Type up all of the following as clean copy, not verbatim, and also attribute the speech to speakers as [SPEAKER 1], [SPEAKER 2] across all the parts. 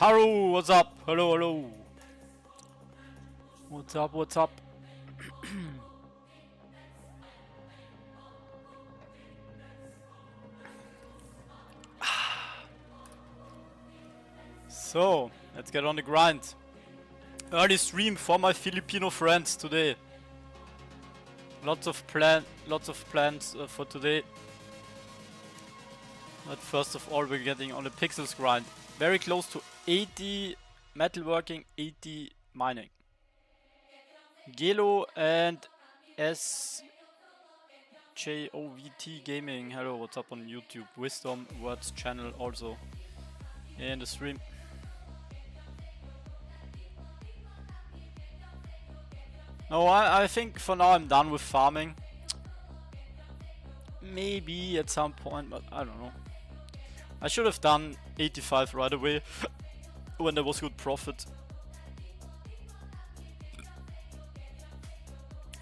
[SPEAKER 1] Haru, what's up? Hello, hello. What's up, what's up? So, let's get on the grind. Early stream for my Filipino friends today. Lots of plans for today. But first of all, we're getting on the pixels grind. Very close to 80 metalworking, 80 mining. Gelo and SJOVT Gaming. Hello, what's up on YouTube? Wisdom Words channel also in the stream. No, I think for now I'm done with farming. Maybe at some point, but I don't know. I should have done 85 right away when there was good profit.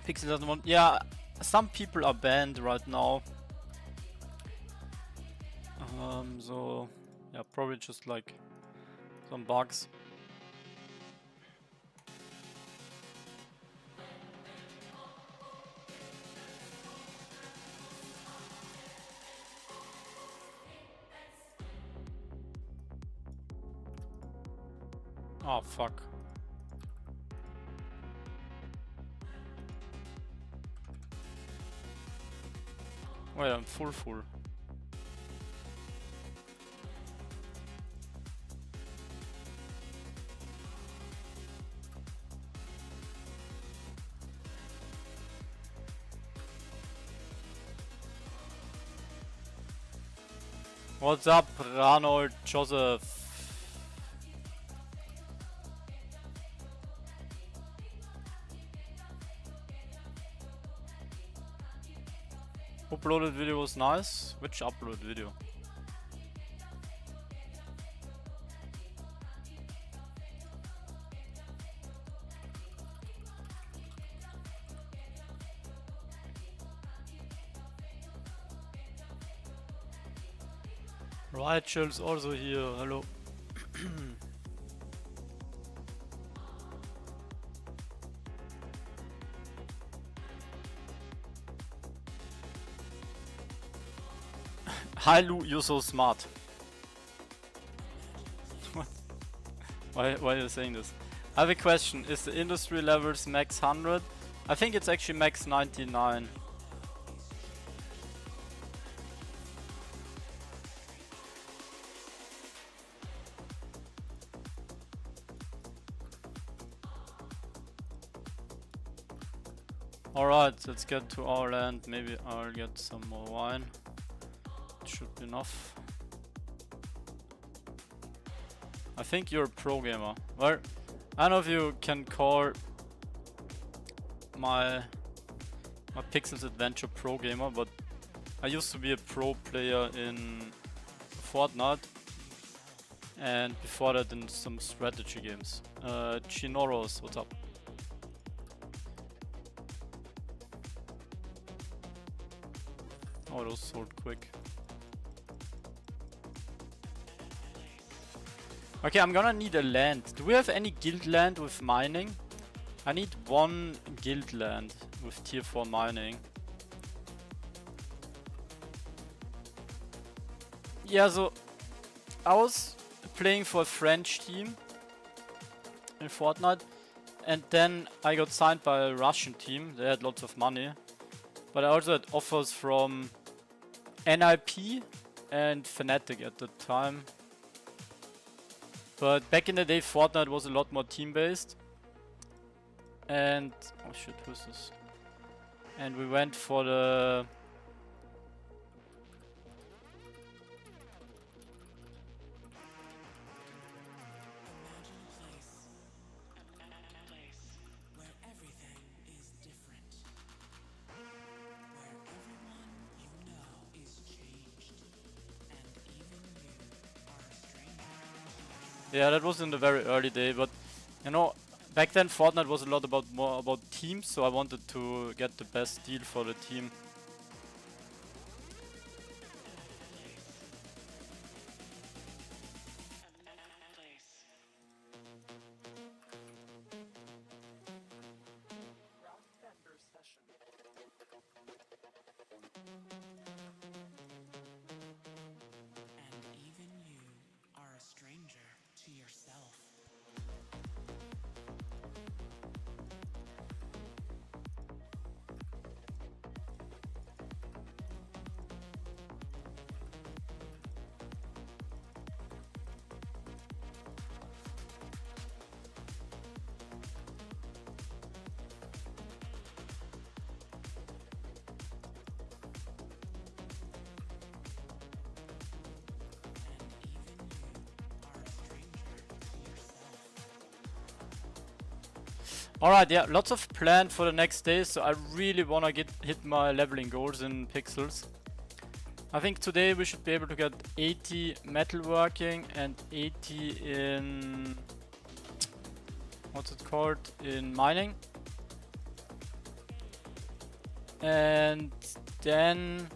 [SPEAKER 1] Pixel doesn't want. Yeah, some people are banned right now. So yeah, probably just like some bugs. Oh fuck. Wait, I'm full. What's up, Ranold Joseph? Uploaded video was nice. Which upload video? Rachel's also here. Hello. Hi Lu, you're so smart. What? Why are you saying this? I have a question. Is the industry levels max 100? I think it's actually max 99. Alright, let's get to our land. Maybe I'll get some more wine. It should be enough. I think you're a pro gamer. Well, I don't know if you can call my Pixels Adventure pro gamer, but I used to be a pro player in Fortnite and before that in some strategy games. Chinoros, what's up? Oh, those sold quick. Okay, I'm gonna need a land. Do we have any guild land with mining? I need one guild land with tier 4 mining. Yeah, so I was playing for a French team in Fortnite and then I got signed by a Russian team. They had lots of money. But I also had offers from NIP and Fnatic at the time. But back in the day, Fortnite was a lot more team-based. And oh shit, who's this? And we went for the yeah, that was in the very early day, but you know, back then Fortnite was a lot more about teams, so I wanted to get the best deal for the team. Alright, yeah, lots of planned for the next day, so I really wanna hit my leveling goals in pixels. I think today we should be able to get 80 metalworking and 80 in... what's it called? In mining. And then...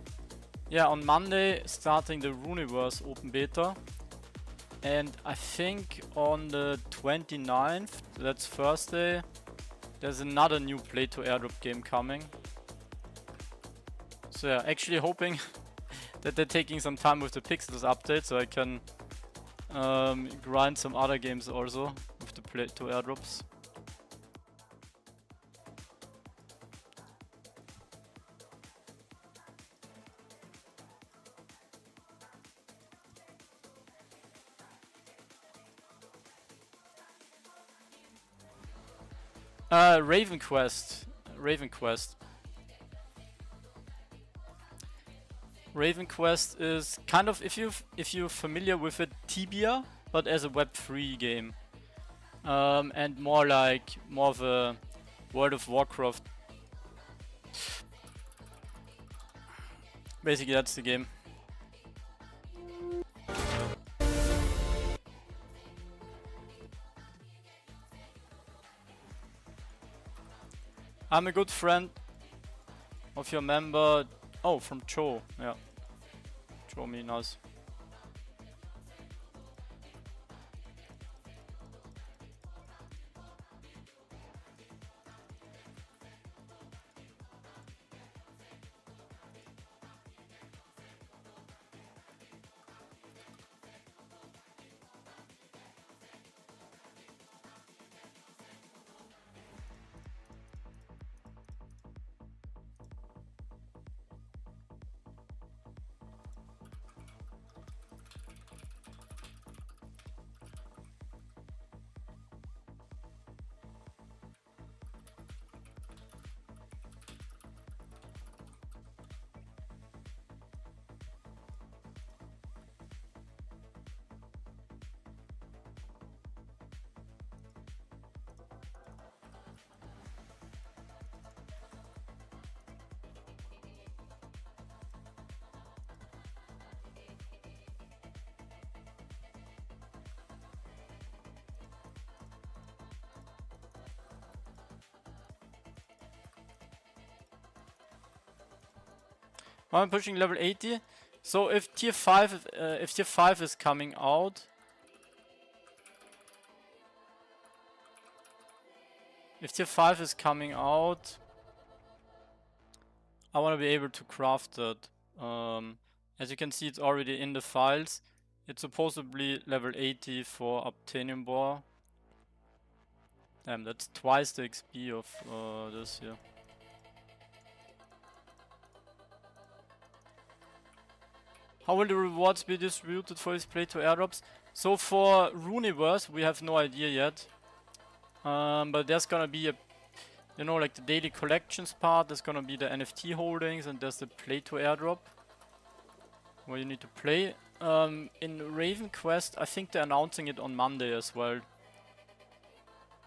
[SPEAKER 1] yeah, on Monday starting the Runiverse open beta. And I think on the 29th, that's Thursday, there's another new play to airdrop game coming. So yeah, actually hoping that they're taking some time with the pixels update so I can grind some other games also with the play to airdrops. Raven Quest. Raven Quest is kind of, if you're familiar with it, Tibia, but as a Web3 game, and more of a World of Warcraft. Basically, that's the game. I'm a good friend of your member. Oh, from Cho, yeah. Cho me, nice. I'm pushing level 80. So if tier 5 is coming out, I want to be able to craft it. As you can see, it's already in the files. It's supposedly level 80 for Obtainium Boar. Damn, that's twice the XP of this here. How will the rewards be distributed for his play to airdrops? So for Runiverse, we have no idea yet. But there's gonna be a, you know, like the daily collections part, there's gonna be the NFT holdings, and there's the play to airdrop, where you need to play. In Raven Quest, I think they're announcing it on Monday as well.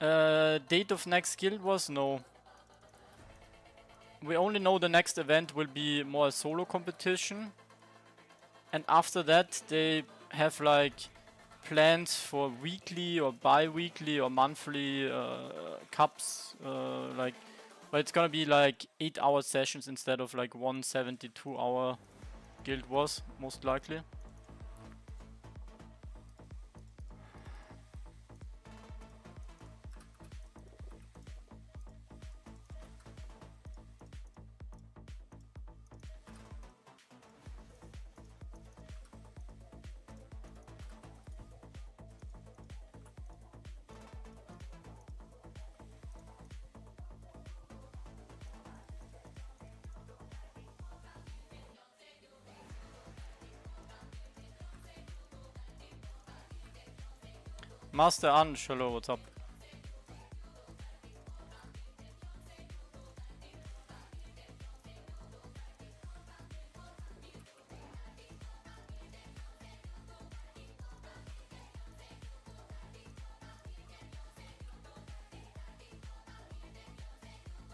[SPEAKER 1] Date of next guild was no. We only know the next event will be more a solo competition. And after that, they have like plans for weekly or bi-weekly or monthly cups, like, but it's gonna be like 8-hour sessions instead of like 172-hour guild was, most likely. Master Ansh, hello, what's up?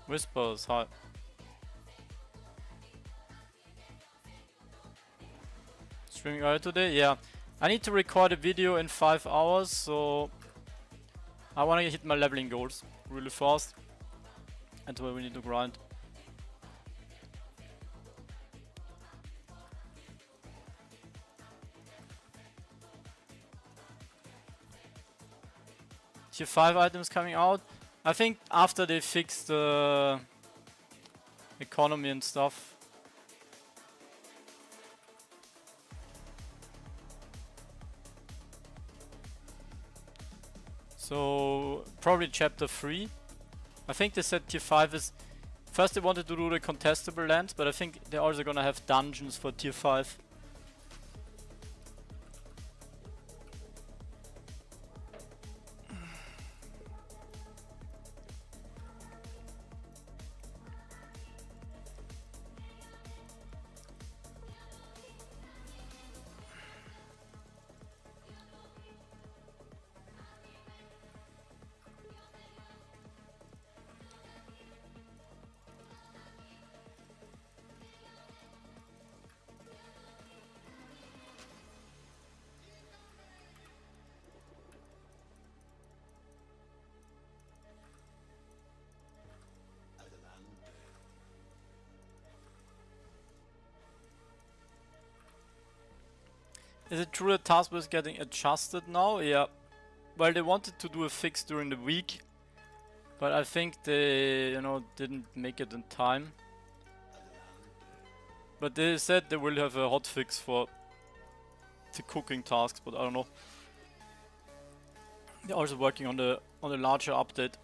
[SPEAKER 1] Whispers, hi. Streaming early today? Yeah. I need to record a video in 5 hours, so I wanna hit my leveling goals really fast. That's why we need to grind. Tier 5 items coming out. I think after they fix the economy and stuff. So probably chapter 3. I think they said tier 5 is... First they wanted to do the contestable lands, but I think they're also gonna have dungeons for tier 5. Is it true that taskbar is getting adjusted now? Yeah. Well, they wanted to do a fix during the week, but I think they, didn't make it in time. But they said they will have a hotfix for the cooking tasks, but I don't know. They're also working on the larger update.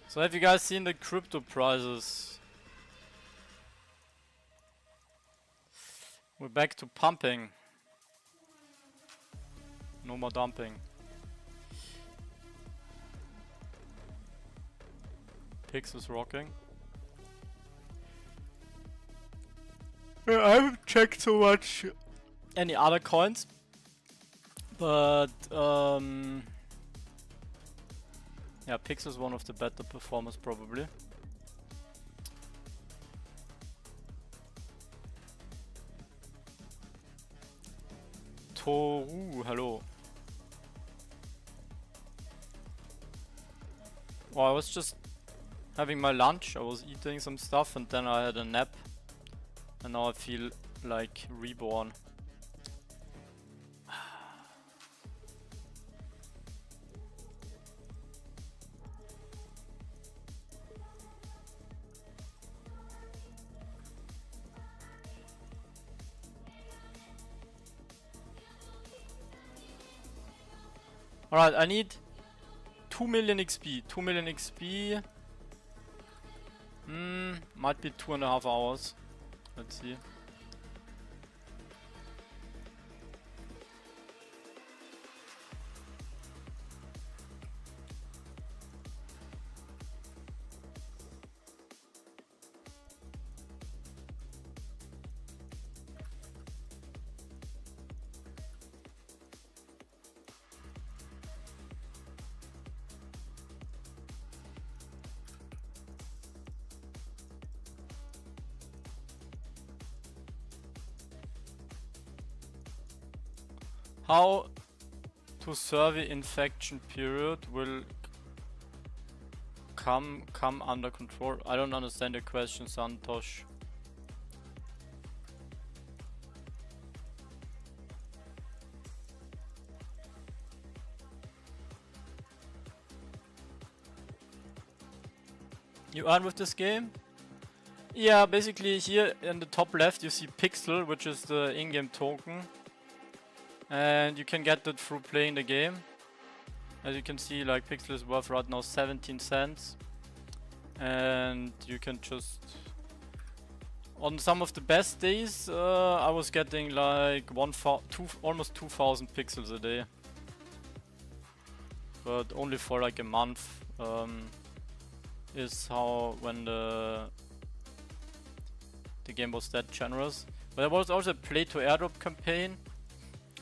[SPEAKER 1] So have you guys seen the crypto prices? We're back to pumping. No more dumping. Pix is rocking. I haven't checked so much any other coins, but yeah, Pix is one of the better performers probably. Toru, hello. Well, I was just having my lunch, I was eating some stuff and then I had a nap. And now I feel like reborn. Alright, I need 2 million XP. 2 million XP. Might be 2.5 hours. Let's see. How to survey infection period will come under control? I don't understand the question, Santosh. You earn with this game? Yeah, basically here in the top left you see Pixel, which is the in-game token. And you can get that through playing the game. As you can see, like pixel is worth right now 17 cents. And you can just... On some of the best days, I was getting like almost 2,000 pixels a day. But only for like a month is how when the game was that generous. But there was also a play to airdrop campaign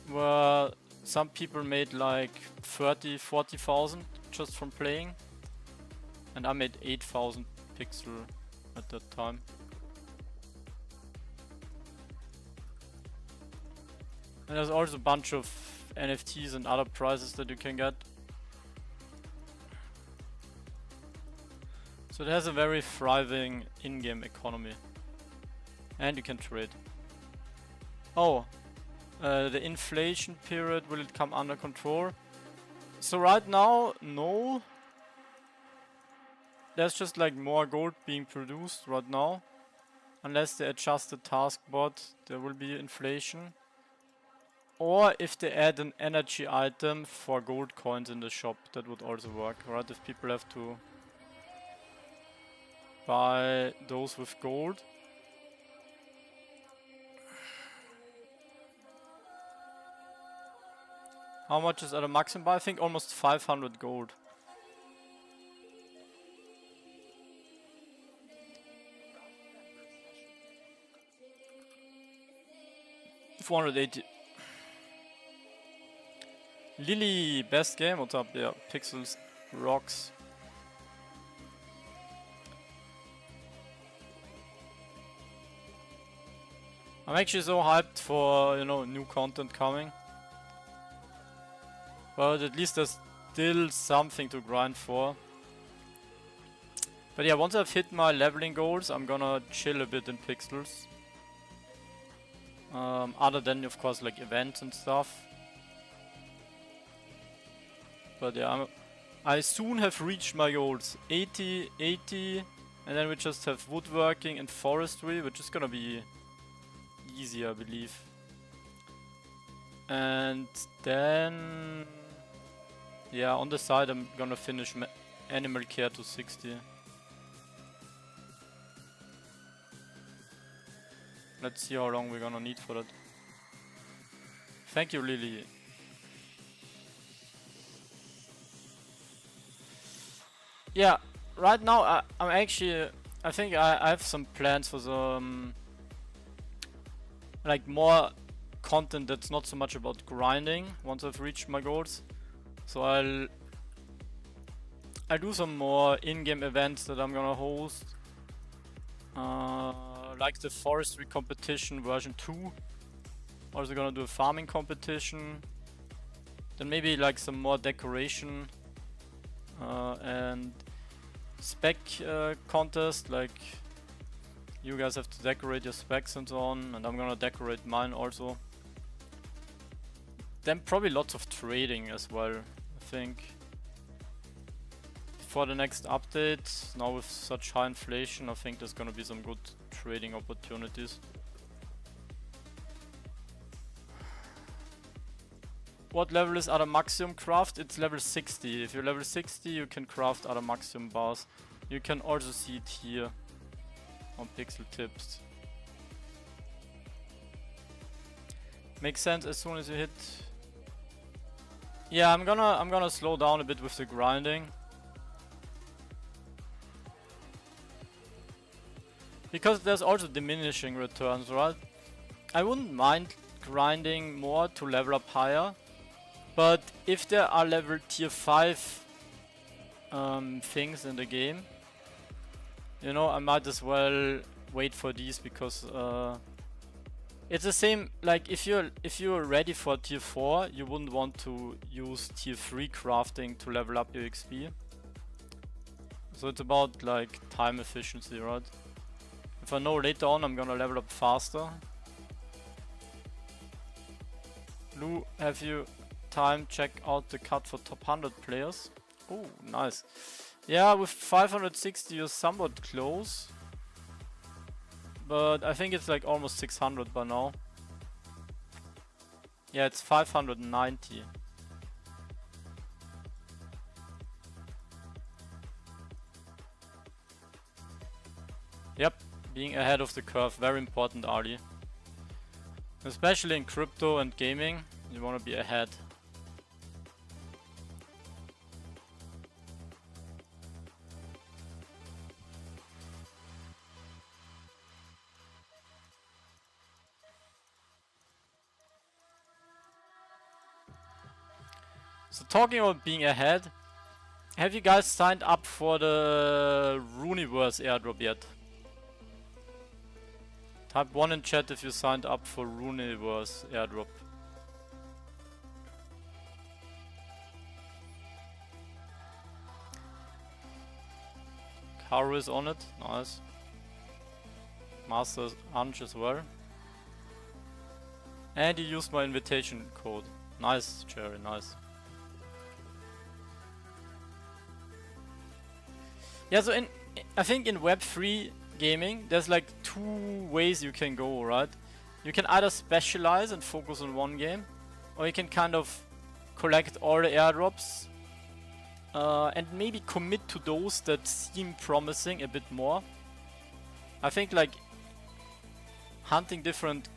[SPEAKER 1] where some people made like 40,000 just from playing, and I made 8,000 pixel at that time. And there's also a bunch of NFTs and other prizes that you can get. So it has a very thriving in-game economy. And you can trade. Oh, the inflation period, will it come under control? So right now, no. There's just like more gold being produced right now. Unless they adjust the task bot, there will be inflation. Or if they add an energy item for gold coins in the shop, that would also work, right? If people have to buy those with gold. How much is at a maximum buy? I think almost 500 gold. $480. Lily, best game? What's up? Yeah, Pixels rocks. I'm actually so hyped for, you know, new content coming. But at least there's still something to grind for. But yeah, once I've hit my leveling goals, I'm gonna chill a bit in Pixels. Other than, of course, like events and stuff. But yeah, I soon have reached my goals. 80, 80, and then we just have woodworking and forestry, which is gonna be easy, I believe. And then... yeah, on the side I'm gonna finish animal care to 60. Let's see how long we're gonna need for that. Thank you, Lily. Yeah, right now I'm actually... I think I have some plans for some... like more content that's not so much about grinding once I've reached my goals. So I'll do some more in-game events that I'm gonna host. Like the forestry competition version 2. Also gonna do a farming competition. Then maybe like some more decoration and spec contest, like you guys have to decorate your specs and so on, and I'm gonna decorate mine also. Then probably lots of trading as well, I think. For the next update, now with such high inflation, I think there's gonna be some good trading opportunities. What level is Adamantium craft? It's level 60. If you're level 60, you can craft Adamantium bars. You can also see it here on Pixel Tips. Makes sense as soon as you hit. Yeah, I'm gonna slow down a bit with the grinding. Because there's also diminishing returns, right? I wouldn't mind grinding more to level up higher. But if there are level tier 5 things in the game, you know, I might as well wait for these, because it's the same. Like if you're ready for tier 4, you wouldn't want to use tier 3 crafting to level up your XP. So it's about like time efficiency, right? If I know later on I'm gonna level up faster. Lou, have you time check out the cut for top 100 players? Oh, nice. Yeah, with 560 you're somewhat close. But I think it's like almost 600 by now. Yeah, it's 590. Yep, being ahead of the curve, very important, Ali. Especially in crypto and gaming, you want to be ahead. So talking about being ahead, have you guys signed up for the Runiverse airdrop yet? Type 1 in chat if you signed up for Runiverse airdrop. Karu is on it, nice. Master Anj as well. And you used my invitation code. Nice, Cherry, nice. Yeah, so I think in Web3 gaming, there's like 2 ways you can go, right? You can either specialize and focus on one game, or you can kind of collect all the airdrops and maybe commit to those that seem promising a bit more. I think like hunting different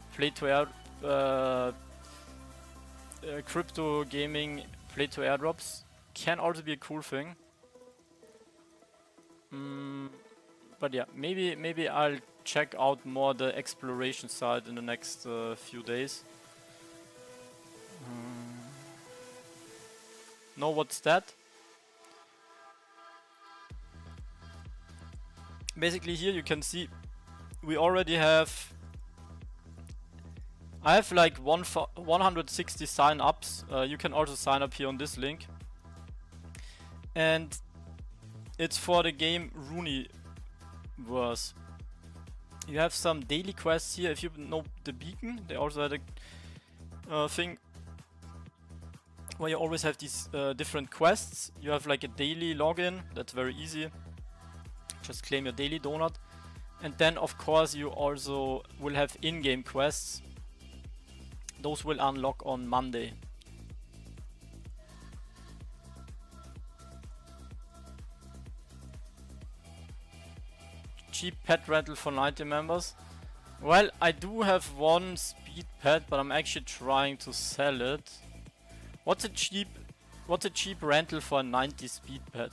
[SPEAKER 1] crypto gaming play to airdrops can also be a cool thing. But yeah, maybe I'll check out more the exploration side in the next few days. No, what's that? Basically here you can see we already have... I have like 160 sign-ups. You can also sign up here on this link. And it's for the game Runiverse. You have some daily quests here. If you know the beacon, they also had a thing where you always have these different quests. You have like a daily login, that's very easy. Just claim your daily donut. And then of course you also will have in-game quests. Those will unlock on Monday. Cheap pet rental for 90 members. Well, I do have one speed pet, but I'm actually trying to sell it. What's a cheap rental for a 90 speed pet?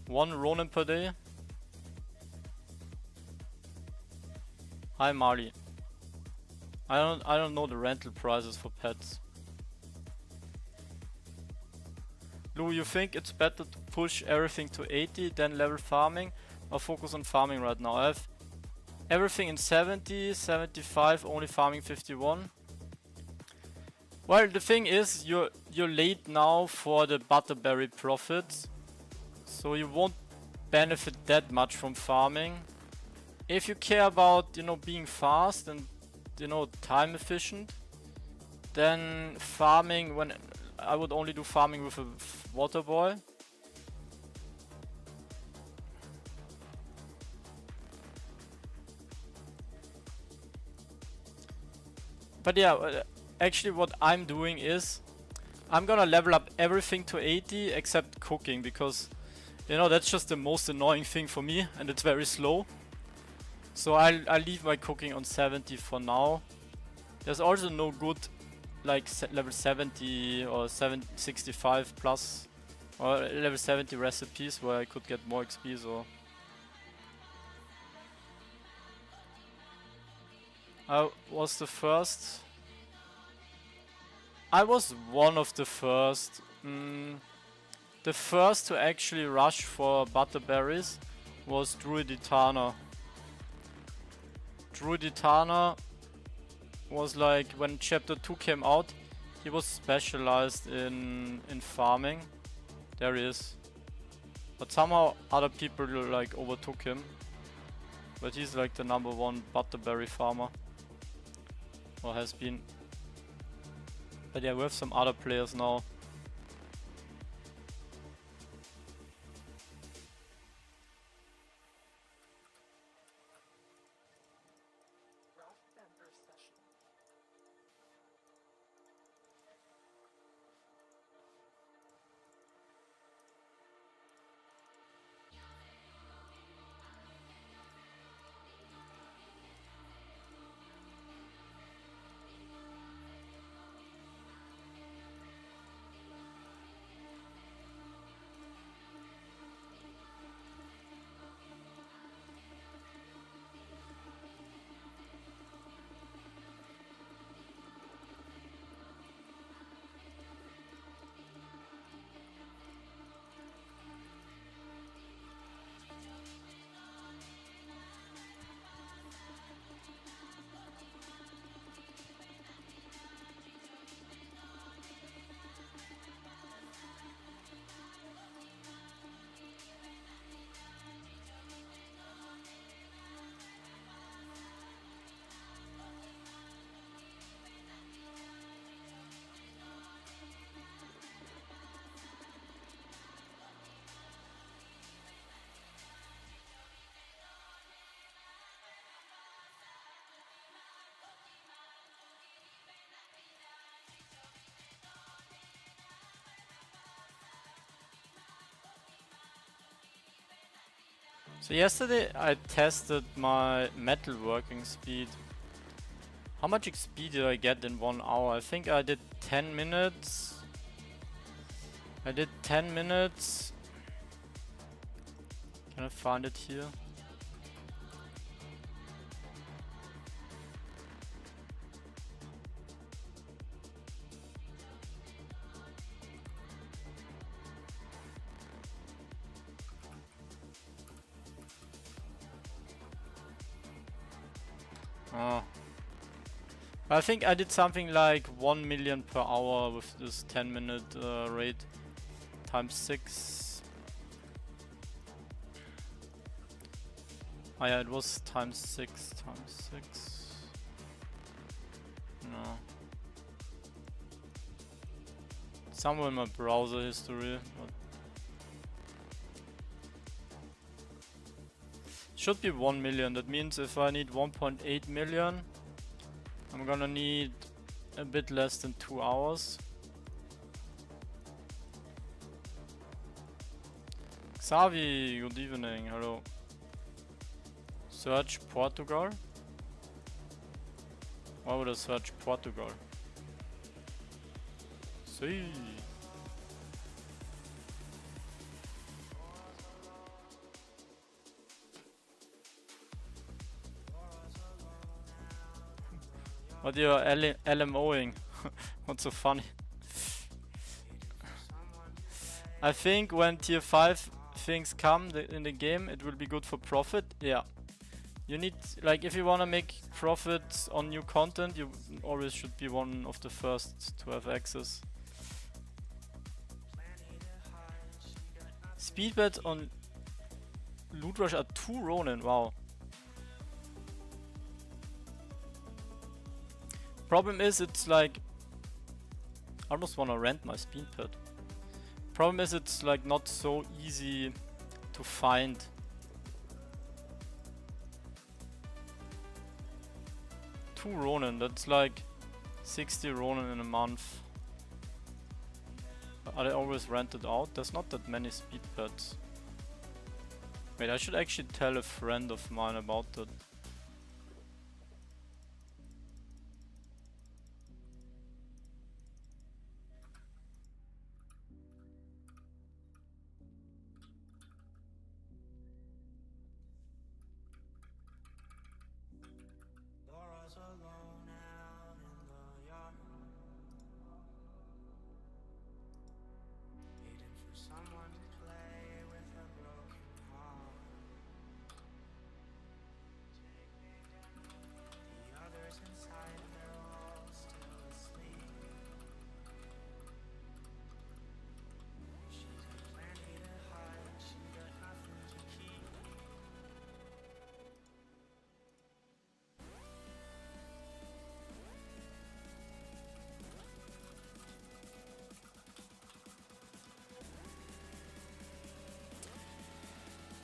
[SPEAKER 1] 1 Ronin per day. Hi Marley. I don't know the rental prices for pets. Lou, you think it's better to push everything to 80 than level farming, or focus on farming right now? I have everything in 70, 75, only farming 51. Well, the thing is, you're late now for the butterberry profits, so you won't benefit that much from farming. If you care about, being fast and, time efficient, then farming, when I would only do farming with a water boy. But yeah, actually what I'm doing is I'm gonna level up everything to 80 except cooking, because that's just the most annoying thing for me and it's very slow. So I'll leave my cooking on 70 for now. There's also no good like level 70 or 65 plus or level 70 recipes where I could get more XP, so I was the first. I was one of the first. The first to actually rush for butterberries was Druiditana. Druiditana was like, when chapter 2 came out, he was specialized in farming. There he is. But somehow other people like overtook him. But he's like the #1 butterberry farmer. Or has been. But yeah, we have some other players now. So yesterday I tested my metalworking speed. How much XP did I get in 1 hour? I think I did 10 minutes. I did 10 minutes. Can I find it here? Oh. I think I did something like 1 million per hour with this 10-minute rate times 6. Oh yeah, it was times 6 times 6. No. Somewhere in my browser history. But should be 1 million. That means if I need 1.8 million, I'm gonna need a bit less than 2 hours. Xavi, good evening, hello. Search Portugal? Why would I search Portugal? See. What you're LMOing? What's so funny? I think when tier 5 things come in the game, it will be good for profit. Yeah. You need, like, if you wanna make profits on new content, you always should be one of the first to have access. Speedbet on Loot Rush are 2 Ronin, wow. Problem is, it's like, I almost wanna rent my speed pet. Problem is, it's like not so easy to find. Two Ronin, that's like 60 Ronin in a month. Are they always rented out? There's not that many speed pets. Wait, I should actually tell a friend of mine about that.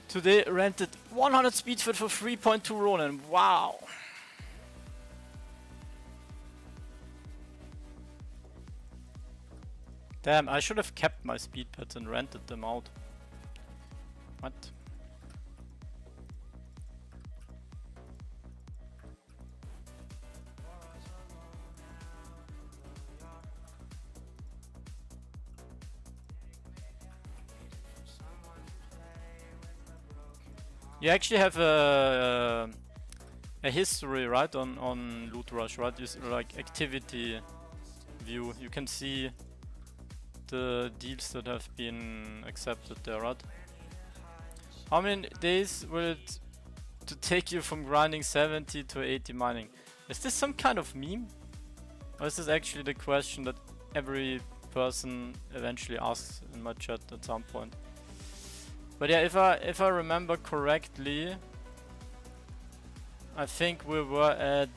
[SPEAKER 1] Today rented 100 speed fit for 3.2 Ronin. Wow. Damn, I should have kept my speed pets and rented them out. What? You actually have a history, right, on Loot Rush, right? It's like activity view. You can see the deals that have been accepted there, right? How many days will it to take you from grinding 70 to 80 mining? Is this some kind of meme? Or is this actually the question that every person eventually asks in my chat at some point? But yeah, if I remember correctly, I think we were at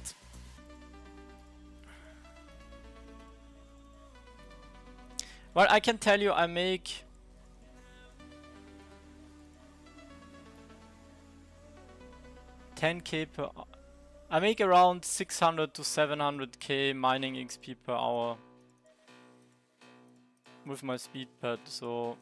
[SPEAKER 1] well, I can tell you I make $10k per I make around 600 to 700k mining XP per hour with my speed pad, so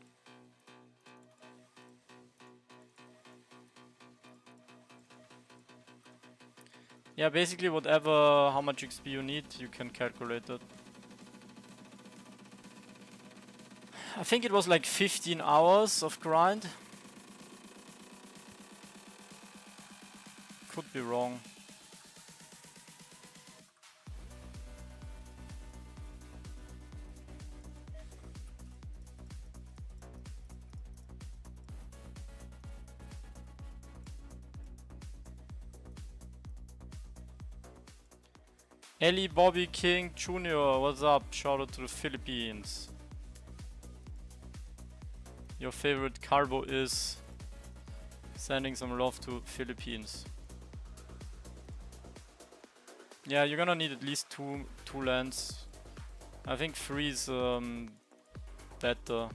[SPEAKER 1] Yeah, basically whatever, how much XP you need, you can calculate it. I think it was like 15 hours of grind. Could be wrong. Ellie Bobby King Jr., what's up? Shout out to the Philippines. Your favorite carbo is sending some love to Philippines. Yeah, you're gonna need at least two lands. I think 3 is better.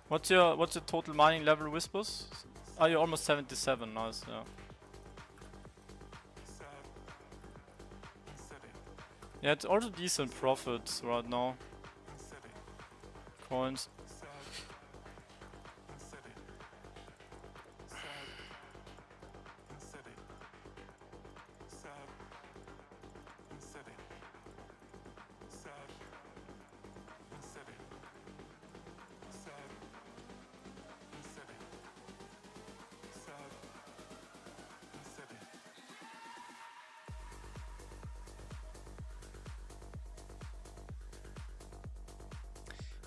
[SPEAKER 1] What's your total mining level, Whispers? Oh, you're almost 77, nice, yeah. Yeah, it's also decent profits right now. Coins.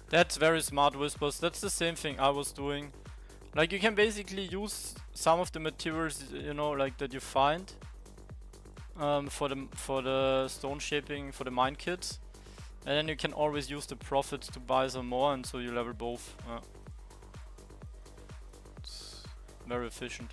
[SPEAKER 1] That's very smart, Whispers. That's the same thing I was doing. Like, you can basically use some of the materials, you know, like that you find for the stone shaping, for the mine kits, and then you can always use the profits to buy some more, and so you level both. It's very efficient.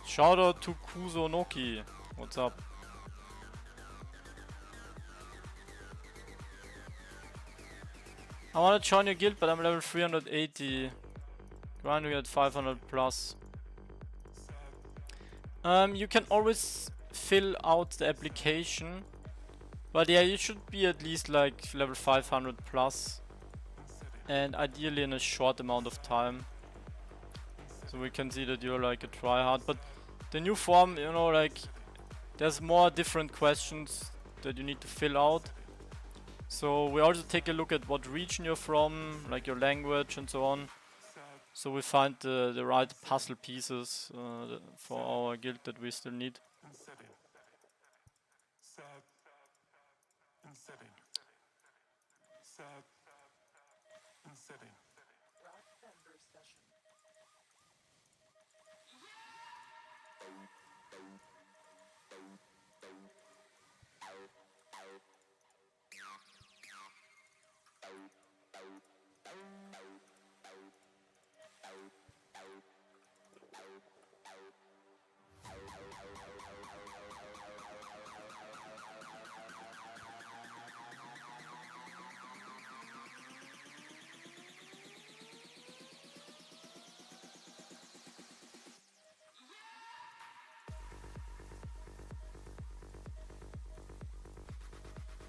[SPEAKER 1] Shout out to Kuzonoki. What's up? I wanna join your guild, but I'm level 380. Grinding at 500 plus. You can always fill out the application, but yeah, you should be at least like level 500 plus, and ideally in a short amount of time, so we can see that you're like a tryhard. But the new form, you know, like there's more different questions that you need to fill out. So we also take a look at what region you're from, like your language and so on. So we find the right puzzle pieces for our guild that we still need.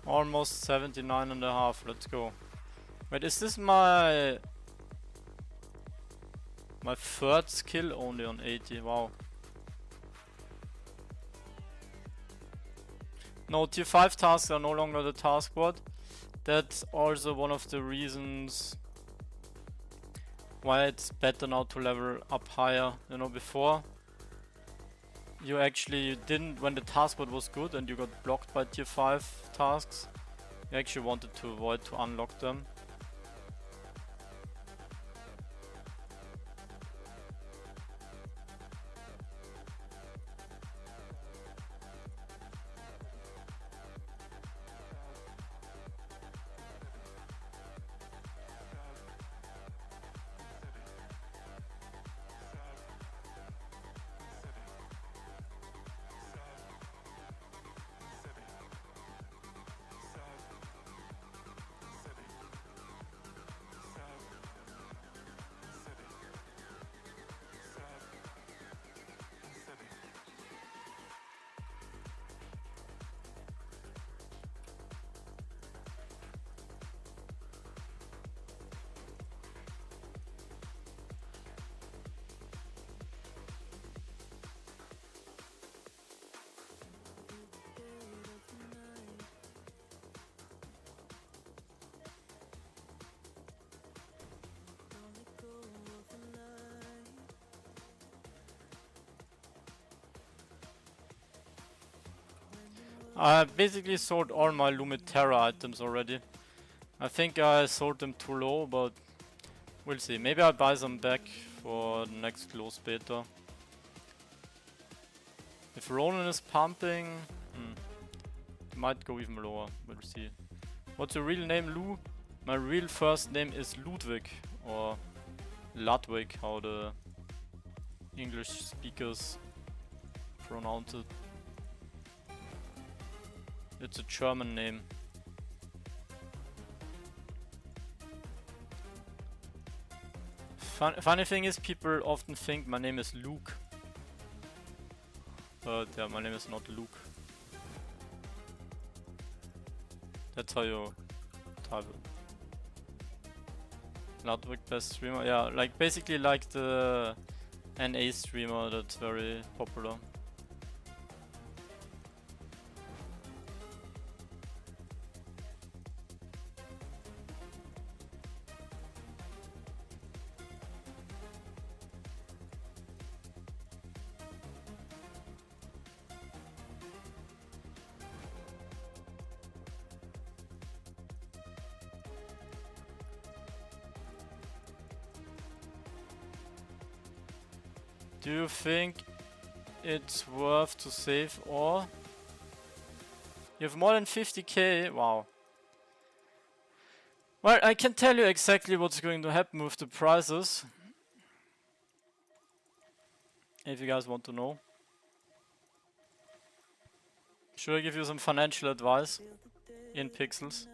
[SPEAKER 1] Almost 79.5, let's go. Wait, is this my third skill only on 80? Wow. No, tier 5 tasks are no longer the task board. That's also one of the reasons why it's better now to level up higher. You know, before you actually didn't, when the task board was good and you got blocked by tier 5 tasks, you actually wanted to avoid to unlock them. I basically sold all my Lumitera items already. I think I sold them too low, but we'll see. Maybe I'll buy some back for the next close beta. If Ronin is pumping, it might go even lower. We'll see. What's your real name, Lou? My real first name is Ludwig, or Ludwig, how the English speakers pronounce it. It's a German name. Funny thing is, people often think my name is Luke. But yeah, my name is not Luke. That's how you type it. Ludwig, best streamer. Yeah, like basically like the NA streamer that's very popular. Do you think it's worth to save or? You have more than 50k? Wow. Well, I can tell you exactly what's going to happen with the prices. If you guys want to know. Should I give you some financial advice in pixels?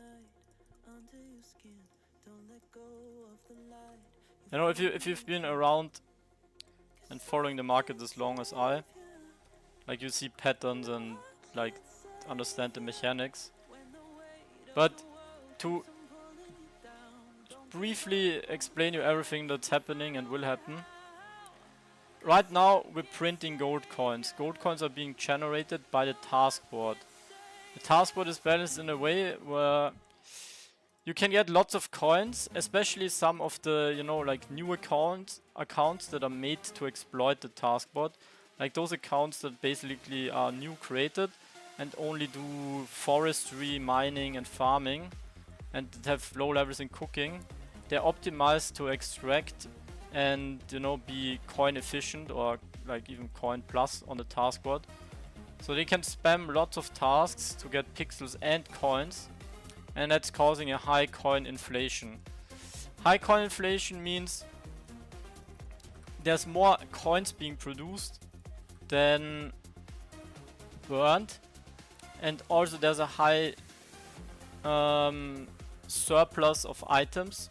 [SPEAKER 1] You know, if you've been around and following the market as long as I, like you see patterns and like understand the mechanics. But to briefly explain you everything that's happening and will happen. Right now we're printing gold coins. Gold coins are being generated by the task board. The task board is balanced in a way where you can get lots of coins, especially some of the, you know, like new accounts that are made to exploit the task board. Like those accounts that basically are new created and only do forestry, mining and farming and have low levels in cooking. They're optimized to extract and, you know, be coin efficient or like even coin plus on the task board. So they can spam lots of tasks to get pixels and coins. And that's causing a high coin inflation. High coin inflation means there's more coins being produced than burned, and also there's a high surplus of items.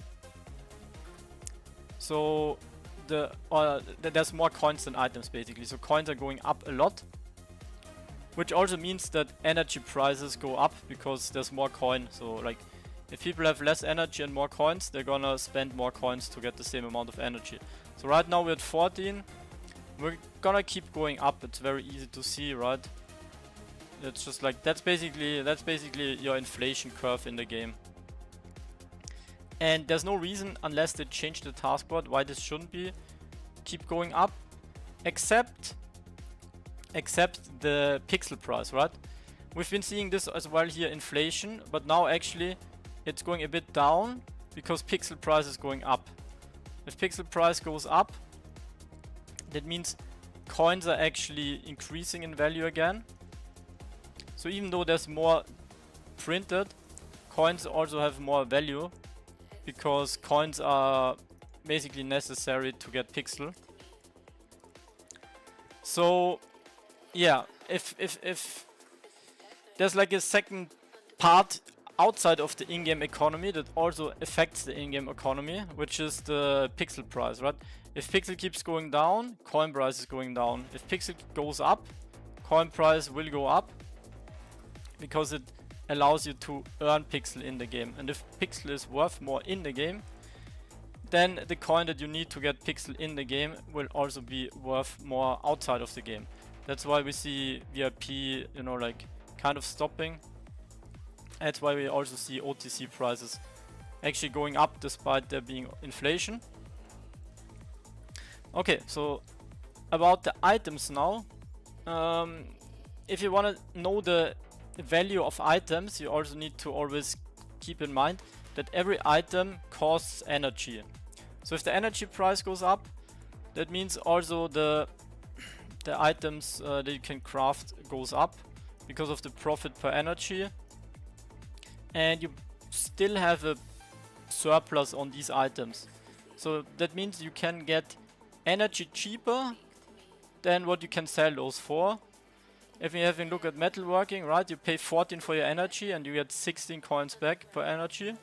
[SPEAKER 1] So there's more coins than items basically. So coins are going up a lot. Which also means that energy prices go up because there's more coin. So like, if people have less energy and more coins, they're gonna spend more coins to get the same amount of energy. So right now we're at 14. We're gonna keep going up. It's very easy to see, right? It's just like that's basically your inflation curve in the game. And there's no reason, unless they change the taskboard, why this shouldn't keep going up, except the pixel price, right? We've been seeing this as well here, inflation, but now actually it's going a bit down because pixel price is going up. If pixel price goes up, that means coins are actually increasing in value again. So even though there's more printed, coins also have more value because coins are basically necessary to get pixel. So yeah, if there's like a second part outside of the in-game economy that also affects the in-game economy, which is the pixel price, right? If pixel keeps going down, coin price is going down. If pixel goes up, coin price will go up because it allows you to earn pixel in the game. And if pixel is worth more in the game, then the coin that you need to get pixel in the game will also be worth more outside of the game. That's why we see VIP, you know, like kind of stopping. That's why we also see OTC prices actually going up despite there being inflation. Okay, so about the items now. If you want to know the value of items, you also need to always keep in mind that every item costs energy. So if the energy price goes up, that means also the items that you can craft goes up because of the profit per energy. And you still have a surplus on these items. So that means you can get energy cheaper than what you can sell those for. If you have a look at metalworking, right, you pay 14 for your energy and you get 16 coins back per energy.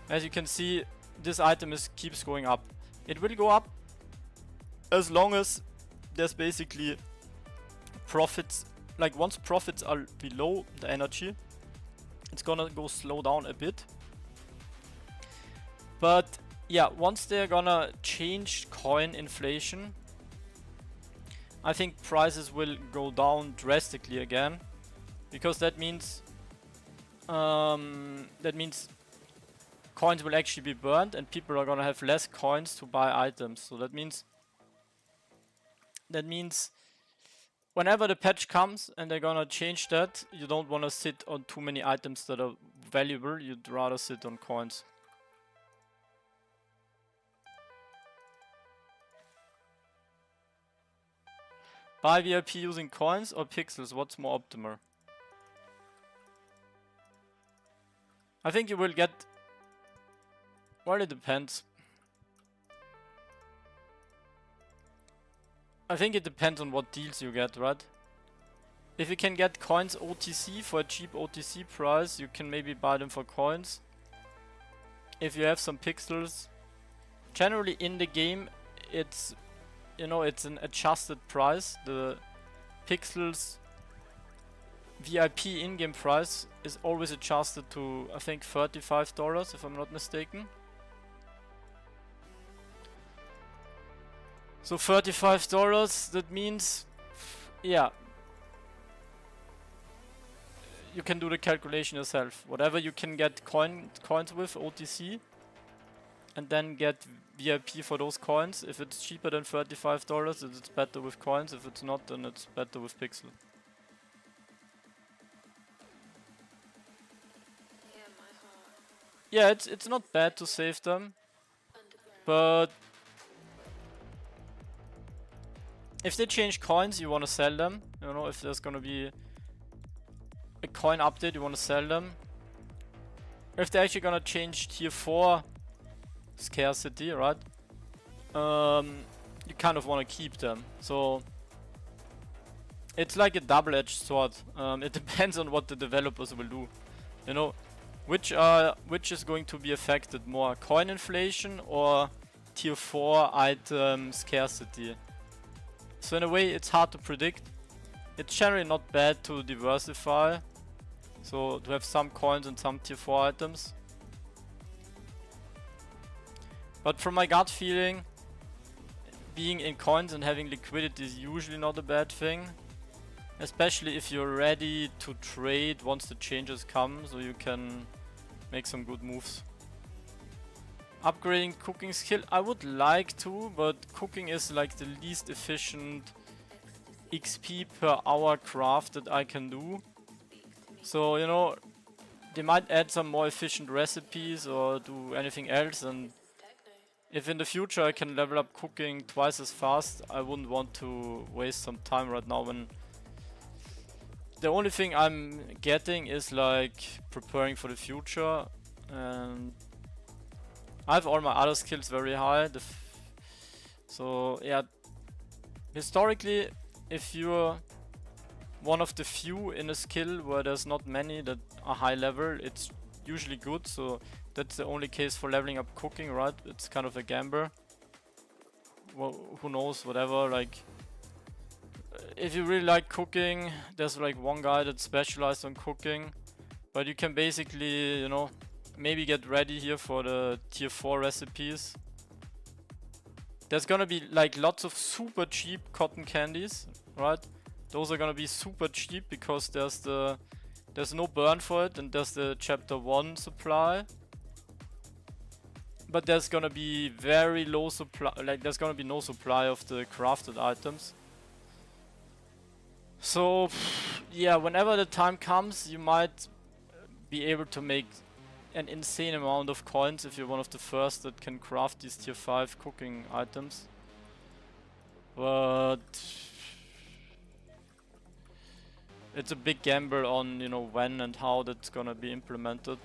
[SPEAKER 1] As you can see, this item keeps going up. It will go up as long as there's basically profits. Like once profits are below the energy, it's gonna go slow down a bit. But yeah, once they're gonna change coin inflation, I think prices will go down drastically again, because that means coins will actually be burned and people are gonna have less coins to buy items. So that means whenever the patch comes and they're gonna change that, you don't wanna sit on too many items that are valuable. You'd rather sit on coins. Buy VIP using coins or pixels? What's more optimal? I think you will get... Well, it depends. I think it depends on what deals you get, right? If you can get coins OTC for a cheap OTC price, you can maybe buy them for coins. If you have some pixels, generally in the game, it's, you know, it's an adjusted price. The pixels VIP in-game price is always adjusted to, I think, $35 if I'm not mistaken. So $35, that means, yeah, you can do the calculation yourself. Whatever you can get coins with OTC, and then get VIP for those coins. If it's cheaper than $35, it's better with coins. If it's not, then it's better with pixel. Yeah, it's not bad to save them, but if they change coins, you want to sell them. You know, if there's gonna be a coin update, you want to sell them. If they're actually gonna change tier 4 scarcity, right? You kind of want to keep them. So it's like a double-edged sword. It depends on what the developers will do. You know, which is going to be affected more, coin inflation or tier 4 item scarcity. So in a way, it's hard to predict. It's generally not bad to diversify, so to have some coins and some tier 4 items. But from my gut feeling, being in coins and having liquidity is usually not a bad thing. Especially if you're ready to trade once the changes come, so you can make some good moves. Upgrading cooking skill, I would like to, but cooking is like the least efficient XP per hour craft that I can do. So, you know, they might add some more efficient recipes or do anything else, and if in the future I can level up cooking twice as fast, I wouldn't want to waste some time right now when the only thing I'm getting is like preparing for the future, and I have all my other skills very high. So yeah, historically, if you're one of the few in a skill where there's not many that are high level, it's usually good. So that's the only case for leveling up cooking, right? It's kind of a gamble. Well, who knows, whatever, like if you really like cooking, there's like one guy that's specialized on cooking, but you can basically, you know, maybe get ready here for the tier 4 recipes. There's gonna be like lots of super cheap cotton candies, right? Those are gonna be super cheap because there's no burn for it, and there's the chapter 1 supply. But there's gonna be very low supply, like there's gonna be no supply of the crafted items. So yeah, whenever the time comes, you might be able to make an insane amount of coins if you're one of the first that can craft these tier 5 cooking items. But it's a big gamble on, you know, when and how that's gonna be implemented.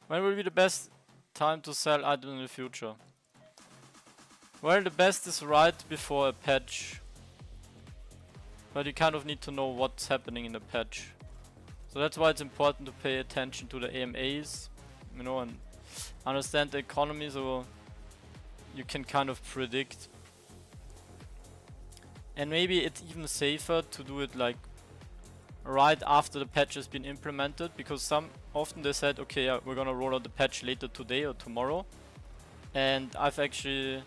[SPEAKER 1] When will be the best time to sell items in the future? Well, the best is right before a patch. But you kind of need to know what's happening in the patch. So that's why it's important to pay attention to the AMAs, you know, and understand the economy so you can kind of predict. And maybe it's even safer to do it like right after the patch has been implemented, because often they said, okay, we're gonna roll out the patch later today or tomorrow, and I've actually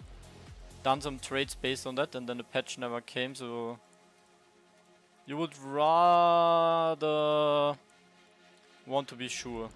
[SPEAKER 1] done some trades based on that, and then the patch never came. So you would rather want to be sure.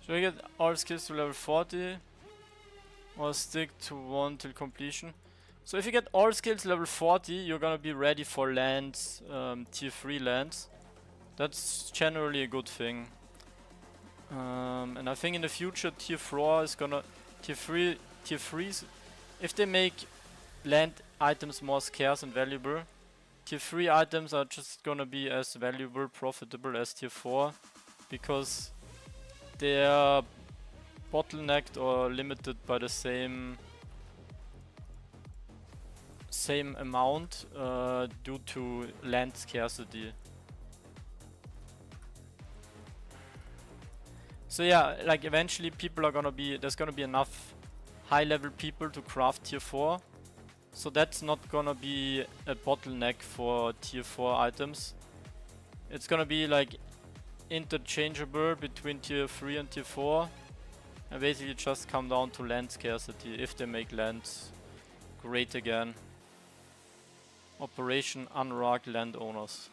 [SPEAKER 1] Should I get all skills to level 40 or stick to 1 till completion? So if you get all skills level 40, you're gonna be ready for lands, tier 3 lands. That's generally a good thing. And I think in the future tier 4 is gonna... tier 3s, if they make land items more scarce and valuable, tier 3 items are just gonna be as valuable, profitable as tier 4, because they are bottlenecked or limited by the same amount due to land scarcity. So yeah, like eventually people are gonna be, there's gonna be enough high level people to craft tier 4. So that's not gonna be a bottleneck for tier 4 items. It's gonna be like interchangeable between tier 3 and tier 4. And basically just come down to land scarcity if they make lands great again. Operation Unrug Landowners.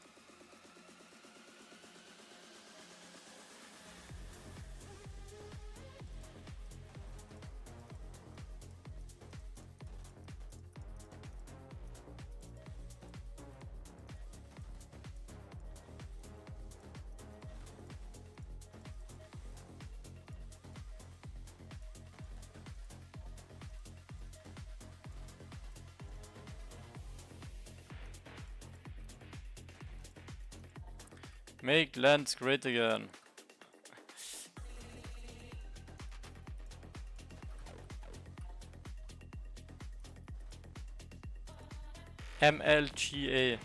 [SPEAKER 1] Make lands great again. MLGA.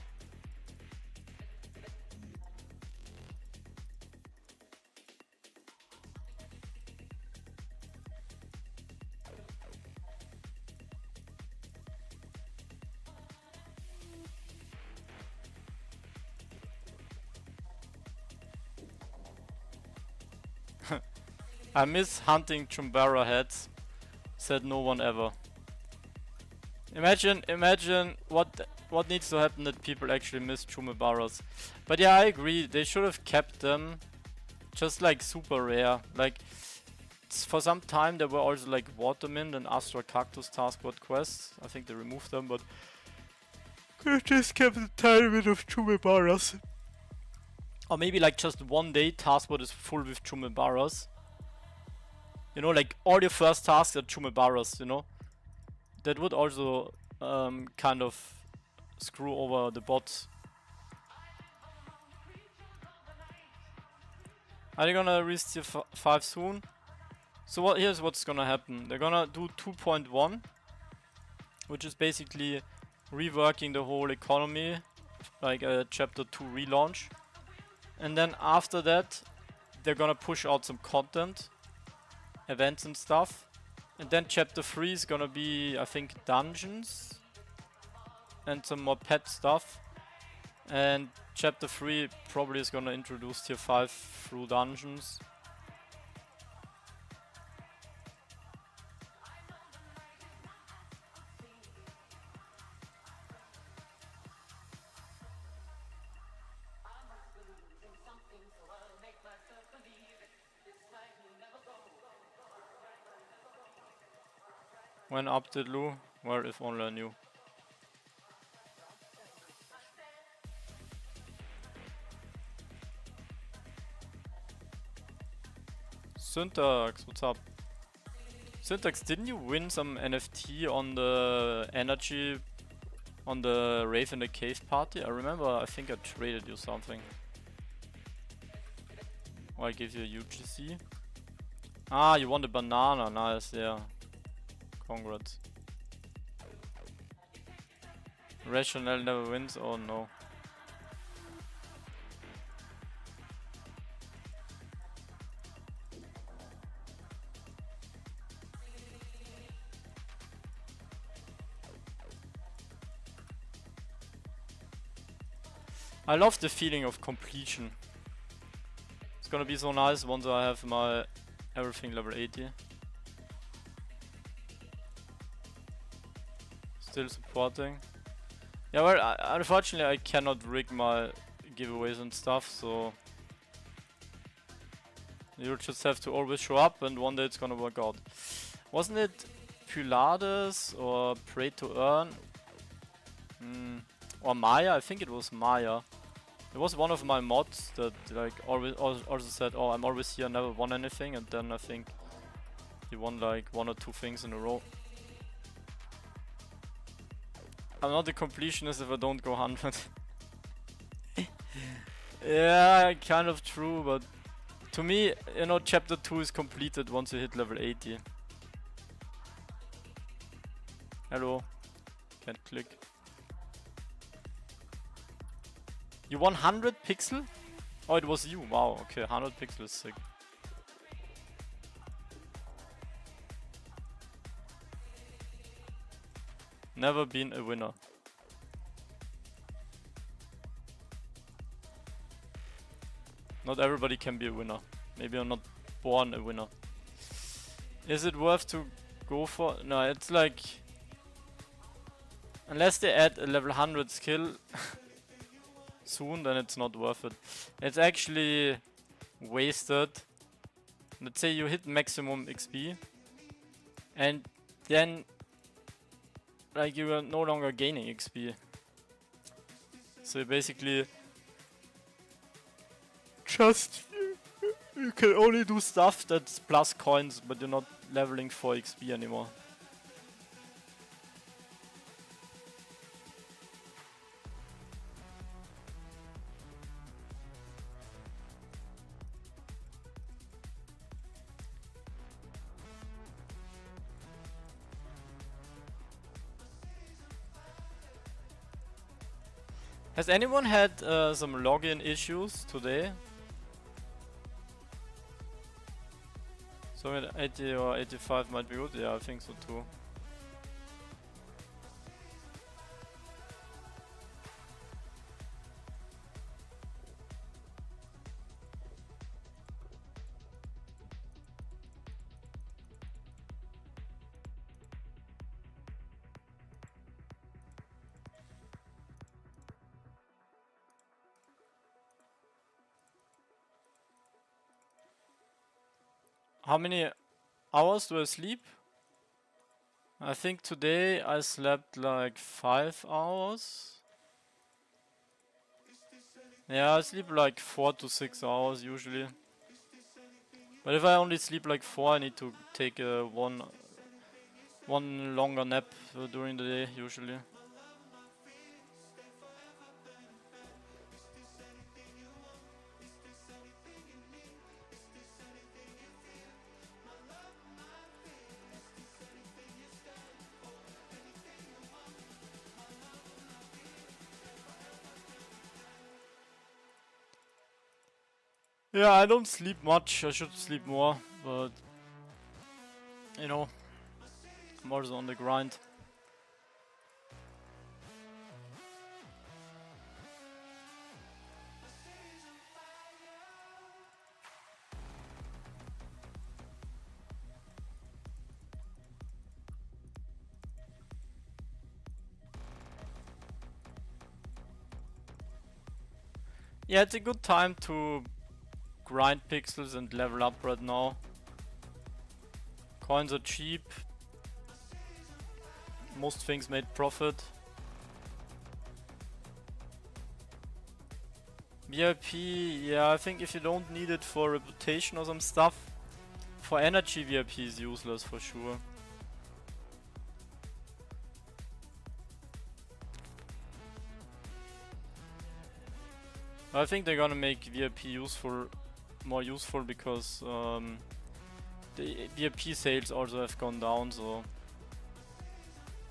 [SPEAKER 1] I miss hunting Chumbara heads, said no one ever. Imagine what needs to happen that people actually miss Chumabaras. But yeah, I agree, they should have kept them just like super rare. Like, for some time there were also like Watermint and Astral Cactus Taskboard quests. I think they removed them, but could have just kept a tiny bit of Chumabaras. Or maybe like just one day Taskboard is full with Chumabaras. You know, like all your first tasks are Chumabaras, you know? That would also kind of screw over the bots. Are they gonna reach tier 5 soon? So here's what's gonna happen. They're gonna do 2.1, which is basically reworking the whole economy, like a chapter 2 relaunch. And then after that, they're gonna push out some content, events and stuff. And then chapter 3 is gonna be, I think, dungeons and some more pet stuff. And chapter 3 probably is gonna introduce tier 5 through dungeons. When up did Lou? Well, if only I knew. Syntax, what's up? Syntax, didn't you win some NFT on the energy, on the Rave in the Cave party? I remember, I think I traded you something. Or I gave you a UGC. Ah, you won the banana, nice, yeah. Congrats. Rationale never wins, oh no. I love the feeling of completion. It's gonna be so nice once I have my everything level 80. Still supporting. Yeah, well, unfortunately I cannot rig my giveaways and stuff, so you just have to always show up and one day it's gonna work out. Wasn't it Pylades or Pray to Earn? Or Maya? I think it was Maya. It was one of my mods that like always also said, oh, I'm always here, never won anything, and then I think he won like 1 or 2 things in a row. I'm not a completionist if I don't go 100. Yeah, kind of true, but to me, you know, chapter 2 is completed once you hit level 80. Hello. Can't click. You won 100 pixel? Oh, it was you. Wow, okay, 100 pixel is sick. Never been a winner. Not everybody can be a winner. Maybe I'm not born a winner. Is it worth to go for? No, it's like... Unless they add a level 100 skill soon, then it's not worth it. It's actually wasted. Let's say you hit maximum XP and then like you are no longer gaining XP. So you basically just you can only do stuff that's plus coins, but you're not leveling for XP anymore. Has anyone had some login issues today? So at 80 or 85 might be good. Yeah, I think so too. How many hours do I sleep? I think today I slept like 5 hours. Yeah, I sleep like 4 to 6 hours usually. But if I only sleep like 4, I need to take one longer nap during the day usually. Yeah, I don't sleep much. I should sleep more, but you know, I'm also on the grind. Yeah, it's a good time to grind pixels and level up right now. Coins are cheap. Most things made profit. VIP, yeah, I think if you don't need it for reputation or some stuff, for energy VIP is useless for sure. I think they're gonna make VIP more useful because the VIP sales also have gone down, so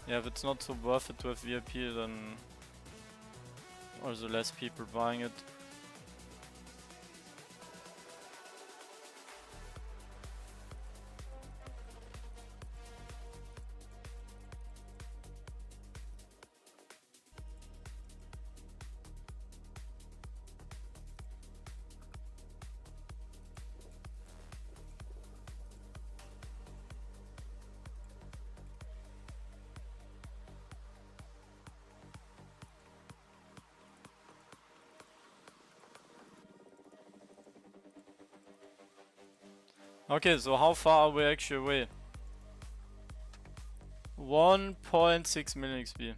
[SPEAKER 1] yeah, if it's not so worth it to have VIP, then also less people buying it. Okay, so how far are we actually away? 1.6 million XP.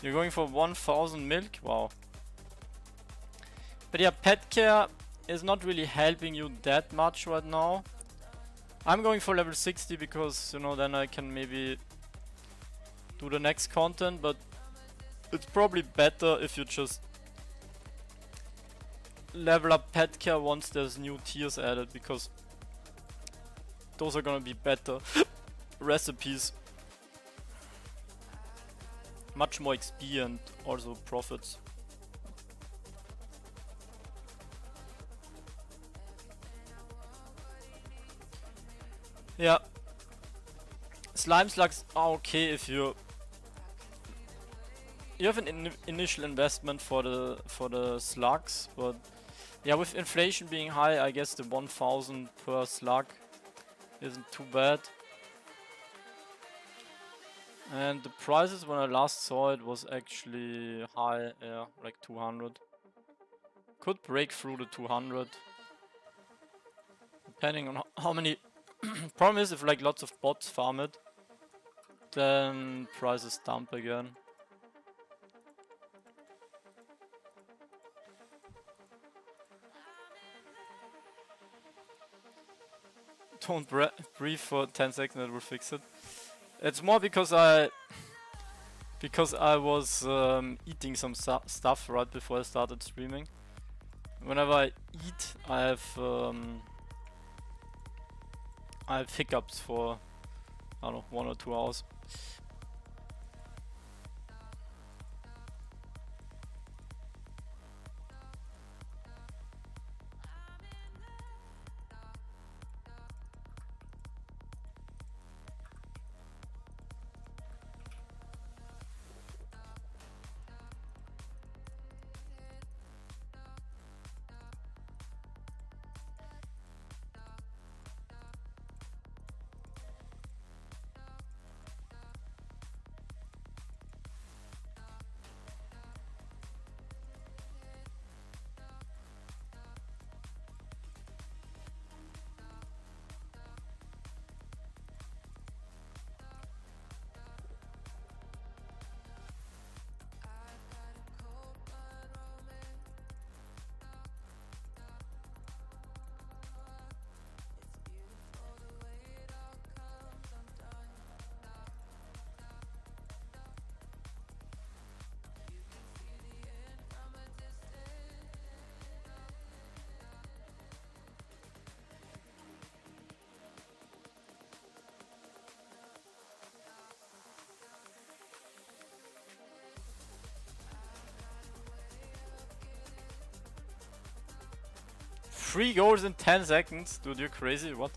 [SPEAKER 1] You're going for 1000 milk? Wow. But yeah, pet care is not really helping you that much right now. I'm going for level 60 because, you know, then I can maybe do the next content, but it's probably better if you just level up pet care once there's new tiers added, because those are gonna be better recipes. Much more XP and also profits. Yeah. Slime slugs are okay if you have an initial investment for the slugs, but Yeah, with inflation being high, I guess the 1000 per slug isn't too bad. And the prices when I last saw it was actually high, yeah, like 200. Could break through the 200. Depending on how many... Problem is, if like lots of bots farm it, then prices dump again. Don't breathe for 10 seconds, that will fix it. It's more because I was eating some stuff right before I started streaming. Whenever I eat, I have hiccups for, I don't know, 1 or 2 hours. Three goals in 10 seconds? Dude, you're crazy, what?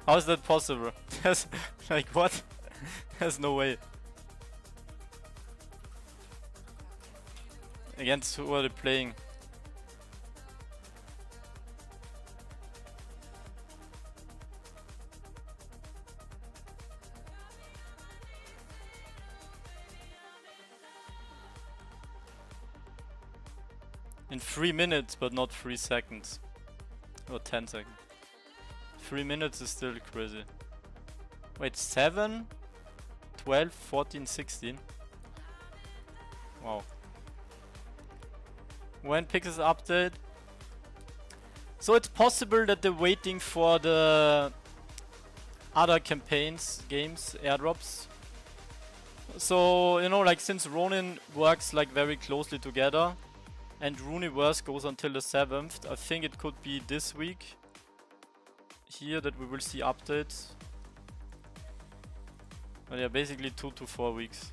[SPEAKER 1] How is that possible? There's, like, what? There's no way. Against who are they playing? In 3 minutes, but not 3 seconds. Or 10 seconds. 3 minutes is still crazy. Wait, 7, 12, 14, 16. Wow. When Pixels update? So it's possible that they're waiting for the other campaigns, games, airdrops. So, you know, like since Ronin works like very closely together and Runiverse goes until the 7th, I think it could be this week here that we will see updates. But yeah, basically 2 to 4 weeks.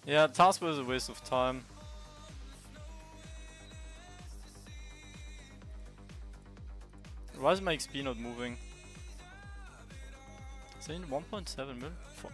[SPEAKER 1] Yeah, taskbar is a waste of time. Why is my XP not moving? Is it in 1.7 mil? Fuck.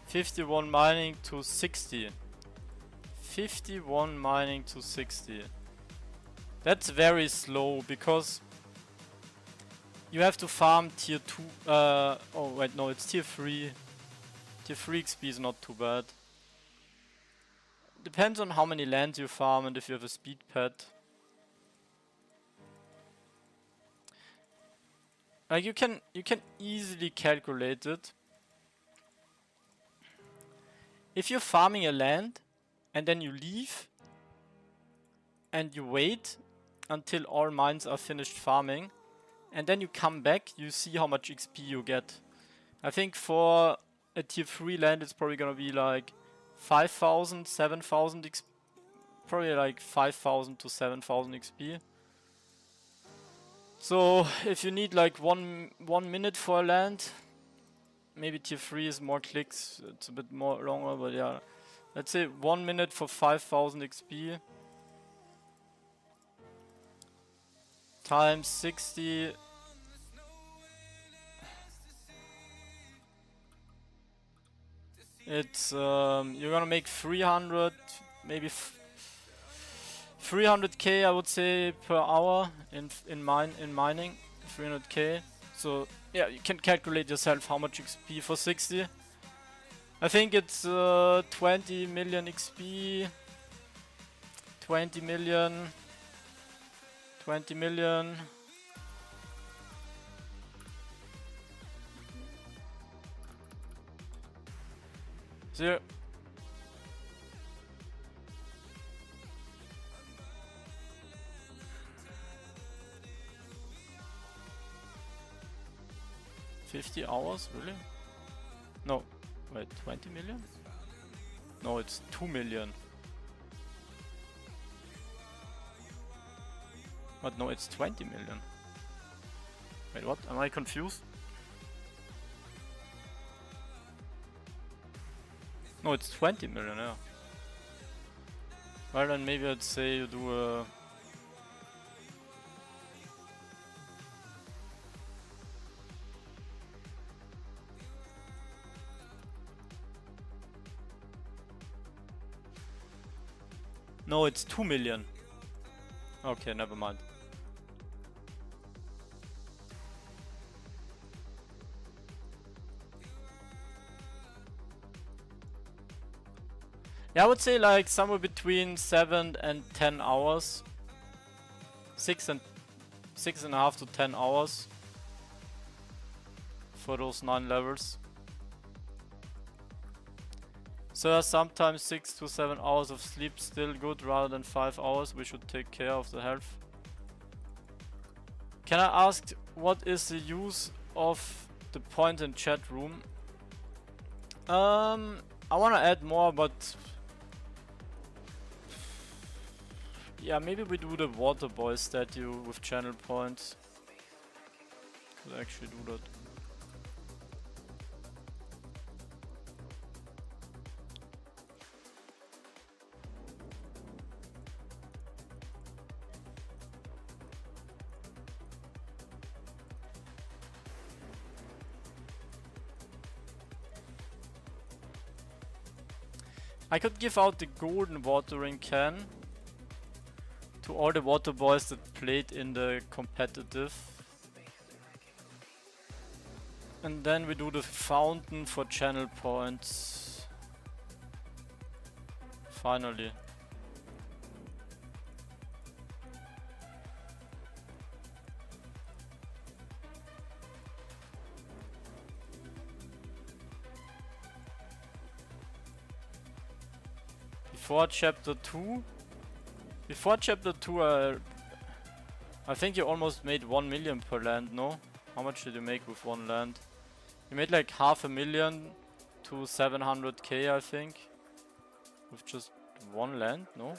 [SPEAKER 1] 51 mining to 60. 51 mining to 60. That's very slow because you have to farm tier 2. Oh wait, no, it's tier 3. Tier 3 XP is not too bad. Depends on how many lands you farm and if you have a speed pad. Like you can easily calculate it. If you're farming a land and then you leave and you wait until all mines are finished farming and then you come back, you see how much XP you get. I think for a tier 3 land it's probably gonna be like 5,000, 7,000 XP. Probably like 5,000 to 7,000 XP. So if you need like one minute for a land, maybe tier 3 is more clicks, it's a bit more longer, but yeah. Let's say 1 minute for 5,000 XP. Times 60. It's you're gonna make 300, maybe 300k I would say per hour in mining. 300k. So yeah, you can calculate yourself how much XP for 60. I think it's 20 million XP. 20 million. 20 million. So 50 hours, really? No, wait, 20 million? No, it's 2 million. But no, it's 20 million. Wait, what? Am I confused? No, it's 20 million, yeah. Well, then maybe I'd say you do a... No, it's 2 million. Okay, never mind. Yeah, I would say like somewhere between 7 and 10 hours. 6.5 to 10 hours for those 9 levels. So sometimes 6 to 7 hours of sleep still good rather than 5 hours. We should take care of the health. Can I ask what is the use of the point in chat room? I wanna add more, but yeah, maybe we do the water boy statue with channel points. Could actually do that. I could give out the golden watering can to all the water boys that played in the competitive. And then we do the fountain for channel points. Finally. Before chapter 2? Before chapter 2 I think you almost made 1 million per land, no? How much did you make with one land? You made like 500,000 to 700k I think. With just one land, no?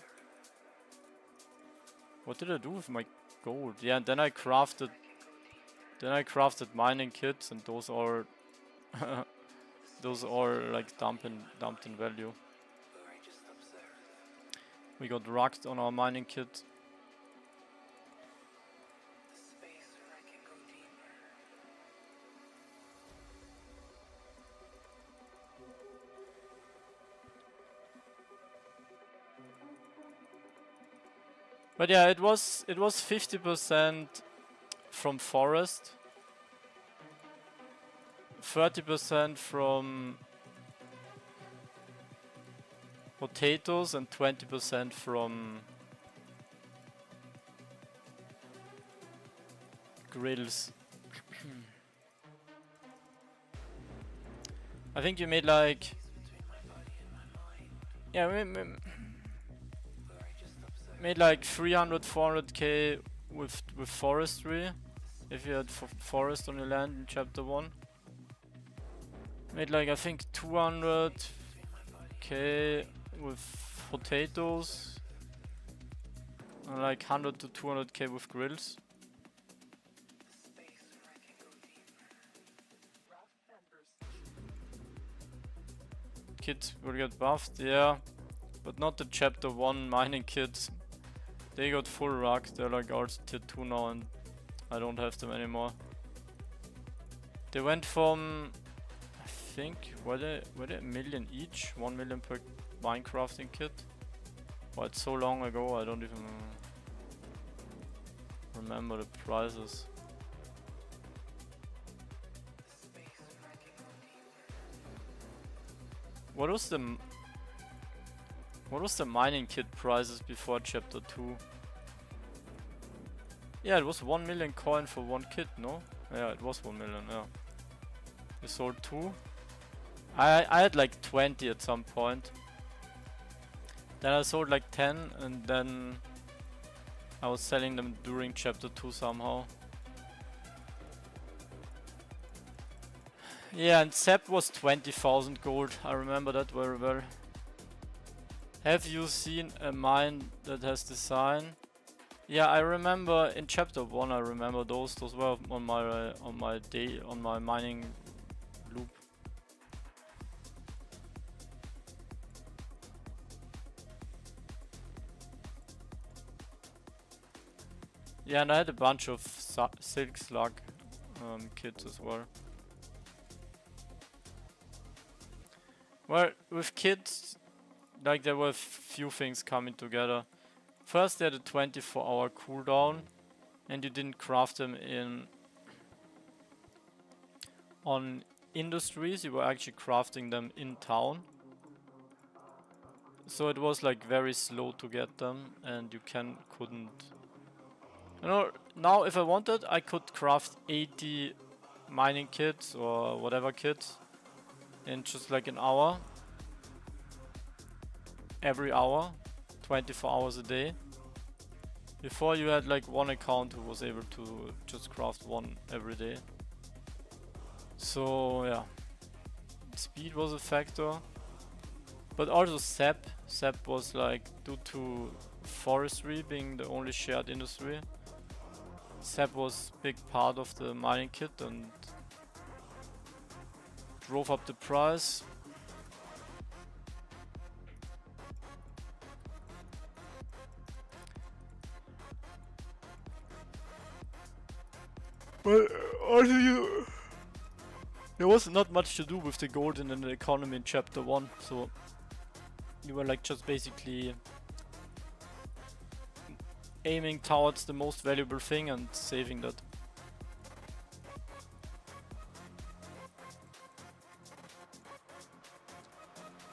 [SPEAKER 1] What did I do with my gold? Yeah, and then I crafted mining kits, and those are those are like dumped in value. We got rocked on our mining kit. But yeah, it was 50% from forest, 30% from potatoes, and 20% from grills. I think you made like, yeah, made like 300, 400k with forestry. If you had forest on your land in chapter 1. Made like, I think 200k with potatoes. And like 100 to 200k with grills. Kids will get buffed, yeah. But not the chapter 1 mining kids. They got full ruck, they're like arts tier 2 now and I don't have them anymore. They went from, I think, were they a million each? 1 million per Minecrafting kit? Oh, it's so long ago, I don't even remember the prices. What was the mining kit prices before chapter 2? Yeah, it was 1 million coin for one kit, no? Yeah, it was 1 million, yeah. You sold 2? I had like 20 at some point. Then I sold like 10 and then I was selling them during chapter 2 somehow. Yeah, and Sep was 20,000 gold. I remember that very well. Have you seen a mine that has the sign? Yeah, I remember in chapter 1. I remember those. Those were on my mining loop. Yeah, and I had a bunch of silk slug kits as well. Well, with kits, like there were few things coming together. First, they had a 24-hour cooldown, and you didn't craft them on industries. You were actually crafting them in town. So it was like very slow to get them, and you couldn't. You know, now if I wanted, I could craft 80 mining kits or whatever kits in just like an hour. Every hour, 24 hours a day. Before you had like one account who was able to just craft one every day. So yeah, speed was a factor. But also Sep was like, due to forestry being the only shared industry, Sep was big part of the mining kit and drove up the price. But also there was not much to do with the gold in the economy in chapter 1, so you were like just basically aiming towards the most valuable thing and saving that.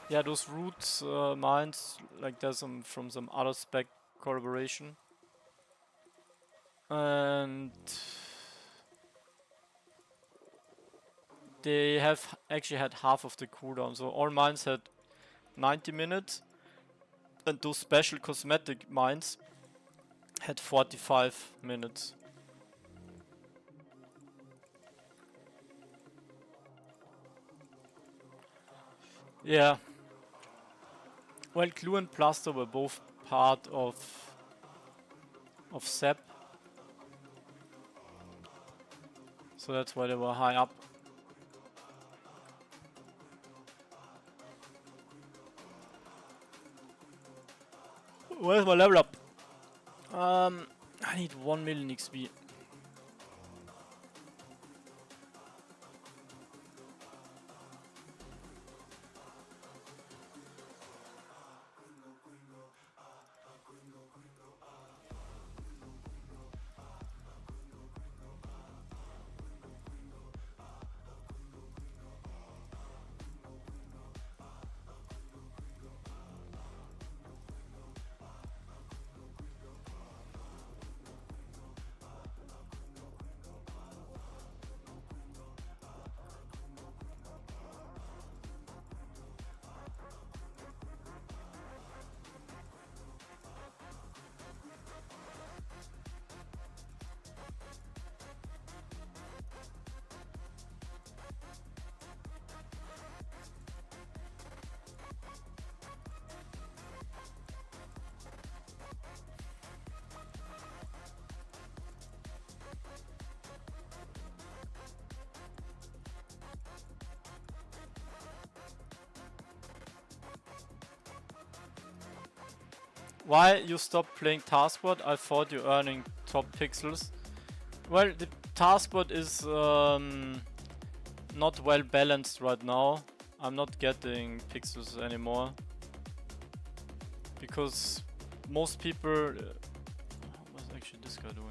[SPEAKER 1] Yeah, those roots mines, like there's some from some other spec collaboration. And they have actually had half of the cooldown, so all mines had 90 minutes and those special cosmetic mines had 45 minutes. Yeah. Well, Clue and Plaster were both part of Sep, so that's why they were high up. Where's my level up? I need 1 million XP. Why you stopped playing taskbot? I thought you're earning top pixels. Well, the taskbot is not well balanced right now. I'm not getting pixels anymore because most people. What's actually this guy doing?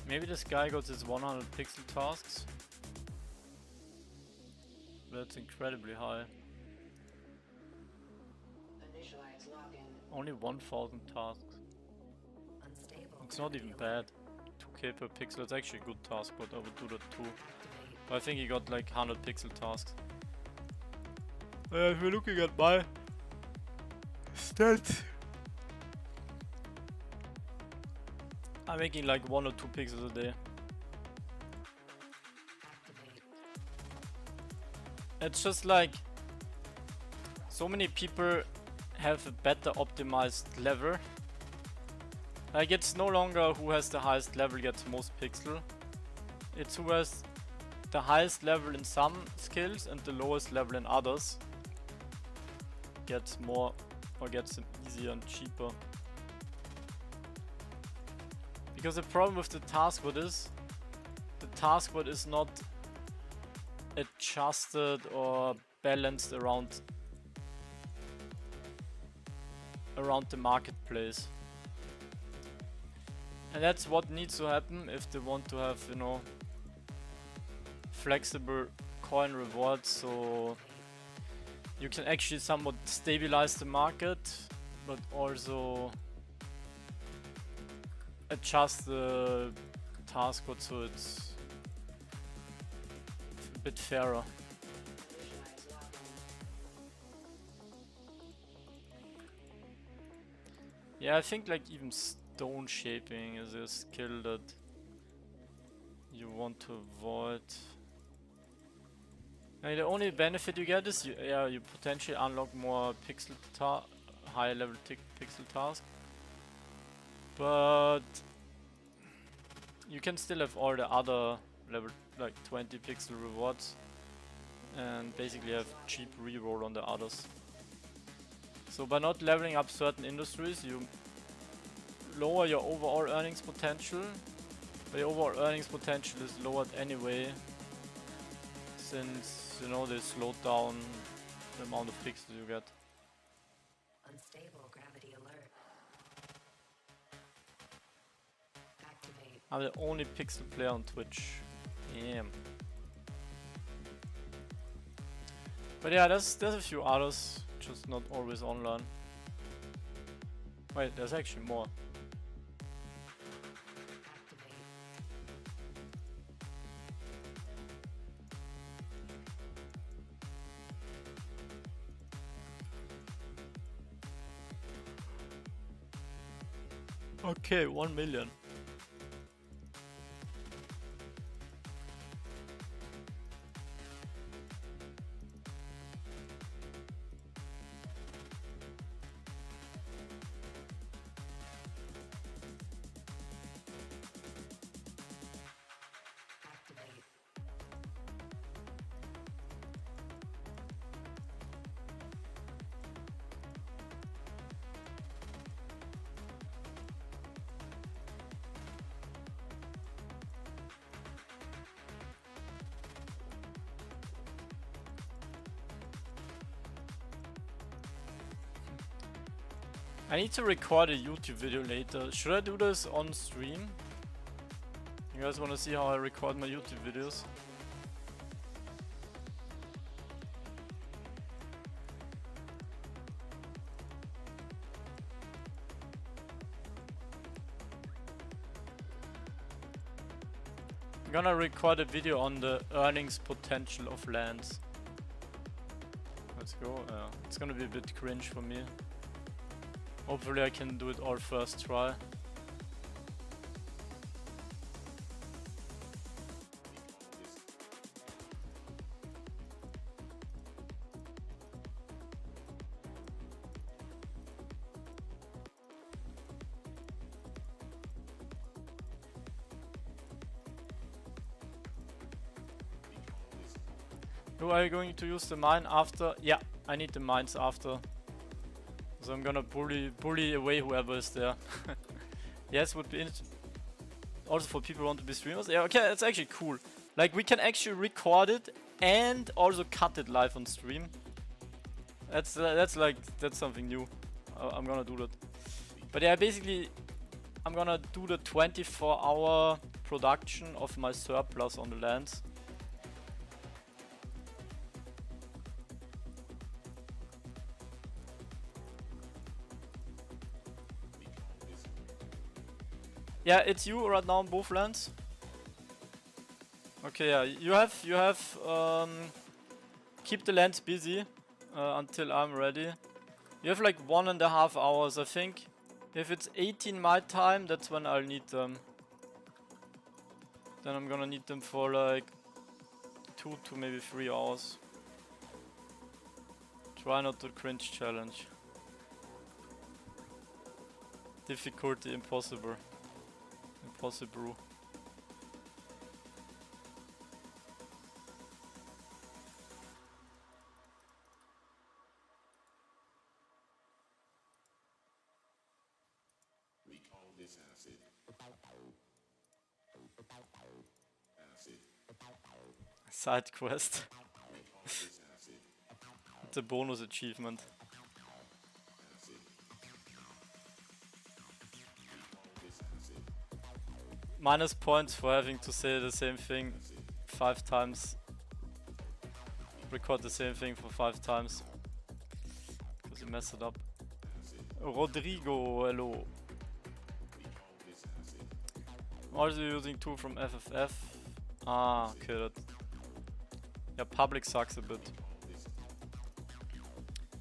[SPEAKER 1] Maybe this guy got his 100 pixel tasks. That's incredibly high. Only 1000 tasks. It's not even bad. 2k per pixel, it's actually a good task, but I would do that too. But I think he got like 100 pixel tasks. If we're looking at my stats, I'm making like 1 or 2 pixels a day. It's just like so many people have a better optimized level. Like it's no longer who has the highest level gets most pixel. It's who has the highest level in some skills and the lowest level in others gets more or gets them easier and cheaper. Because the problem with the taskbot is not adjusted or balanced around the marketplace. And that's what needs to happen if they want to have, you know, flexible coin rewards, so you can actually somewhat stabilize the market, but also adjust the task code so it's a bit fairer. Yeah, I think like even stone shaping is a skill that you want to avoid. I mean, the only benefit you get is you potentially unlock more high level pixel task, but you can still have all the other level like 20 pixel rewards and basically have cheap reroll on the others. So by not leveling up certain industries, you lower your overall earnings potential, but your overall earnings potential is lowered anyway, since, you know, they slowed down the amount of pixels you get. Unstable gravity alert. Activate. I'm the only pixel player on Twitch. Damn. But yeah, there's a few others, just not always online. Wait, there's actually more. Okay, 1 million. I need to record a YouTube video later. Should I do this on stream? You guys want to see how I record my YouTube videos? I'm gonna record a video on the earnings potential of lands. Let's go. It's gonna be a bit cringe for me. Hopefully I can do it all first try. Are you going to use the mine after? Yeah, I need the mines after. So I'm gonna bully away whoever is there. Yes, would be also for people who want to be streamers. Yeah, okay, it's actually cool. Like, we can actually record it and also cut it live on stream. That's something new. I'm gonna do that. But yeah, basically, I'm gonna do the 24-hour production of my surplus on the lands. Yeah, it's you right now on both lands. Okay, yeah, you have keep the lands busy until I'm ready. You have like 1.5 hours, I think. If it's 18 my time, that's when I'll need them. Then I'm gonna need them for like 2 to maybe 3 hours. Try not to cringe challenge. Difficulty impossible. Impossible.
[SPEAKER 2] We call this acid.
[SPEAKER 1] Side quest.
[SPEAKER 2] We call this acid.
[SPEAKER 1] It's a bonus achievement.
[SPEAKER 2] Acid. We call this acid.
[SPEAKER 1] Minus points for having to say the same thing 5 times. Record the same thing for 5 times. Because you messed it up. Rodrigo, hello.
[SPEAKER 2] We call this acid.
[SPEAKER 1] I'm also using tool from FFF. Ah, okay. That, yeah, public sucks a bit.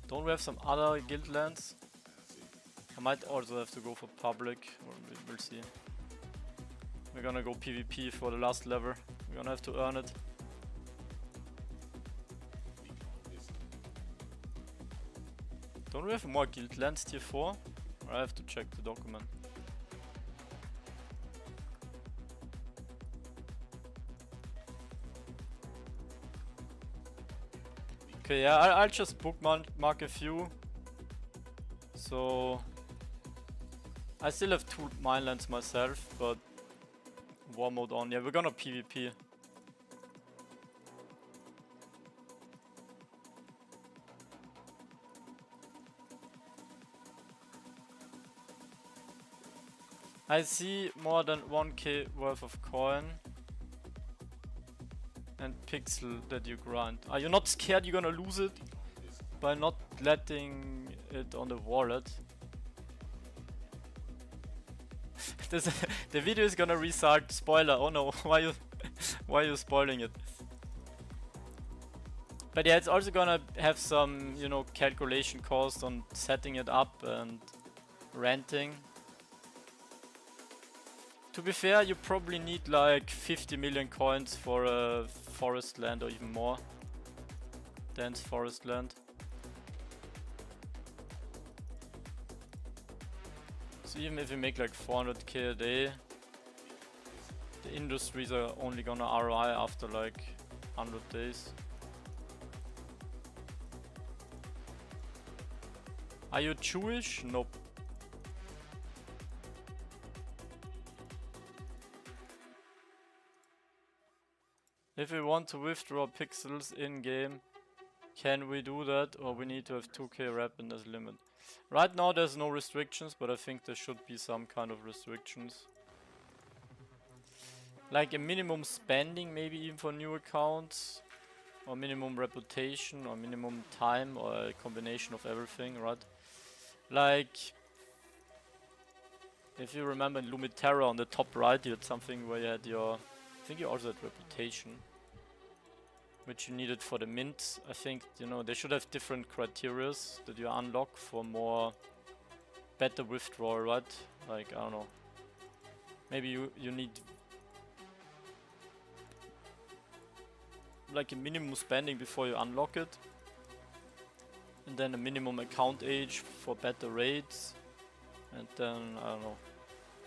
[SPEAKER 1] Don't we have some other guild lands? I might also have to go for public. We'll see. We're gonna go PvP for the last level. We're gonna have to earn it. Don't we have more guild lands tier 4? Or I have to check the document. Okay, yeah, I'll just bookmark a few. So I still have 2 mine lands myself, but war mode on. Yeah, we're gonna PvP. I see more than 1k worth of coin and pixel that you grind. Are you not scared you're gonna lose it by not letting it on the wallet? The video is gonna restart. Spoiler. Oh no, why are you spoiling it? But yeah, it's also gonna have some, you know, calculation cost on setting it up and renting. To be fair, you probably need like 50 million coins for a forest land or even more. Dense forest land. So even if you make like 400k a day, the industries are only gonna ROI after like 100 days. Are you Jewish? Nope. If we want to withdraw pixels in game, can we do that, or we need to have 2k rapidness limit? Right now there's no restrictions, but I think there should be some kind of restrictions. Like a minimum spending, maybe even for new accounts, or minimum reputation, or minimum time, or a combination of everything, right? Like, if you remember in Lumiterra on the top right, you had something where you had your... I think you also had reputation, which you needed for the mint. I think, you know, they should have different criteria that you unlock for more better withdrawal, right? Like, I don't know. Maybe you need like a minimum spending before you unlock it. And then a minimum account age for better rates. And then, I don't know,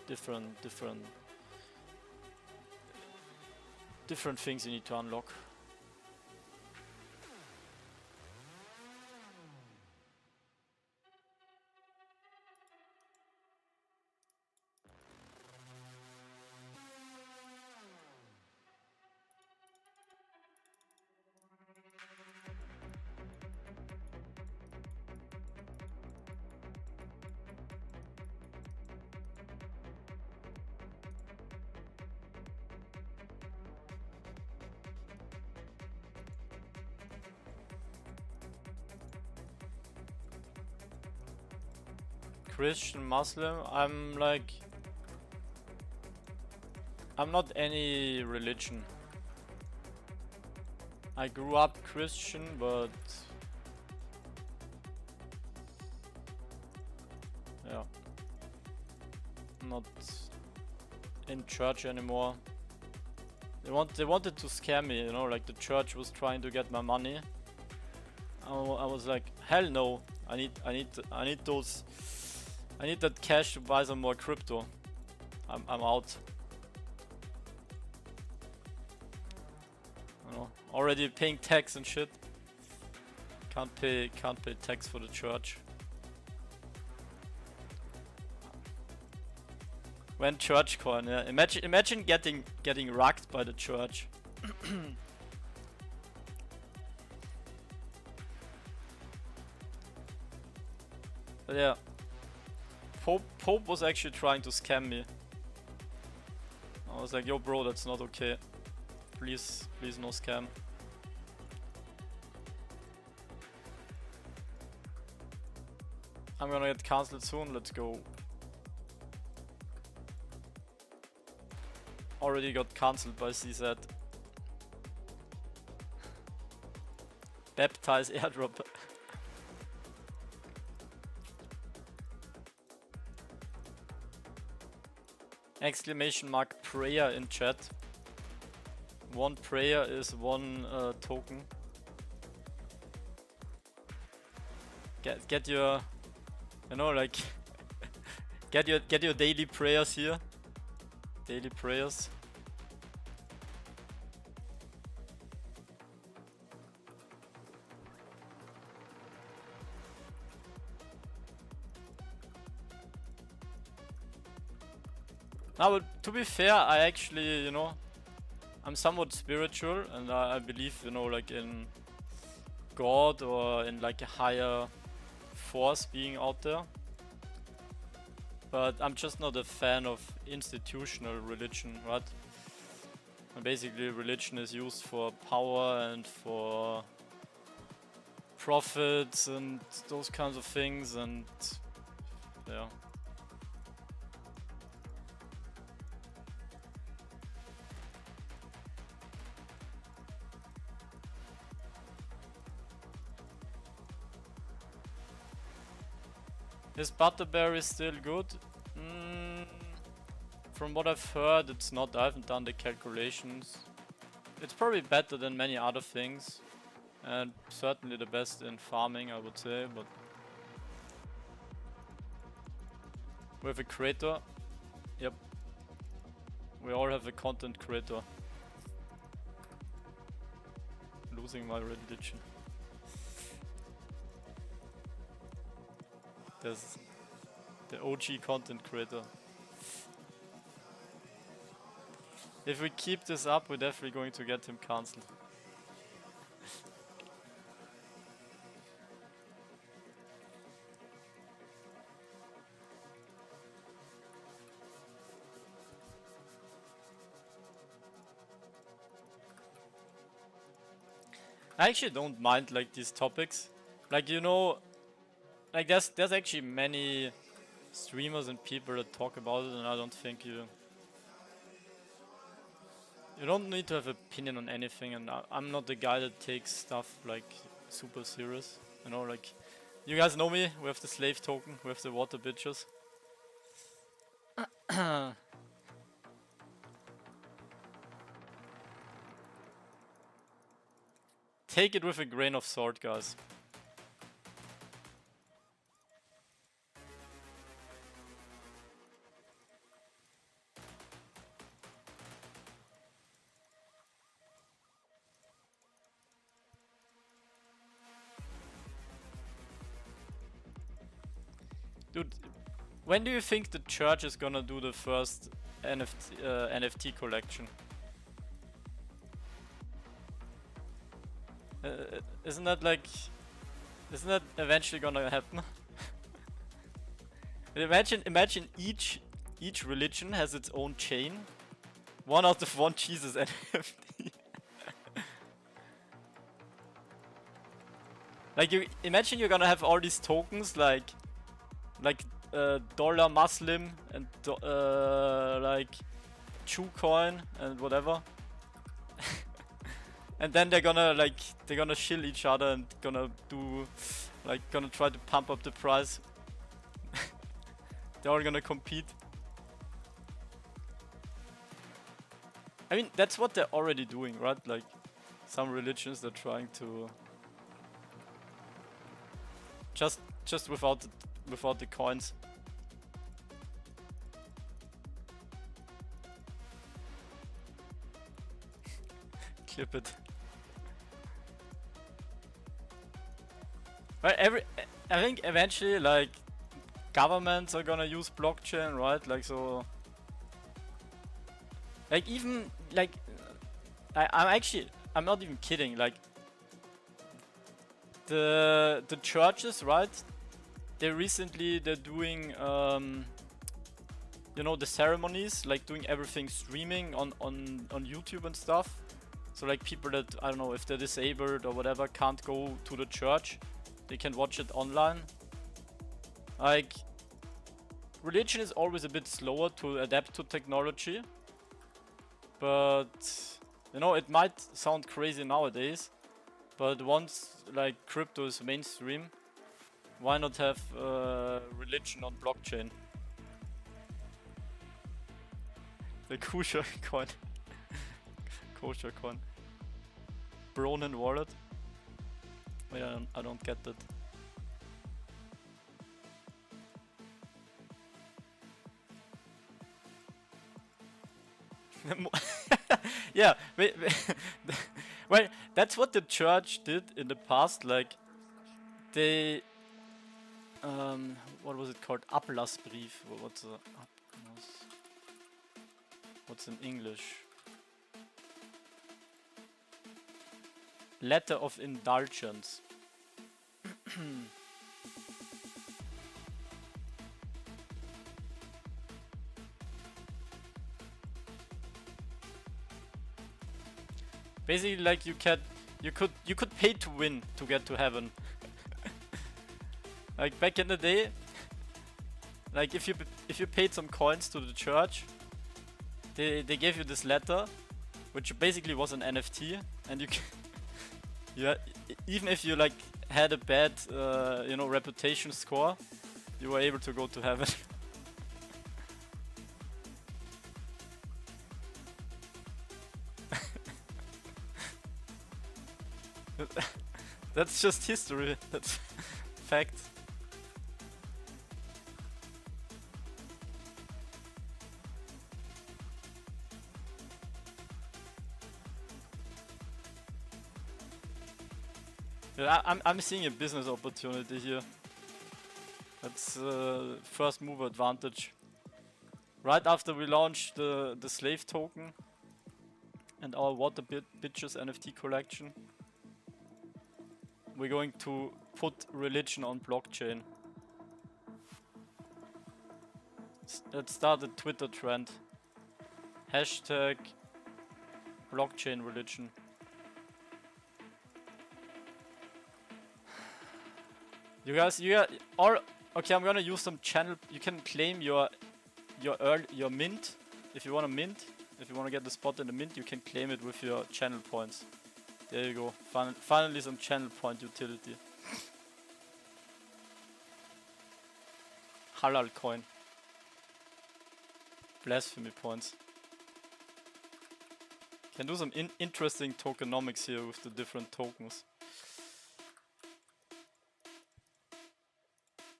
[SPEAKER 1] different things you need to unlock. Christian, Muslim. I'm like, I'm not any religion. I grew up Christian, but yeah, not in church anymore. They wanted to scare me, you know, like the church was trying to get my money. I was like, hell no! I need that cash to buy some more crypto. I'm out. You know, already paying tax and shit. Can't pay tax for the church. When church coin, yeah. Imagine getting rugged by the church. But yeah, Pope was actually trying to scam me. I was like, yo bro, that's not okay. Please no scam. I'm gonna get cancelled soon, let's go. Already got cancelled by CZ. Baptize airdrop. Exclamation mark prayer in chat. One prayer is one token. Get your, you know, like get your daily prayers here. Daily prayers. Now, but to be fair, I actually, you know, I'm somewhat spiritual, and I believe, you know, like in God or in like a higher force being out there. But I'm just not a fan of institutional religion, right? And basically, religion is used for power and for profits and those kinds of things, and yeah. Is Butterberry still good? From what I've heard, it's not. I haven't done the calculations. It's probably better than many other things. And certainly the best in farming, I would say, but... We have a creator. Yep. We all have a content creator. Losing my religion. There's the OG content creator. If we keep this up, we're definitely going to get him cancelled. I actually don't mind like these topics. Like, you know, like there's actually many streamers and people that talk about it, and I don't think you don't need to have opinion on anything, and I'm not the guy that takes stuff like super serious. You know, like you guys know me. We have the slave token. We have the water bitches. Take it with a grain of salt, guys. Dude, when do you think the church is gonna do the first NFT collection? Isn't that eventually gonna happen? Imagine each religion has its own chain. One out of one Jesus NFT. Like, you imagine you're gonna have all these tokens like dollar Muslim and like Chew coin and whatever. And then they're gonna shill each other and gonna try to pump up the price. They're all gonna compete. I mean, that's what they're already doing, right? Like, some religions they're trying to just without the coins. Clip it. Right, I think eventually, like, governments are gonna use blockchain, right? Like, so, like, even like, I'm not even kidding. Like, the churches, right? They're doing you know, the ceremonies, like doing everything streaming on YouTube and stuff. So like people that, I don't know, if they're disabled or whatever, can't go to the church, they can watch it online. Like, religion is always a bit slower to adapt to technology, but you know, it might sound crazy nowadays, but once like crypto is mainstream, why not have religion on blockchain? The kosher coin. Kosher coin. Bronin wallet. Wait, I don't get that. Yeah, well, that's what the church did in the past. Like, they, what was it called? Ablassbrief. What's in English? Letter of indulgence. Basically, like, you could pay to win to get to heaven. Like, back in the day, like, if you paid some coins to the church, they gave you this letter, which basically was an NFT, and you can, yeah, even if you like had a bad you know, reputation score, you were able to go to heaven. That's just history. That's fact. Yeah, I'm seeing a business opportunity here. That's first mover advantage. Right after we launched the slave token and our water bitches NFT collection, we're going to put religion on blockchain. Let's start a Twitter trend. Hashtag blockchain religion. You guys, okay, I'm gonna use some channel. You can claim your mint if you wanna mint. If you wanna get the spot in the mint, you can claim it with your channel points. There you go. Finally some channel point utility. Halal coin. Blasphemy points. Can do some interesting tokenomics here with the different tokens.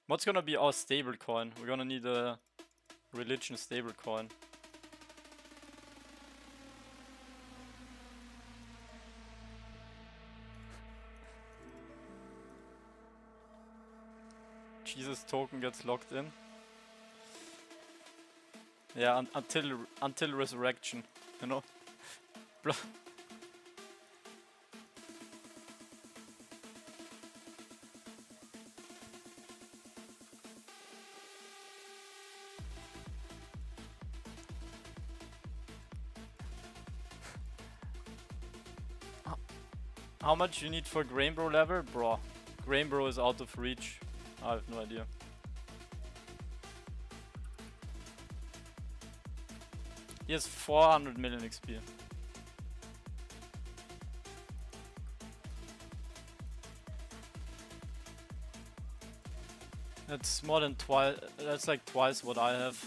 [SPEAKER 1] What's gonna be our stable coin? We're gonna need a religion stable coin. Jesus token gets locked in. Yeah, until resurrection, you know. How much you need for Grainbro level? Bro, Grainbro is out of reach. I have no idea. He has 400 million XP. That's more than twice. That's like twice what I have.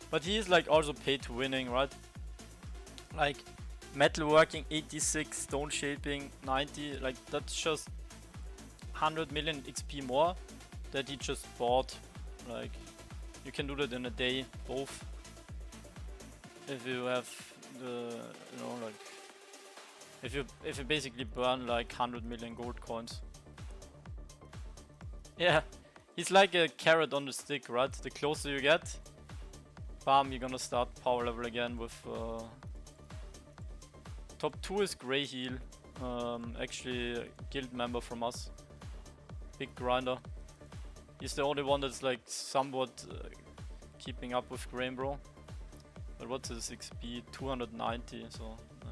[SPEAKER 1] But he is like also paid to winning, right? Like metalworking 86, stone shaping 90, like that's just 100 million XP more that he just bought. Like you can do that in a day, both. If you have the, you know, like if you basically burn like 100 million gold coins. Yeah, he's like a carrot on the stick, right? The closer you get, bam, you're gonna start power level again with top 2 is Grey Heel, actually a guild member from us, big grinder. He's the only one that's like somewhat keeping up with Grain Bro. But what's his XP? 290, so yeah.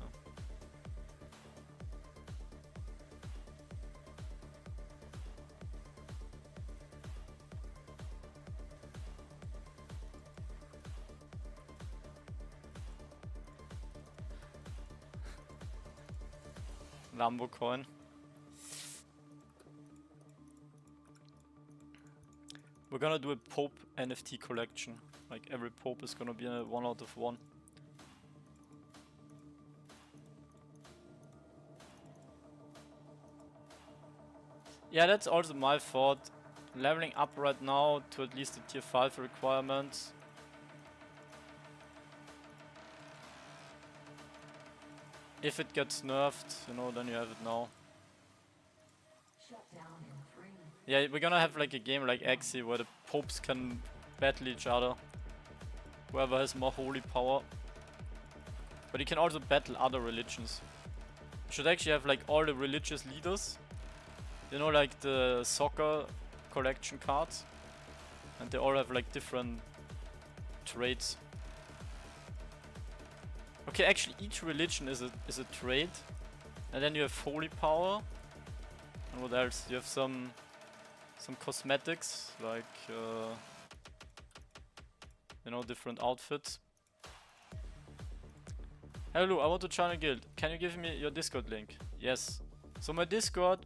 [SPEAKER 1] Lambo coin. We're gonna do a Pope NFT collection. Like every Pope is gonna be a 1 out of 1. Yeah, that's also my thought. Leveling up right now to at least the tier 5 requirements. If it gets nerfed, you know, then you have it now. Yeah, we're gonna have like a game like Axie where the popes can battle each other. Whoever has more holy power. But you can also battle other religions. You should actually have like all the religious leaders. You know, like the soccer collection cards. And they all have like different traits. Okay, actually each religion is a trait. And then you have holy power. And what else? You have some cosmetics, like you know, different outfits. Hello, I want to join a guild. Can you give me your Discord link? Yes. So my Discord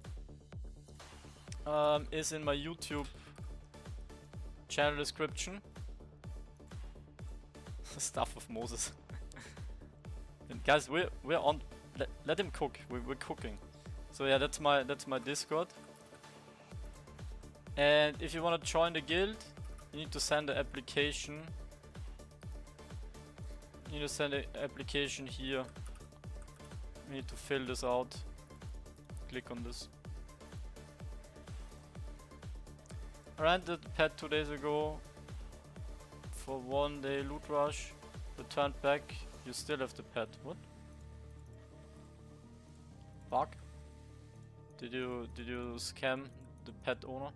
[SPEAKER 1] is in my YouTube channel description. Stuff of Moses. And guys, we're on. Let him cook. We're cooking. So yeah, that's my Discord. And if you want to join the guild, you need to send the application. You need to send the application here. You need to fill this out. Click on this. I rented the pet 2 days ago for 1 day loot rush. Returned back. You still have the pet. What? Bug? Did you scam the pet owner?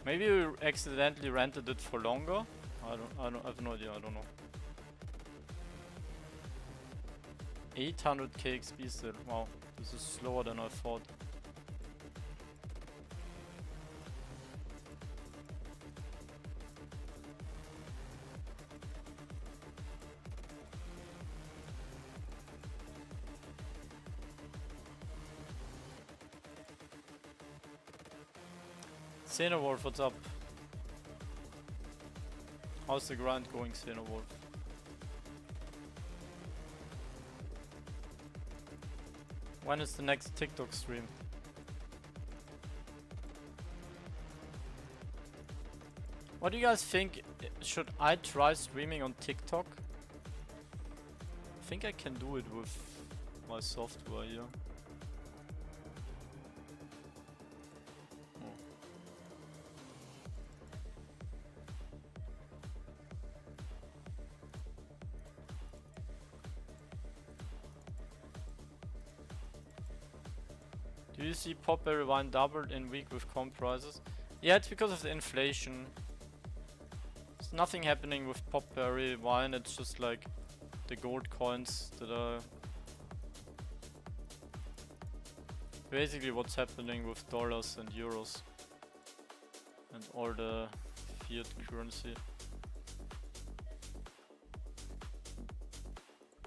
[SPEAKER 1] Maybe you accidentally rented it for longer. I have no idea. I don't know. 800k XP still. Wow, this is slower than I thought. Xenowolf, what's up? How's the grind going, Xenowolf? When is the next TikTok stream? What do you guys think? Should I try streaming on TikTok? I think I can do it with my software here. Oh. Do you see Potberry wine doubled in week with comp prices? Yeah, it's because of the inflation. There's nothing happening with Potberry wine, it's just like the gold coins that are basically what's happening with dollars and euros and all the fiat currency.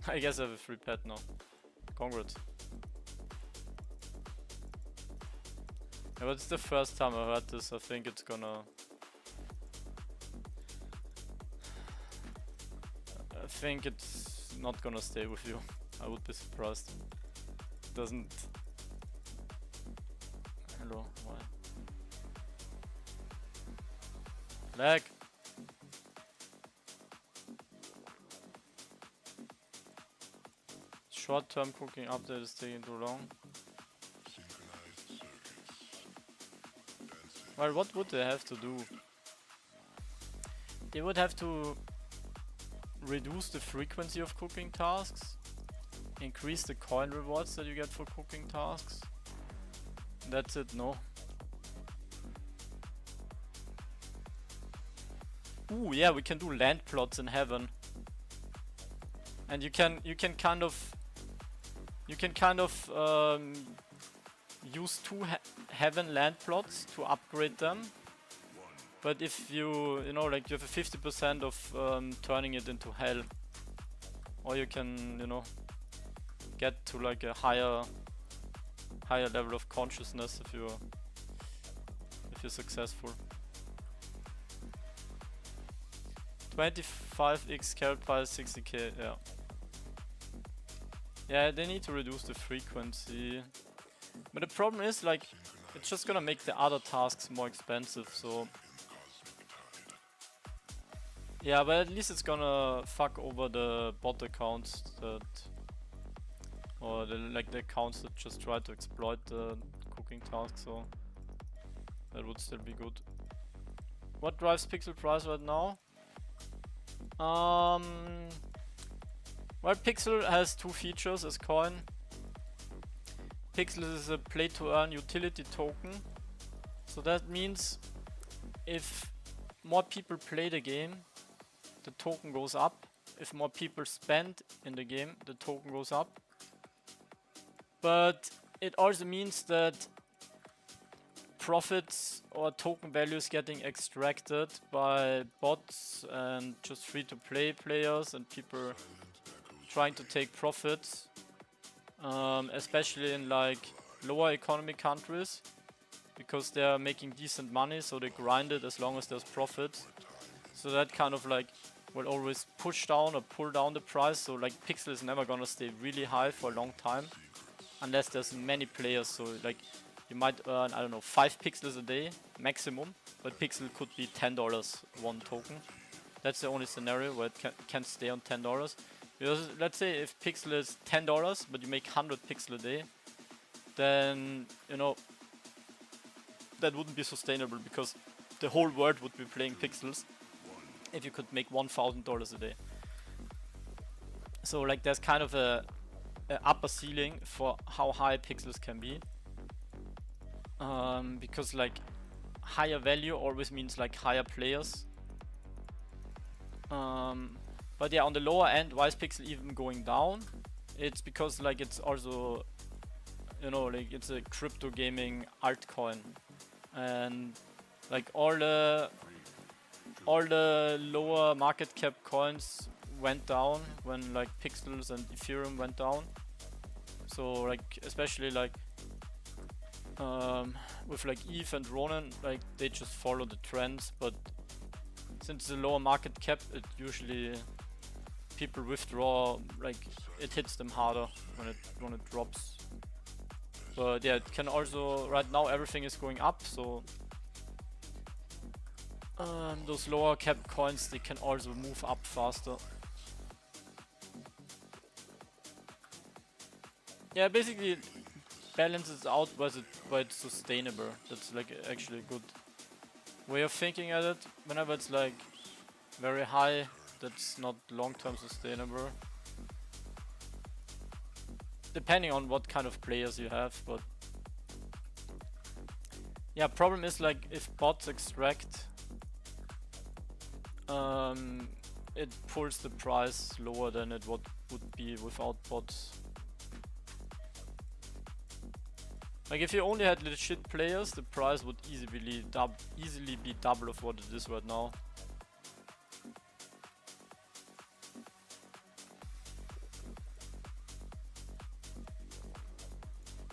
[SPEAKER 1] I guess I have a free pet now. Congrats. Yeah, but it's the first time I heard this. I think it's gonna... I think it's not gonna stay with you. I would be surprised. It doesn't... Hello, why? Lag! Short-term cooking update is taking too long. Well, what would they have to do? They would have to reduce the frequency of cooking tasks, increase the coin rewards that you get for cooking tasks. That's it, no? Ooh, yeah, we can do land plots in heaven. And you can kind of use two heaven land plots to upgrade them. But if you know, like you have a 50% of turning it into hell, or you can, you know, get to like a higher level of consciousness if you're successful. 25x carrot price 60k, yeah. Yeah, they need to reduce the frequency. But the problem is, like, it's just gonna make the other tasks more expensive, so... Yeah, but at least it's gonna fuck over the bot accounts that... Or the accounts that just try to exploit the cooking task, so... That would still be good. What drives Pixel price right now? Well, Pixel has two features as coin. Pixel is a play to earn utility token. So that means if more people play the game, the token goes up. If more people spend in the game, the token goes up. But it also means that profits or token values getting extracted by bots and just free-to-play players and people trying to take profits, especially in like lower economy countries, because they are making decent money, so they grind it as long as there's profit. So that kind of like will always push down or pull down the price. So like Pixel is never gonna stay really high for a long time unless there's many players. So like you might earn, I don't know, 5 pixels a day maximum, but Pixel could be $10 one token. That's the only scenario where it can stay on $10. Because let's say if Pixel is $10 but you make 100 pixel a day, then, you know, that wouldn't be sustainable because the whole world would be playing pixels if you could make $1,000 a day. So like there's kind of a upper ceiling for how high pixels can be. Because like higher value always means like higher players. But yeah, on the lower end, why is Pixel even going down? It's because like it's also, you know, like it's a crypto gaming altcoin, and like all the lower market cap coins went down when like Pixels and Ethereum went down. So like especially like with like Eve and Ronin, like they just follow the trends, but since the lower market cap, it usually people withdraw, like it hits them harder when it drops. But yeah, it can also, right now everything is going up, so those lower cap coins, they can also move up faster. Yeah, basically balances out where it's sustainable. That's like actually a good way of thinking at it. Whenever it's like very high, that's not long-term sustainable. Depending on what kind of players you have, but yeah, problem is like if bots extract, it pulls the price lower than it would be without bots. Like if you only had legit players, the price would easily be double of what it is right now.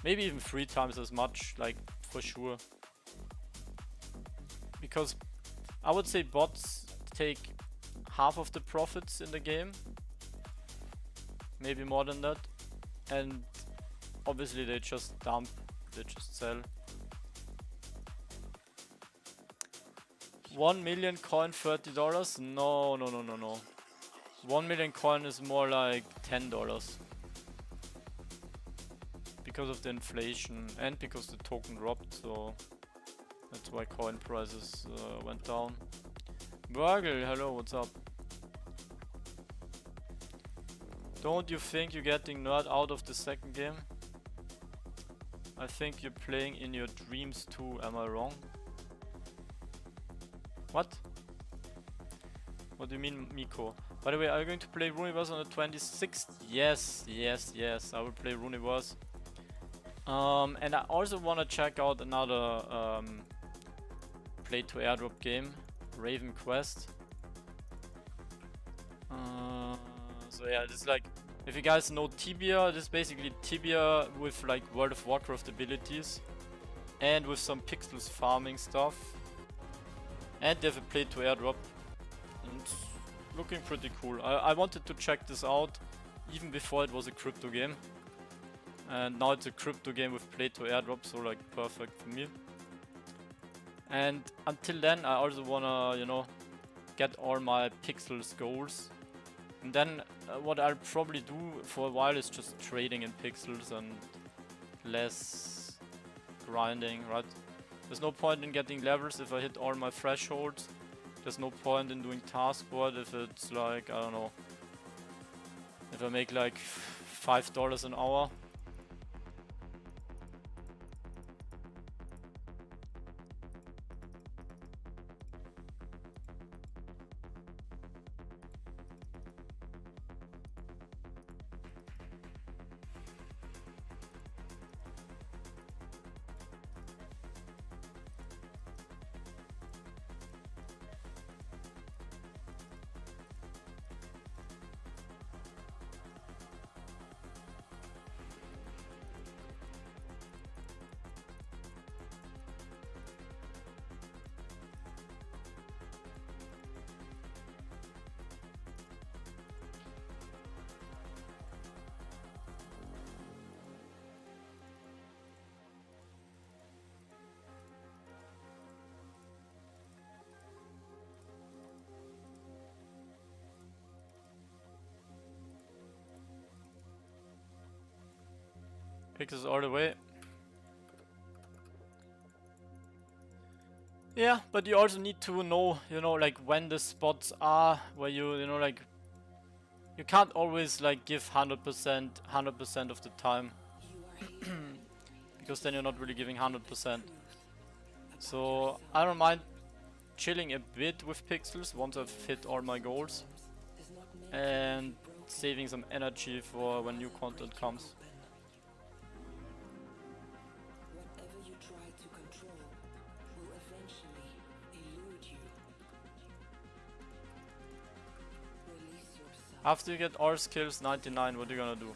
[SPEAKER 1] Maybe even 3 times as much, like for sure. Because I would say bots take half of the profits in the game. Maybe more than that. And obviously they just dump, they just sell. 1 million coin, $30? No. 1 million coin is more like $10. Because of the inflation and because the token dropped, so that's why coin prices went down. Burgle, hello, what's up? Don't you think you're getting nerd out of the second game? I think you're playing in your dreams too, am I wrong? What? What do you mean, Miko? By the way, are you going to play Runiverse on the 26th? Yes, I will play Runiverse. And I also want to check out another play to airdrop game, Raven Quest. So yeah, this is like, if you guys know Tibia, this is basically Tibia with like World of Warcraft abilities and with some pixels farming stuff. And they have a play to airdrop, and it's looking pretty cool. I wanted to check this out even before it was a crypto game. And now it's a crypto game with play to airdrop, so like perfect for me. And until then I also wanna, you know, get all my pixels goals. And then what I'll probably do for a while is just trading in pixels and less grinding, right? There's no point in getting levels if I hit all my thresholds. There's no point in doing task board if it's like, I don't know, if I make like $5 an hour. Pixels all the way. Yeah, but you also need to know, you know, like when the spots are where you know, like you can't always like give 100% of the time. Because then you're not really giving 100%. So I don't mind chilling a bit with pixels once I've hit all my goals. And saving some energy for when new content comes. After you get all skills 99, what are you gonna do?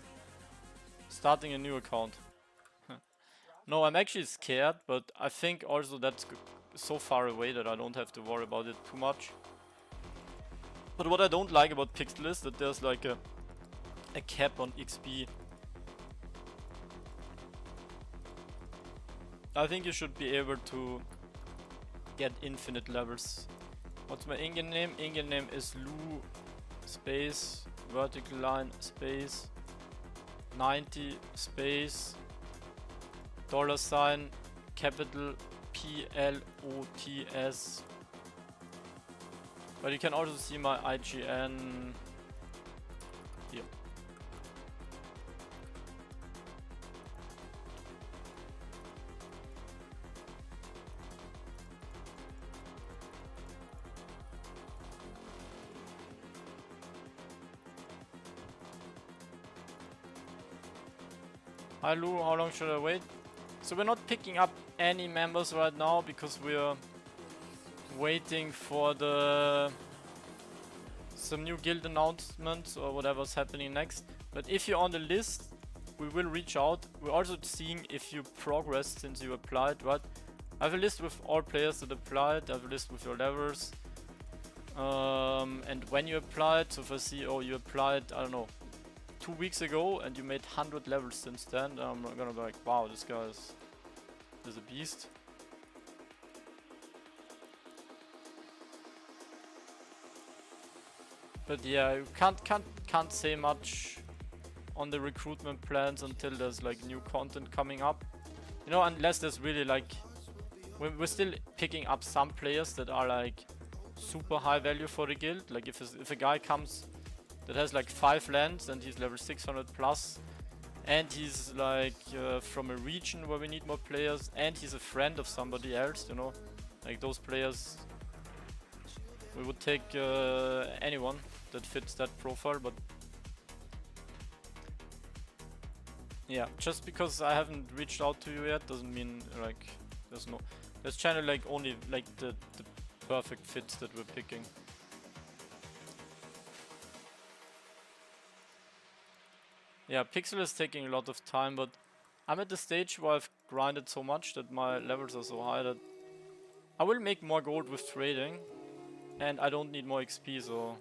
[SPEAKER 1] Starting a new account. No, I'm actually scared, but I think also that's so far away that I don't have to worry about it too much. But what I don't like about Pixel is that there's like a cap on XP. I think you should be able to get infinite levels. What's my in-game name? In-game name is Lu space vertical line space 90 space $ capital PLOTS. But you can also see my IGN here. Hi Lou, how long should I wait? So we're not picking up any members right now because we're waiting for some new guild announcements or whatever's happening next. But if you're on the list, we will reach out. We're also seeing if you progressed since you applied, right? I have a list with all players that applied, I have a list with your levels. And when you applied, so if I see, oh, you applied, I don't know, 2 weeks ago and you made 100 levels since then I'm gonna be like, wow, this guy is a beast. But yeah, you can't say much on the recruitment plans until there's like new content coming up. You know, unless there's really like, we're still picking up some players that are like super high value for the guild. Like if a guy comes that has like 5 lands and he's level 600 plus and he's like from a region where we need more players and he's a friend of somebody else, you know, like those players, we would take anyone that fits that profile. But yeah, just because I haven't reached out to you yet doesn't mean like there's channel like only like the perfect fits that we're picking. Yeah, Pixel is taking a lot of time, but I'm at the stage where I've grinded so much that my levels are so high that I will make more gold with trading and I don't need more XP, so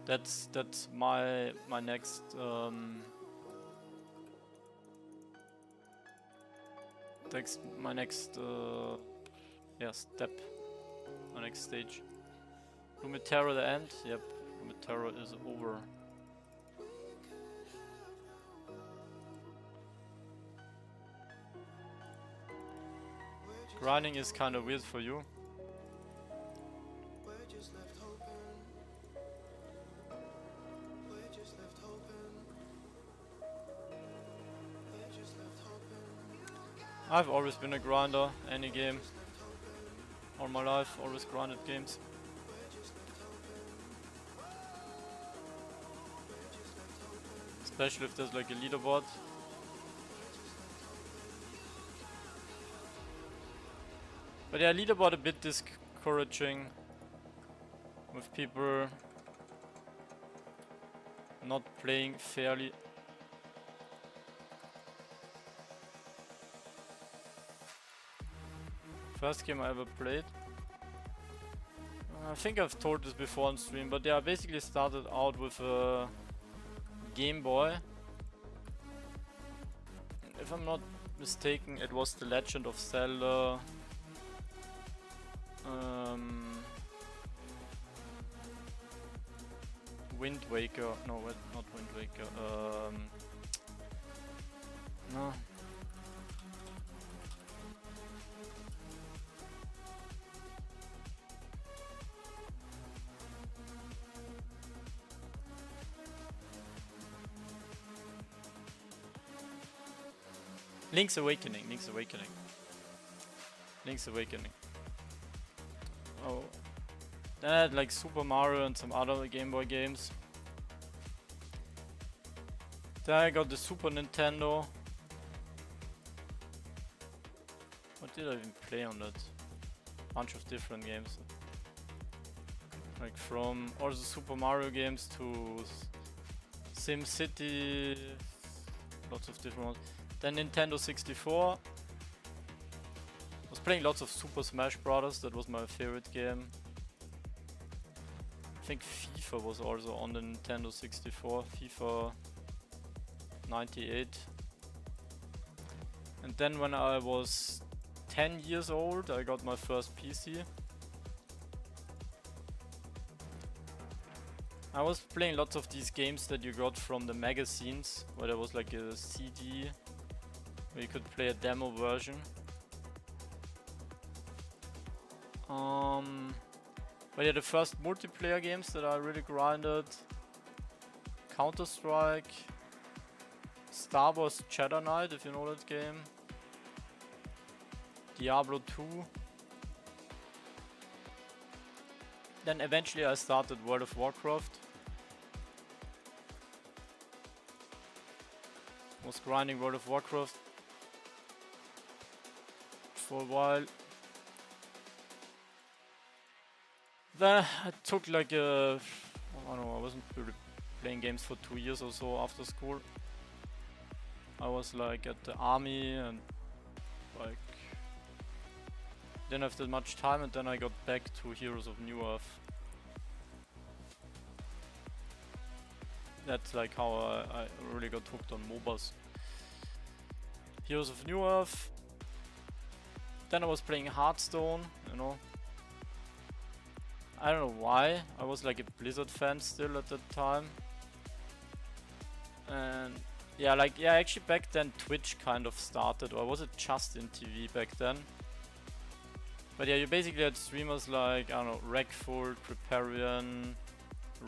[SPEAKER 1] that's my next yeah, step, my next stage. Lumitero the end? Yep, Lumitero is over. Grinding is kind of weird for you. I've always been a grinder, any game. All my life, always grinded games. Especially if there's like a leaderboard. But yeah, leaderboard a bit discouraging with people not playing fairly. First game I ever played. I think I've told this before on stream, but yeah, I basically started out with a Game Boy. If I'm not mistaken, it was The Legend of Zelda. Wind Waker. No, not Wind Waker. No. Link's Awakening. Oh. Then I had like Super Mario and some other Game Boy games. Then I got the Super Nintendo. What did I even play on that? Bunch of different games. Like from all the Super Mario games to SimCity. Lots of different ones. Then Nintendo 64. Was playing lots of Super Smash Brothers. That was my favorite game. I think FIFA was also on the Nintendo 64. FIFA 98. And then when I was 10 years old, I got my first PC. I was playing lots of these games that you got from the magazines, where there was like a CD where you could play a demo version. But yeah, the first multiplayer games that I really grinded: Counter-Strike, Star Wars Jedi Knight, if you know that game, Diablo 2. Then eventually I started World of Warcraft. Was grinding World of Warcraft for a while. Then I took like a, I don't know, I wasn't really playing games for 2 years or so after school. I was like at the army and like didn't have that much time, and then I got back to Heroes of New Earth. That's like how I really got hooked on MOBAs. Heroes of New Earth. Then I was playing Hearthstone, you know. I don't know why. I was like a Blizzard fan still at that time. And yeah, actually back then Twitch kind of started, or was it just in TV back then? But yeah, you basically had streamers like, I don't know, Rekful, Kriparian,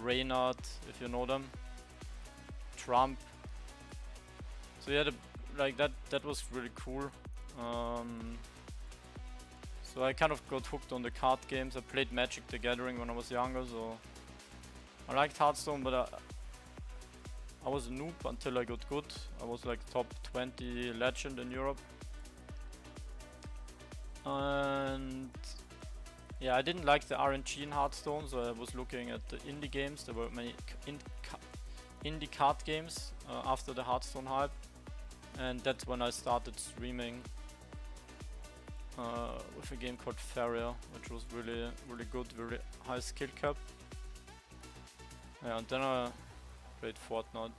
[SPEAKER 1] Reynard, if you know them, Trump. So yeah, that was really cool. So I kind of got hooked on the card games. I played Magic the Gathering when I was younger, so I liked Hearthstone, but I was a noob until I got good. I was like top 20 legend in Europe. And yeah, I didn't like the RNG in Hearthstone, so I was looking at the indie games. There were many indie card games after the Hearthstone hype, and that's when I started streaming with a game called Farrier, which was really good, very high skill cap. Yeah, and then I played Fortnite.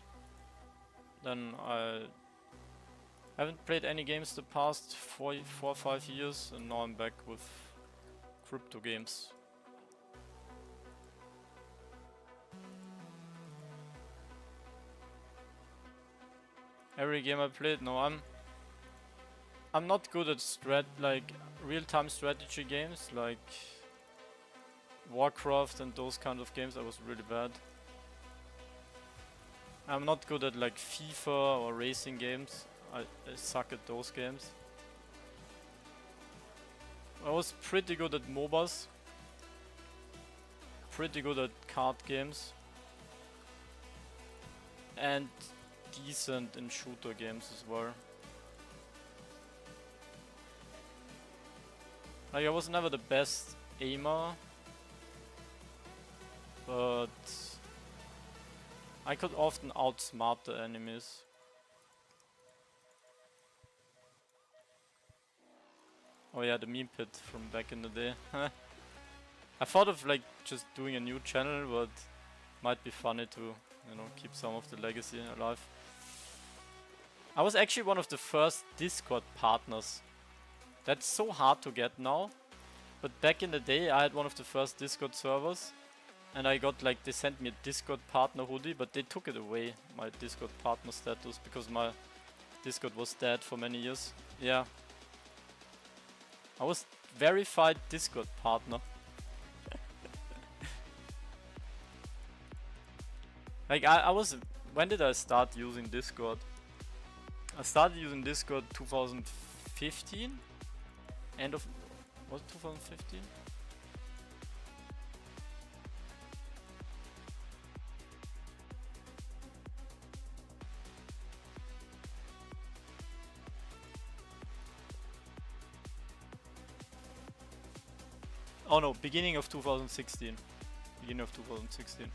[SPEAKER 1] Then I haven't played any games the past 4 or 5 years, and now I'm back with crypto games. Every game I played, no, I'm not good at real-time strategy games like Warcraft and those kind of games. I was really bad. I'm not good at like FIFA or racing games. I suck at those games. I was pretty good at MOBAs. Pretty good at card games. And decent in shooter games as well. Like, I was never the best aimer, but I could often outsmart the enemies. Oh yeah, the meme pit from back in the day. I thought of like just doing a new channel, but might be funny to, you know, keep some of the legacy alive. I was actually one of the first Discord partners. That's so hard to get now, but back in the day I had one of the first Discord servers, and I got like, they sent me a Discord partner hoodie, but they took it away, my Discord partner status, because my Discord was dead for many years. Yeah, I was verified Discord partner. Like I was, when did I start using Discord? I started using Discord 2015. End of, was it 2015? Oh no, beginning of 2016. Beginning of 2016.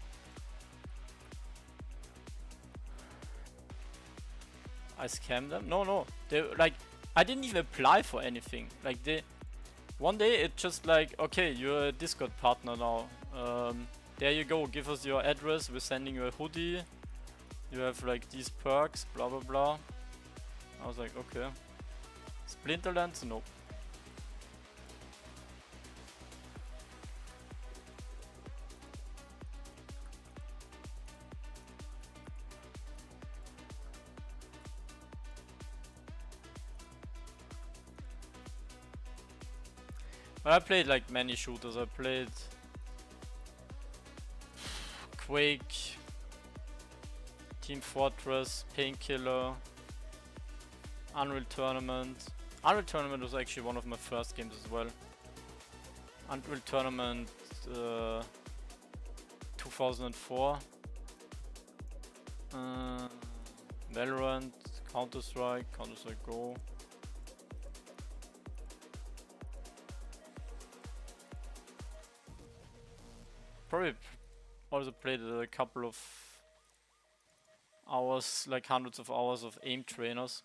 [SPEAKER 1] I scammed them. No. They like, I didn't even apply for anything. Like one day it just like, okay, you're a Discord partner now. There you go. Give us your address. We're sending you a hoodie. You have like these perks. Blah blah blah. I was like, okay. Splinterlands? No. But I played like many shooters. I played Quake, Team Fortress, Painkiller, Unreal Tournament. Unreal Tournament was actually one of my first games as well. Unreal Tournament 2004. Valorant, Counter-Strike Go. Probably also played a couple of hours, like hundreds of hours of aim trainers.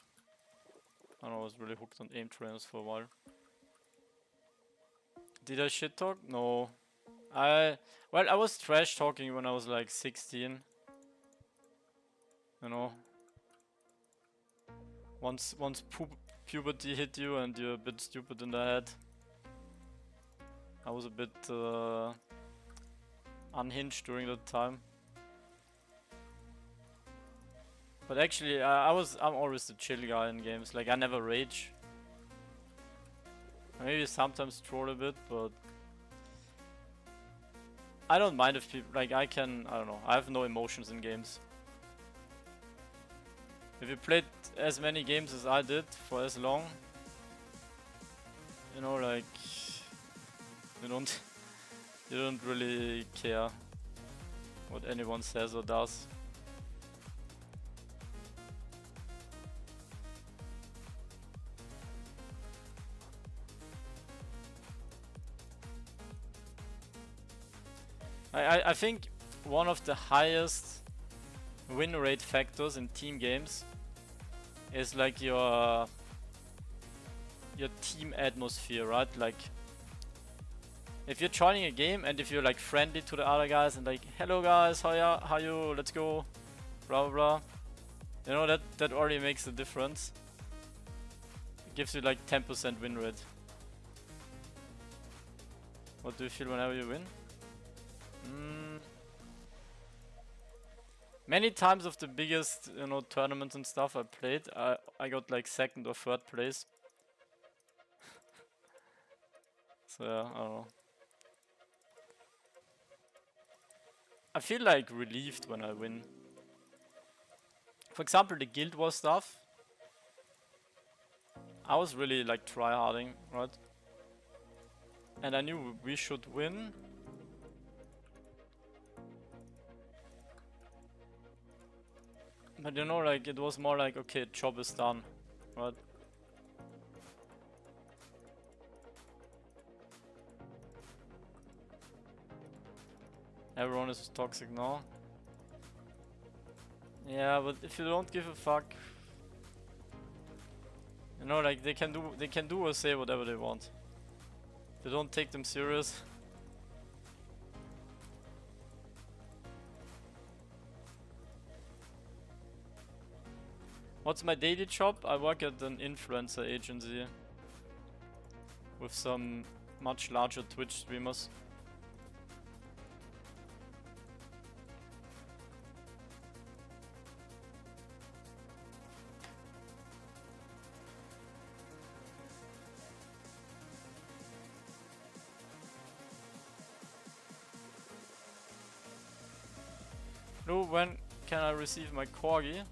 [SPEAKER 1] I don't know, I was really hooked on aim trainers for a while. Did I shit talk? No. I was trash talking when I was like 16. You know. Once puberty hit you and you're a bit stupid in the head. I was a bit unhinged during that time. But actually, I'm always the chill guy in games. Like, I never rage. Maybe sometimes troll a bit, but I don't mind if people, like, I don't know, I have no emotions in games. If you played as many games as I did for as long, you know, like, you don't really care what anyone says or does. I think one of the highest win rate factors in team games is like your team atmosphere, right? Like, if you're joining a game and if you're like friendly to the other guys and like, hello guys, how you, let's go, blah blah blah. You know, that already makes a difference. It gives you like 10% win rate. What do you feel whenever you win? Many times of the biggest, you know, tournaments and stuff I played, I got like second or third place. So yeah, I don't know. I feel like relieved when I win. For example, the Guild Wars stuff. I was really like tryharding, right? And I knew we should win. But you know, like, it was more like, okay, job is done, right? Everyone is toxic now. Yeah, but if you don't give a fuck, you know, like, they can do or say whatever they want. If you don't take them serious. What's my daily job? I work at an influencer agency with some much larger Twitch streamers. Lou, when can I receive my corgi?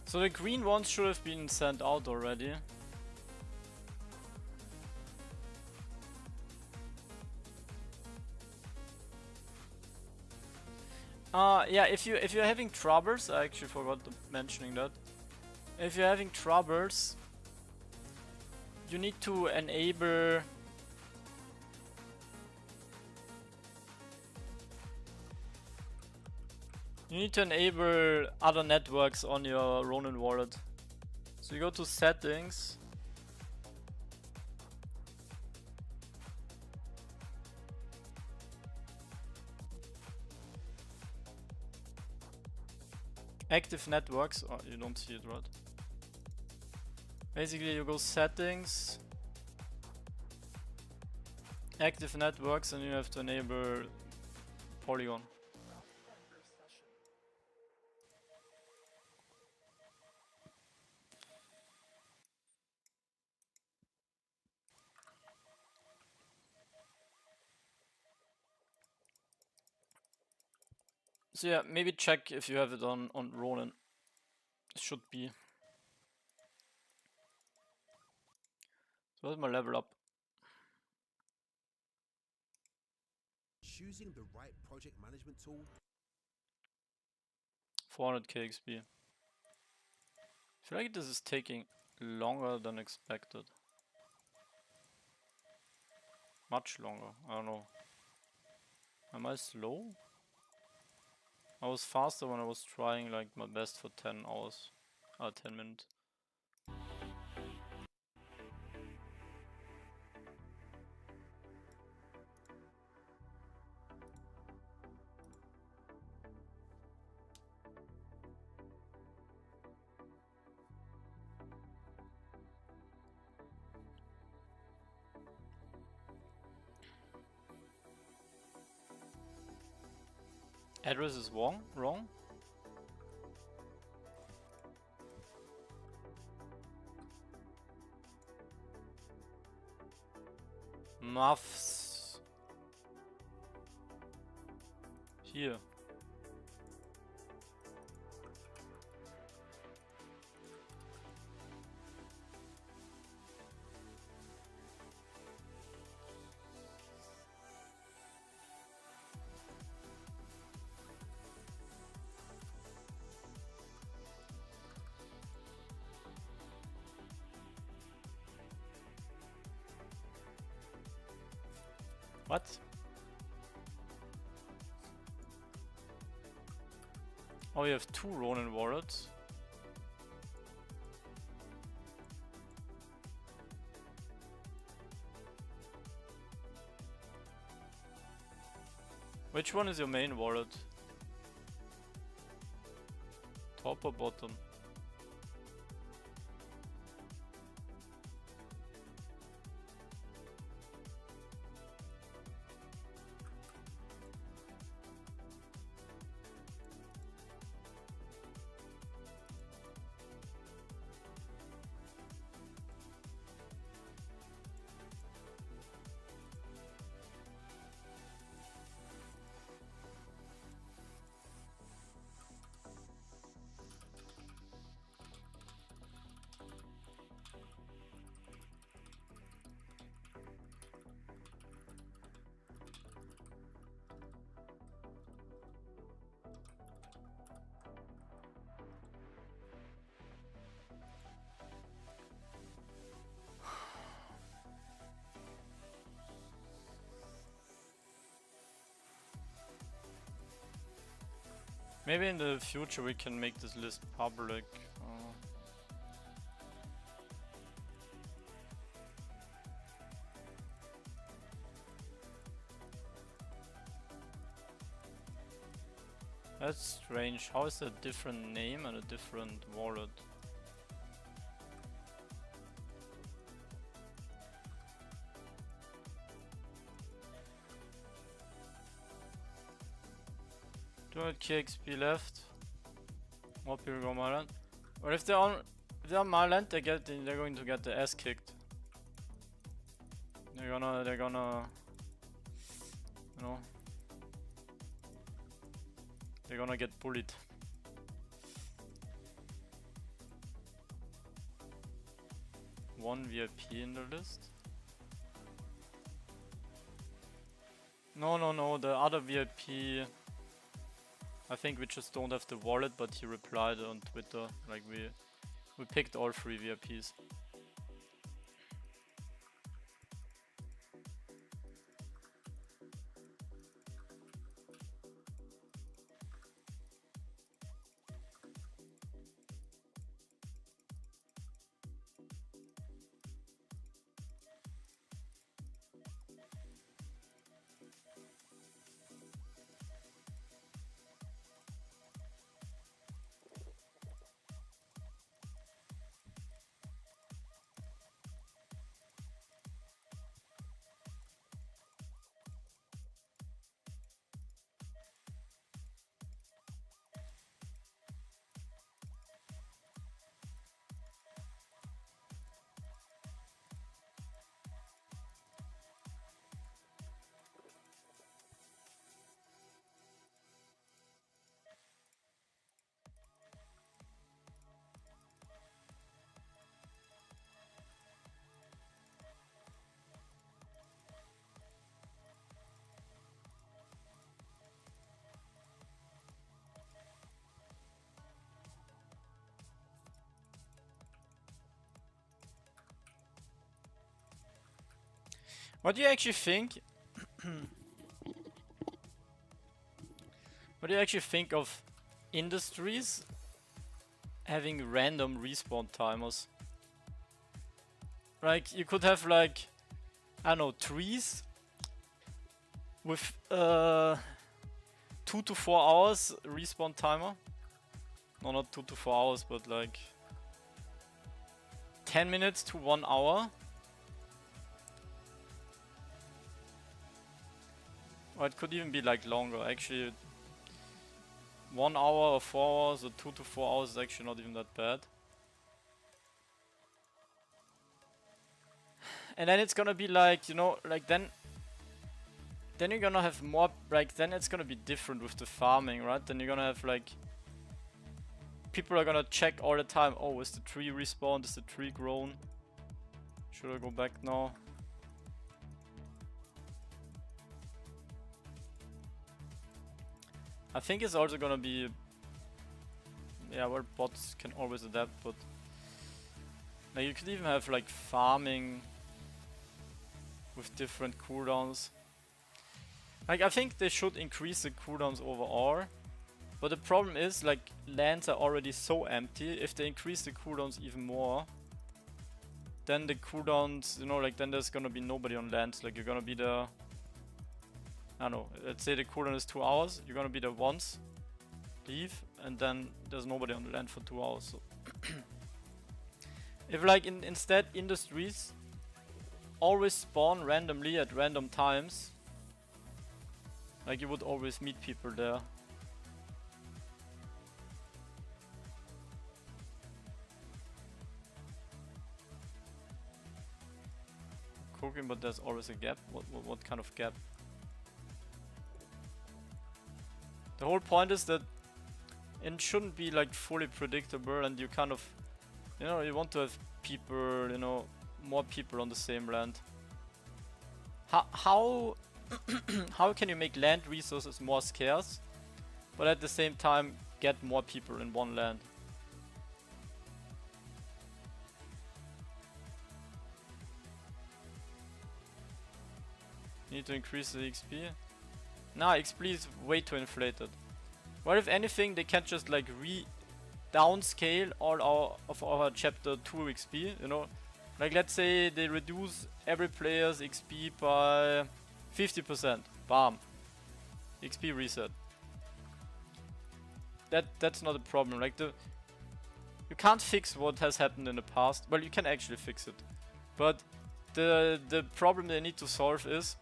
[SPEAKER 1] So the green ones should have been sent out already. Yeah, if you're having troubles, I actually forgot mentioning that. If you're having troubles, you need to enable other networks on your Ronin wallet. So you go to settings. Active networks. Oh, you don't see it, right? Basically, you go settings, active networks, and you have to enable Polygon. So yeah, maybe check if you have it on Ronin. It should be. So where's my level up?
[SPEAKER 3] Choosing the right project management tool.
[SPEAKER 1] 400k XP. I feel like this is taking longer than expected. Much longer. I don't know. Am I slow? I was faster when I was trying like my best for 10 hours. 10 minutes. Address is wrong? Muffs. Here. What? Oh, you have two Ronin wallets. Which one is your main wallet? Top or bottom? Maybe in the future we can make this list public. That's strange. How is a different name and a different wallet? KXP left. More people go Marland. Or if they're on Marland, they're going to get the ass kicked. They're gonna you know, they're gonna get bullied. one VIP in the list. No, the other VIP, I think we just don't have the wallet, but he replied on Twitter, like we picked all 3 VIPs. What do you actually think? What do you actually think of industries having random respawn timers? Like, you could have like, I don't know, trees with 2 to 4 hours respawn timer. No, not 2 to 4 hours, but like 10 minutes to 1 hour. Or it could even be like longer. Actually, 1 hour or 4 hours or 2 to 4 hours is actually not even that bad. And then it's gonna be like, you know, like then you're gonna have more, like then it's gonna be different with the farming, right? Then you're gonna have like, people are gonna check all the time, oh, is the tree respawned, is the tree grown? Should I go back now? I think it's also gonna be, yeah, where bots can always adapt, but like you could even have like farming with different cooldowns. Like, I think they should increase the cooldowns overall, but the problem is like lands are already so empty. If they increase the cooldowns even more, then the cooldowns, you know, like then there's gonna be nobody on lands. Like you're gonna be the, I don't know, let's say the cooldown is 2 hours, you're gonna be there once, leave, and then there's nobody on the land for 2 hours. So if like instead industries always spawn randomly at random times, like you would always meet people there. Cooking, but there's always a gap. What kind of gap? The whole point is that it shouldn't be like fully predictable, and you kind of, you know, you want to have people, you know, more people on the same land. How how can you make land resources more scarce, but at the same time get more people in one land? Need to increase the XP? Nah, XP is way too inflated. What if anything, they can just like downscale all of our chapter 2 XP, you know? Like let's say they reduce every player's XP by 50%. Bam. XP reset. That's not a problem. Like you can't fix what has happened in the past. Well, you can actually fix it. But the problem they need to solve is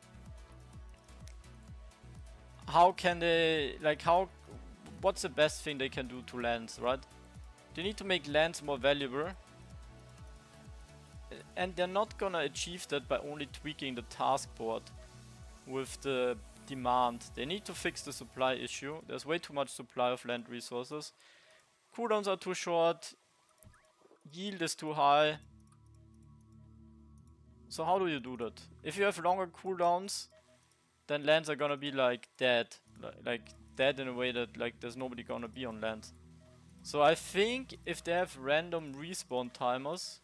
[SPEAKER 1] how can they, like what's the best thing they can do to lands, right? They need to make lands more valuable. And they're not gonna achieve that by only tweaking the task board with the demand. They need to fix the supply issue. There's way too much supply of land resources. Cooldowns are too short. Yield is too high. So how do you do that? If you have longer cooldowns, then lands are gonna be like dead. Like dead in a way that like there's nobody gonna be on land. So I think if they have random respawn timers,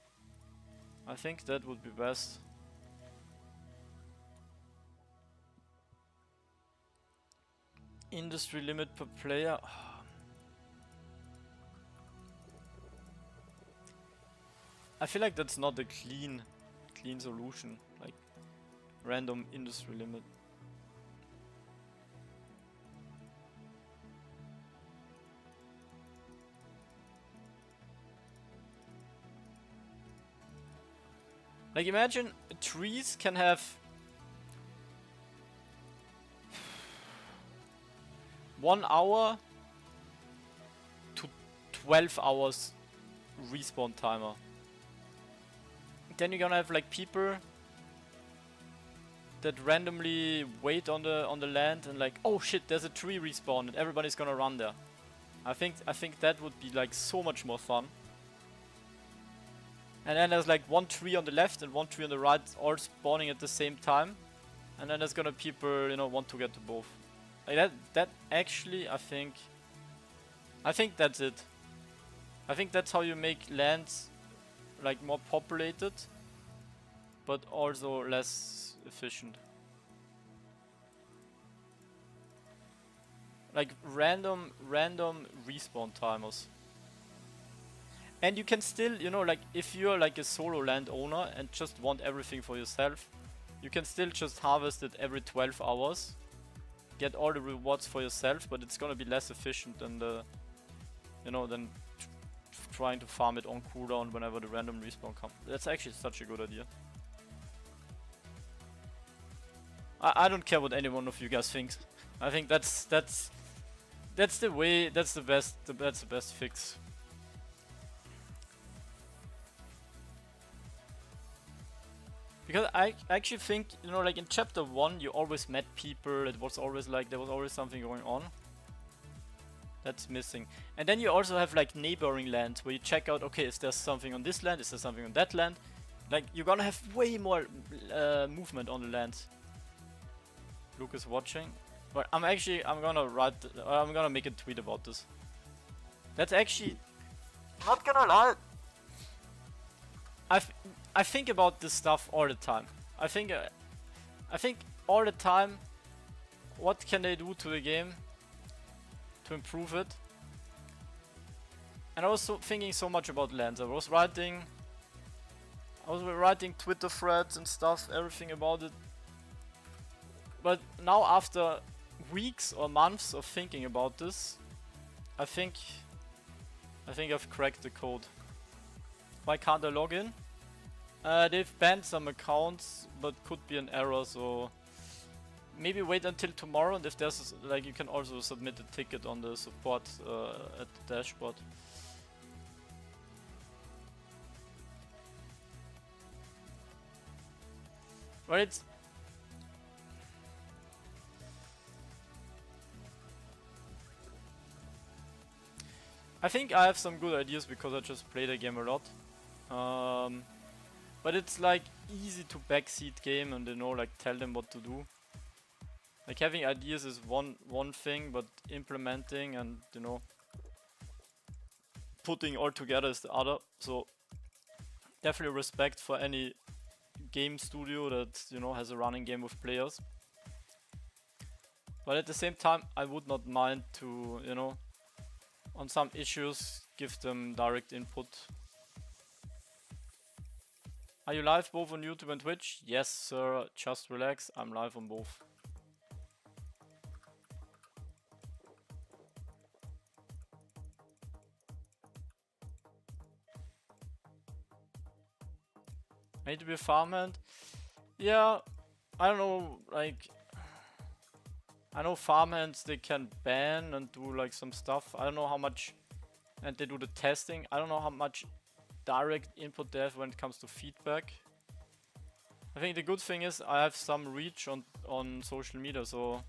[SPEAKER 1] I think that would be best. Industry limit per player. I feel like that's not a clean solution. Like random industry limit. Like imagine trees can have 1 hour to 12 hours respawn timer. Then you're gonna have like people that randomly wait on the land and like, oh shit, there's a tree respawn and everybody's gonna run there. I think that would be like so much more fun. And then there's like one tree on the left and one tree on the right all spawning at the same time. And then there's gonna people, you know, want to get to both. Like that actually I think that's it. I think that's how you make lands like more populated, but also less efficient. Like random respawn timers. And you can still, you know, like if you're like a solo landowner and just want everything for yourself, you can still just harvest it every 12 hours. Get all the rewards for yourself, but it's gonna be less efficient than the, you know, than trying to farm it on cooldown whenever the random respawn comes. That's actually such a good idea. I don't care what any one of you guys thinks. I think that's the way. That's the best fix. Because I actually think, you know, like in chapter 1 you always met people, it was always like, there was always something going on. That's missing. And then you also have like neighboring lands where you check out, okay, is there something on this land, is there something on that land? Like you're gonna have way more movement on the lands. Luke is watching. But I'm gonna make a tweet about this. That's actually, not gonna lie, I think about this stuff all the time. I think all the time, what can they do to the game to improve it? And I was thinking so much about lands. I was writing Twitter threads and stuff, everything about it. But now after weeks or months of thinking about this, I think I've cracked the code. Why can't I log in? They've banned some accounts, but could be an error, so maybe wait until tomorrow, and if there's like, you can also submit a ticket on the support at the dashboard. Right? I think I have some good ideas because I just play the game a lot. But it's like easy to backseat game and, you know, like tell them what to do. Like having ideas is one thing, but implementing and, you know, putting all together is the other. So definitely respect for any game studio that, you know, has a running game with players. But at the same time, I would not mind to, you know, on some issues give them direct input. Are you live both on YouTube and Twitch? Yes, sir. Just relax. I'm live on both. I need to be a farmhand. Yeah, I don't know. Like, I know farmhands, they can ban and do like some stuff. I don't know how much, and they do the testing. I don't know how much direct input they have when it comes to feedback. I think the good thing is I have some reach on social media, so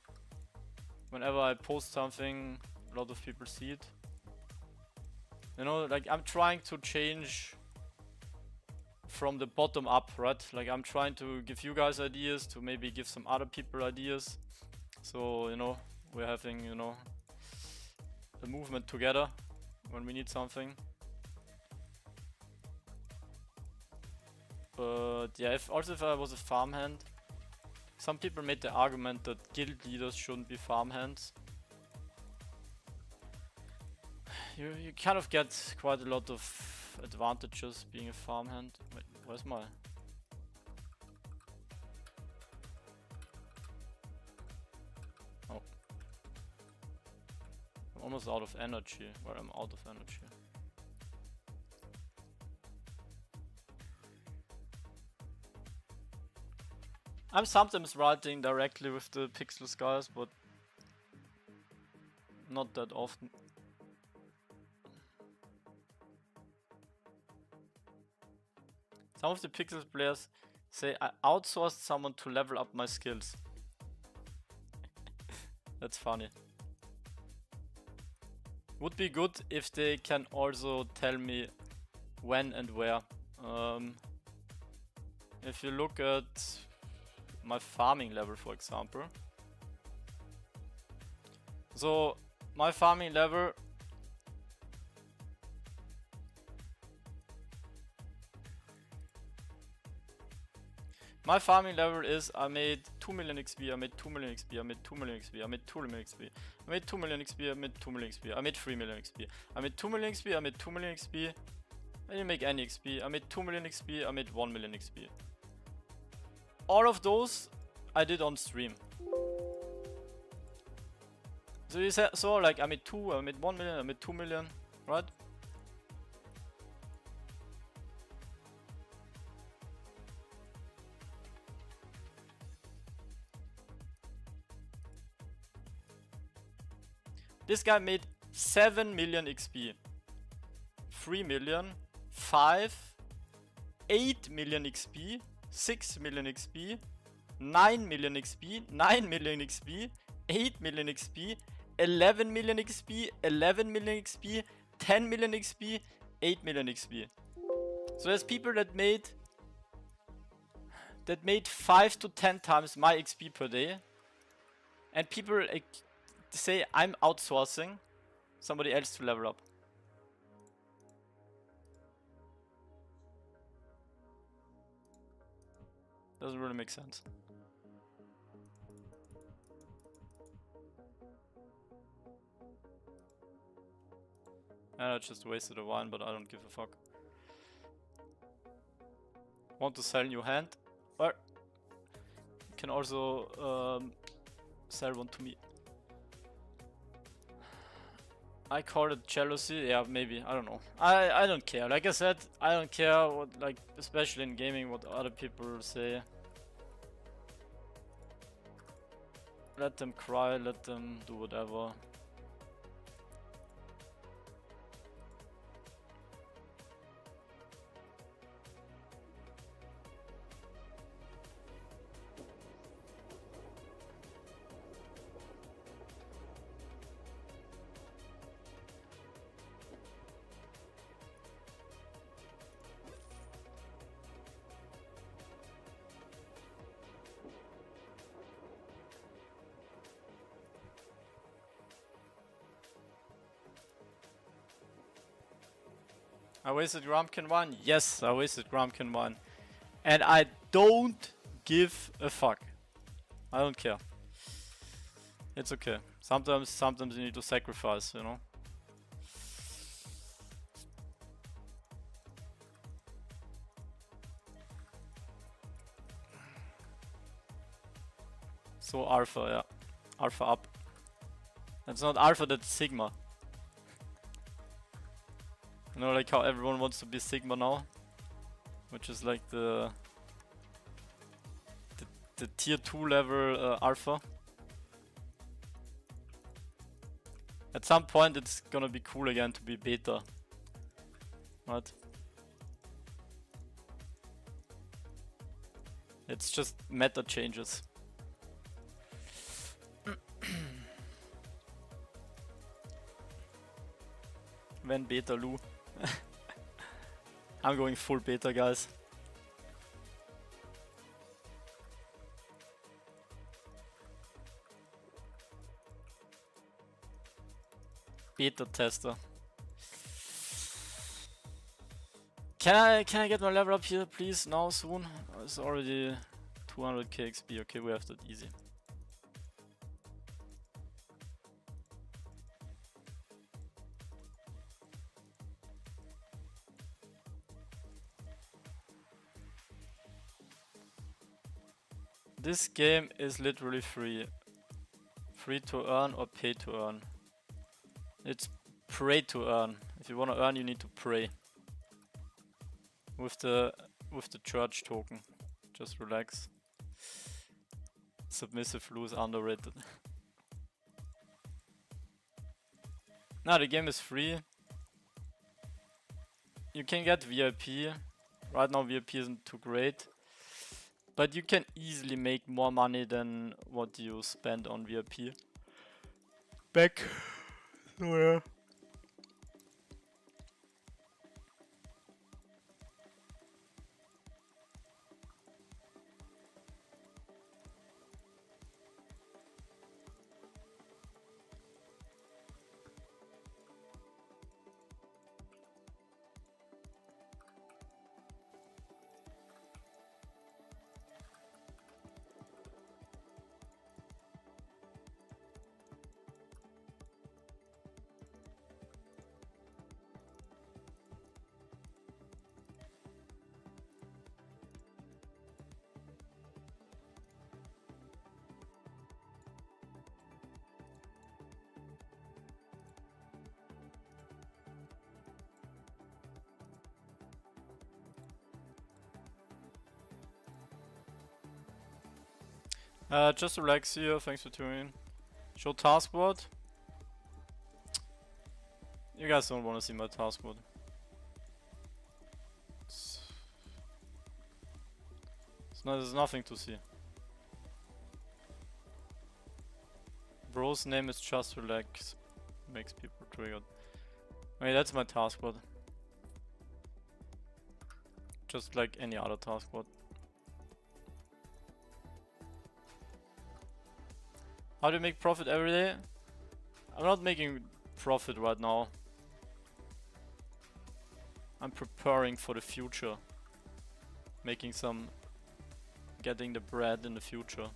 [SPEAKER 1] whenever I post something, a lot of people see it. You know, like I'm trying to change from the bottom up, right? Like I'm trying to give you guys ideas, to maybe give some other people ideas. So, you know, we're having, you know, a movement together when we need something. But yeah, if I was a farmhand, some people made the argument that guild leaders shouldn't be farmhands. You kind of get quite a lot of advantages being a farmhand. Wait, where's my... Oh. I'm almost out of energy. Well, I'm out of energy. I'm sometimes writing directly with the pixel skies, but not that often. Some of the Pixels players say I outsourced someone to level up my skills. That's funny. Would be good if they can also tell me when and where. If you look at my farming level, for example. So my farming level is I made 2 million XP, I made 2 million XP, I made 2 million XP, I made 2 million XP, I made 2 million XP, I made 2 million XP, I made 3 million XP, I made 2 million XP, I made 2 million XP, I didn't make any XP, I made 2 million XP, I made 1 million XP. All of those I did on stream. So you saw like I made 2, I made 1 million, I made 2 million, right? This guy made 7 million XP, 3 million, 5, 8 million XP, 6 million XP, 9 million XP, 9 million XP, 8 million XP, 11 million XP, 11 million XP, 10 million XP, 8 million XP. So there's people that made 5 to 10 times my XP per day, and people like say I'm outsourcing somebody else to level up. Doesn't really make sense. And I just wasted a wine, but I don't give a fuck. Want to sell new hand? Or you can also sell one to me. I call it jealousy. Yeah, maybe. I don't know. I don't care. Like I said, I don't care what, like, especially in gaming, what other people say. Let them cry, let them do whatever. I wasted Grumpkin 1? Yes, I wasted Grumpkin 1. And I don't give a fuck. I don't care. It's okay. Sometimes you need to sacrifice, you know? So Alpha, yeah. Alpha up. That's not Alpha, that's Sigma. You know, like how everyone wants to be Sigma now, which is like the tier 2 level Alpha. At some point it's gonna be cool again to be Beta. Right? It's just meta changes. When Beta Lu. I'm going full beta, guys. beta tester. Can I get my level up here, please? Now, soon? It's already 200k XP. Okay, we have that easy. This game is literally free. Free to earn or pay to earn. It's pray to earn. If you want to earn, you need to pray. With the church token. Just relax. Submissive lose underrated. Nah, the game is free. You can get VIP. Right now VIP isn't too great. But you can easily make more money than what you spend on VIP. Back. So yeah. Just relax here, thanks for tuning in. Show taskboard. You guys don't want to see my taskboard. There's nothing to see. Bro's name is just relax. Makes people triggered. Okay, that's my taskboard. Just like any other taskboard. How do you make profit every day? I'm not making profit right now. I'm preparing for the future. Getting the bread in the future.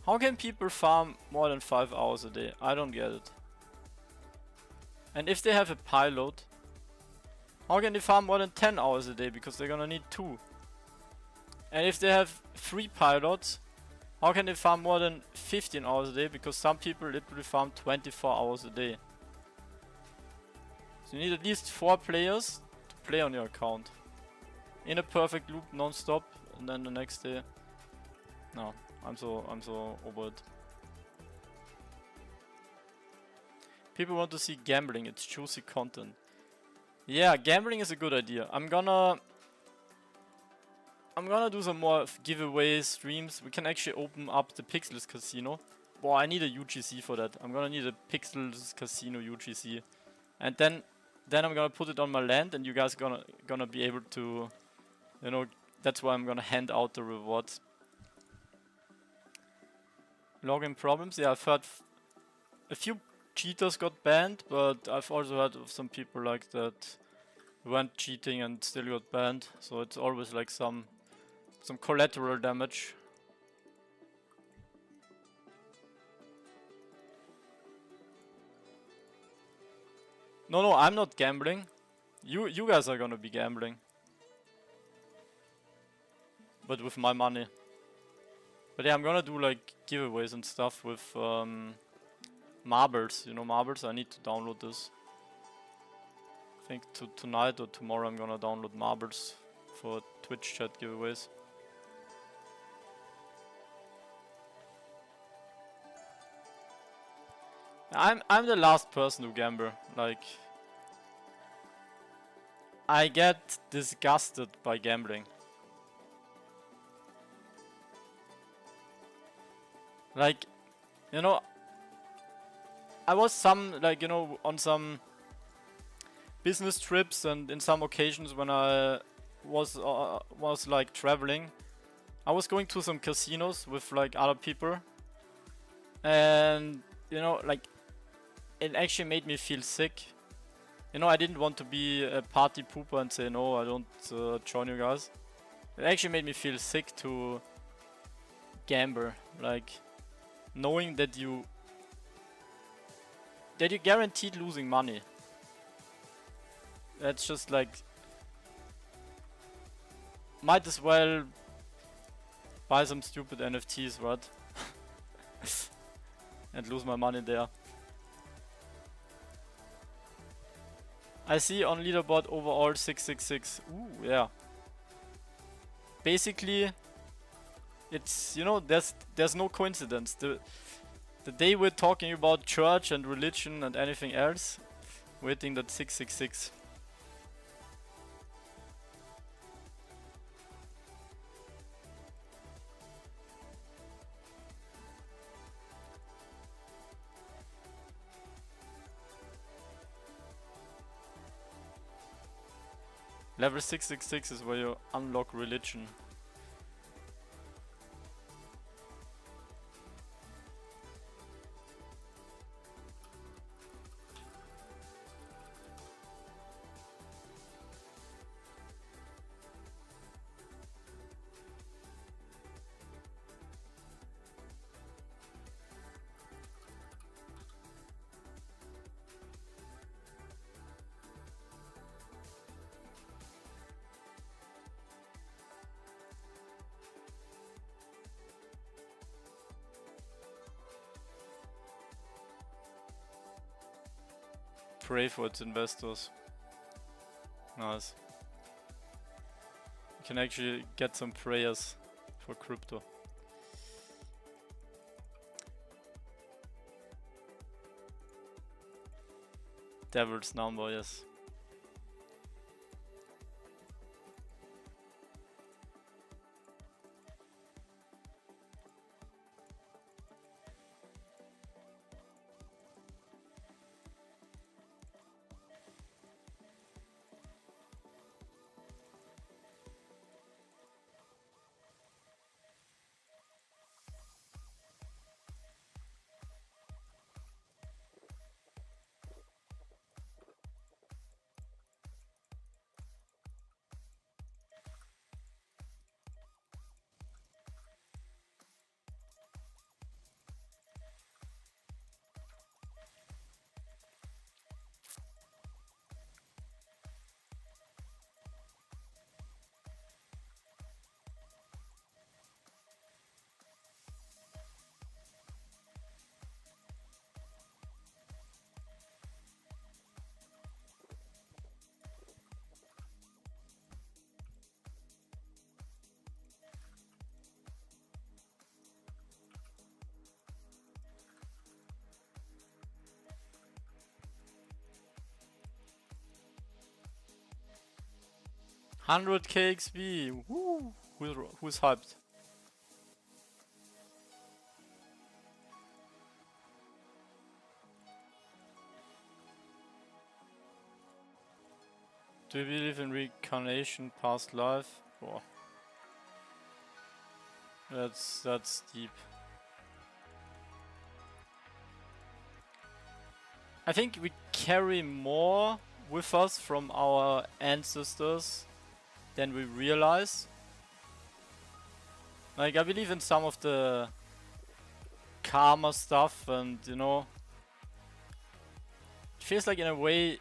[SPEAKER 1] How can people farm more than 5 hours a day? I don't get it. And if they have a pilot, how can they farm more than 10 hours a day? Because they're gonna need 2. And if they have 3 pilots, how can they farm more than 15 hours a day? Because some people literally farm 24 hours a day. So you need at least 4 players to play on your account. In a perfect loop, non-stop, and then the next day. No, I'm so over it. People want to see gambling, it's juicy content. Yeah, gambling is a good idea. I'm gonna do some more giveaway streams. We can actually open up the Pixels Casino. Boah, I need a UGC for that. I'm gonna need a Pixels Casino UGC. And then I'm gonna put it on my land, and you guys gonna be able to, you know, that's why I'm gonna hand out the rewards. Login problems? Yeah, I've heard a few cheaters got banned, but I've also heard of some people like that who went cheating and still got banned. So it's always like some collateral damage. No, I'm not gambling. You guys are gonna be gambling. But with my money. But yeah, I'm gonna do like giveaways and stuff with marbles. You know marbles? I need to download this. I think tonight or tomorrow I'm gonna download marbles for Twitch chat giveaways. I'm the last person to gamble. Like, I get disgusted by gambling. Like, you know, I was on some business trips and in some occasions when I was like traveling, I was going to some casinos with like other people, and you know, like it actually made me feel sick. You know, I didn't want to be a party pooper and say no, I don't join you guys. It actually made me feel sick to gamble, like knowing that you're guaranteed losing money. That's just like, might as well buy some stupid NFTs, right? And lose my money there. I see on leaderboard overall 666. Ooh, yeah. Basically, it's, you know, there's no coincidence. The day we're talking about church and religion and anything else, we're hitting that 666. Level 666 is where you unlock religion. Pray for its investors. Nice. You can actually get some prayers for crypto. Devil's number, yes. $100k XP. Woo! Who's hyped? Do you believe in reincarnation, past life? Oh. That's deep. I think we carry more with us from our ancestors than we realize. Like, I believe in some of the karma stuff, and you know, it feels like in a way,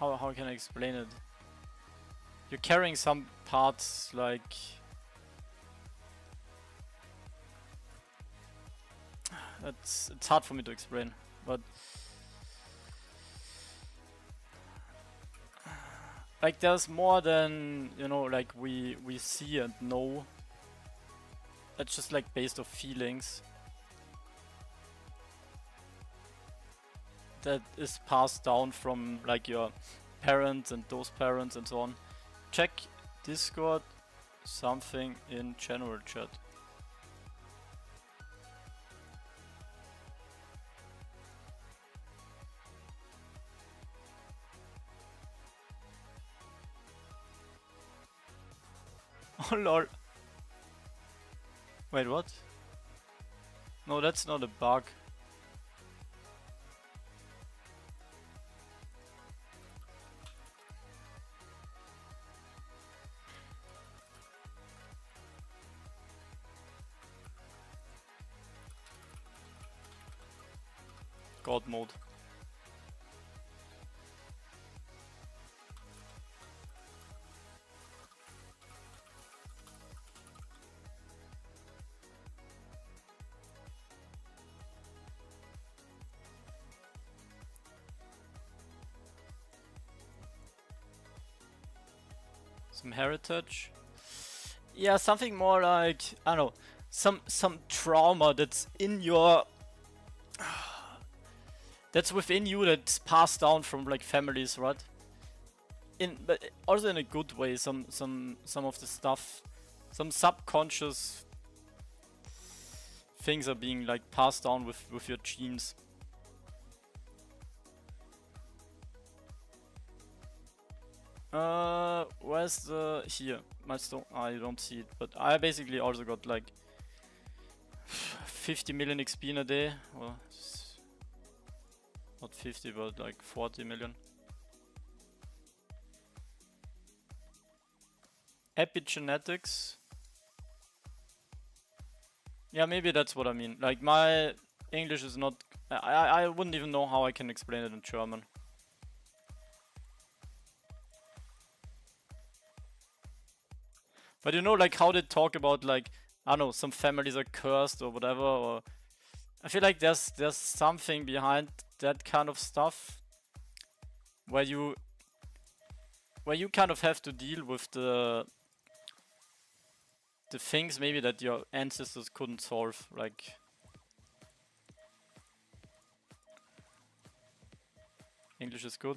[SPEAKER 1] how can I explain it? You're carrying some parts, like it's hard for me to explain, but like there's more than, you know, like we see and know. It's just like based off feelings that is passed down from like your parents and those parents and so on. Check Discord, something in general chat. Oh lol. Wait, what? No, that's not a bug. God mode. Some heritage. Yeah, something more like, I don't know, some trauma that's in your that's within you, that's passed down from like families, right? But also in a good way. Some of the stuff, some subconscious things are being like passed down with your genes. Where's the here? Milestone. I don't see it, but I basically also got like 50 million XP in a day. Well, not 50, but like 40 million. Epigenetics. Yeah, maybe that's what I mean. Like, my English is not... I wouldn't even know how I can explain it in German. But you know, like, how they talk about, like, I don't know, some families are cursed or whatever, or... I feel like there's something behind that kind of stuff where you kind of have to deal with the things maybe that your ancestors couldn't solve, like... English is good.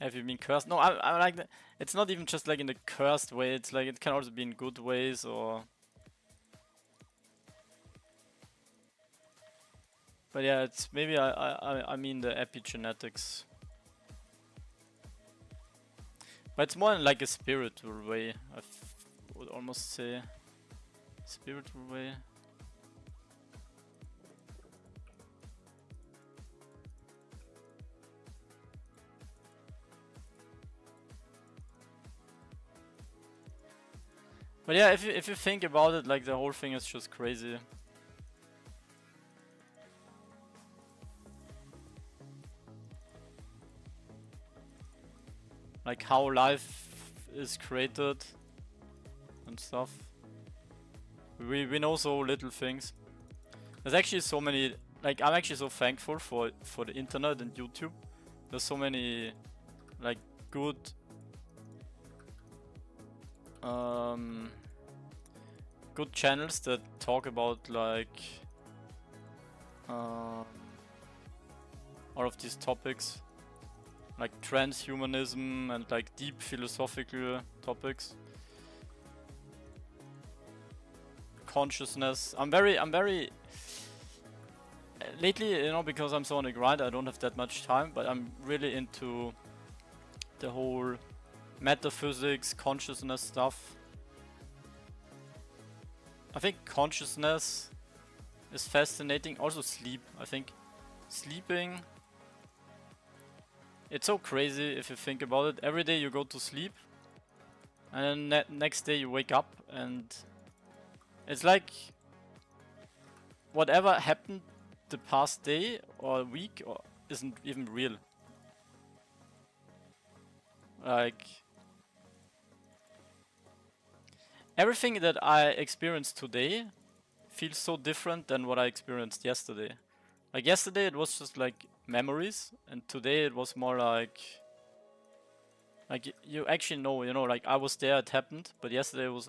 [SPEAKER 1] Have you been cursed? No, I like that. It's not even just like in the cursed way, it's like it can also be in good ways, or... But yeah, it's maybe I mean the epigenetics. But it's more in like a spiritual way, would almost say. Spiritual way. But yeah, if you think about it, like the whole thing is just crazy. Like how life is created and stuff. We know so little things. There's actually so many, like I'm actually so thankful for the internet and YouTube. There's so many like good good channels that talk about like all of these topics, like transhumanism and like deep philosophical topics. Consciousness. I'm very lately, you know, because I'm so on the grind, I don't have that much time, but I'm really into the whole metaphysics, consciousness stuff. I think consciousness is fascinating. Also sleep, I think. Sleeping, it's so crazy if you think about it. Every day you go to sleep, and then next day you wake up, and it's like whatever happened the past day or week or isn't even real. Like everything that I experienced today feels so different than what I experienced yesterday. Like yesterday it was just like memories, and today it was more like you actually know, you know, like I was there, it happened, but yesterday it was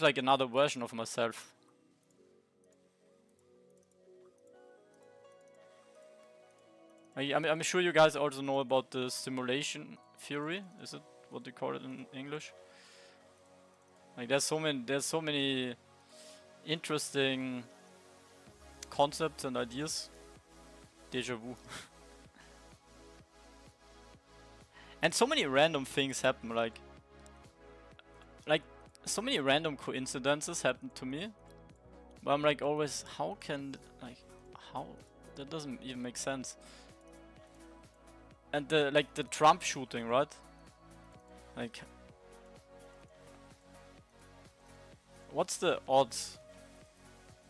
[SPEAKER 1] like another version of myself. I'm sure you guys also know about the simulation theory. Is it what they call it in English? Like there's so many interesting concepts and ideas. Deja vu. And so many random things happen, like so many random coincidences happen to me. But I'm like always, how? That doesn't even make sense. And the Trump shooting, right? Like, what's the odds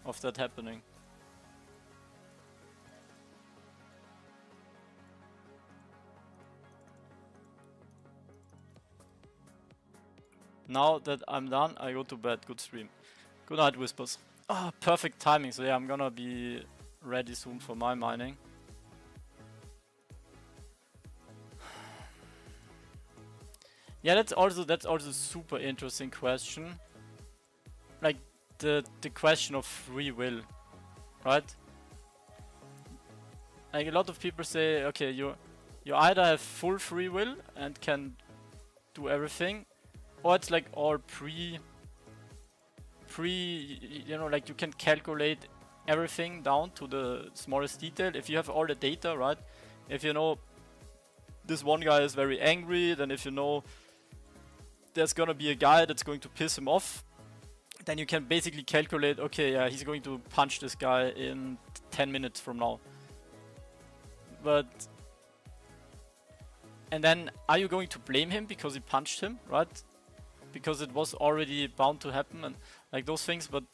[SPEAKER 1] of that happening? Now that I'm done, I go to bed. Good stream. Good night, Whispers. Ah, perfect timing. So yeah, I'm gonna be ready soon for my mining. Yeah, that's also a super interesting question. Like the question of free will, right? Like a lot of people say, okay, you either have full free will and can do everything, or it's like all you know, like you can calculate everything down to the smallest detail. If you have all the data, right? If you know this one guy is very angry, then if you know there's gonna be a guy that's going to piss him off, then you can basically calculate, okay, yeah, he's going to punch this guy in 10 minutes from now. And then are you going to blame him because he punched him, right? Because it was already bound to happen and like those things. But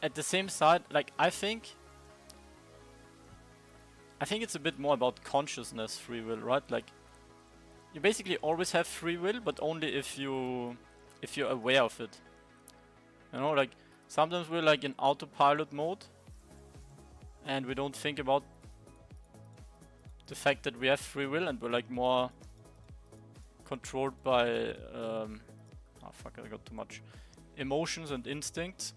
[SPEAKER 1] at the same side, like I think it's a bit more about consciousness, free will, right? Like you basically always have free will, but only if you're aware of it. You know, like sometimes we're like in autopilot mode and we don't think about the fact that we have free will, and we're like more controlled by oh fuck, I got too much emotions and instincts.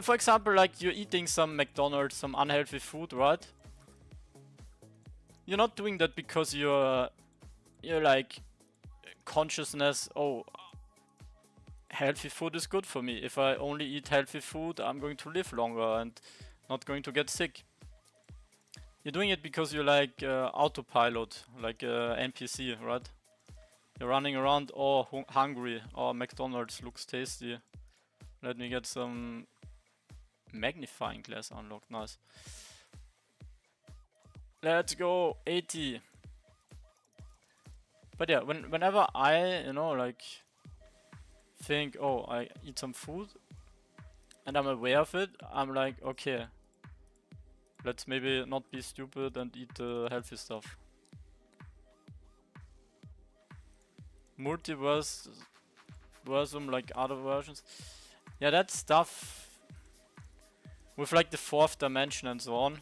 [SPEAKER 1] For example, like you're eating some McDonald's, some unhealthy food, right? You're not doing that because you're like consciousness, oh, healthy food is good for me. If I only eat healthy food, I'm going to live longer and not going to get sick. You're doing it because you're like autopilot, like NPC, right? You're running around, oh, hungry, oh, McDonald's looks tasty. Let me get some magnifying glass unlocked, nice. Let's go, 80. But yeah, whenever I, you know, like think, oh, I eat some food and I'm aware of it, I'm like, okay, let's maybe not be stupid and eat the healthy stuff. Multiverse, versum, like other versions. Yeah, that stuff with like the fourth dimension and so on.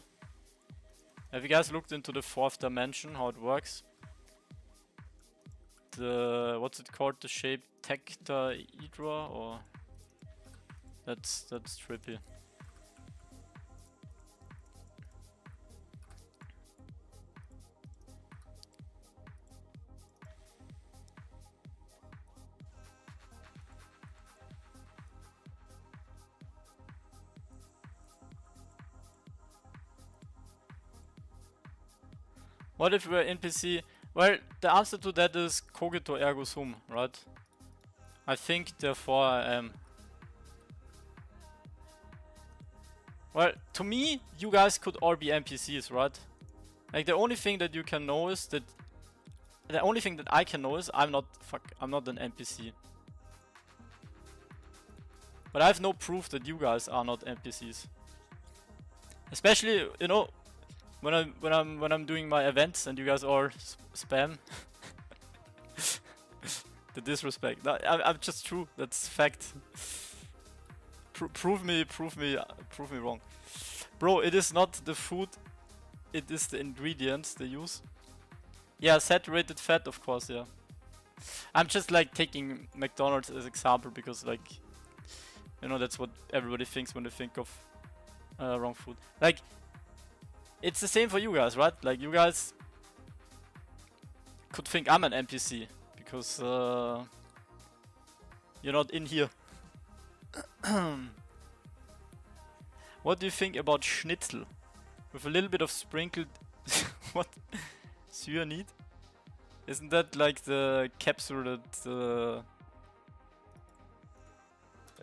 [SPEAKER 1] Have you guys looked into the fourth dimension, how it works? The, what's it called? The shape tectaedra, or that's trippy. What if we're NPC? Well, the answer to that is cogito ergo sum, right? I think, therefore I am. Well, to me, you guys could all be NPCs, right? Like the only thing that you can know is that... The only thing that I can know is I'm not an NPC. But I have no proof that you guys are not NPCs. Especially, you know, when I'm doing my events and you guys all spam. The disrespect. No, I'm just true. That's fact. Prove me wrong, bro. It is not the food. It is the ingredients they use. Yeah, saturated fat, of course. Yeah. I'm just like taking McDonald's as example because, like, you know, that's what everybody thinks when they think of wrong food. Like, it's the same for you guys, right? Like you guys could think I'm an NPC because you're not in here. What do you think about schnitzel? With a little bit of sprinkled... what? Cyanide? Isn't that like the capsule that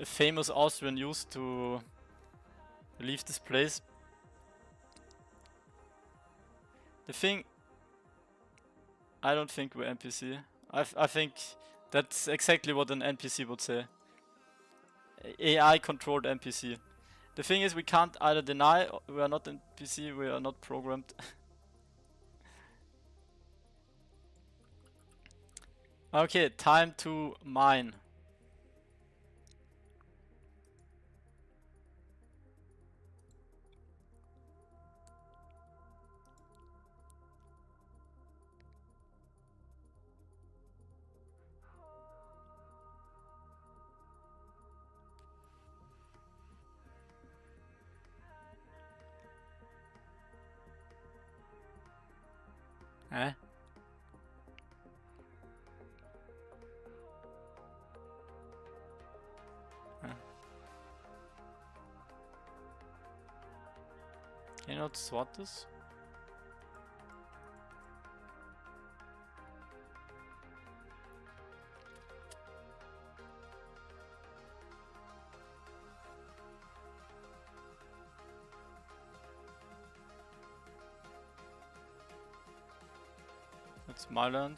[SPEAKER 1] a famous Austrian used to leave this place? The thing... I don't think we're NPC. I think that's exactly what an NPC would say. AI controlled NPC. The thing is, we can't either deny we are not NPC, we are not programmed. Okay, time to mine. Eh? Can you not swat this? That's my land.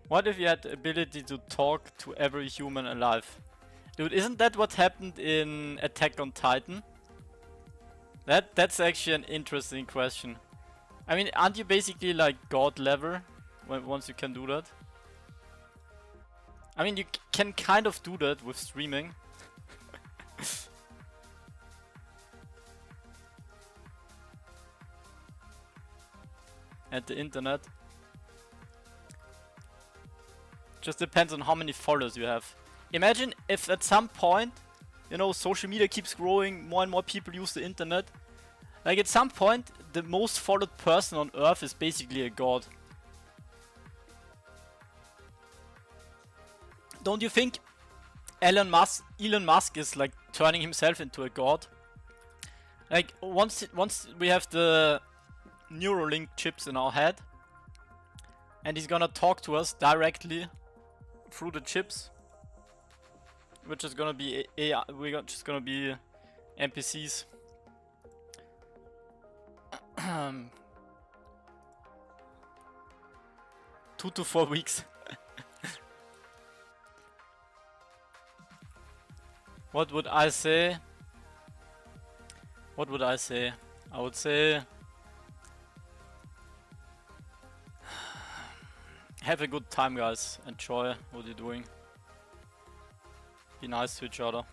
[SPEAKER 1] What if you had the ability to talk to every human alive? Dude, isn't that what happened in Attack on Titan? That's actually an interesting question. I mean, aren't you basically like god level once you can do that? I mean, you can kind of do that with streaming. And the internet. Just depends on how many followers you have. Imagine if at some point, you know, social media keeps growing, more and more people use the internet. Like at some point, the most followed person on Earth is basically a god. Don't you think Elon Musk is like turning himself into a god? Like once we have the Neuralink chips in our head, and he's gonna talk to us directly through the chips, which is gonna be AI. We're just gonna be NPCs. 2 to 4 weeks. What would I say? What would I say? I would say have a good time, guys. Enjoy what you're doing. Be nice to each other.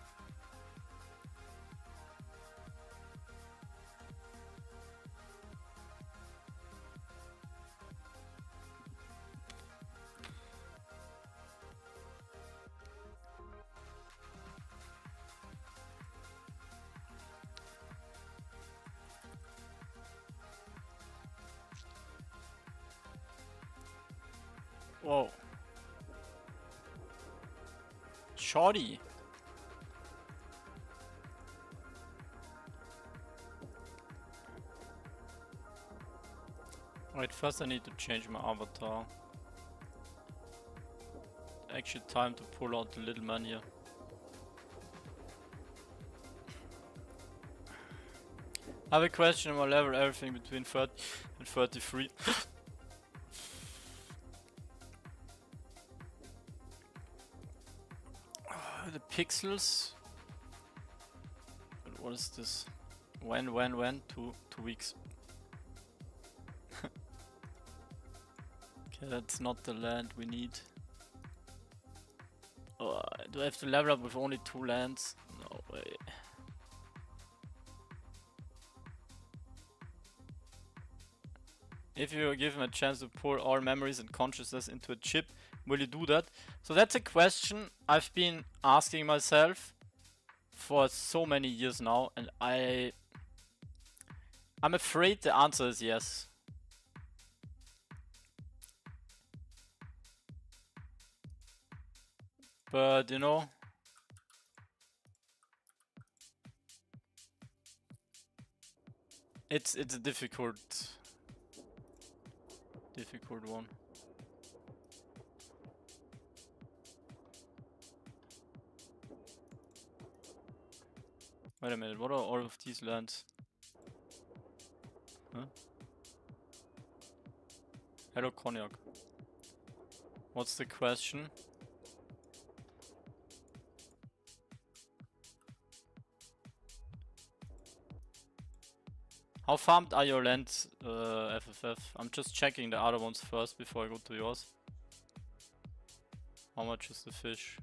[SPEAKER 1] Whoa. Shorty. Wait, first I need to change my avatar. Actually time to pull out the little man here. I have a question on my level, everything between 30 and 33. The pixels. What is this? When? 2 weeks. Okay, that's not the land we need. Do I have to level up with only 2 lands? No way. If you give him a chance to pour all memories and consciousness into a chip, will you do that? So that's a question I've been asking myself for so many years now, and I'm afraid the answer is yes. But you know, it's a difficult one. Wait a minute, what are all of these lands? Huh? Hello, Cognac. What's the question? How farmed are your lands, FFF? I'm just checking the other ones first before I go to yours. How much is the fish?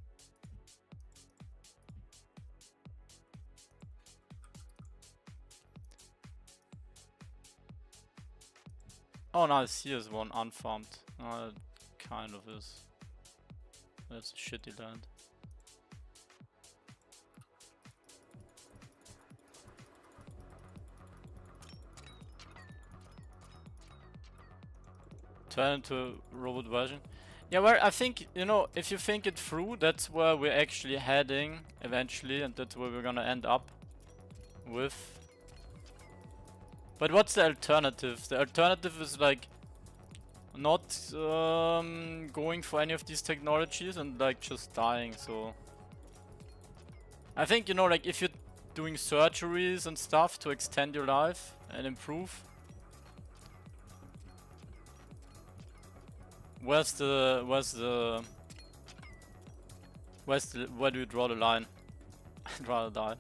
[SPEAKER 1] Oh nice, here's one unfarmed. It kind of is. That's a shitty land. Turn into a robot version. Yeah, well, I think, you know, if you think it through, that's where we're actually heading eventually, and that's where we're gonna end up with. But what's the alternative? The alternative is like not going for any of these technologies and like just dying, so I think, you know, like if you're doing surgeries and stuff to extend your life and improve, where do you draw the line? I'd rather die.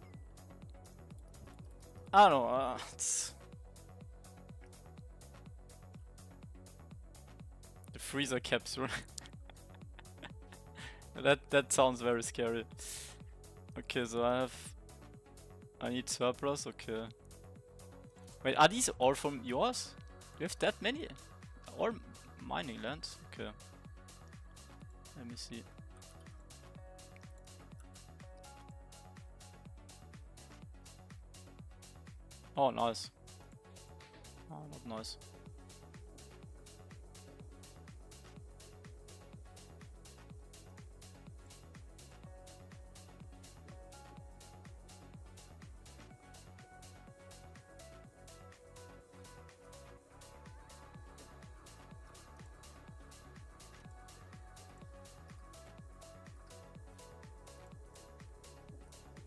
[SPEAKER 1] I don't know, it's the freezer capsule. that sounds very scary. Okay, so I need surplus, okay. Wait, are these all from yours? You have that many? All mining lands? Okay. Let me see. Oh, nice. Oh, not nice.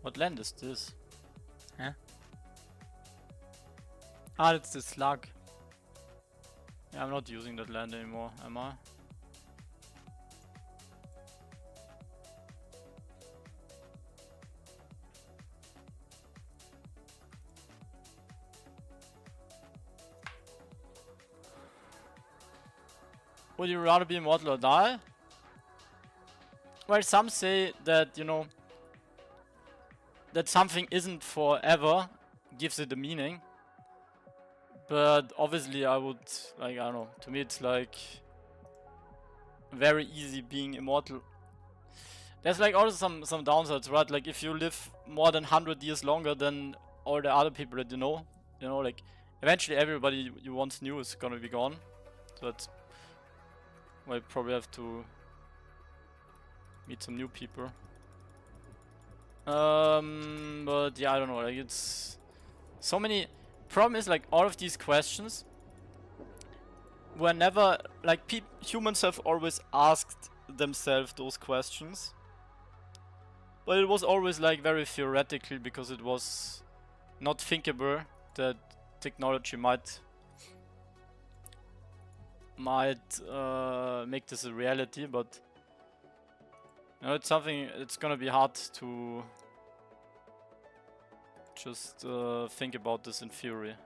[SPEAKER 1] What land is this? Huh? Ah, it's the slug. Yeah, I'm not using that land anymore, am I? Would you rather be immortal or die? Well, some say that, you know, that something isn't forever gives it a meaning. But obviously I would, like, I don't know, to me it's like very easy being immortal. There's like also some downsides, right? Like if you live more than 100 years longer than all the other people that you know, like eventually everybody you once knew is gonna be gone. So that's why you probably have to meet some new people. But yeah, I don't know, like it's so many. Problem is, like, all of these questions were never, like, humans have always asked themselves those questions, but it was always like very theoretical because it was not thinkable that technology might make this a reality. But you know, it's something, it's gonna be hard to just think about this in theory.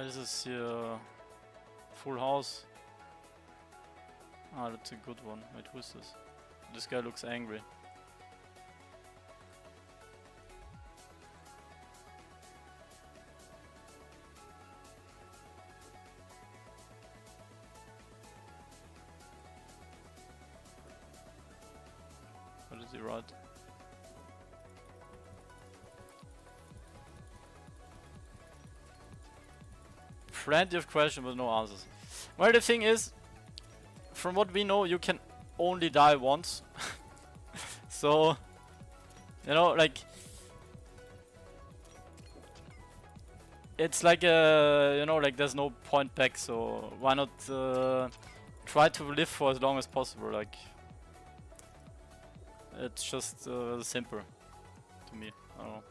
[SPEAKER 1] This is here full house. Ah, that's a good one. Wait, who is this? This guy looks angry. What is he write? Plenty of questions but no answers. Well, the thing is, from what we know, you can only die once. So, you know, like, it's like you know, like there's no point back. So why not try to live for as long as possible? Like, it's just simple to me. I don't know.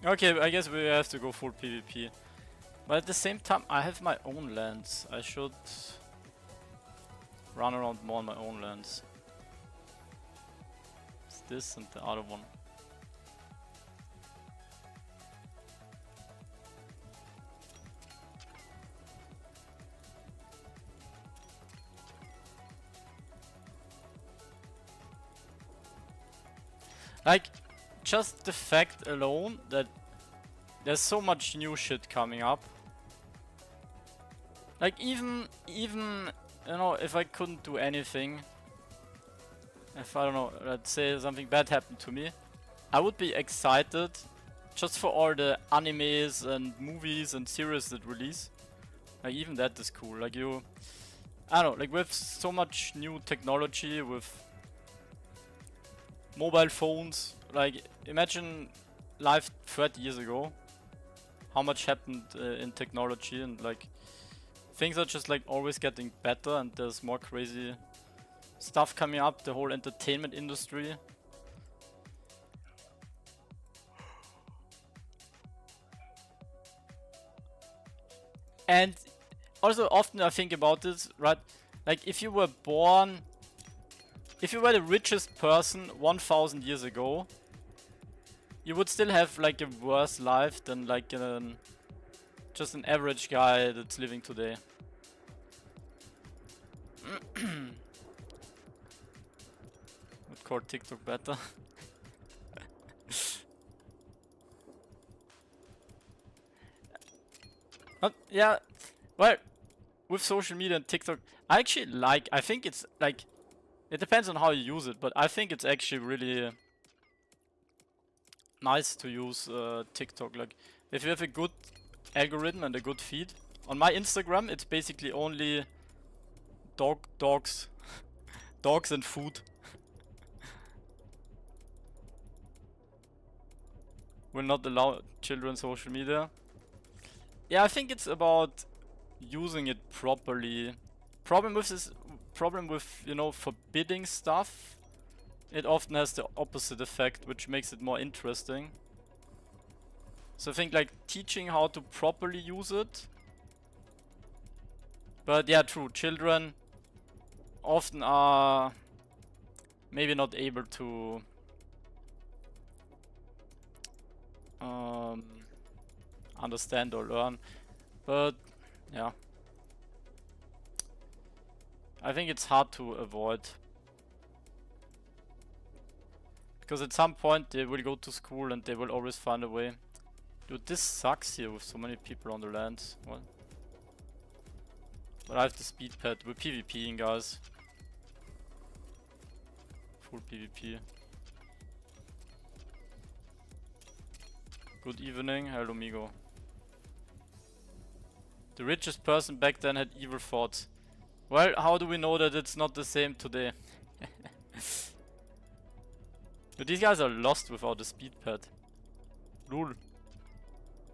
[SPEAKER 1] Okay, I guess we have to go full PvP. But at the same time, I have my own lands. I should run around more on my own lands. It's this and the other one. Like, just the fact alone that there's so much new shit coming up. Like, even you know, if I couldn't do anything, if I don't know, let's say something bad happened to me, I would be excited just for all the animes and movies and series that release. Like, even that is cool. Like, I don't know, like with so much new technology, with mobile phones, like imagine life 30 years ago, how much happened in technology, and like things are just like always getting better, and there's more crazy stuff coming up, the whole entertainment industry. And also often I think about this, right? Like if you were the richest person 1000 years ago, you would still have like a worse life than like just an average guy that's living today. Would call TikTok better. Yeah, well, with social media and TikTok, I think it's like, it depends on how you use it, but I think it's actually really nice to use TikTok. Like, if you have a good algorithm and a good feed. On my Instagram, it's basically only dogs, dogs and food. Will not allow children social media. Yeah, I think it's about using it properly. Problem with, you know, forbidding stuff, it often has the opposite effect, which makes it more interesting. So I think like teaching how to properly use it. But yeah, true, children often are maybe not able to understand or learn. But yeah, I think it's hard to avoid. Because at some point they will go to school and they will always find a way. Dude, this sucks here with so many people on the land. What? But I have the speed pad. We're PvPing, guys. Full PvP. Good evening. Hello, Migo. The richest person back then had evil thoughts. Well, how do we know that it's not the same today? But these guys are lost without a speed pad. Lul.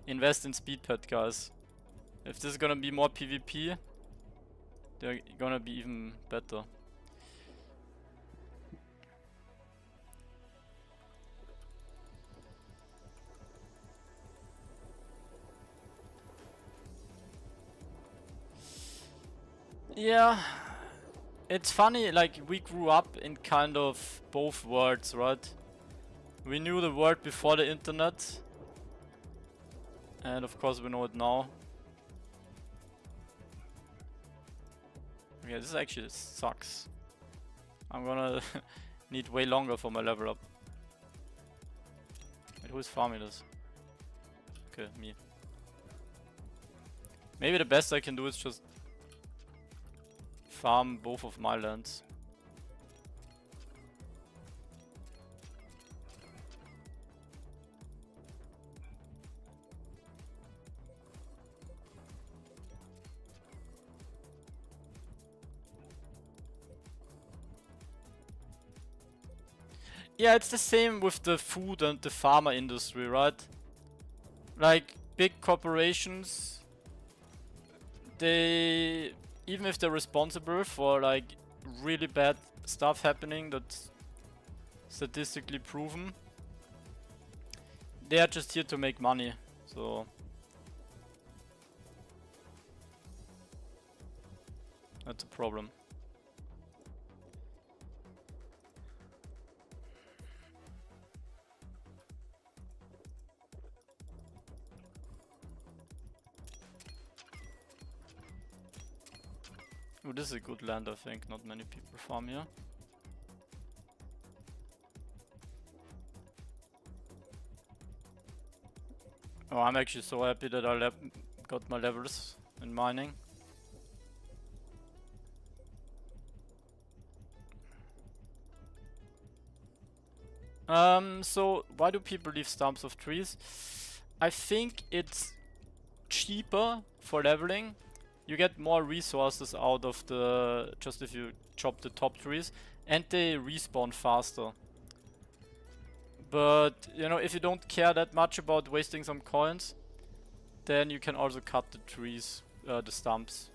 [SPEAKER 1] Invest in speed pad, guys. If this is gonna be more PvP, they're gonna be even better. Yeah, it's funny, like we grew up in kind of both worlds, right? We knew the world before the internet, and of course we know it now. Okay, this actually sucks. I'm gonna need way longer for my level up. Wait, who's farming this? Okay, me. Maybe the best I can do is just farm both of my lands. Yeah, it's the same with the food and the pharma industry, right? Like, big corporations, they, even if they're responsible for like really bad stuff happening that's statistically proven, they are just here to make money, so that's a problem. Oh, this is a good land, I think. Not many people farm here. Oh, I'm actually so happy that I got my levels in mining. So why do people leave stumps of trees? I think it's cheaper for leveling. You get more resources out of the, just if you chop the top trees, and they respawn faster. But, you know, if you don't care that much about wasting some coins, then you can also cut the trees, the stumps.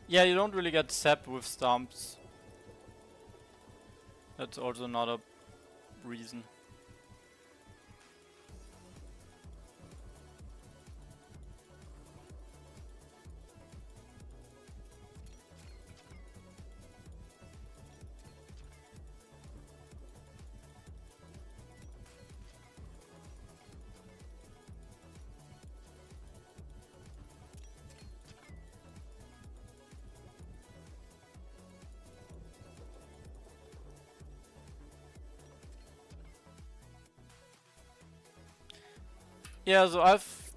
[SPEAKER 1] Yeah, you don't really get sap with stumps. That's also another reason. Yeah, so I've...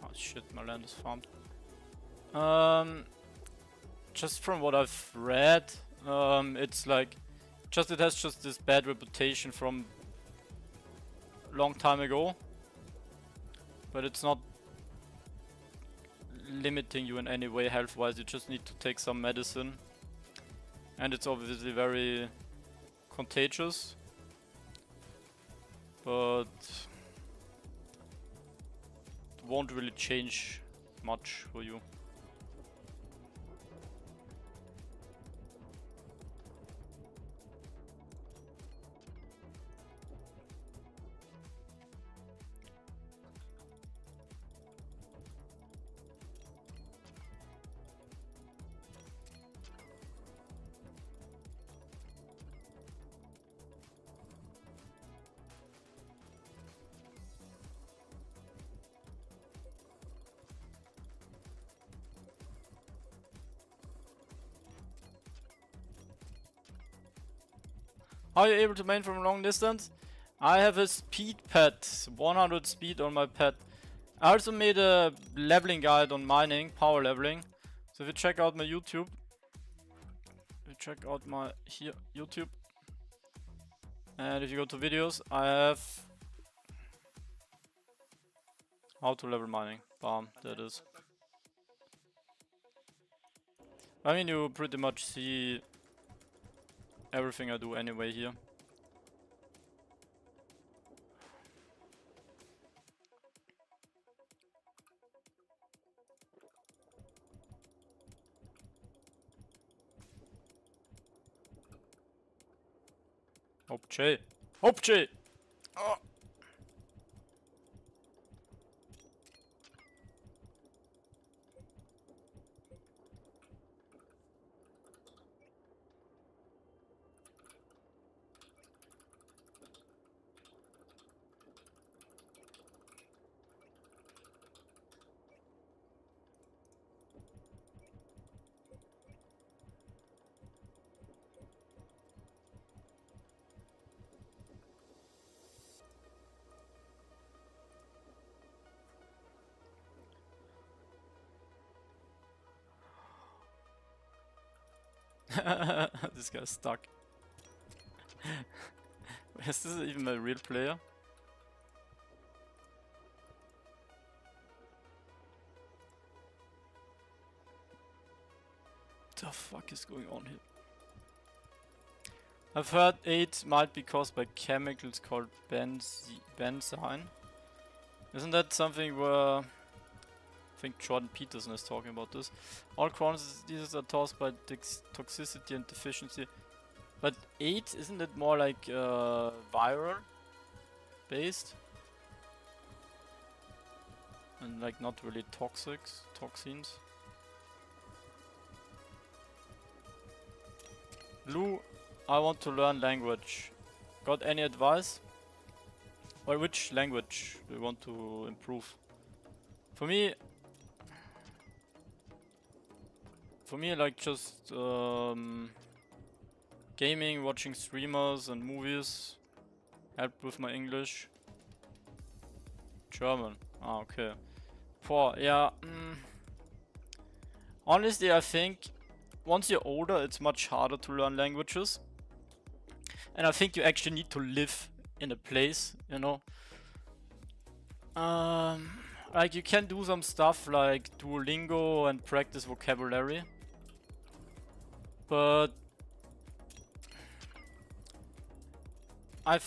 [SPEAKER 1] Oh shit, my land is farmed. Just from what I've read, it's like... it has just this bad reputation from long time ago. But it's not limiting you in any way health-wise, you just need to take some medicine. And it's obviously very contagious. But it won't really change much for you. How are you able to main from a long distance? I have a speed pad, 100 speed on my pad. I also made a leveling guide on mining, power leveling. So if you check out my YouTube, YouTube, and if you go to videos, I have how to level mining. Bam, that is. I mean, you pretty much see everything I do anyway here. Obje! Obje! Oh. This guy's stuck. Is this even a real player? The fuck is going on here? I've heard AIDS might be caused by chemicals called benzene. Isn't that something where I think Jordan Peterson is talking about this? All chronic diseases are caused by toxicity and deficiency. But AIDS, isn't it more like viral based? And like not really toxins? Lou, I want to learn language. Got any advice? Or which language do you want to improve? For me, like just gaming, watching streamers and movies help with my English. German. Ah, okay. Yeah. Honestly, I think once you're older, it's much harder to learn languages. And I think you actually need to live in a place, you know. Like you can do some stuff like Duolingo and practice vocabulary. But I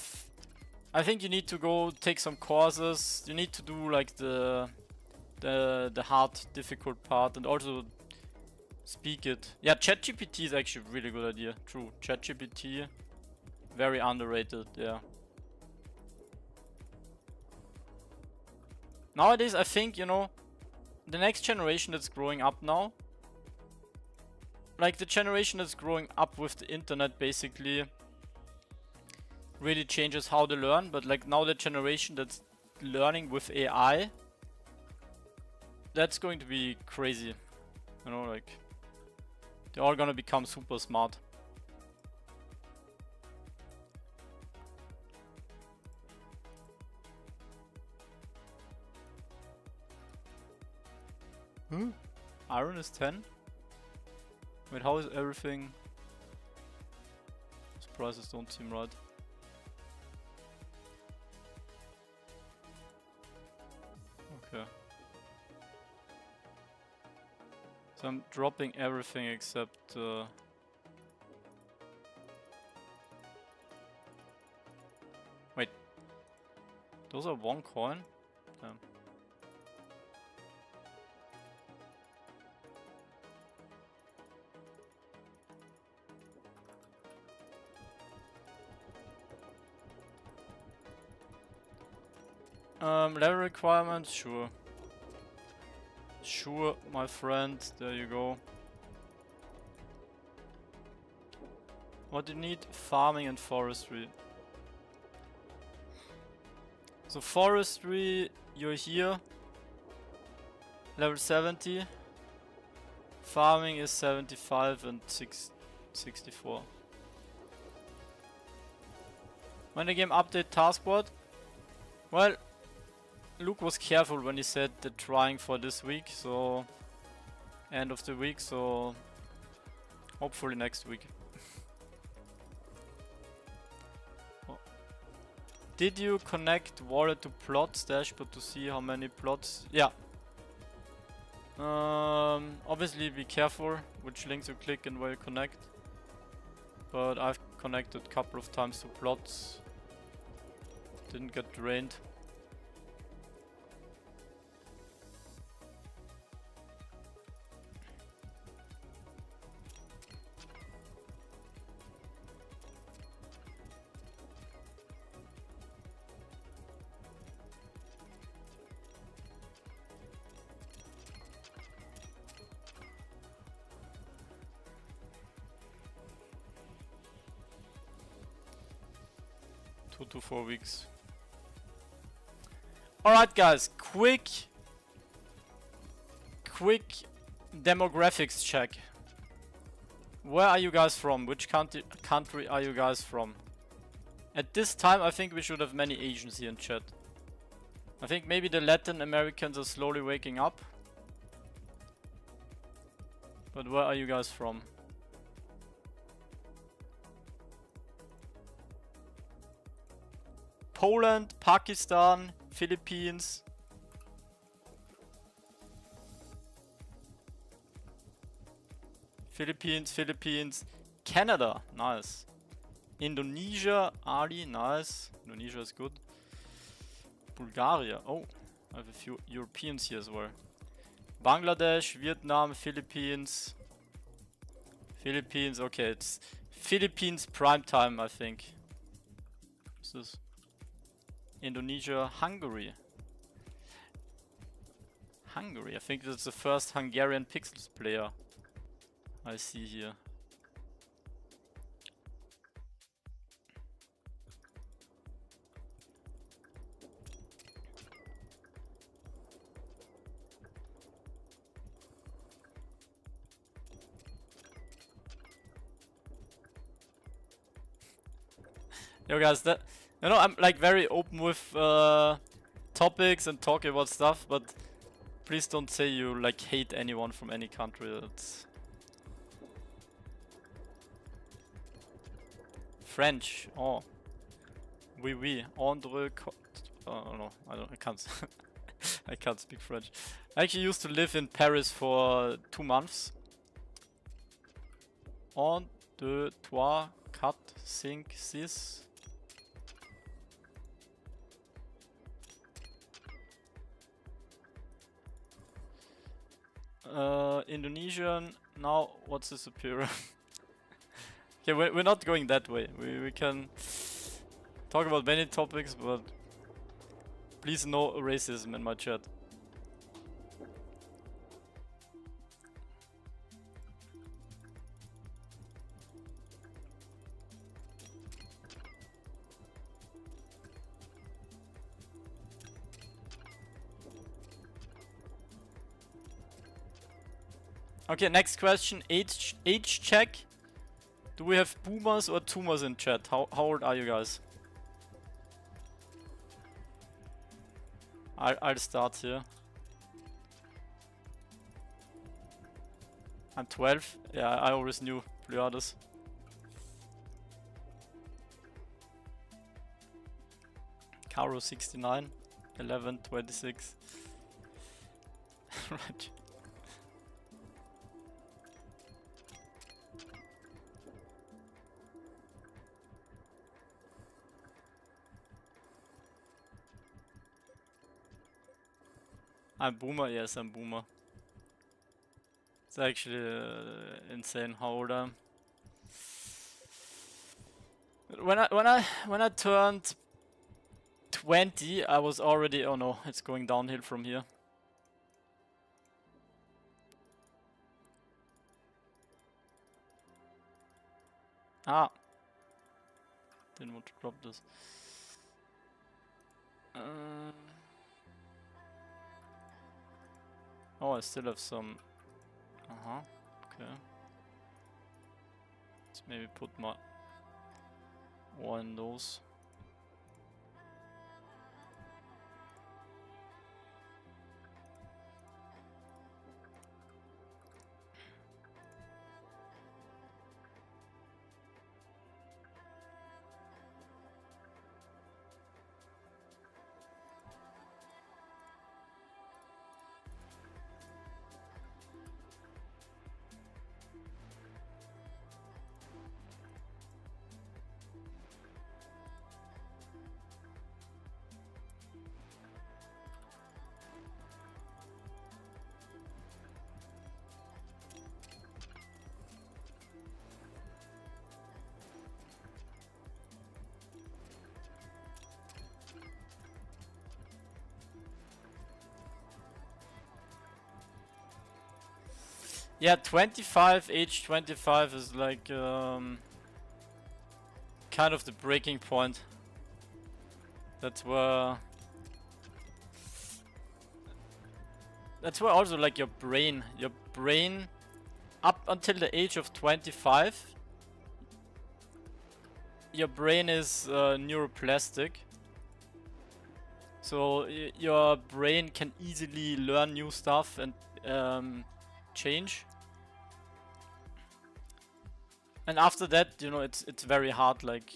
[SPEAKER 1] think you need to go take some courses. You need to do like the hard, difficult part, and also speak it. Yeah, ChatGPT is actually a really good idea. True, ChatGPT, very underrated. Yeah. Nowadays, I think, you know, the next generation that's growing up now, like the generation that's growing up with the internet, basically really changes how they learn. But like now the generation that's learning with AI, that's going to be crazy, you know, like they're all gonna become super smart. Iron is 10? Wait, how is everything? Those prices don't seem right. Okay. So I'm dropping everything except wait. Those are 1 coin? Damn. Level requirements, sure. Sure, my friend, there you go. What do you need? Farming and forestry. So forestry, you're here. Level 70. Farming is 75 and 64. When the game update taskboard? Well, Luke was careful when he said they're trying for this week, so end of the week, so hopefully next week. Oh. Did you connect wallet to plots dashboard to see how many plots? Yeah. Obviously be careful which links you click and where you connect. But I've connected a couple of times to plots. Didn't get drained. To 4 weeks. Alright guys, quick demographics check. Where are you guys from? Which country are you guys from? At this time I think we should have many Asians here in chat. I think maybe the Latin Americans are slowly waking up. But where are you guys from? Poland, Pakistan, Philippines. Philippines, Canada, nice. Indonesia, Ali, nice. Indonesia is good. Bulgaria, oh, I have a few Europeans here as well. Bangladesh, Vietnam, Philippines. Philippines, okay, it's Philippines prime time, I think. What's this? Indonesia, Hungary. Hungary, I think that's the first Hungarian Pixels player I see here. Yo guys, that, you know, I'm like very open with topics and talking about stuff, but please don't say you like hate anyone from any country. That's French. Oh, oui. Andre. Oh no, I can't. I can't speak French. I actually used to live in Paris for 2 months. 1, 2, 3, 4, 5, 6. Indonesian. Now, what's the superior? Okay, we're not going that way. We can talk about many topics, but please no racism in my chat. Okay, next question. Age check. Do we have boomers or toomers in chat? How old are you guys? I'll start here. I'm 12. Yeah, I always knew Pleiades. Caro 69. 11, 26. Right. I'm boomer, yes, I'm boomer. It's actually insane how old I am. When I turned 20, I was already, oh no, it's going downhill from here. Ah, didn't want to drop this. Oh, I still have some. Okay. Let's maybe put my one in those. Yeah, 25, age 25 is like kind of the breaking point. That's where also like your brain up until the age of 25, your brain is neuroplastic. So your brain can easily learn new stuff and change. And after that, you know, it's very hard. Like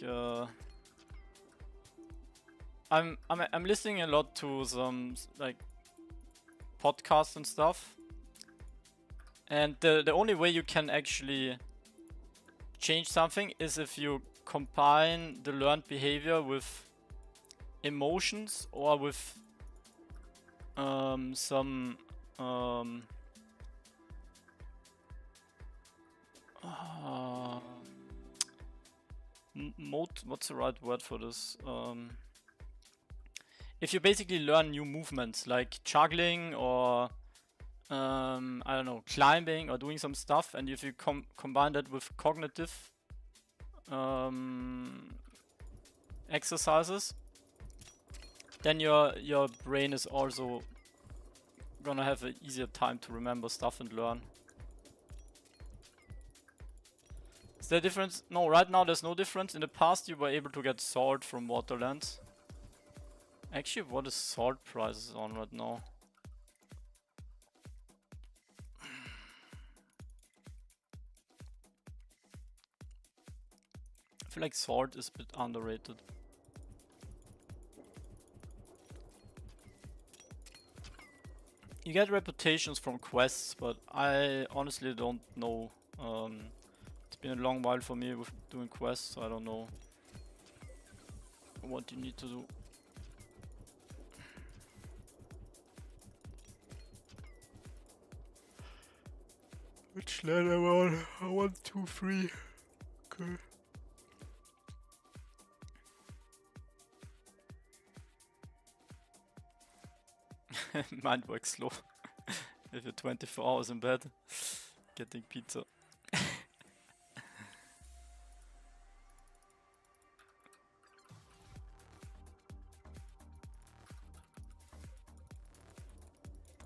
[SPEAKER 1] I'm listening a lot to some like podcasts and stuff, and the only way you can actually change something is if you combine the learned behavior with emotions or with some what's the right word for this? If you basically learn new movements like juggling or I don't know, climbing or doing some stuff, and if you combine that with cognitive exercises, then your brain is also gonna have an easier time to remember stuff and learn. Is there a difference? No, right now there's no difference. In the past you were able to get salt from Waterlands. Actually, what is salt prices on right now? I feel like salt is a bit underrated. You get reputations from quests, but I honestly don't know. It's been a long while for me with doing quests, so I don't know what you need to do. Which land am I on? 1, 2, 3. Okay. Mind works slow. If you're 24 hours in bed, getting pizza.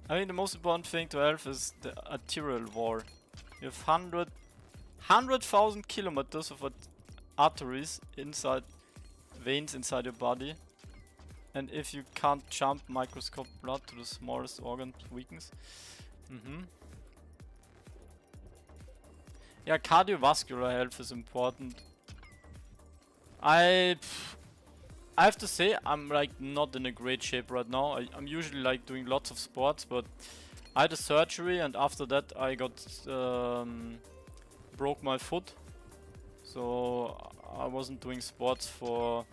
[SPEAKER 1] I mean, the most important thing to have is the arterial war. You have 100,000 kilometers of arteries inside, veins inside your body. And if you can't jump microscope blood to the smallest organ, weakens. Yeah, cardiovascular health is important. I have to say, I'm like not in a great shape right now. I'm usually like doing lots of sports, but I had a surgery and after that I got broke my foot. So I wasn't doing sports for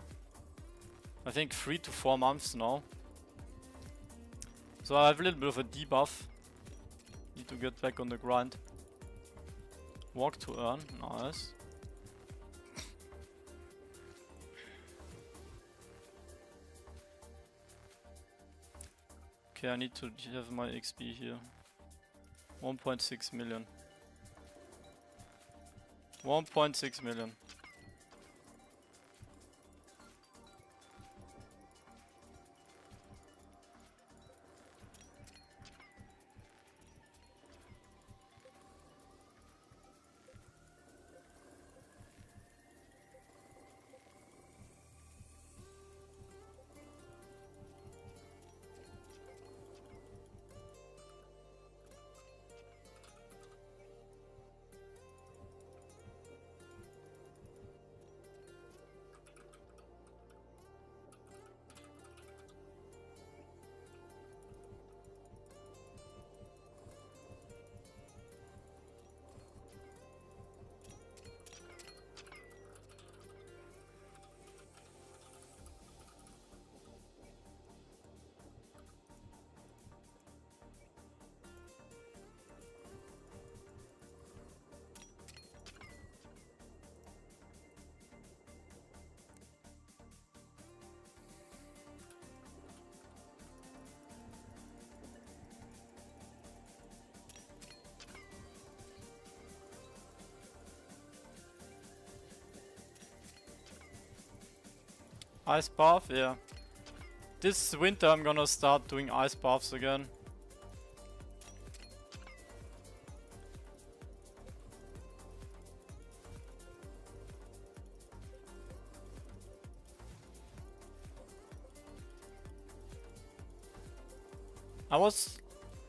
[SPEAKER 1] I think 3 to 4 months now. So I have a little bit of a debuff. Need to get back on the grind. Walk to earn, nice. Okay, I need to have my XP here. 1.6 million. 1.6 million. Ice bath, yeah. This winter I'm gonna start doing ice baths again.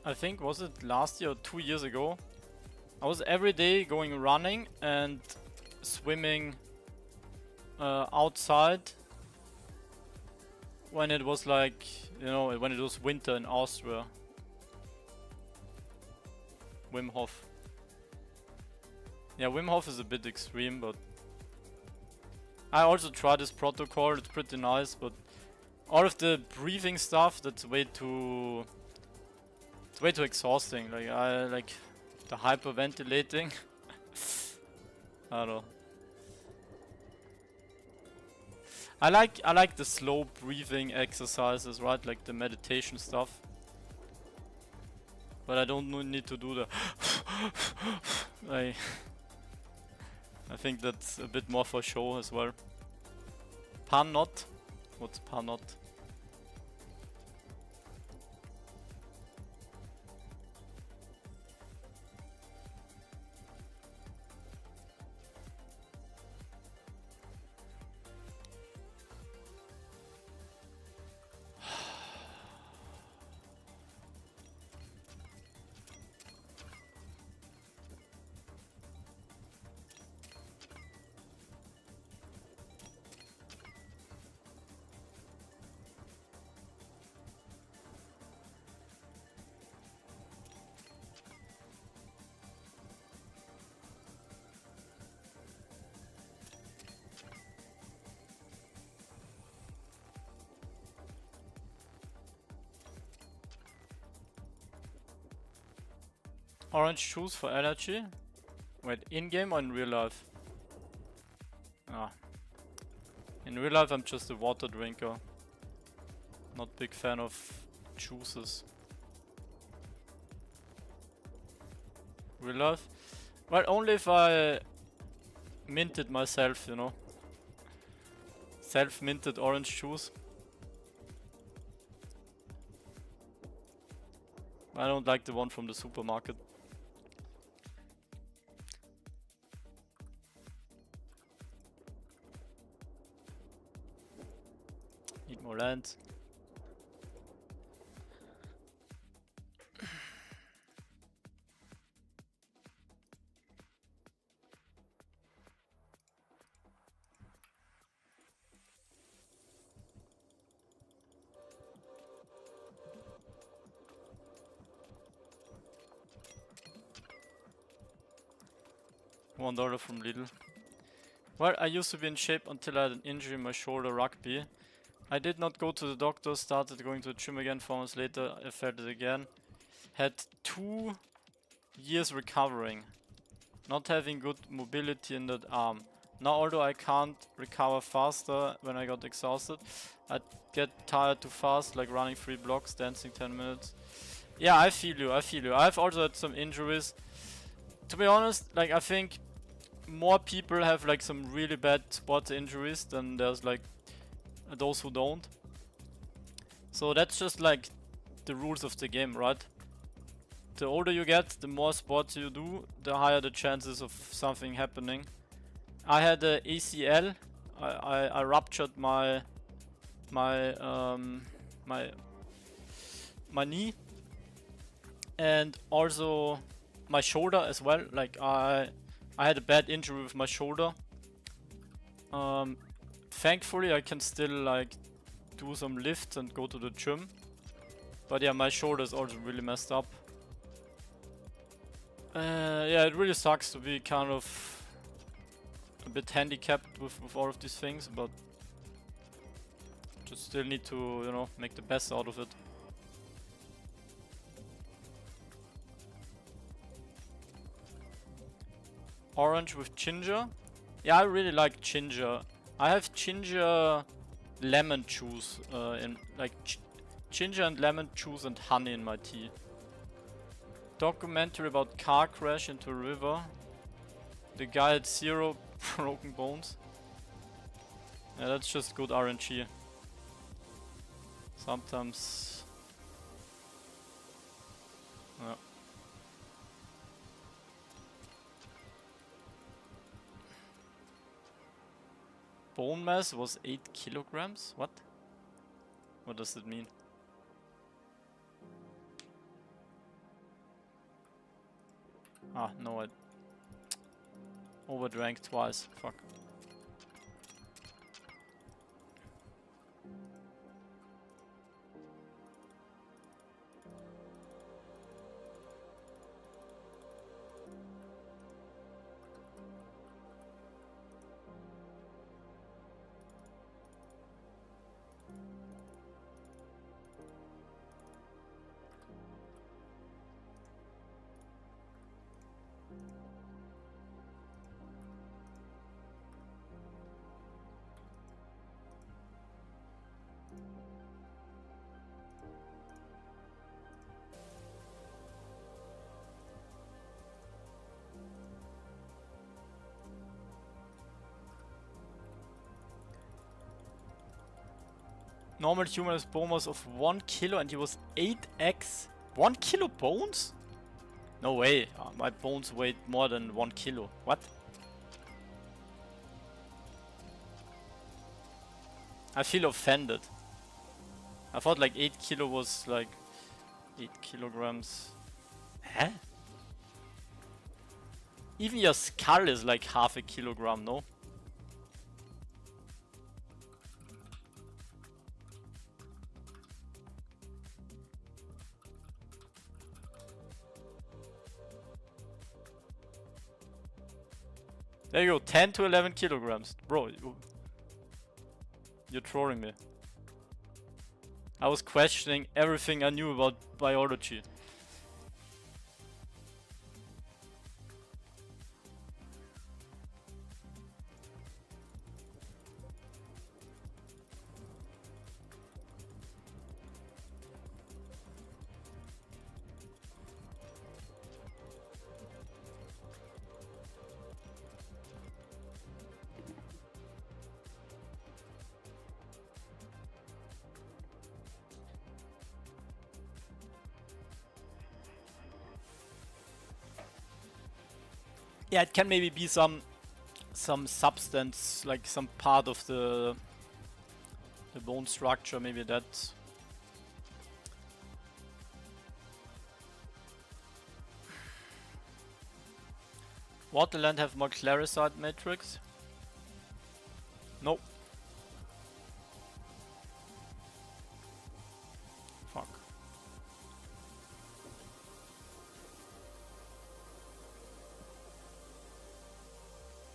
[SPEAKER 1] I think, was it last year or 2 years ago? I was every day going running and swimming outside when it was like, you know, when it was winter in Austria. Wim Hof. Yeah, Wim Hof is a bit extreme, but I also tried this protocol, it's pretty nice, but all of the breathing stuff, that's way too... It's way too exhausting. Like, I like the hyperventilating. I don't know. I like the slow breathing exercises, right? Like the meditation stuff. But I don't need to do the like, I think that's a bit more for show as well. Panot? What's panot? Orange juice for allergy? Wait, in-game or in real life? Ah. In real life I'm just a water drinker. Not big fan of juices. Real life? Well, only if I minted myself, you know. Self-minted orange juice. I don't like the one from the supermarket. Need more land. $1 from Lidl. Well, I used to be in shape until I had an injury in my shoulder rugby. I did not go to the doctor, started going to the gym again 4 months later, I felt it again. Had 2 years recovering. Not having good mobility in that arm. Now, although I can't recover faster when I got exhausted, I get tired too fast, like running 3 blocks, dancing 10 minutes. Yeah, I feel you, I feel you. I've also had some injuries. To be honest, like, I think more people have like some really bad sports injuries than there's like those who don't. So that's just like the rules of the game, right? The older you get, the more sports you do, the higher the chances of something happening. I had a ACL. I ruptured my knee, and also my shoulder as well. Like I had a bad injury with my shoulder. Thankfully I can still like do some lifts and go to the gym. But yeah, my shoulder is also really messed up. Yeah, it really sucks to be kind of a bit handicapped with all of these things, but just still need to, you know, make the best out of it. Orange with ginger. Yeah, I really like ginger. I have ginger lemon juice in like ginger and lemon juice and honey in my tea. Documentary about car crash into a river. The guy had 0 broken bones. Yeah, that's just good RNG. Sometimes. Yeah. Bone mass was 8 kilograms? What? What does that mean? Ah, no, I overdrank twice. Fuck. Normal human has bone mass of 1 kilo and he was 8x. 1 kilo bones? No way. My bones weighed more than 1 kilo. What? I feel offended. I thought like 8 kilo was like 8 kilograms. Huh? Even your skull is like half a kilogram, no? There you go, 10 to 11 kilograms. Bro, you're trolling me. I was questioning everything I knew about biology. Yeah, it can maybe be some substance, like some part of the bone structure, maybe that. Waterland have more claricide matrix? No. Fuck.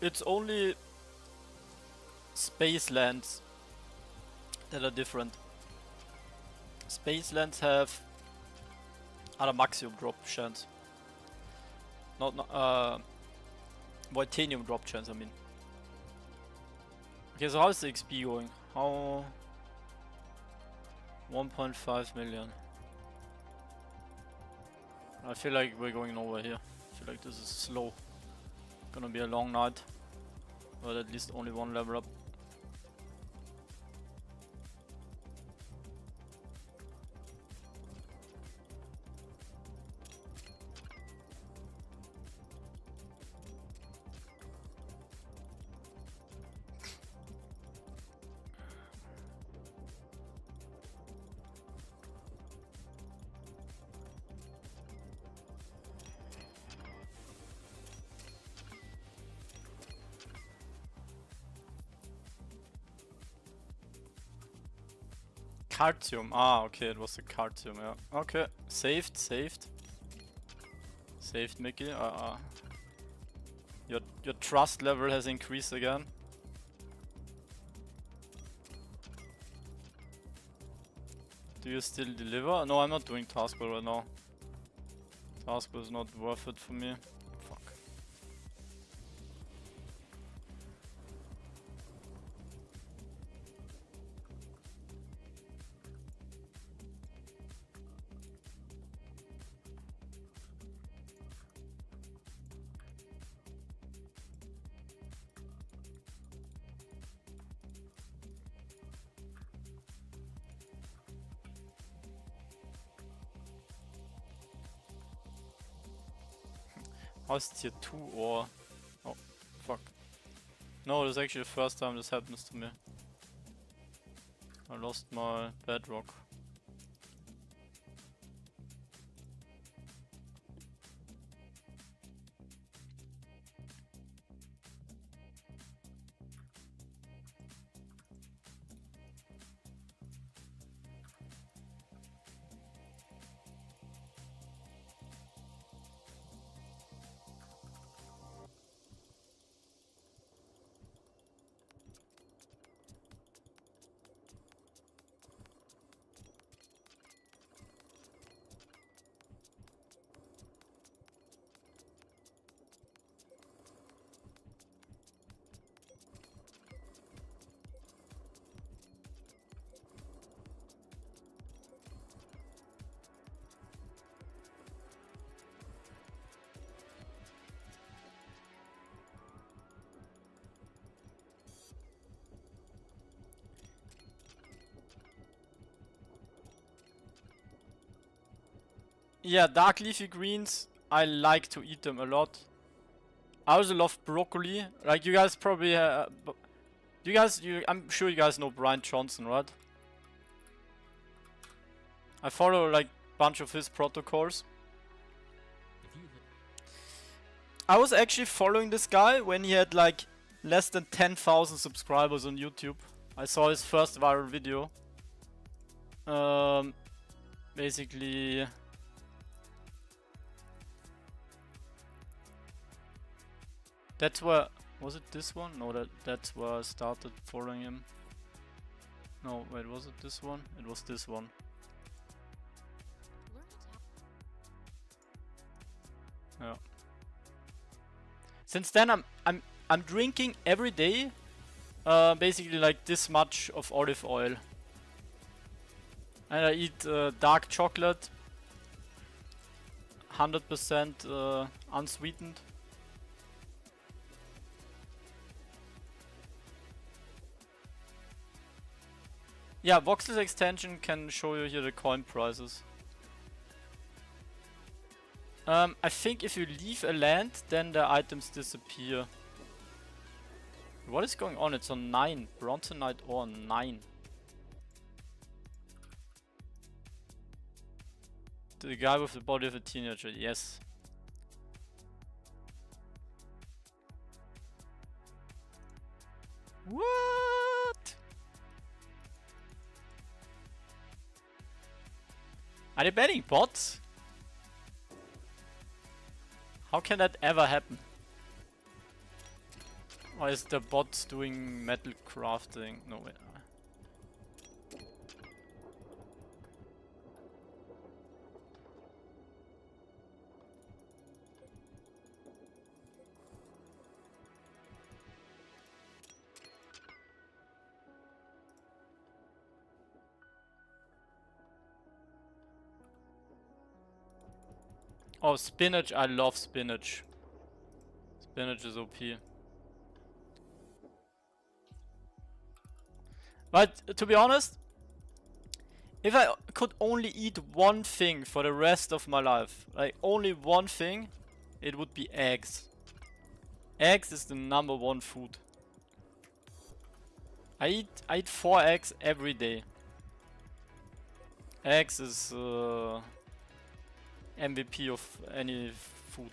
[SPEAKER 1] It's only space lands that are different. Space lands have adamantium drop chance. Not Titanium drop chance, I mean. Okay, so how is the XP going? How... 1.5 million. I feel like we're going nowhere here. I feel like this is slow. Gonna be a long night. But at least only one level up. Cartium. Ah, okay, it was the Cartium, yeah. Okay, saved. Saved, Mickey. Your trust level has increased again. Do you still deliver? No, I'm not doing taskbar right now. Taskbar is not worth it for me. Fuck. How's tier 2 or... Oh, fuck. No, this is actually the first time this happens to me. I lost my bedrock. Yeah, dark leafy greens, I like to eat them a lot. I also love broccoli. Like you guys probably, I'm sure you guys know Brian Johnson, right? I follow like bunch of his protocols. I was actually following this guy when he had like less than 10,000 subscribers on YouTube. I saw his first viral video. Basically, that's where, was it this one? No, that's where I started following him. No, wait, was it this one? It was this one. Yeah. Since then, I'm drinking every day, basically like this much of olive oil, and I eat dark chocolate, 100% unsweetened. Yeah, Voxel's extension can show you here the coin prices. I think if you leave a land, then the items disappear. What is going on? It's on 9. Bronzonite ore 9. The guy with the body of a teenager, yes. What? Are they banning bots? How can that ever happen? Or is the bots doing metal crafting? No way. Oh, spinach. I love spinach. Spinach is OP. But to be honest, if I could only eat one thing for the rest of my life, like only one thing, it would be eggs. Eggs is the #1 food. I eat 4 eggs every day. Eggs is MVP of any food.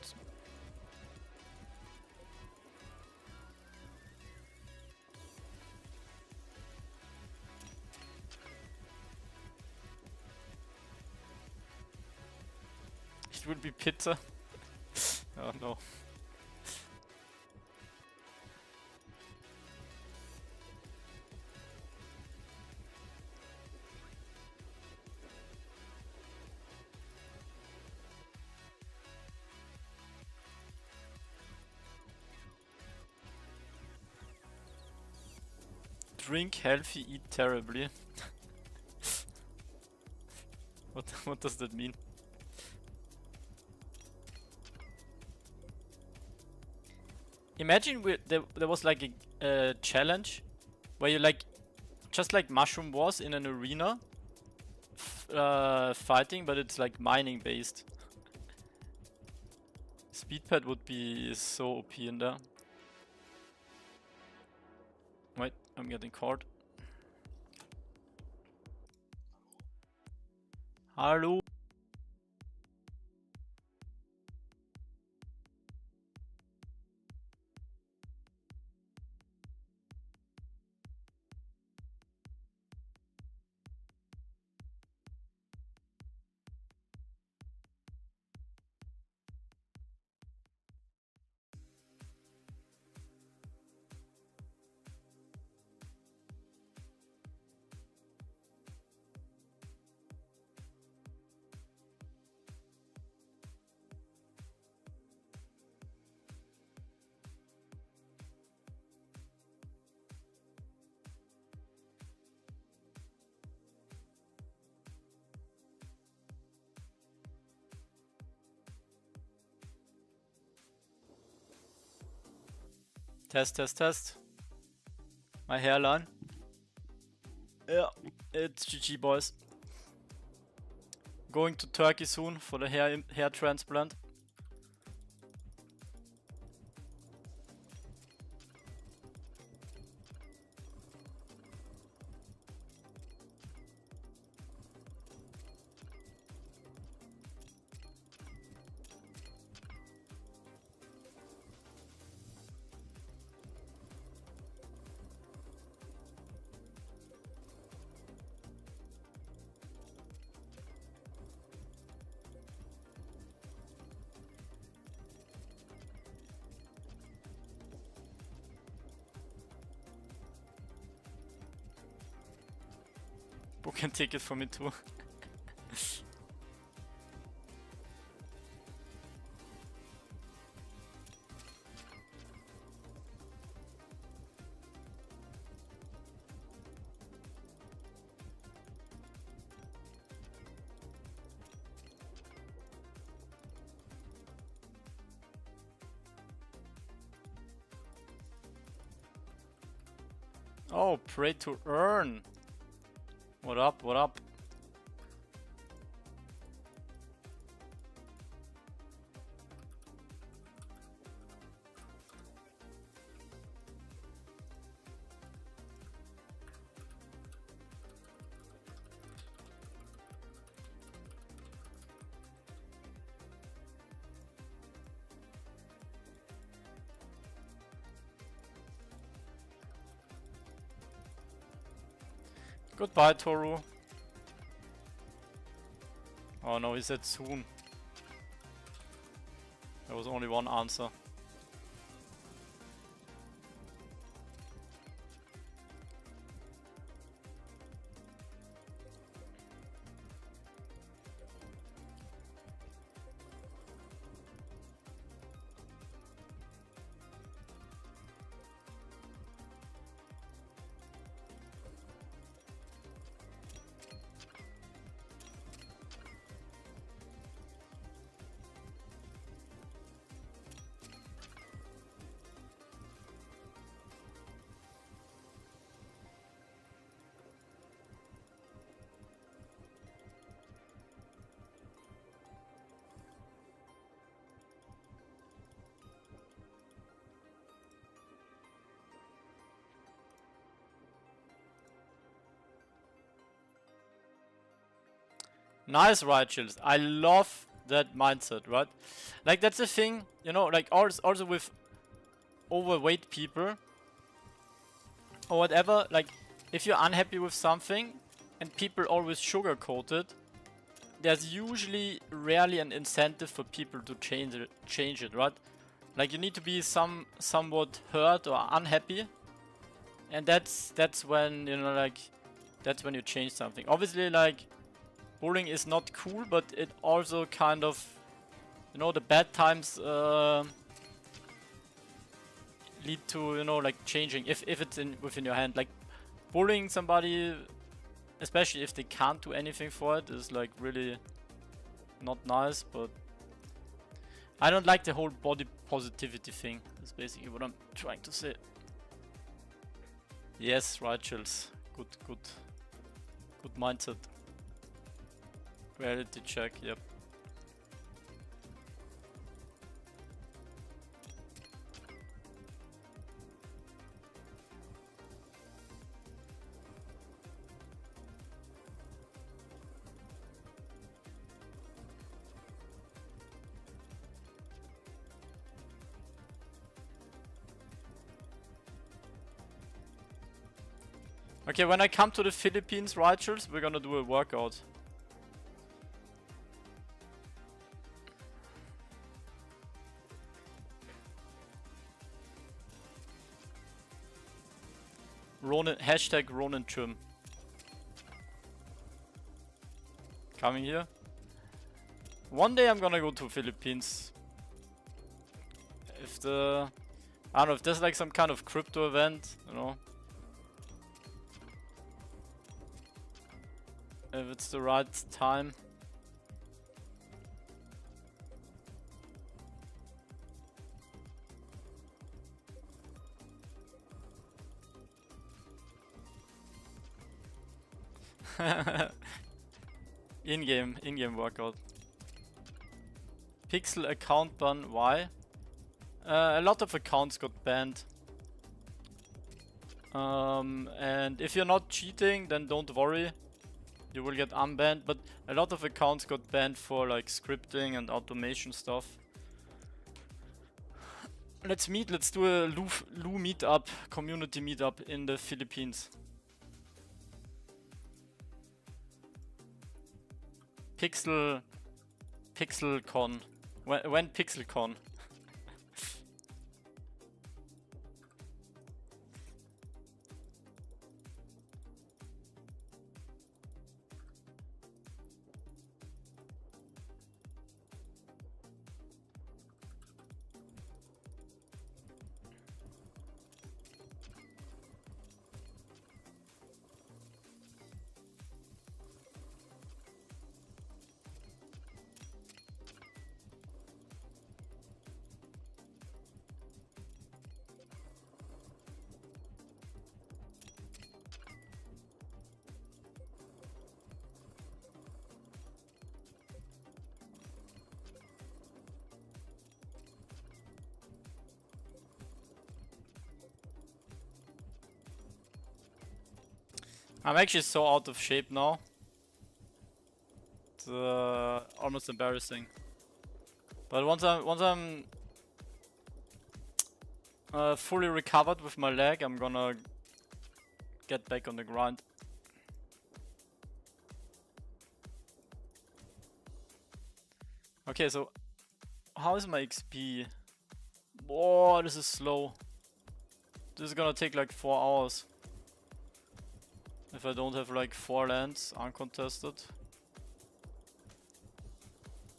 [SPEAKER 1] It would be pizza. Oh no. Drink healthy, eat terribly. What does that mean? Imagine there was like a challenge where you like just like Mushroom Wars in an arena fighting, but it's like mining based. Speedpad would be so OP in there. Wait, I'm getting caught. Hallo. Test, test, test. My hairline. Yeah, it's GG, boys. going to Turkey soon for the hair transplant. Book a ticket for me too. Oh, pray to earn. What up, what up? Goodbye, Toru. Oh no, he said soon. There was only one answer. Nice, right, Chills. I love that mindset, right? Like, that's the thing, you know, like, also with overweight people or whatever, like, if you're unhappy with something and people always sugarcoat it, there's usually rarely an incentive for people to change it, right? Like, you need to be somewhat hurt or unhappy, and that's when, you know, like, that's when you change something. Obviously, like, bullying is not cool, but it also kind of, you know, the bad times lead to, you know, like, changing if it's within your hand. Like, bullying somebody, especially if they can't do anything for it, is like really not nice. But I don't like the whole body positivity thing. That's basically what I'm trying to say. Yes, right, Chills. Good mindset. Reality check, yep. Okay, when I come to the Philippines, Righteous, we're gonna do a workout. Ronin, hashtag Ronin Trim. Coming here. One day I'm gonna go to Philippines. If the... I don't know, if there's like some kind of crypto event, you know. If it's the right time. In-game workout. Pixel account ban, why? A lot of accounts got banned. And if you're not cheating, then don't worry. You will get unbanned, but a lot of accounts got banned for like scripting and automation stuff. Let's meet, let's do a Lu meetup, community meetup in the Philippines. PixelCon. When PixelCon? I'm actually so out of shape now. It's almost embarrassing. But once I'm fully recovered with my leg, I'm gonna get back on the grind. Okay, so how is my XP? Oh, this is slow. This is gonna take like 4 hours. If I don't have like 4 lands uncontested.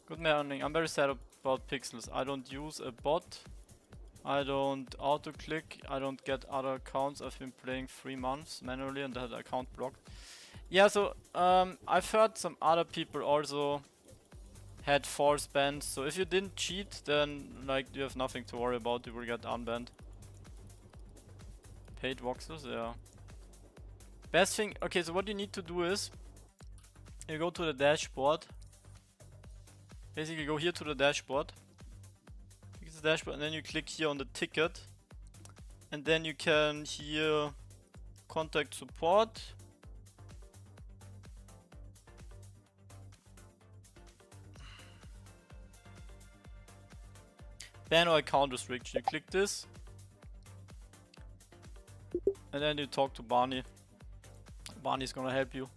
[SPEAKER 1] Good morning, I'm very sad about pixels. I don't use a bot. I don't auto click. I don't get other accounts. I've been playing 3 months manually and had the account blocked. Yeah, so I've heard some other people also had force bans. So if you didn't cheat, then like you have nothing to worry about. You will get unbanned. Paid voxels, yeah. Best thing, okay, so what you need to do is you go to the dashboard. Basically go here to the dashboard. Click the dashboard and then you click here on the ticket. And then you can here contact support. Ban or account restriction. You click this. And then you talk to Barney. Barney's gonna help you.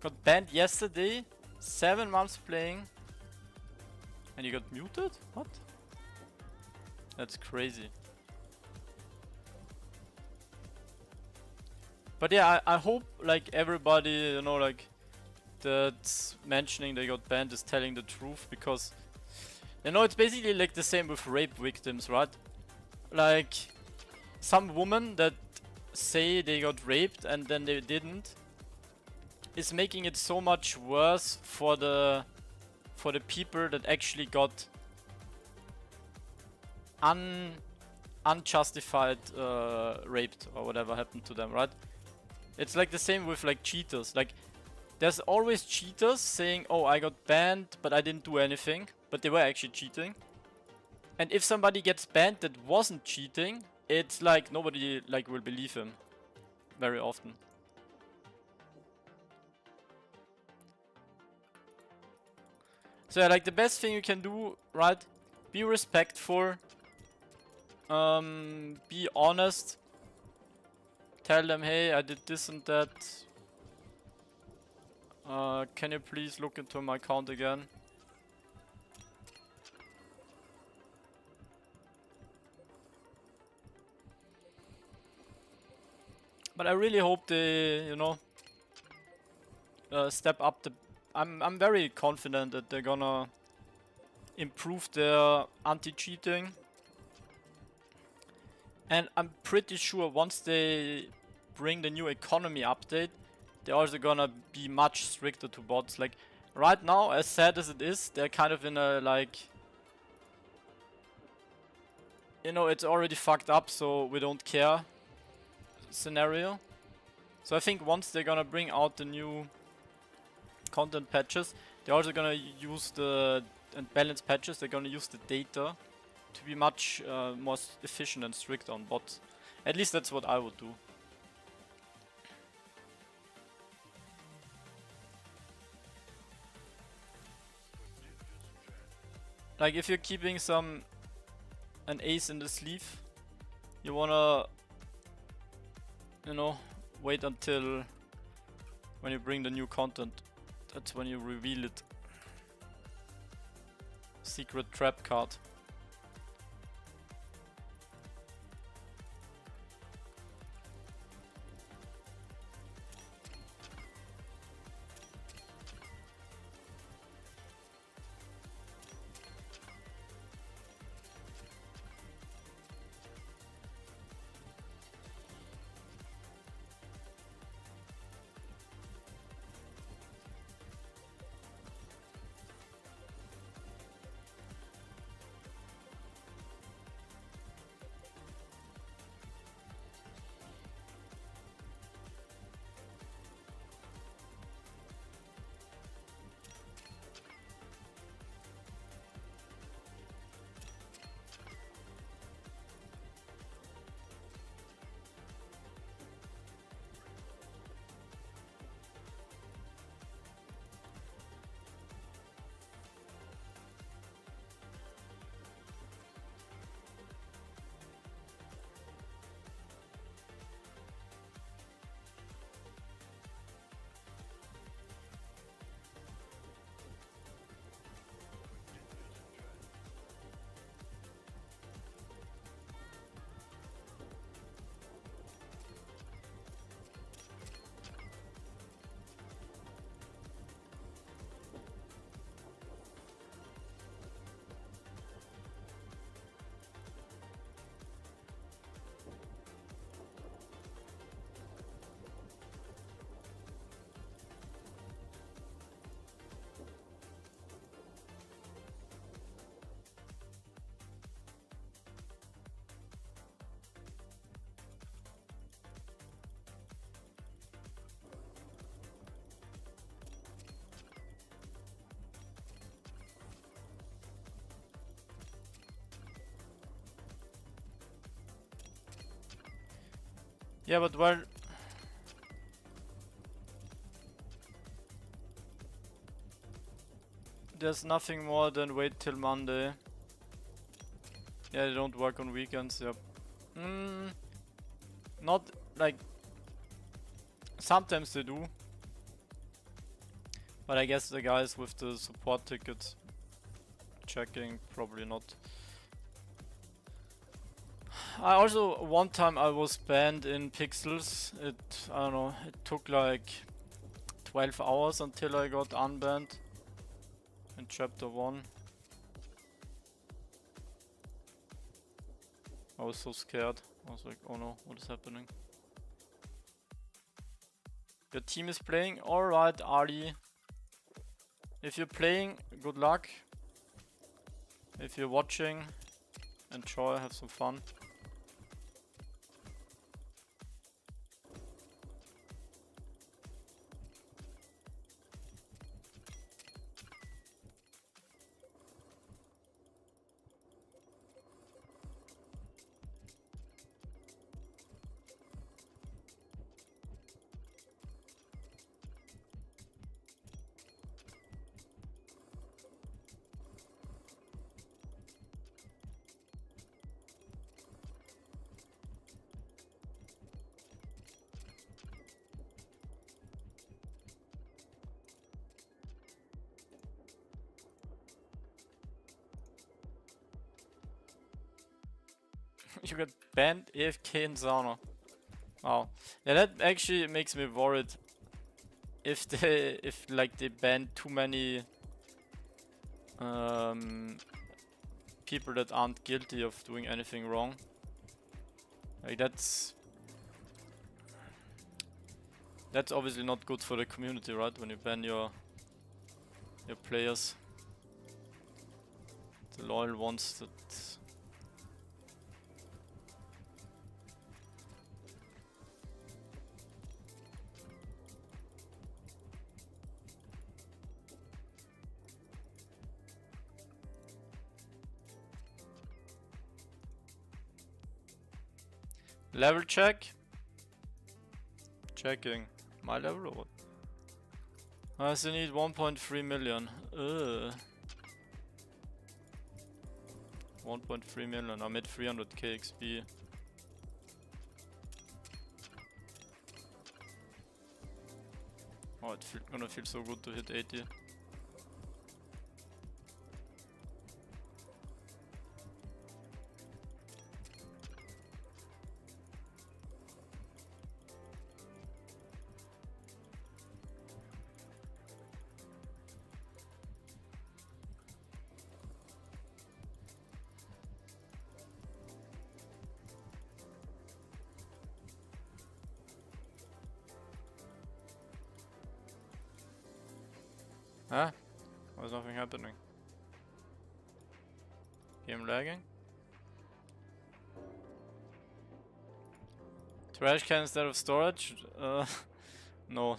[SPEAKER 1] Got banned yesterday, 7 months playing, and you got muted? What? That's crazy. But yeah, I hope like everybody, you know, like that's mentioning they got banned is telling the truth, because you know it's basically like the same with rape victims, right? Like some women that say they got raped and then they didn't is making it so much worse for the people that actually got unjustified raped or whatever happened to them, right? It's like the same with like cheaters. Like there's always cheaters saying, oh, I got banned but I didn't do anything, but they were actually cheating. And if somebody gets banned that wasn't cheating, it's like nobody like will believe him very often. So yeah, like the best thing you can do, right? Be respectful. Be honest. Tell them, hey, I did this and that. Can you please look into my account again? But I really hope they, you know, step up the... I'm very confident that they're gonna improve their anti-cheating. And I'm pretty sure once they bring the new economy update, they're also gonna be much stricter to bots. Like, right now, as sad as it is, they're kind of in a, like... You know, it's already fucked up, so we don't care scenario. So I think once they're gonna bring out the new content patches, they're also gonna use the... and balance patches, they're gonna use the data to be much more efficient and strict on bots. At least that's what I would do. Like, if you're keeping an ace in the sleeve, you wanna, you know, wait until when you bring the new content. That's when you reveal it. Secret trap card. Yeah, but well... There's nothing more than wait till Monday. Yeah, they don't work on weekends, yep. Not like... Sometimes they do. But I guess the guys with the support tickets checking, probably not. I also, one time I was banned in Pixels. I don't know, it took like 12 hours until I got unbanned in chapter 1. I was so scared. I was like, oh no, what is happening? Your team is playing? Alright, Ali. If you're playing, good luck. If you're watching, enjoy, have some fun. You got banned AFK in sauna. Wow. Yeah, that actually makes me worried. if they like they ban too many people that aren't guilty of doing anything wrong. Like that's obviously not good for the community, right? When you ban your players, the loyal ones that. Level check. Checking my level or what? I still need 1.3 million. 1.3 million. I made 300k XP. Oh, it's gonna feel so good to hit 80. Huh? Why is nothing happening? Game lagging? Trash can instead of storage? No.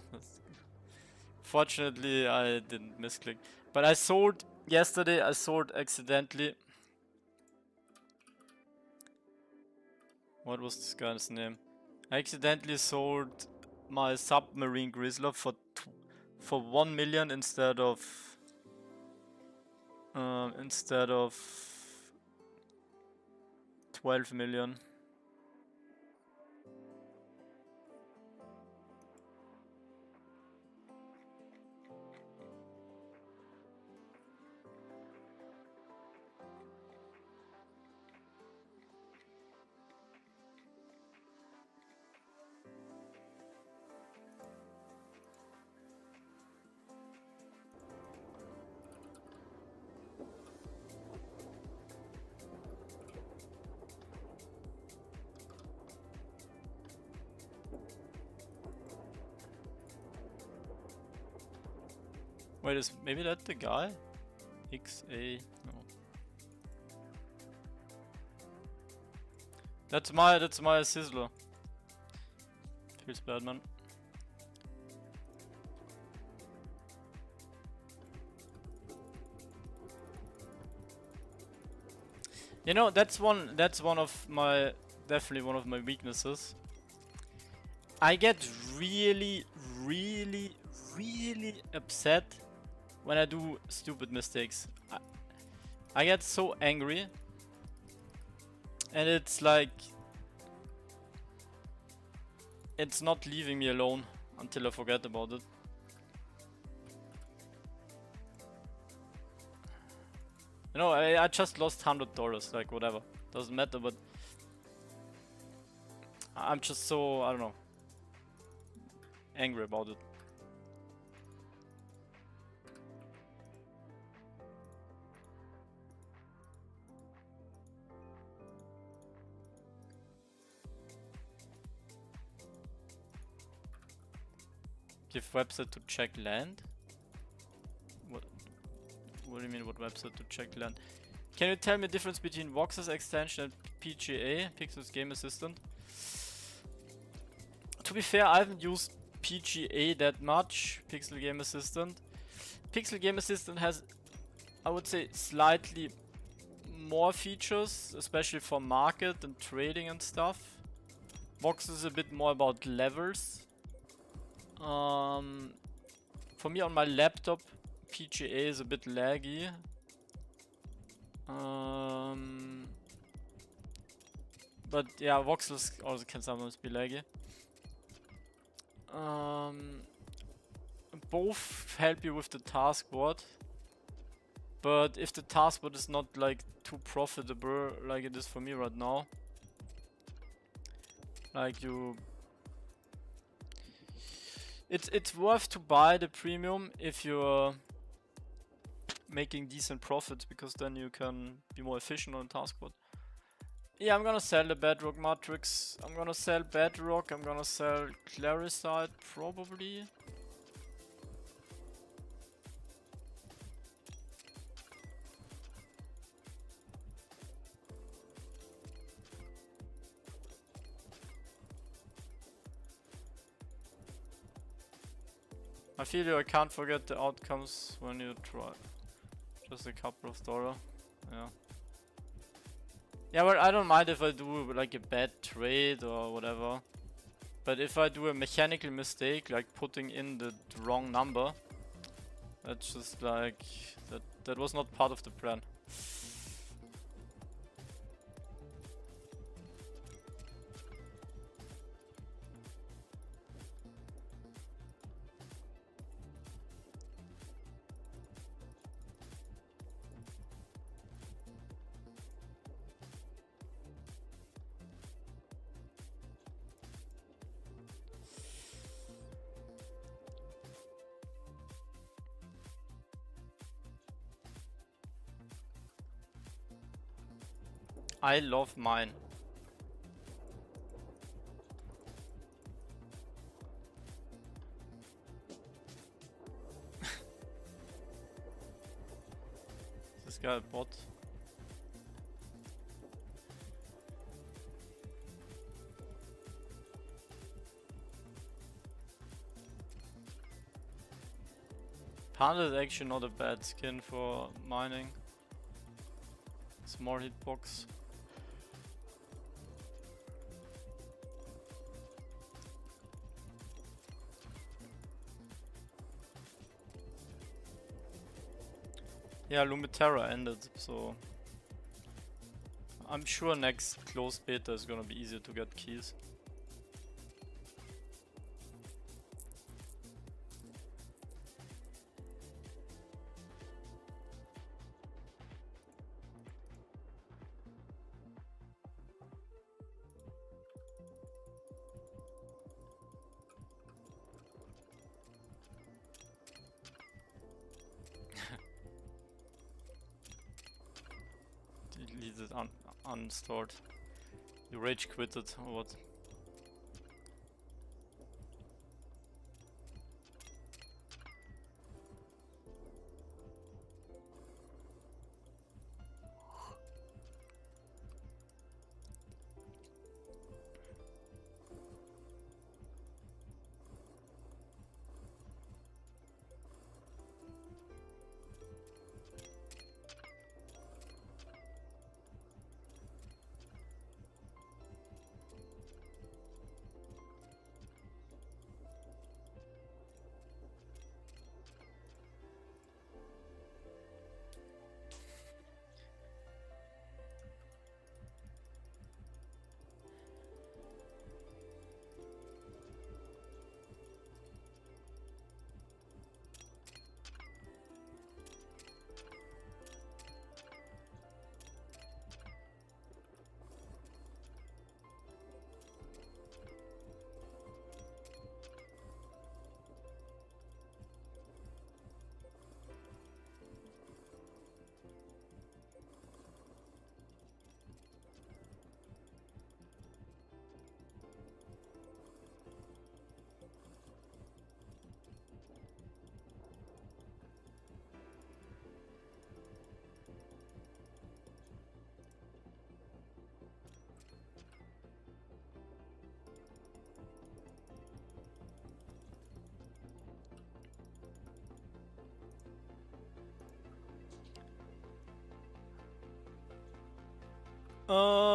[SPEAKER 1] Fortunately, I didn't misclick. But I sold yesterday. I sold accidentally. What was this guy's name? I accidentally sold my submarine Grizzler for 1 million instead of 12 million. Wait, is maybe that the guy? XA, no. That's my Sizzler. Feels bad, man. You know, that's one of my definitely one of my weaknesses. I get really upset when I do stupid mistakes. I get so angry, and it's like it's not leaving me alone until I forget about it. You know, I just lost $100, like whatever, doesn't matter, but I'm just so, I don't know, angry about it. Give website to check land? What do you mean, what website to check land? Can you tell me the difference between Vox's extension and PGA, Pixel's Game Assistant? To be fair, I haven't used PGA that much, Pixel Game Assistant. Pixel Game Assistant has, I would say, slightly more features, especially for market and trading and stuff. Vox is a bit more about levels. For me on my laptop, PGA is a bit laggy. But yeah, voxels also can sometimes be laggy. Both help you with the taskboard, but if the taskboard is not like too profitable like it is for me right now, like It's worth to buy the premium if you're making decent profits, because then you can be more efficient on taskboard. Yeah, I'm gonna sell the Bedrock Matrix. I'm gonna sell Bedrock. I'm gonna sell Claricide probably. I feel I can't forget the outcomes when you try. Just a couple of dollars. Yeah. Yeah, well, I don't mind if I do like a bad trade or whatever. But if I do a mechanical mistake, like putting in the wrong number, that's just like that was not part of the plan. I love mine. This guy a bot. Panda is actually not a bad skin for mining. It's more hitbox. Yeah, Lumiterra ended, so I'm sure next closed beta is gonna be easier to get keys. Deleted unstored. You rage quitted or what?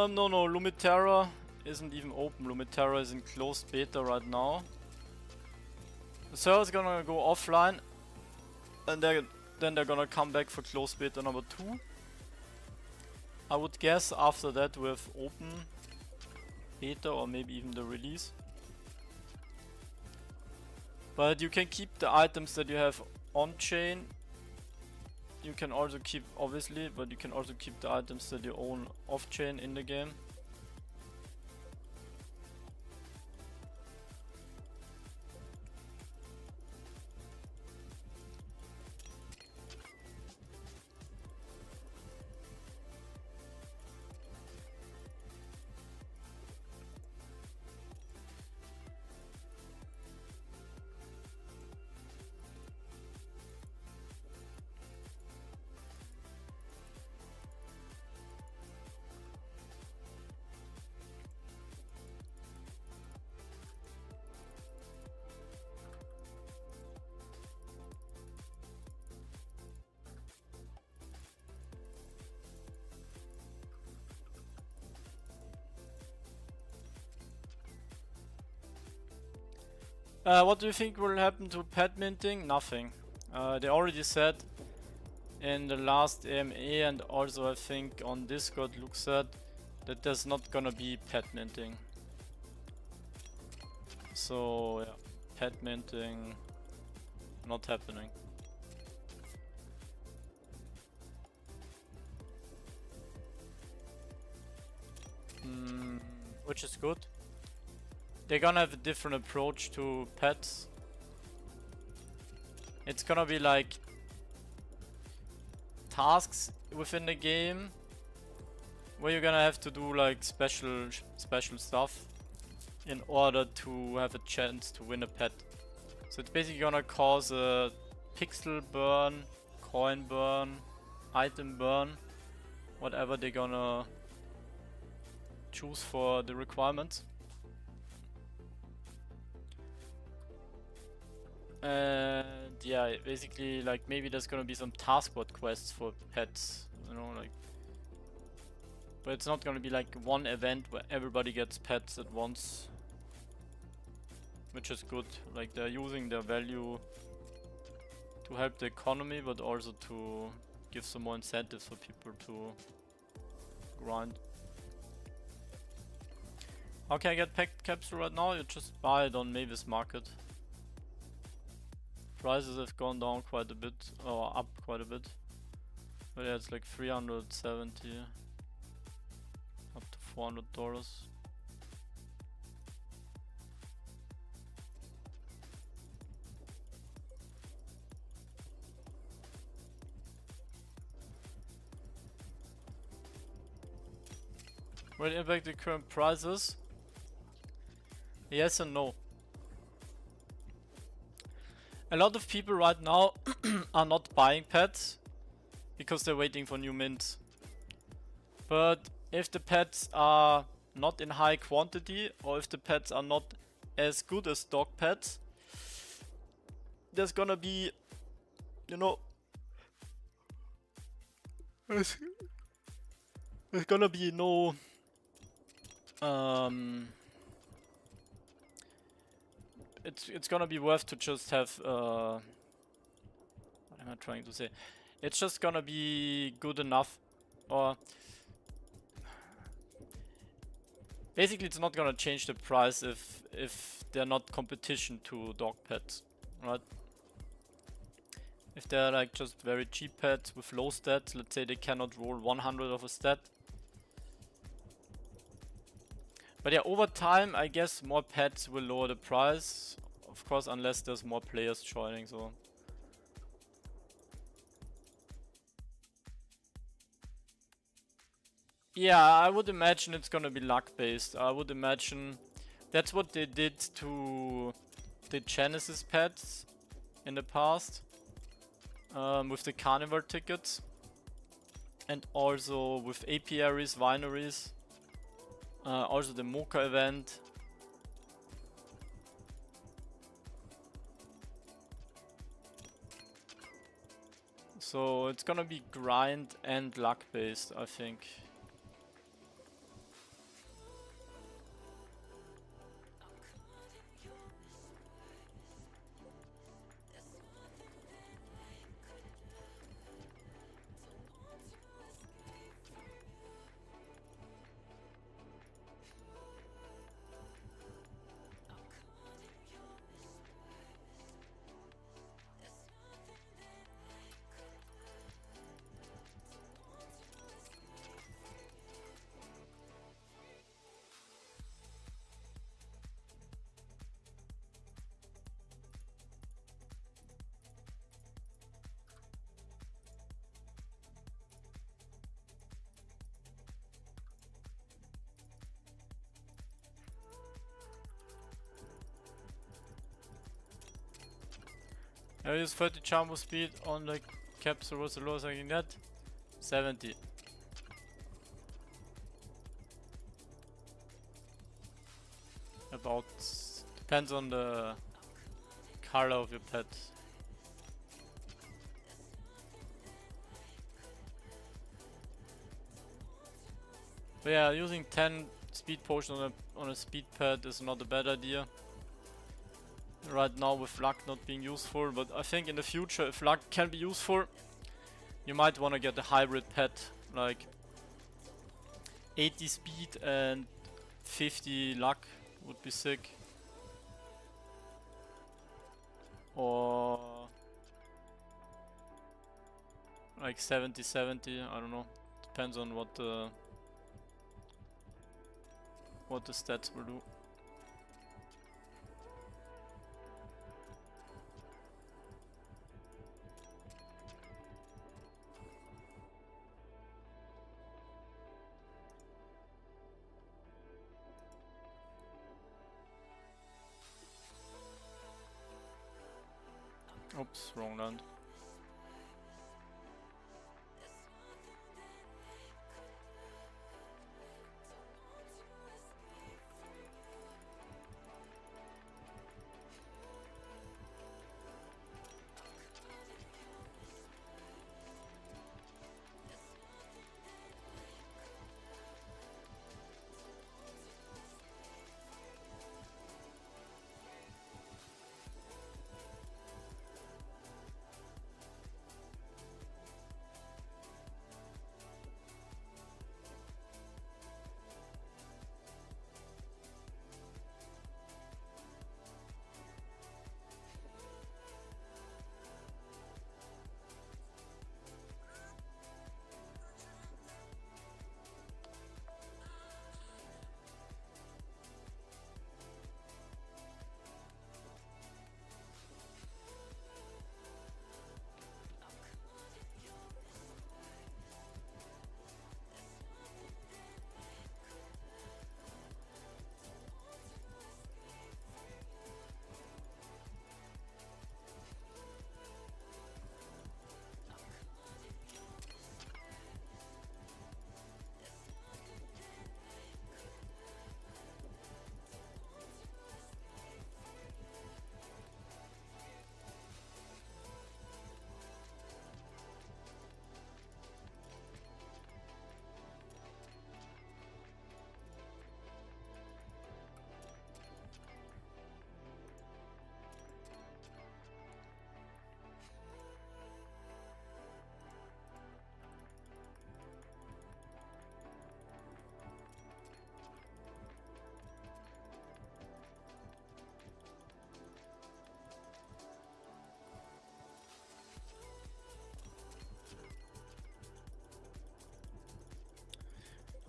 [SPEAKER 1] No, Lumiterra isn't even open. Lumiterra is in closed beta right now. The server's gonna go offline, and then they're gonna come back for closed beta number 2. I would guess after that with open beta or maybe even the release. But you can keep the items that you have on chain. You can also keep, obviously, but you can also keep the items that you own off chain in the game. What do you think will happen to pet minting? Nothing. They already said in the last AMA and also I think on Discord Luke said that there's not gonna be pet minting. So yeah, pet minting not happening. Which is good. They're gonna have a different approach to pets. It's gonna be like tasks within the game where you're gonna have to do like special stuff in order to have a chance to win a pet. So it's basically gonna cause a pixel burn, coin burn, item burn, whatever they're gonna choose for the requirements. And yeah, basically like maybe there's gonna be some taskbot quests for pets, you know, like, but it's not gonna be like one event where everybody gets pets at once, which is good. Like they're using their value to help the economy, but also to give some more incentives for people to grind. How can I get pet capsule right now? You just buy it on Mavis Market. Prices have gone down quite a bit, or up quite a bit. But yeah, it's like 370 up to $400. Will it impact the current prices? Yes and no. A lot of people right now are not buying pets because they're waiting for new mints. But if the pets are not in high quantity, or if the pets are not as good as dog pets, there's gonna be, you know, there's gonna be no it's gonna be worth to just have what am I trying to say? It's just gonna be good enough, or basically it's not gonna change the price if they're not competition to dog pets, right? If they're like just very cheap pets with low stats, let's say they cannot roll 100 of a stat. But yeah, over time, I guess more pets will lower the price. Of course, unless there's more players joining, so. Yeah, I would imagine it's gonna be luck based. I would imagine that's what they did to the Genesis pets in the past. With the carnival tickets. And also with apiaries, wineries. Also the Mocha event. So it's gonna be grind and luck based, I think. I use 30 jumbo speed on the capsule. What's the lowest I can get? 70. About, depends on the color of your pet. But yeah, using 10 speed potions on a speed pet is not a bad idea. right now with luck not being useful, but I think in the future if luck can be useful, you might want to get a hybrid pet, like 80 speed and 50 luck would be sick. Or like 70-70, I don't know. Depends on what the stats will do. Oops, wrong land.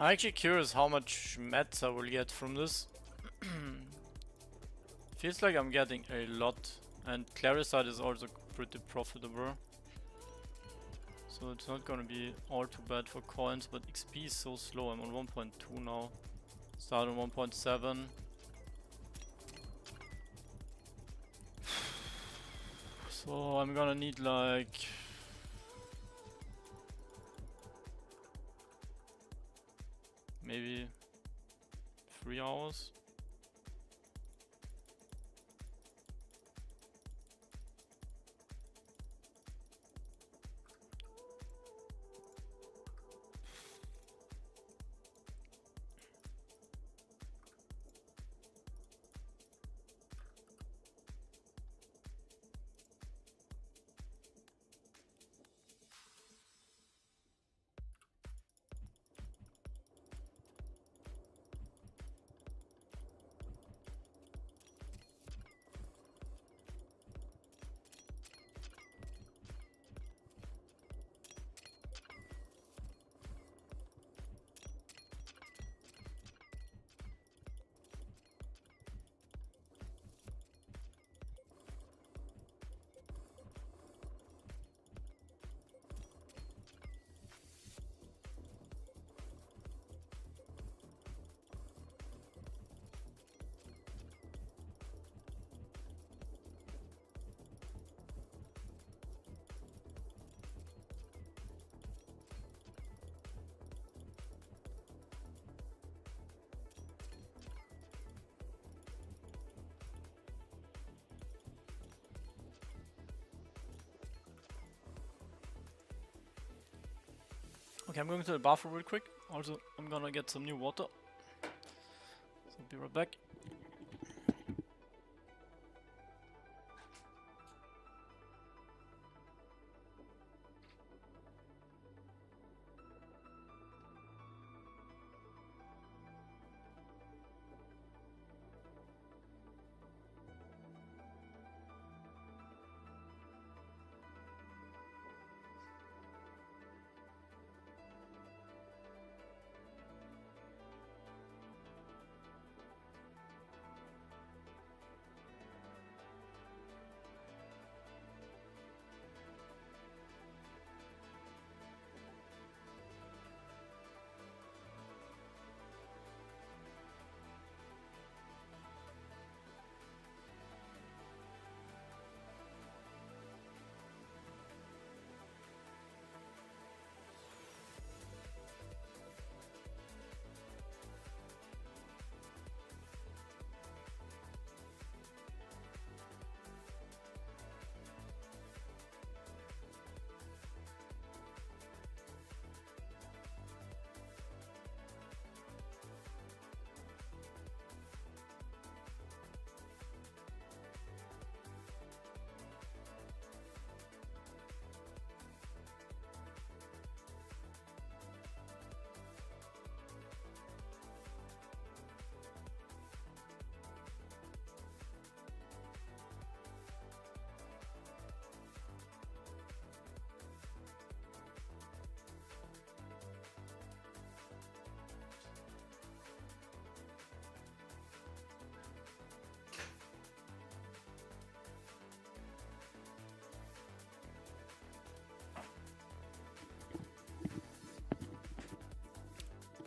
[SPEAKER 1] I'm actually curious how much mats I will get from this. Feels like I'm getting a lot, and Claricide is also pretty profitable. So it's not gonna be all too bad for coins, but XP is so slow. I'm on 1.2 now. Start on 1.7. So I'm gonna need like maybe 3 hours. Okay, I'm going to the bathroom real quick. Also, I'm gonna get some new water. So be right back.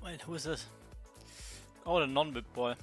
[SPEAKER 1] Wait, who is this? Oh, the non-bit boy.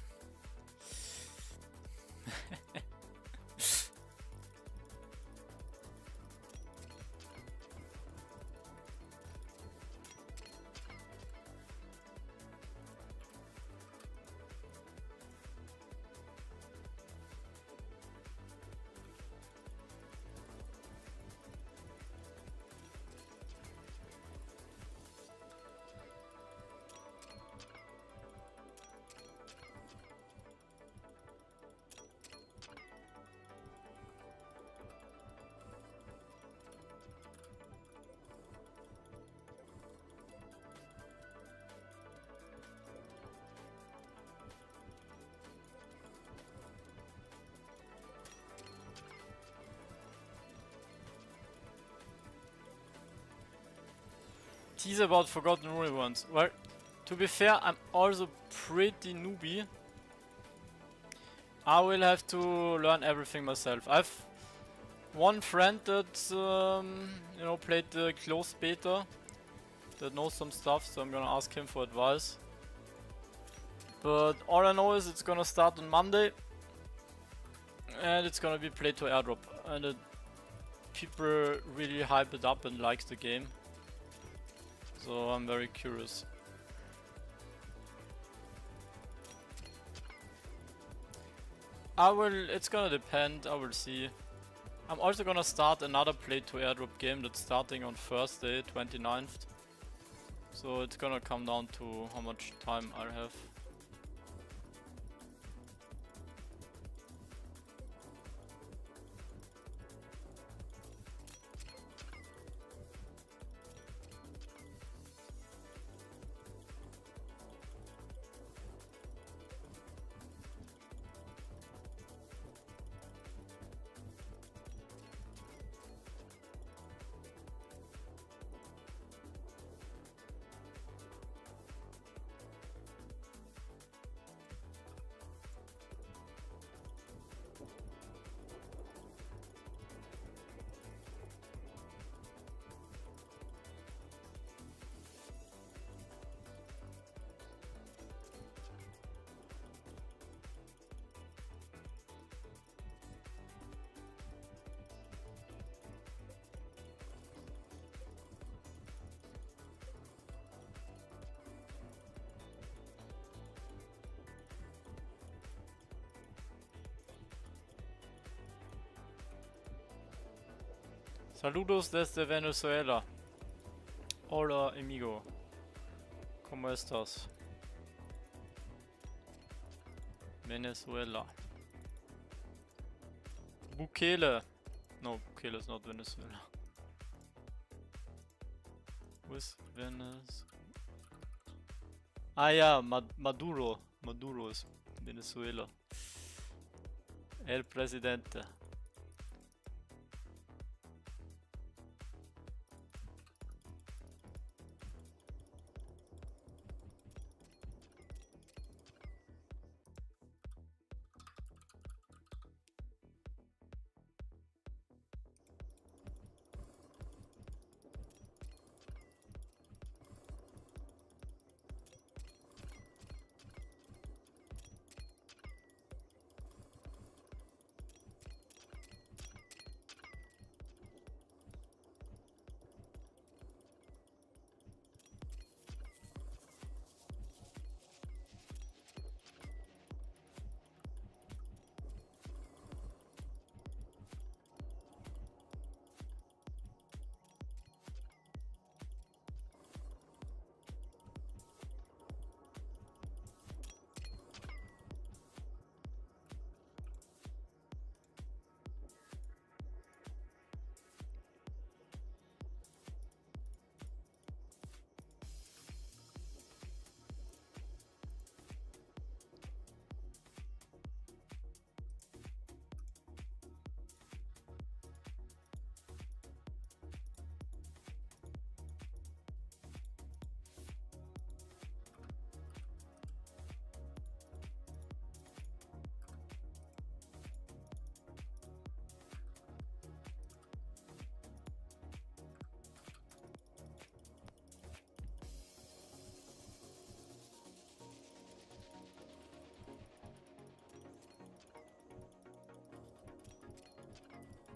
[SPEAKER 1] Tease about Forgotten Runiverse. Well, to be fair, I'm also pretty newbie. I will have to learn everything myself. I've one friend that you know, played the closed beta, that knows some stuff, so I'm gonna ask him for advice. But all I know is it's gonna start on Monday, and it's gonna be played to airdrop, and people really hype it up and like the game. So I'm very curious. It's gonna depend, I will see. I'm also gonna start another play to airdrop game that's starting on Thursday, 29th. So it's gonna come down to how much time I'll have. Saludos desde Venezuela. Hola, amigo. ¿Cómo estás? Venezuela. Bukele. No, Bukele is not Venezuela. Who's Venezuela? Ah yeah, Maduro. Maduro is Venezuela. El Presidente.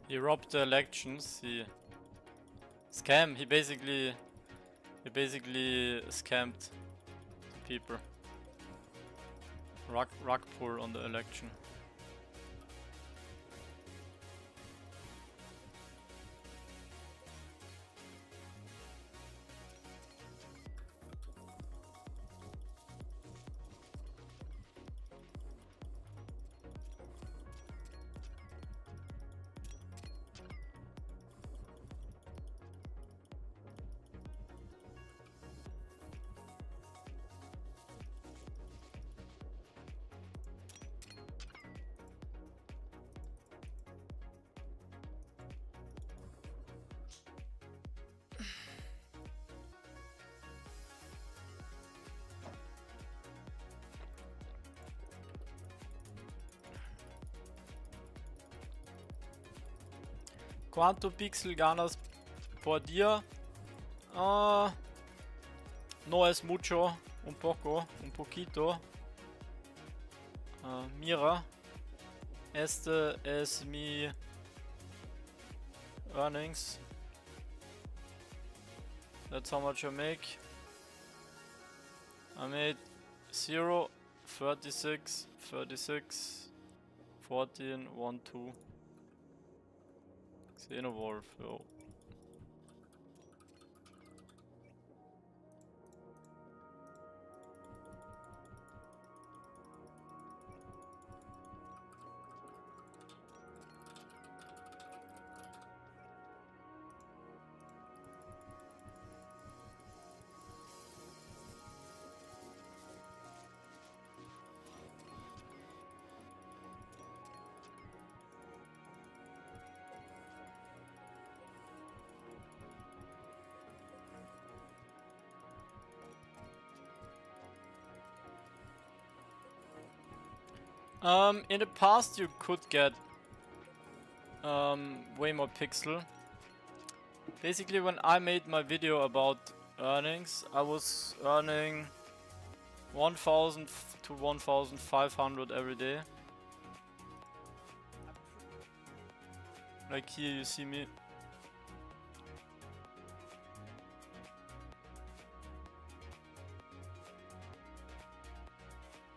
[SPEAKER 1] He robbed the elections. He scammed. He basically scammed people. Rug pull on the election. ¿Cuánto pixel ganas por día? No es mucho, un poco, un poquito. Mira, este es mi earnings. That's how much I make. I made 0, 36, 36, 14, 1, 2. Xenowolf, yo. In the past you could get way more pixel. Basically when I made my video about earnings, I was earning 1000 to 1500 every day. Like here you see me.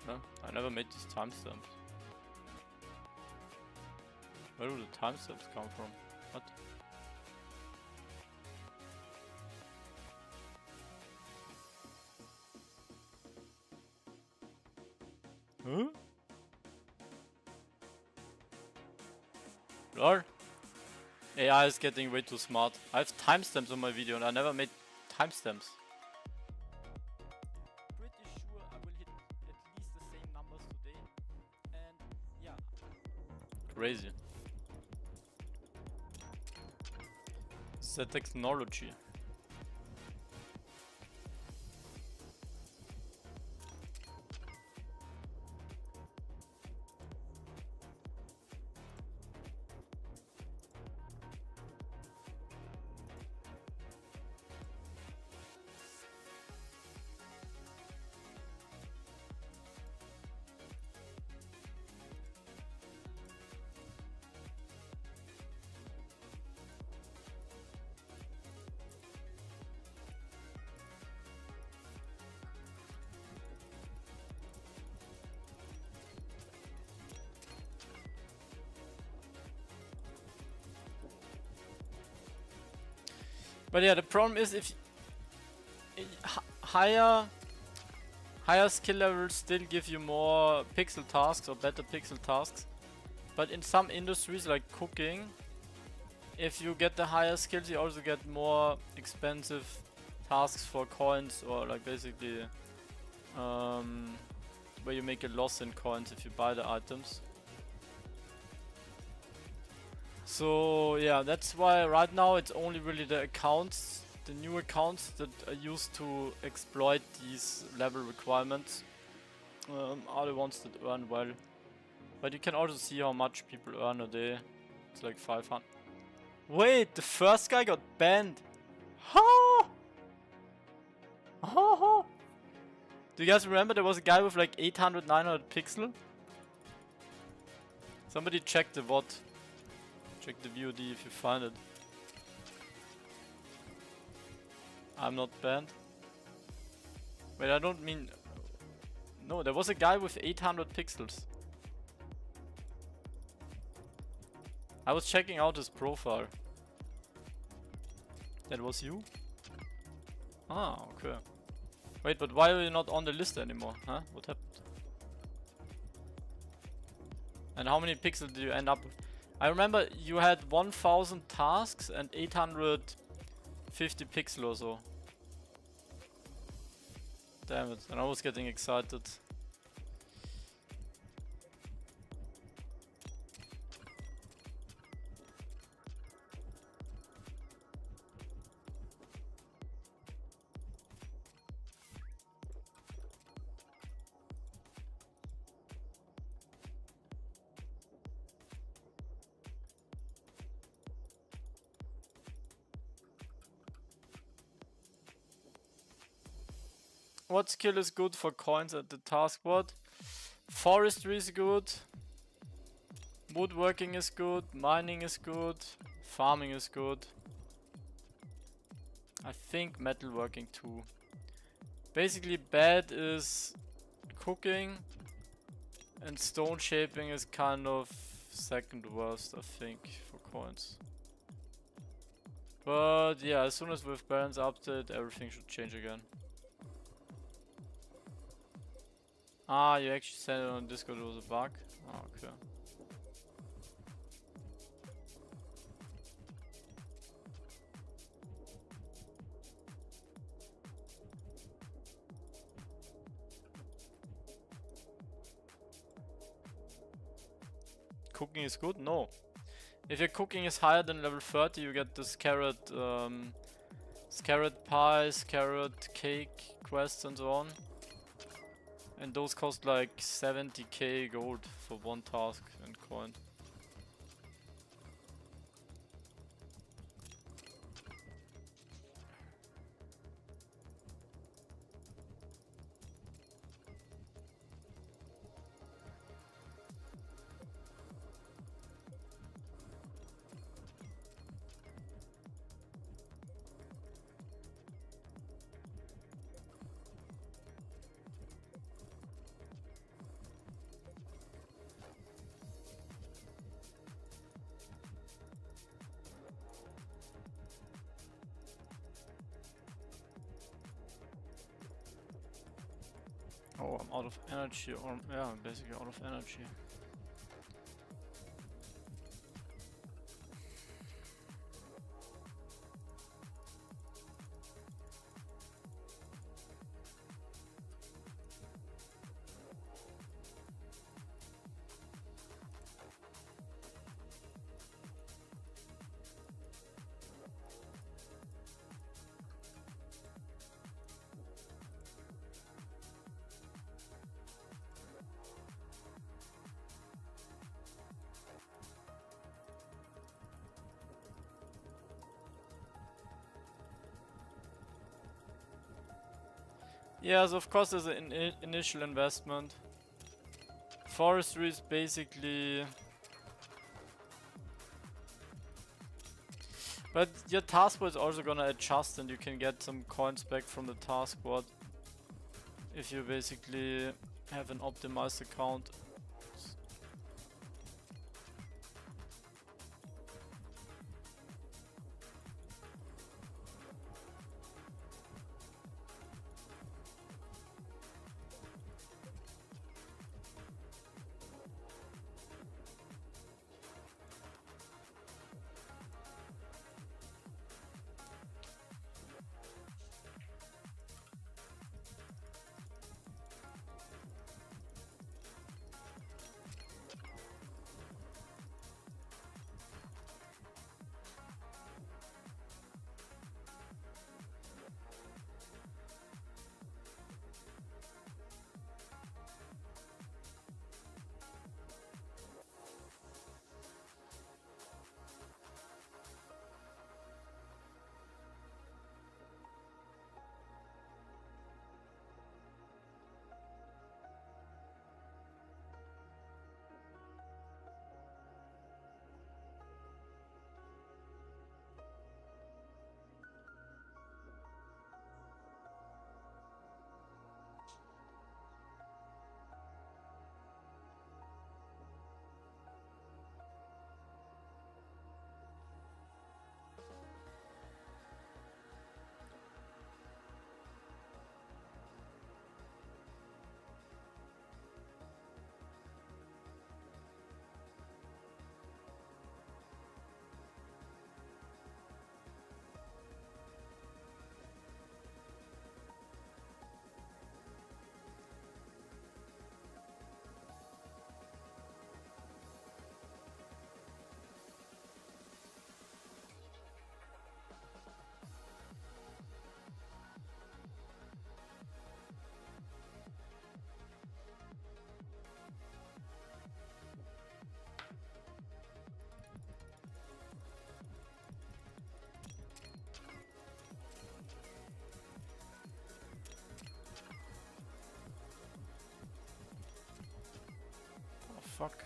[SPEAKER 1] No, I never made these timestamps. Where do the timestamps come from? What? Huh? Lol. AI is getting way too smart. I have timestamps on my video and I never made timestamps. Pretty sure I will hit at least the same numbers today. And yeah. Crazy. It's the technology. But yeah, the problem is if higher skill levels still give you more pixel tasks or better pixel tasks. But in some industries like cooking, if you get the higher skills you also get more expensive tasks for coins, or like basically where you make a loss in coins if you buy the items. So yeah, that's why right now it's only really the accounts, the new accounts that are used to exploit these level requirements are the ones that earn well. But you can also see how much people earn a day. It's like 500. Wait, the first guy got banned. How? Do you guys remember there was a guy with like 800, 900 pixel? Somebody check the VOD. Check the VOD if you find it. I'm not banned. Wait, I don't mean... No, there was a guy with 800 pixels. I was checking out his profile. That was you? Ah, okay. Wait, but why are you not on the list anymore? Huh? What happened? And how many pixels did you end up with? I remember you had 1000 tasks and 850 pixels or so. Damn it, and I was getting excited. What skill is good for coins at the taskboard? Forestry is good. Woodworking is good. Mining is good. Farming is good. I think metalworking too. Basically bad is cooking. And stone shaping is kind of second worst, I think, for coins. But yeah, as soon as with balance update, everything should change again. Ah, you actually said it on Discord it was a bug? Oh, okay. Cooking is good? No. If your cooking is higher than level 30, you get this carrot pies, carrot cake quests and so on. And those cost like 70k gold for one task and coin. Oh, I'm out of energy, or yeah, I'm basically out of energy. Yes, of course there's an initial investment. Forestry is basically... But your taskboard is also gonna adjust and you can get some coins back from the taskboard if you basically have an optimized account. fuck?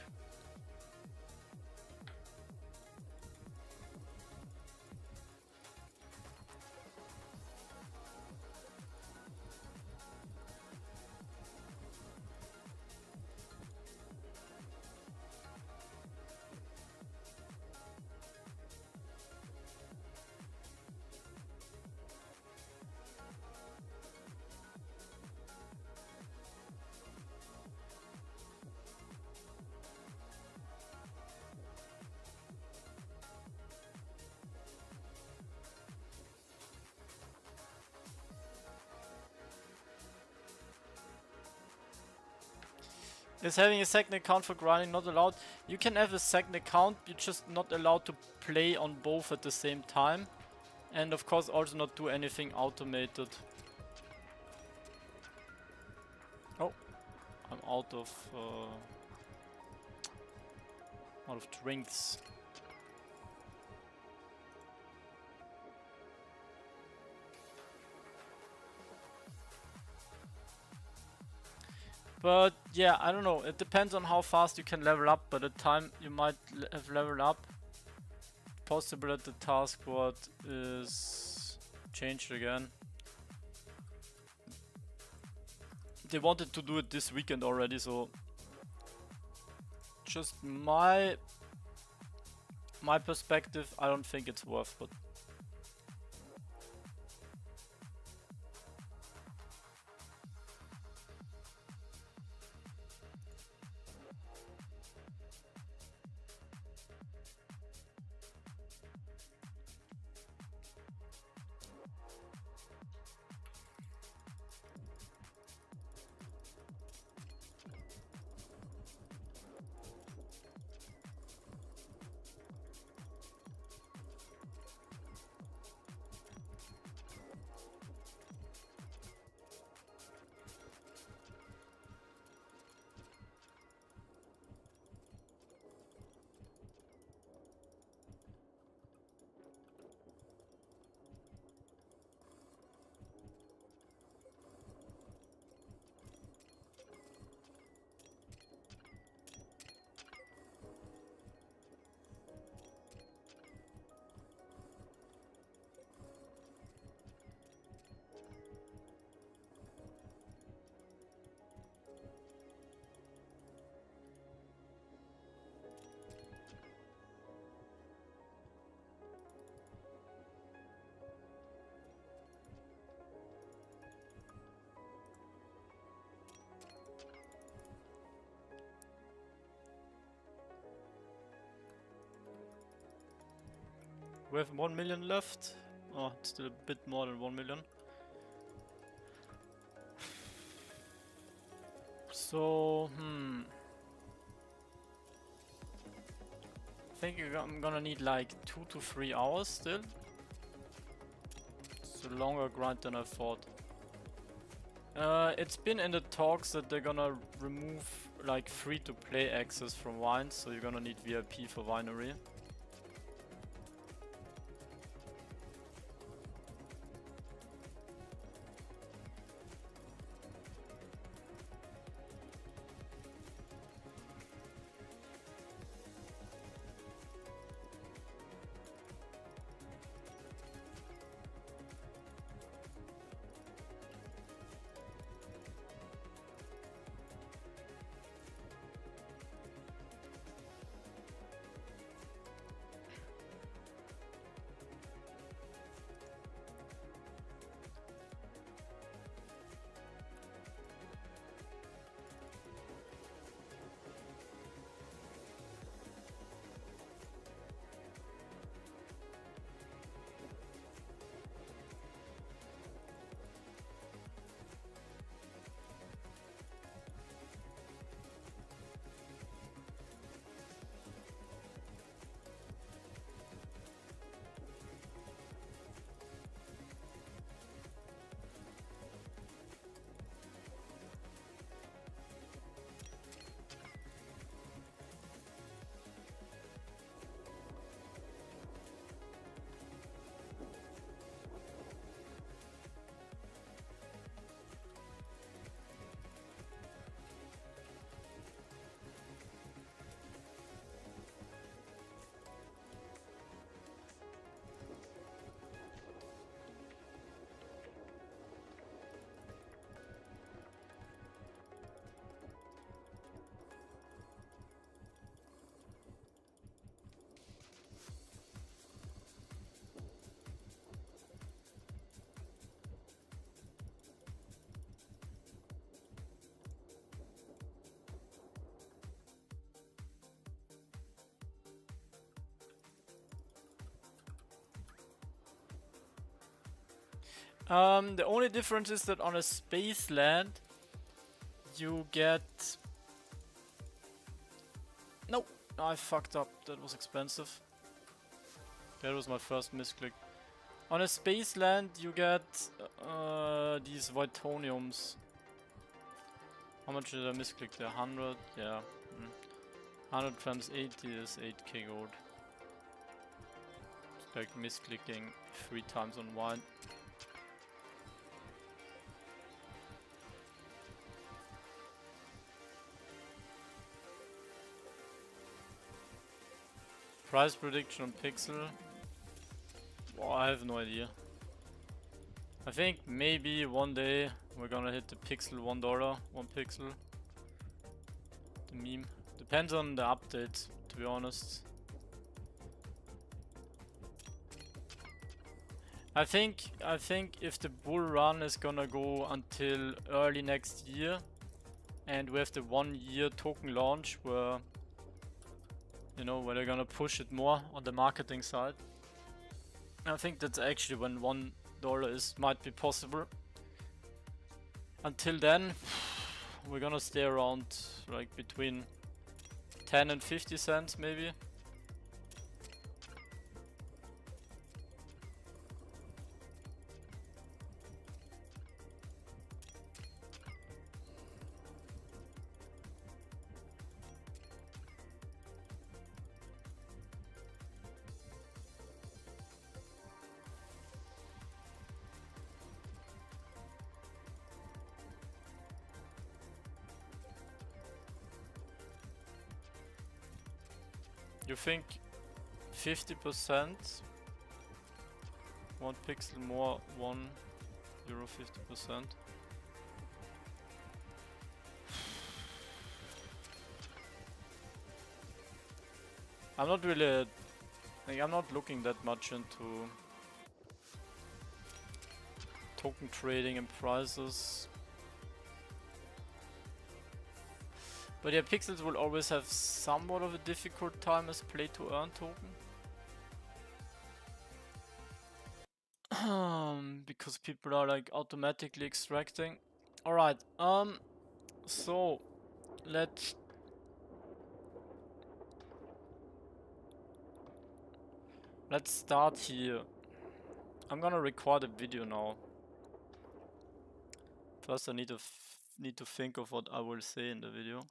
[SPEAKER 1] Is having a second account for grinding not allowed? You can have a second account, you're just not allowed to play on both at the same time. And of course also not do anything automated. Oh, I'm out of drinks. But yeah, I don't know. It depends on how fast you can level up. By the time you might have leveled up, possible that the task board is changed again. They wanted to do it this weekend already, so just my perspective, I don't think it's worth it. We have 1 million left. Oh, it's still a bit more than 1 million. So, I think I'm gonna need like 2 to 3 hours still. It's a longer grind than I thought. It's been in the talks that they're gonna remove like free-to-play access from wines, so you're gonna need VIP for winery. The only difference is that on a space land you get... No! I fucked up. That was expensive. That was my first misclick. On a space land you get these Vitoniums. How much did I misclick there? 100? Yeah. 100 times 80 is 8k gold. It's like misclicking 3 times on wine. Price prediction on Pixel? Well, I have no idea. I think maybe one day we're gonna hit the Pixel $1, 1 pixel. The meme. Depends on the update, to be honest. I think if the bull run is gonna go until early next year, and we have the 1 year token launch where, you know, where they're gonna push it more on the marketing side. I think that's actually when $1 might be possible. Until then, we're gonna stay around like between 10 and 50 cents maybe. You think 50%? 1 pixel more, €1 50%. I'm not really, like, I'm not looking that much into token trading and prices. But yeah, Pixels will always have somewhat of a difficult time as play to earn token. Because people are like automatically extracting. Alright, so let's start here. I'm gonna record a video now. First I need to think of what I will say in the video.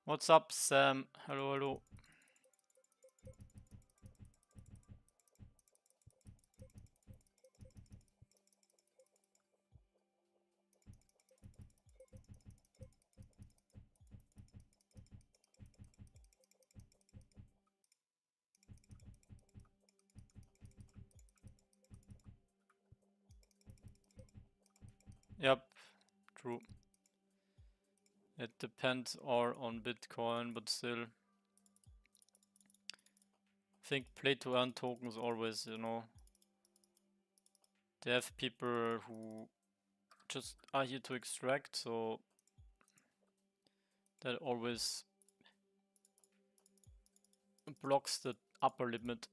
[SPEAKER 1] What's up, Sam? Hello, hello. Yep, true. It depends all on Bitcoin, but still. I think play to earn tokens always, you know. They have people who just are here to extract, so that always blocks the upper limit.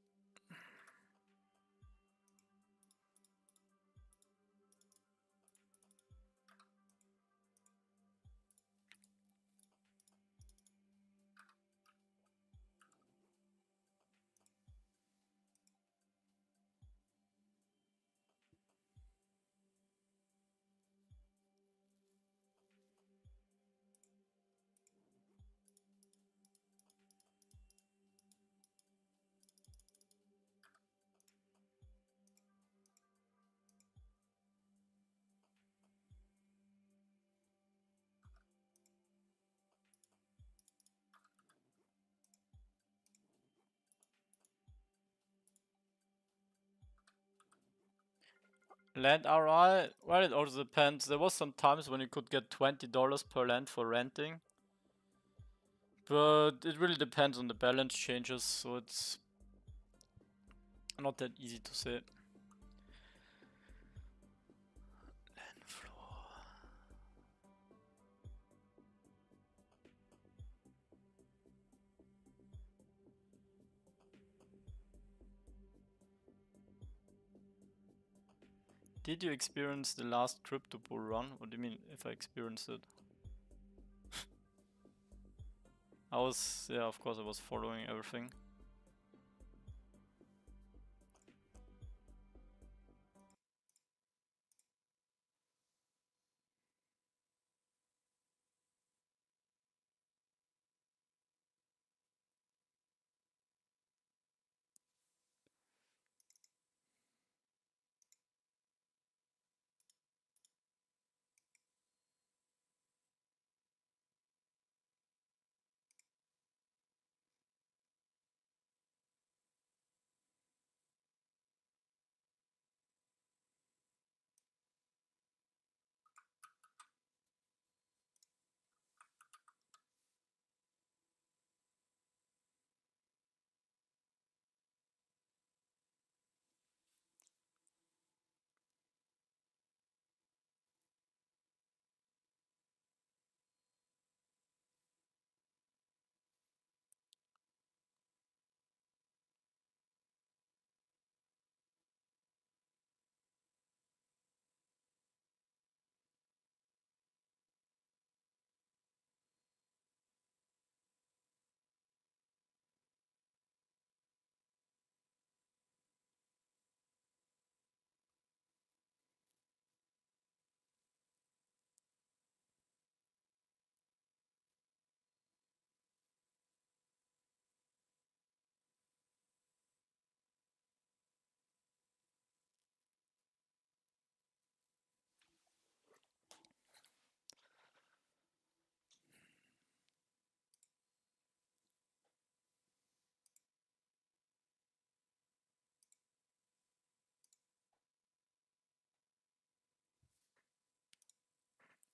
[SPEAKER 1] Land RI, well, it also depends. There was some times when you could get $20 per land for renting. But it really depends on the balance changes, so it's not that easy to say. Land floor. Did you experience the last crypto bull run? What do you mean if I experienced it? Yeah, of course I was following everything.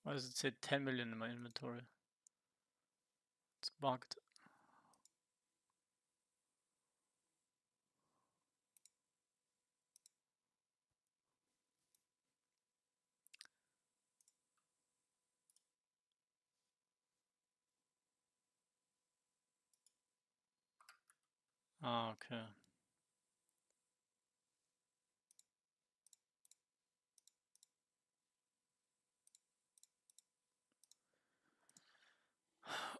[SPEAKER 1] Why does it say 10 million in my inventory? It's bugged. Ah, okay.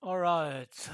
[SPEAKER 1] Alright.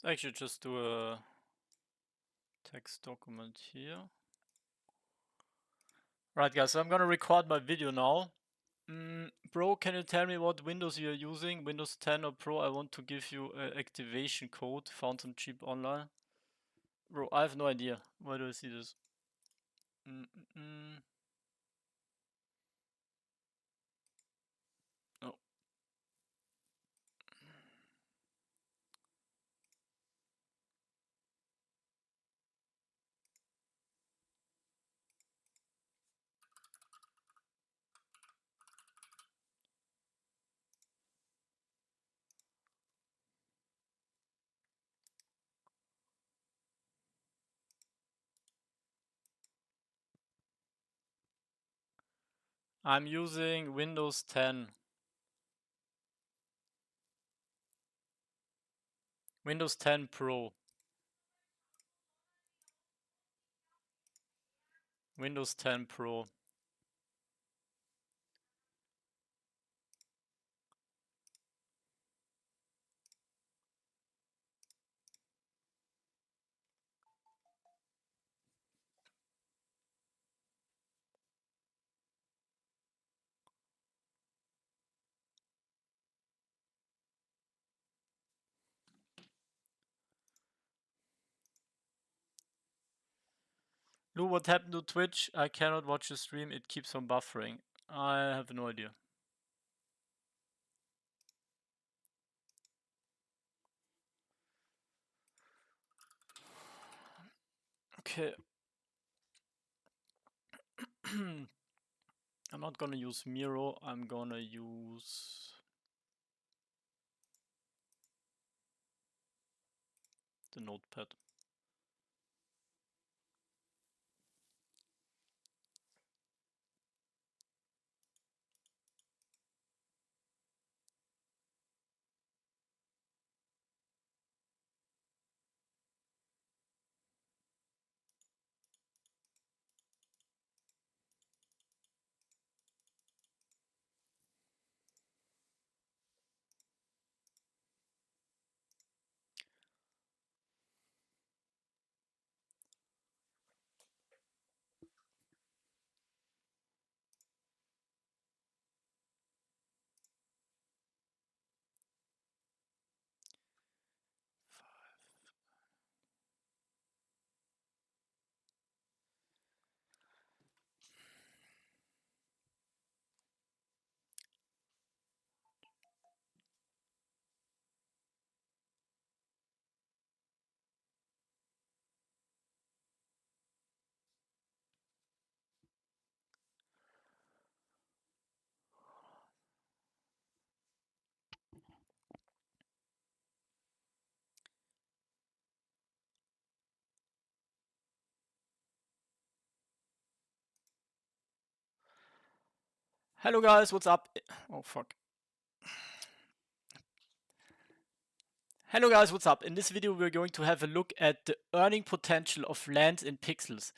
[SPEAKER 1] Actually, just do a text document here. Right, guys, so I'm gonna record my video now. Bro, can you tell me what Windows you're using? Windows 10 or Pro? I want to give you an activation code found on cheap online. Bro, I have no idea. Where do I see this? Oh. I'm using Windows 10. Windows 10 Pro. Windows 10 Pro. Lou, what happened to Twitch? I cannot watch the stream, it keeps on buffering. I have no idea. Okay. I'm not gonna use Miro, I'm gonna use the notepad. Hello guys, what's up? Oh fuck. Hello guys, what's up? In this video we're going to have a look at the earning potential of lands in pixels.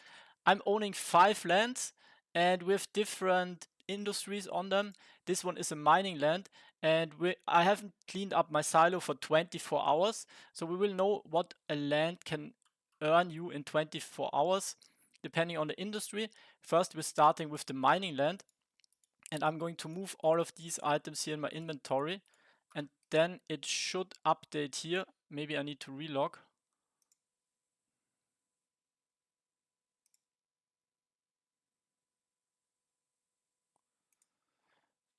[SPEAKER 1] I'm owning 5 lands and with different industries on them. This one is a mining land and I haven't cleaned up my silo for 24 hours. So we will know what a land can earn you in 24 hours depending on the industry. First we're starting with the mining land. And I'm going to move all of these items here in my inventory and then it should update here. Maybe I need to relog.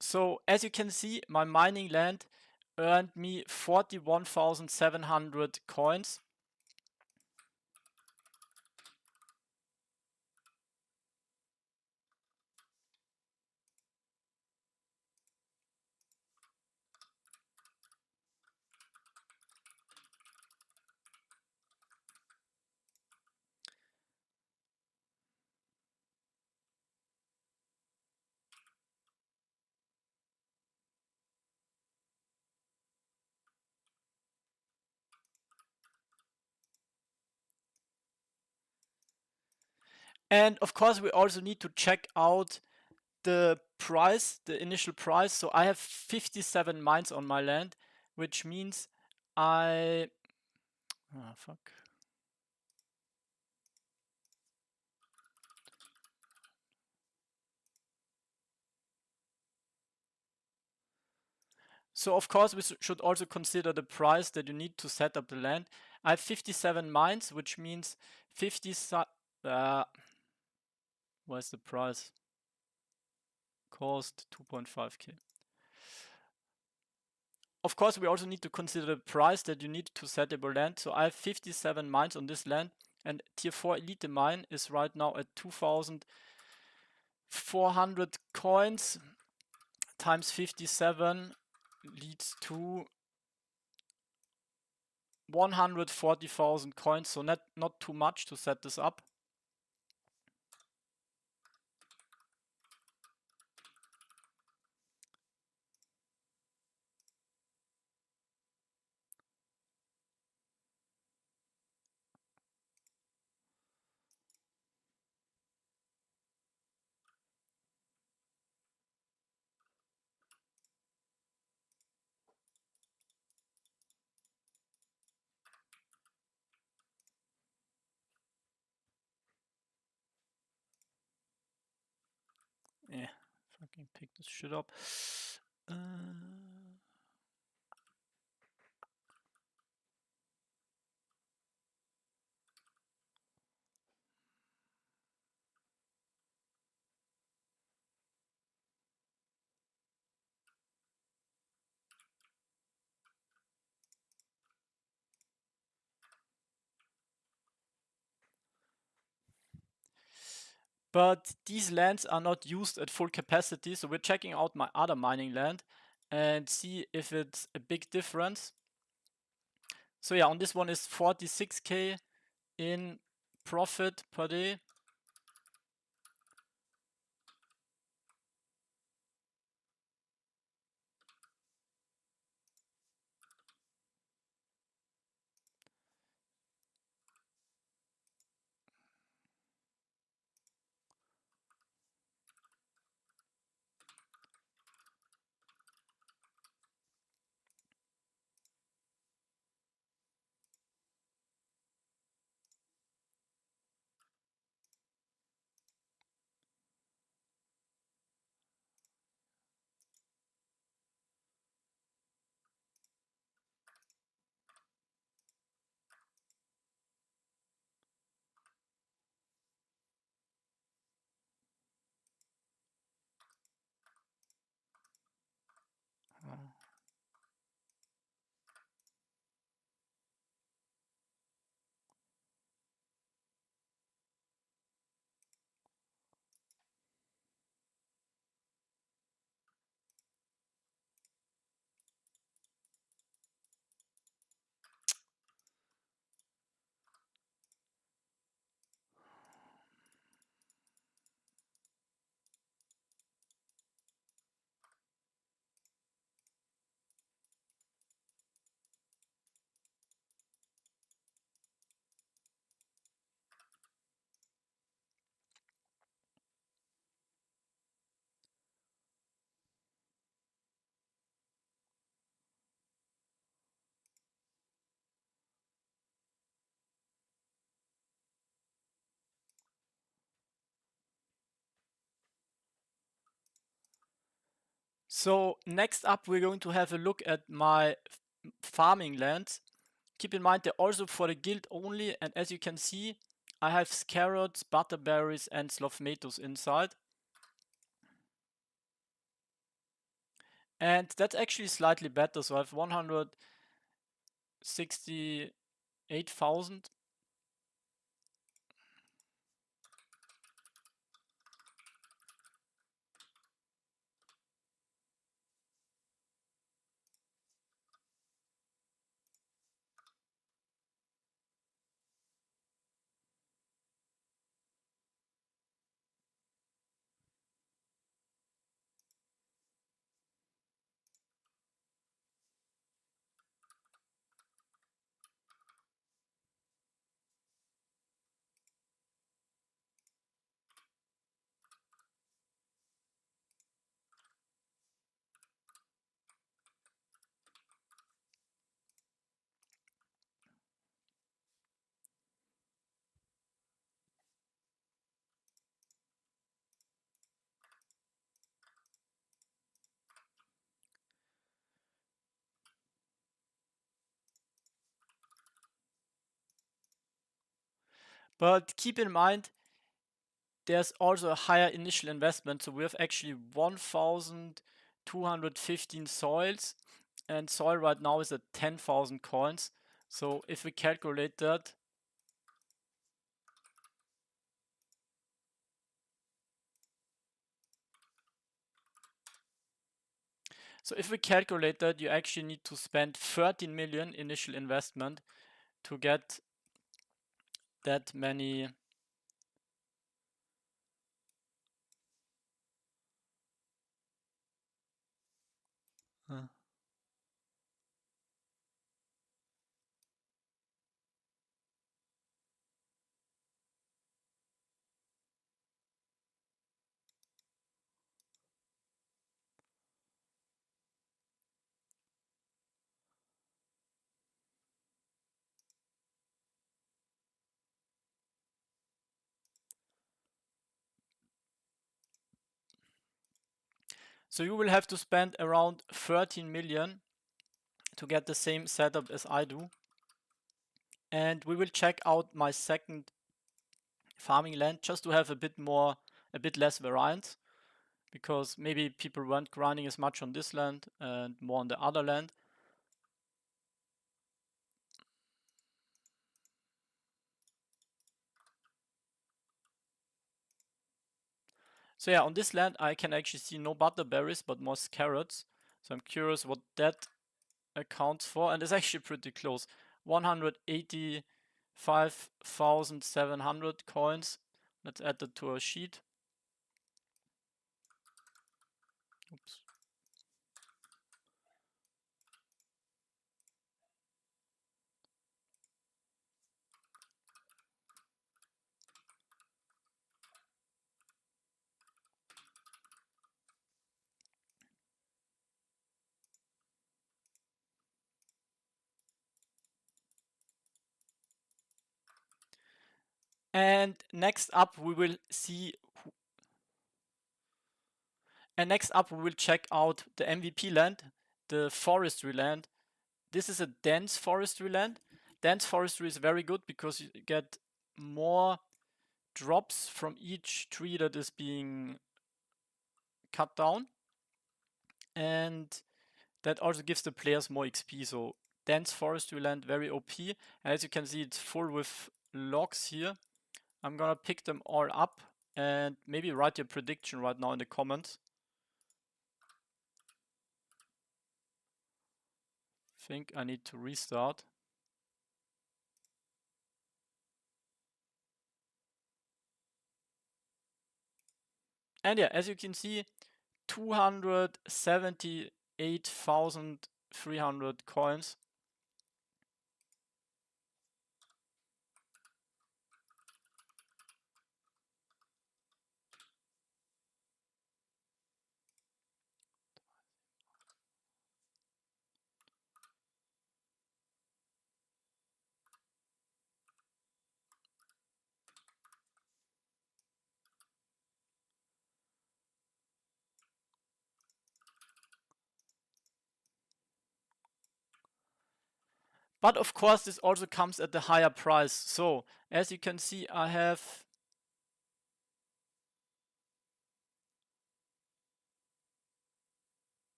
[SPEAKER 1] So as you can see, my mining land earned me 41,700 coins. And of course we also need to check out the price, the initial price. So I have 57 mines on my land, which means fuck. So of course we should also consider the price that you need to set up the land. I have 57 mines, which means 50 where's the price? Cost 2.5k. Of course we also need to consider the price that you need to set up your land. So I have 57 mines on this land and tier 4 elite mine is right now at 2,400 coins times 57 leads to 140,000 coins, so not too much to set this up. Yeah, fucking pick this shit up. But these lands are not used at full capacity, so we're checking out my other mining land and see if it's a big difference. So yeah, on this one is 46k in profit per day. So next up, we're going to have a look at my farming lands. Keep in mind they're also for the guild only, and as you can see, I have carrots, butterberries, and slothmatos inside. And that's actually slightly better, so I have 168,000. But keep in mind, there's also a higher initial investment. So we have actually 1,215 soils, and soil right now is at 10,000 coins. So if we calculate that, you actually need to spend 13 million initial investment to get that many. So you will have to spend around 13 million to get the same setup as I do. And we will check out my second farming land just to have a bit less variance, because maybe people weren't grinding as much on this land and more on the other land. So yeah, on this land I can actually see no butterberries but more carrots. So I'm curious what that accounts for, and it's actually pretty close. 185,700 coins. Let's add that to our sheet. Oops. And next up we will check out the MVP land, the forestry land. This is a dense forestry land. Dense forestry is very good because you get more drops from each tree that is being cut down, and that also gives the players more XP. So dense forestry land, very OP. And as you can see, it's full with logs here. I'm gonna pick them all up and maybe write your prediction right now in the comments. Think I need to restart. And yeah, as you can see, 278,300 coins. But of course, this also comes at a higher price. So, as you can see, I have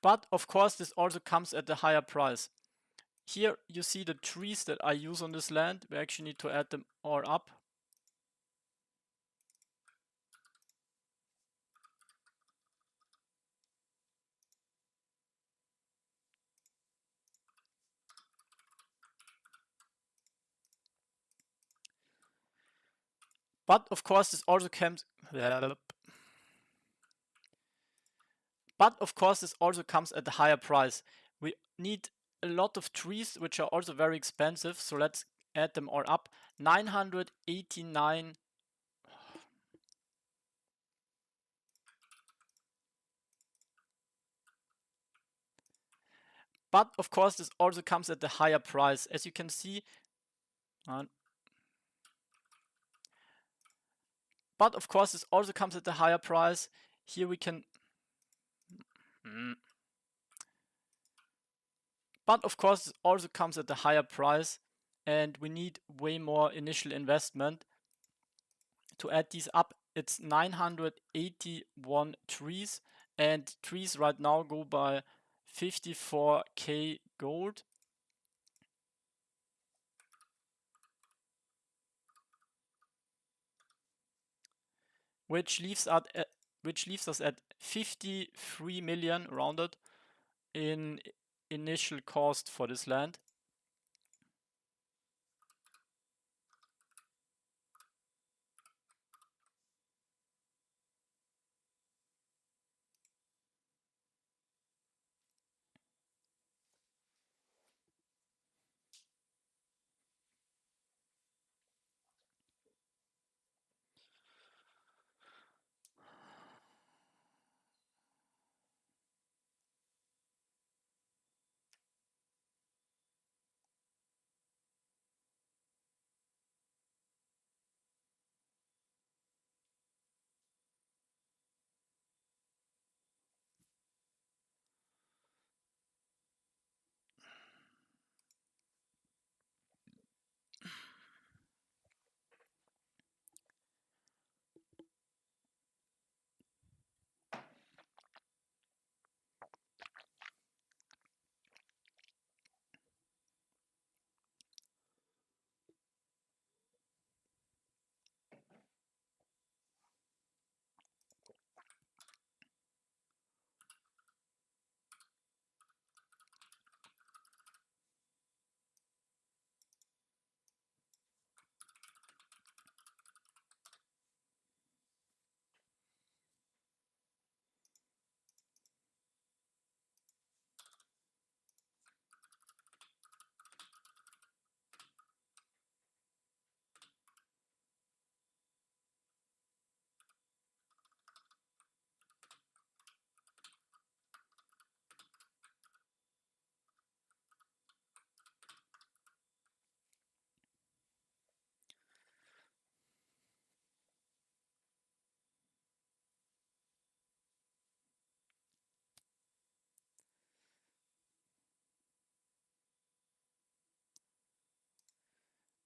[SPEAKER 1] but of course, this also comes at a higher price. Here you see the trees that I use on this land. We actually need to add them all up. But of course, this also comes. But of course, this also comes at a higher price. We need a lot of trees, which are also very expensive. So let's add them all up. 989. But of course, this also comes at a higher price. As you can see, but of course, this also comes at a higher price. Here we can. But of course, this also comes at a higher price, and we need way more initial investment to add these up. It's 981 trees, and trees right now go by 54k gold. Which leaves us at 53 million rounded in initial cost for this land.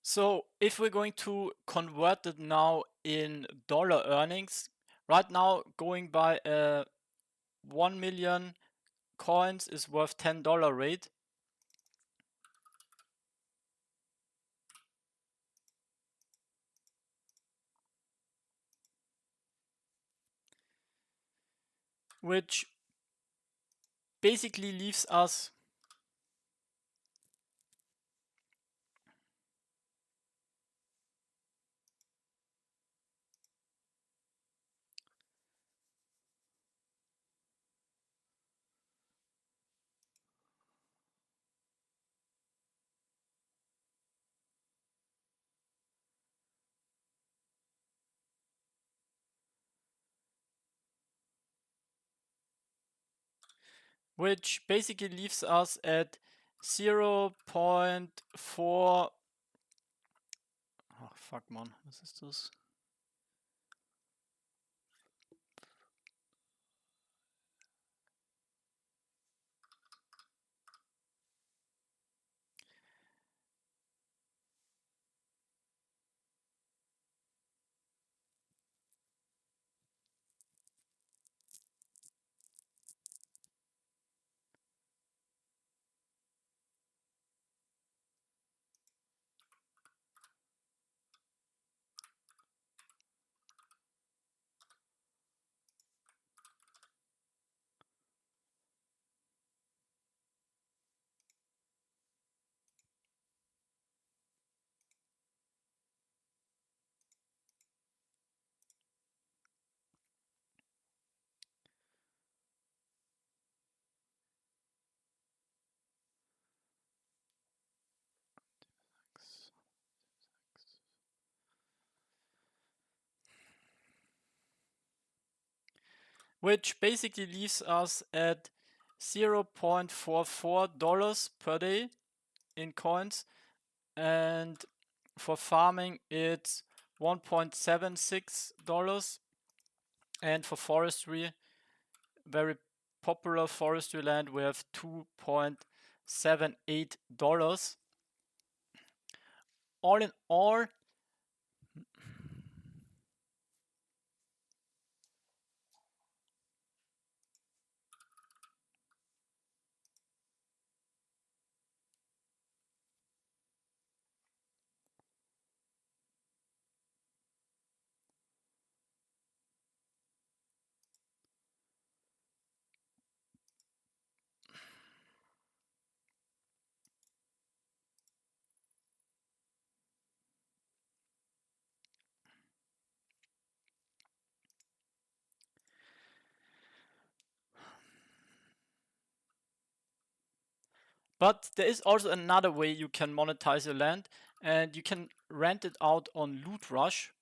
[SPEAKER 1] So if we're going to convert it now in dollar earnings, right now going by a 1 million coins is worth $10 rate. Which basically leaves us which basically leaves us at 0.4. Oh fuck man, was ist das? which basically leaves us at $0.44 per day in coins, and for farming it's $1.76, and for forestry, very popular forestry land, we have $2.78. All in all, but there is also another way you can monetize your land, and you can rent it out on Loot Rush.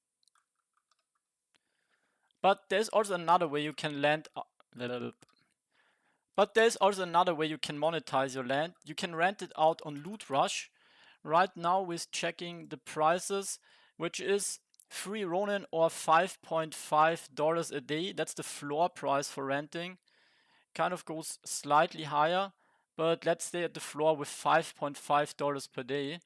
[SPEAKER 1] But there's also another way you can monetize your land. You can rent it out on Loot Rush. Right now we're checking the prices, which is 3 Ronin or $5.5 a day. That's the floor price for renting. Kind of goes slightly higher, but let's stay at the floor with $5.5 per day.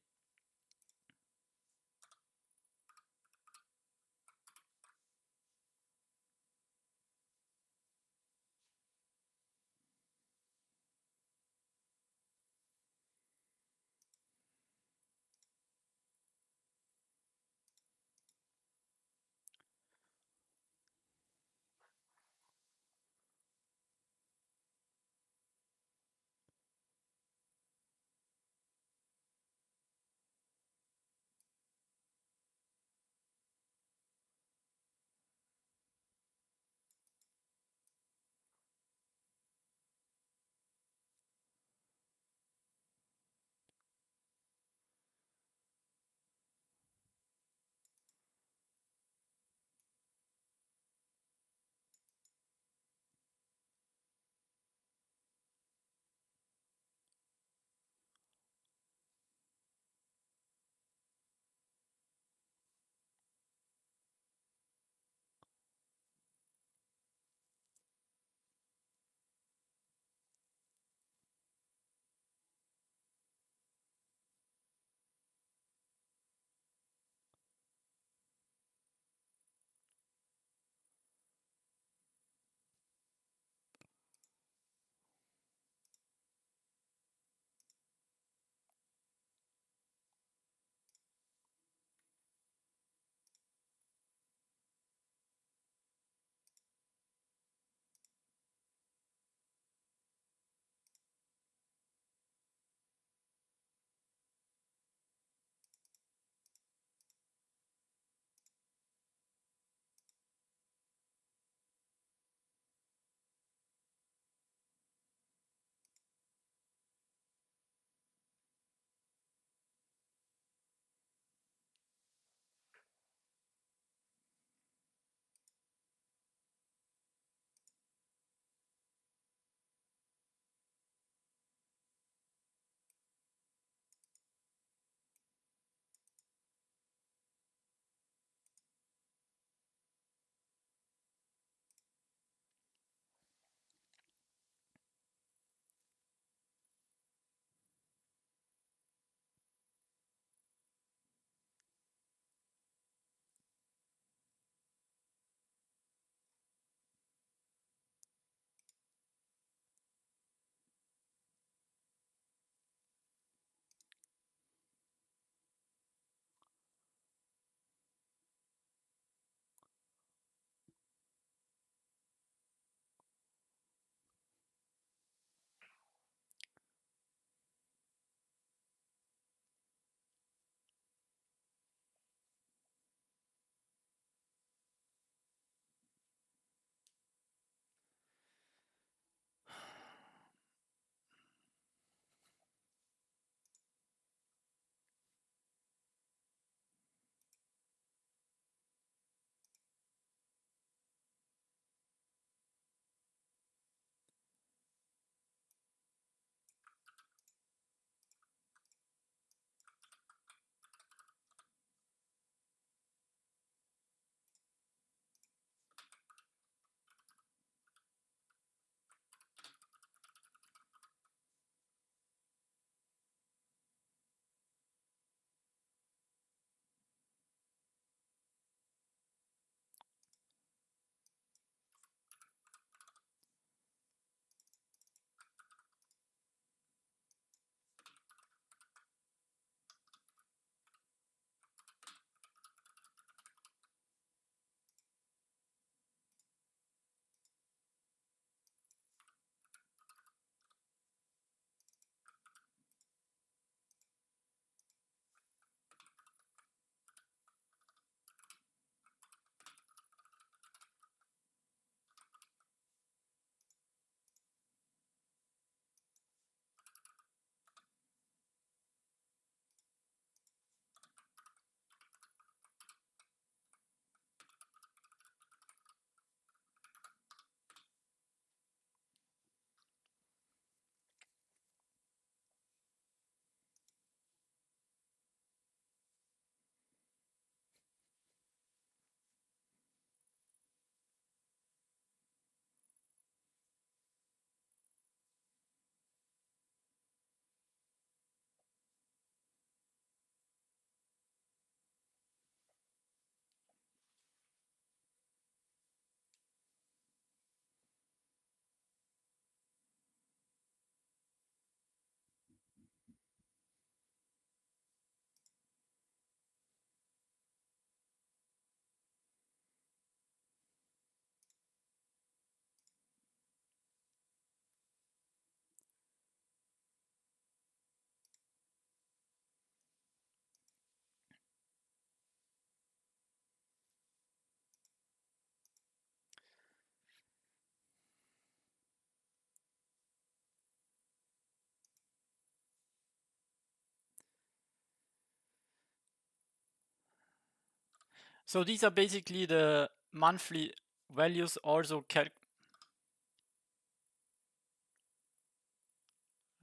[SPEAKER 1] So these are basically the monthly values also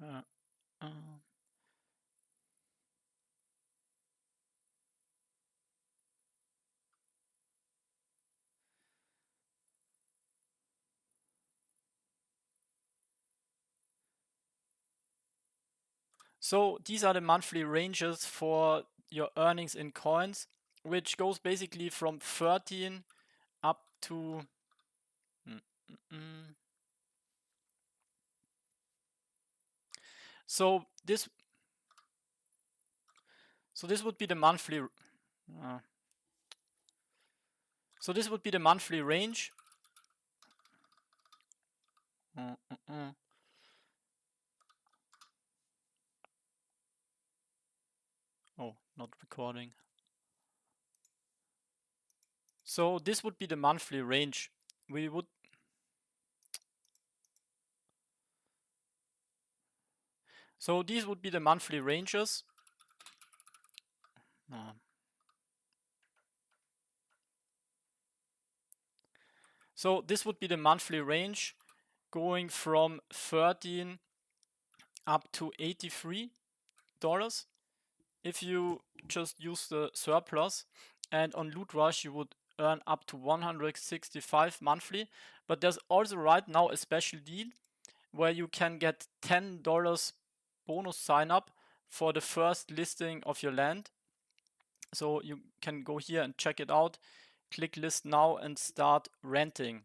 [SPEAKER 1] uh, uh, So these are the monthly ranges for your earnings in coins, which goes basically from 13 up to mm, mm, mm. So this would be the monthly uh, so this would be the monthly range. Mm, mm, mm. Oh, not recording. So this would be the monthly range. We would So these would be the monthly ranges. So this would be the monthly range going from 13 up to $83 if you just use the surplus. And on Loot Rush you would earn up to 165 monthly. But there's also right now a special deal where you can get $10 bonus sign up for the first listing of your land. So you can go here and check it out. Click list now and start renting.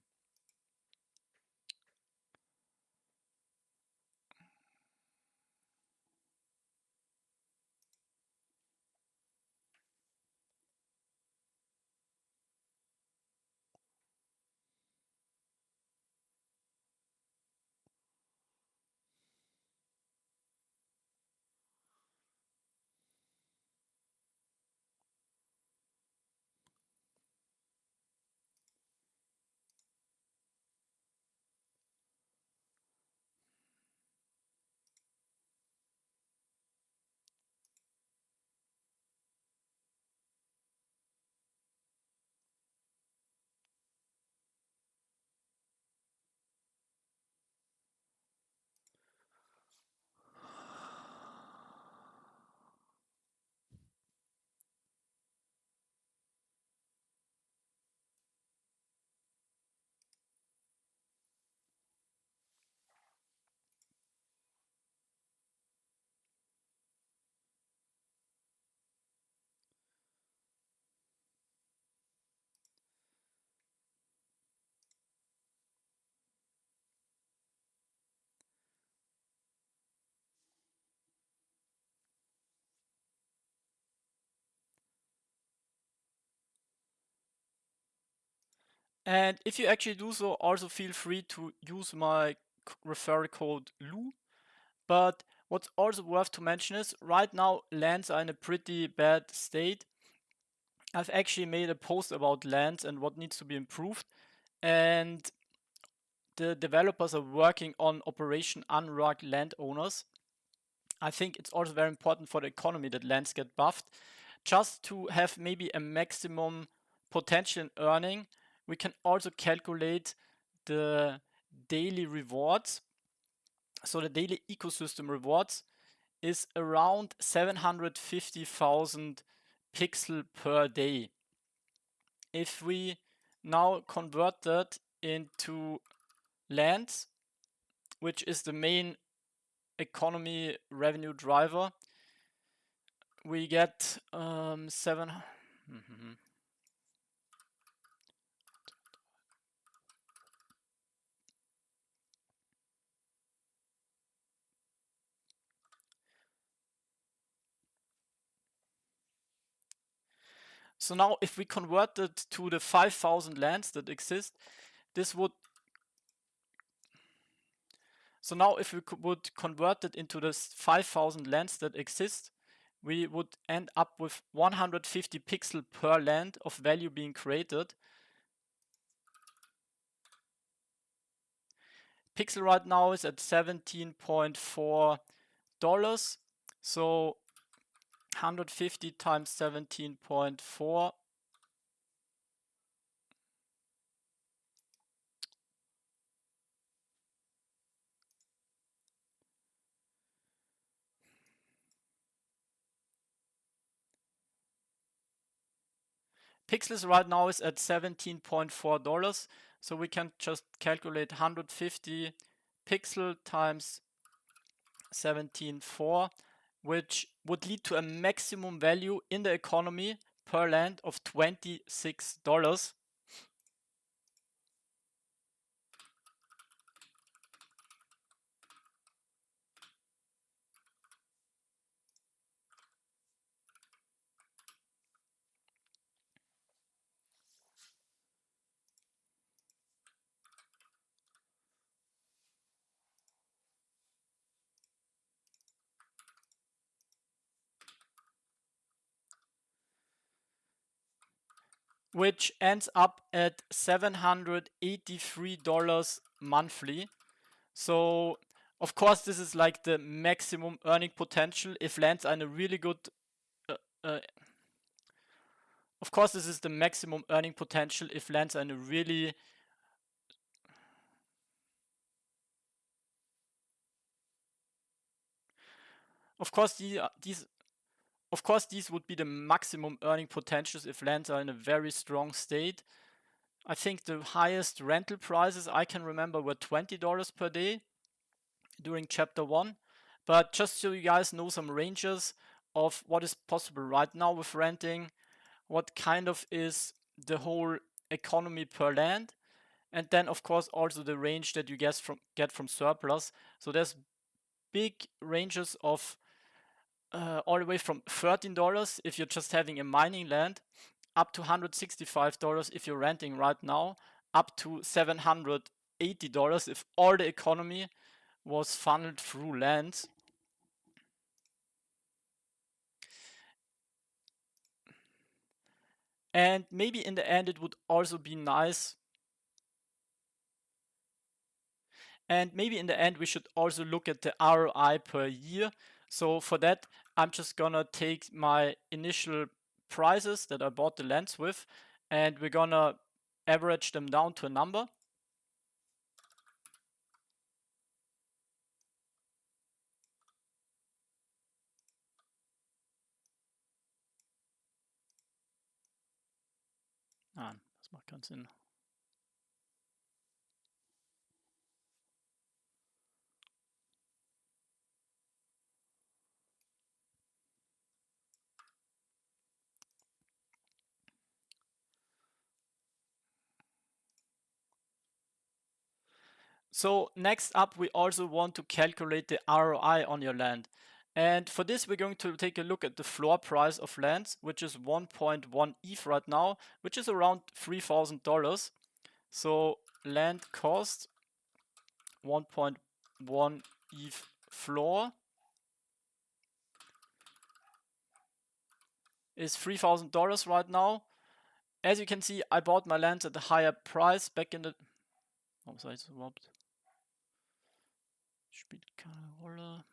[SPEAKER 1] And if you actually do so, also feel free to use my referral code LU. But what's also worth to mention is right now lands are in a pretty bad state. I've actually made a post about lands and what needs to be improved. And the developers are working on Operation Unrugged Landowners. I think it's also very important for the economy that lands get buffed. Just to have maybe a maximum potential in earning, we can also calculate the daily rewards. So the daily ecosystem rewards is around 750,000 pixel per day. If we now convert that into lands, which is the main economy revenue driver, we get 7. So now if we convert it to the 5,000 lands that exist, this would... So now if we would convert it into the 5,000 lands that exist, we would end up with 150 pixel per land of value being created. Pixel right now is at $17.4. So 150 times 17.4 Pixels right now is at $17.4. So we can just calculate 150 pixel times 17.4, which would lead to a maximum value in the economy per land of $26. Which ends up at $783 monthly. So, of course, this is like the maximum earning potential if lands are in a really good. Of course, this is the maximum earning potential if lands are in a really. Of course, these would be the maximum earning potentials if lands are in a very strong state. I think the highest rental prices I can remember were $20 per day during chapter 1. But just so you guys know some ranges of what is possible right now with renting, what kind of is the whole economy per land, and then of course also the range that you get from surplus. So there's big ranges of all the way from $13 if you're just having a mining land, up to $165 if you're renting right now, up to $780 if all the economy was funneled through lands. And maybe in the end it would also be nice. And maybe in the end we should also look at the ROI per year. So for that, I'm just gonna take my initial prices that I bought the lands with, and we're gonna average them down to a number. Das macht keinen Sinn. So next up, we also want to calculate the ROI on your land. And for this, we're going to take a look at the floor price of lands, which is 1.1 ETH right now, which is around $3,000. So land cost 1.1 ETH floor is $3,000 right now. As you can see, I bought my lands at a higher price back in the. Warum sag ich das überhaupt? Spielt keine Rolle.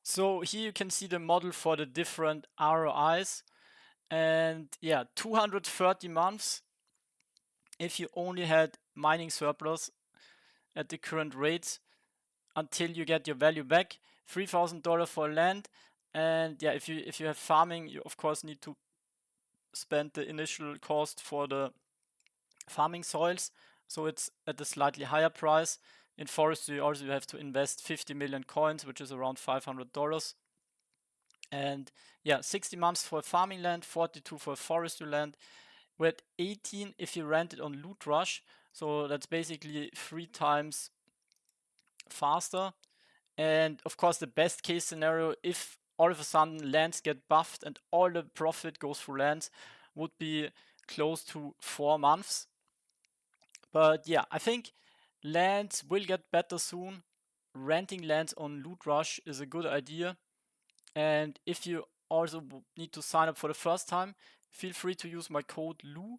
[SPEAKER 1] So here you can see the model for the different ROIs. And yeah, 230 months if you only had mining surplus at the current rates until you get your value back. $3,000 for land. And yeah, if you have farming, you of course need to spend the initial cost for the farming soils. So it's at a slightly higher price. In forestry, you also have to invest 50 million coins, which is around $500. And yeah, 60 months for farming land, 42 for forestry land. We're at 18 if you rent it on Loot Rush. So that's basically 3 times faster. And of course, the best case scenario, if all of a sudden lands get buffed and all the profit goes through lands, would be close to 4 months. But yeah, I think lands will get better soon. Renting lands on Loot Rush is a good idea. And if you also need to sign up for the first time, feel free to use my code LOU.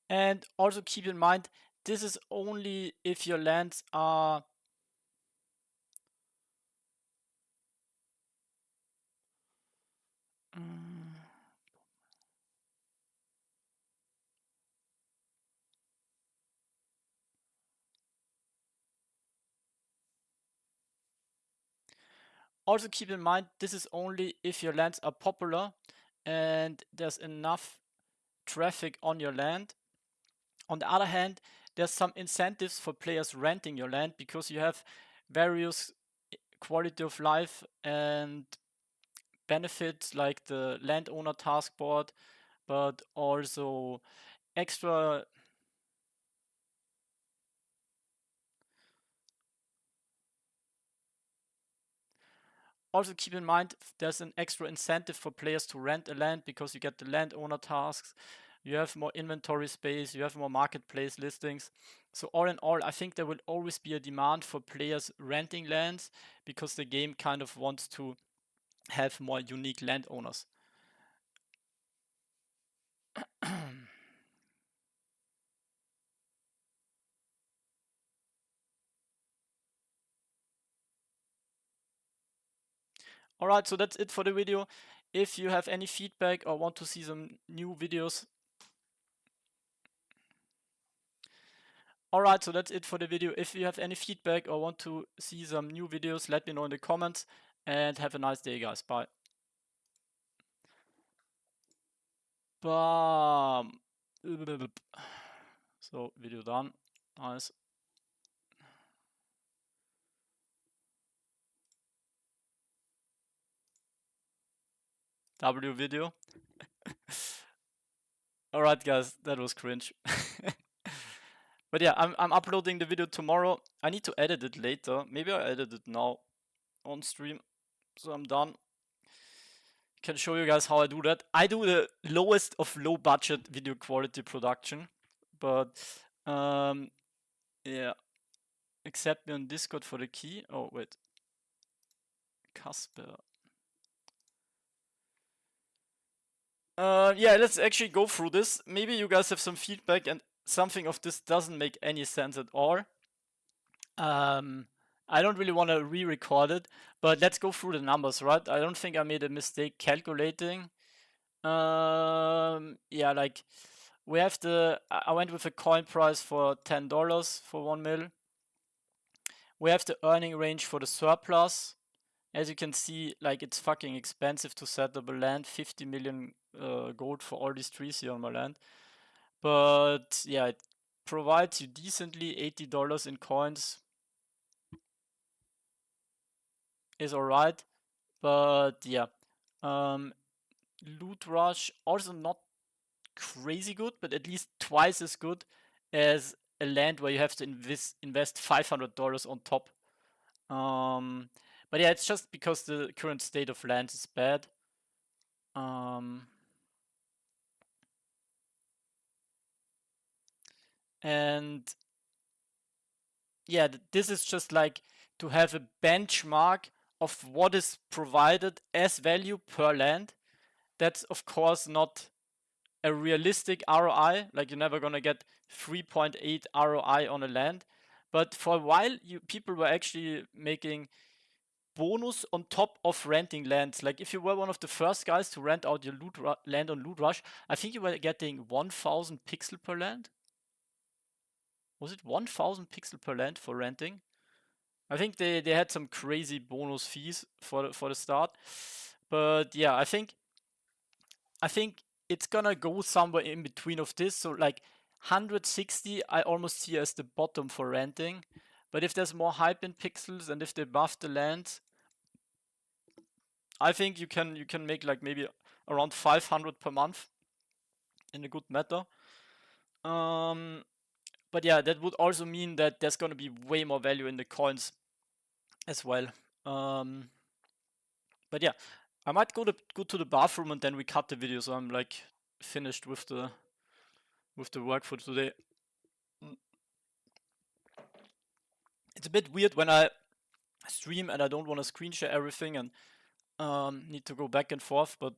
[SPEAKER 1] And also keep in mind, this is only if your lands are also keep in mind, this is only if your lands are popular and there's enough traffic on your land. On the other hand, there's some incentives for players renting your land because you have various quality of life and benefits like the landowner task board, but also extra. Also keep in mind, there's an extra incentive for players to rent a land because you get the landowner tasks, you have more inventory space, you have more marketplace listings. So all in all, I think there will always be a demand for players renting lands because the game kind of wants to have more unique landowners. Alright, so that's it for the video. If you have any feedback or want to see some new videos. Alright, so that's it for the video. If you have any feedback or want to see some new videos, let me know in the comments. And have a nice day, guys. Bye. Bam. So, video done. Nice. W video. Alright, guys, that was cringe. But yeah, I'm uploading the video tomorrow. I need to edit it later. Maybe I edit it now on stream. So I'm done. Can show you guys how I do that. I do the lowest of low budget video quality production. But yeah. Accept me on Discord for the key. Oh wait. Casper. Yeah, let's actually go through this. Maybe you guys have some feedback and something of this doesn't make any sense at all. I don't really want to re-record it, but let's go through the numbers, right? I don't think I made a mistake calculating. Yeah, like we have I went with a coin price for $10 for 1 mil. We have the earning range for the surplus. As you can see, like it's fucking expensive to set up a land. 50 million gold for all these trees here on my land. But yeah, it provides you decently. $80 in coins is alright. But yeah, um, loot rush also not crazy good, but at least twice as good as a land where you have to invest $500 on top. But yeah, it's just because the current state of land is bad. And yeah, this is just like to have a benchmark of what is provided as value per land. That's of course not a realistic ROI. Like you're never gonna get 3.8 ROI on a land. But for a while, people were actually making bonus on top of renting lands. Like if you were one of the first guys to rent out your land on Loot Rush, I think you were getting 1,000 pixel per land. Was it 1,000 pixel per land for renting? I think they had some crazy bonus fees for the start. But yeah, I think it's gonna go somewhere in between of this. So like 160 I almost see as the bottom for renting. But if there's more hype in pixels and if they buff the lands, I think you can make like maybe around 500 per month in a good meta. Um, but yeah, that would also mean that there's gonna be way more value in the coins as well. Um, but yeah, I might go to the bathroom and then we cut the video, so I'm like finished with the work for today. It's a bit weird when I stream and I don't want to screen share everything and need to go back and forth, but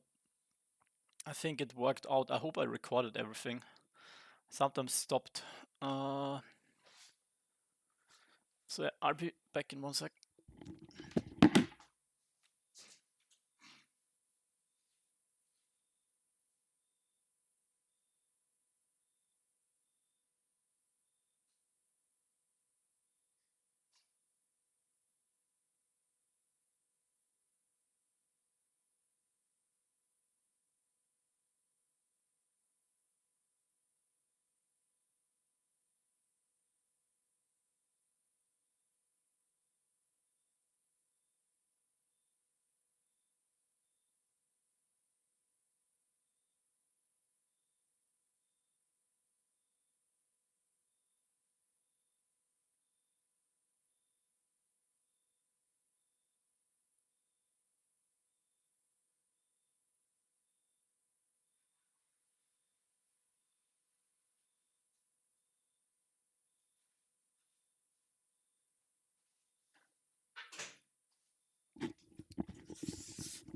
[SPEAKER 1] I think it worked out. I hope I recorded everything. Sometimes stopped. So yeah, I'll be back in 1 sec.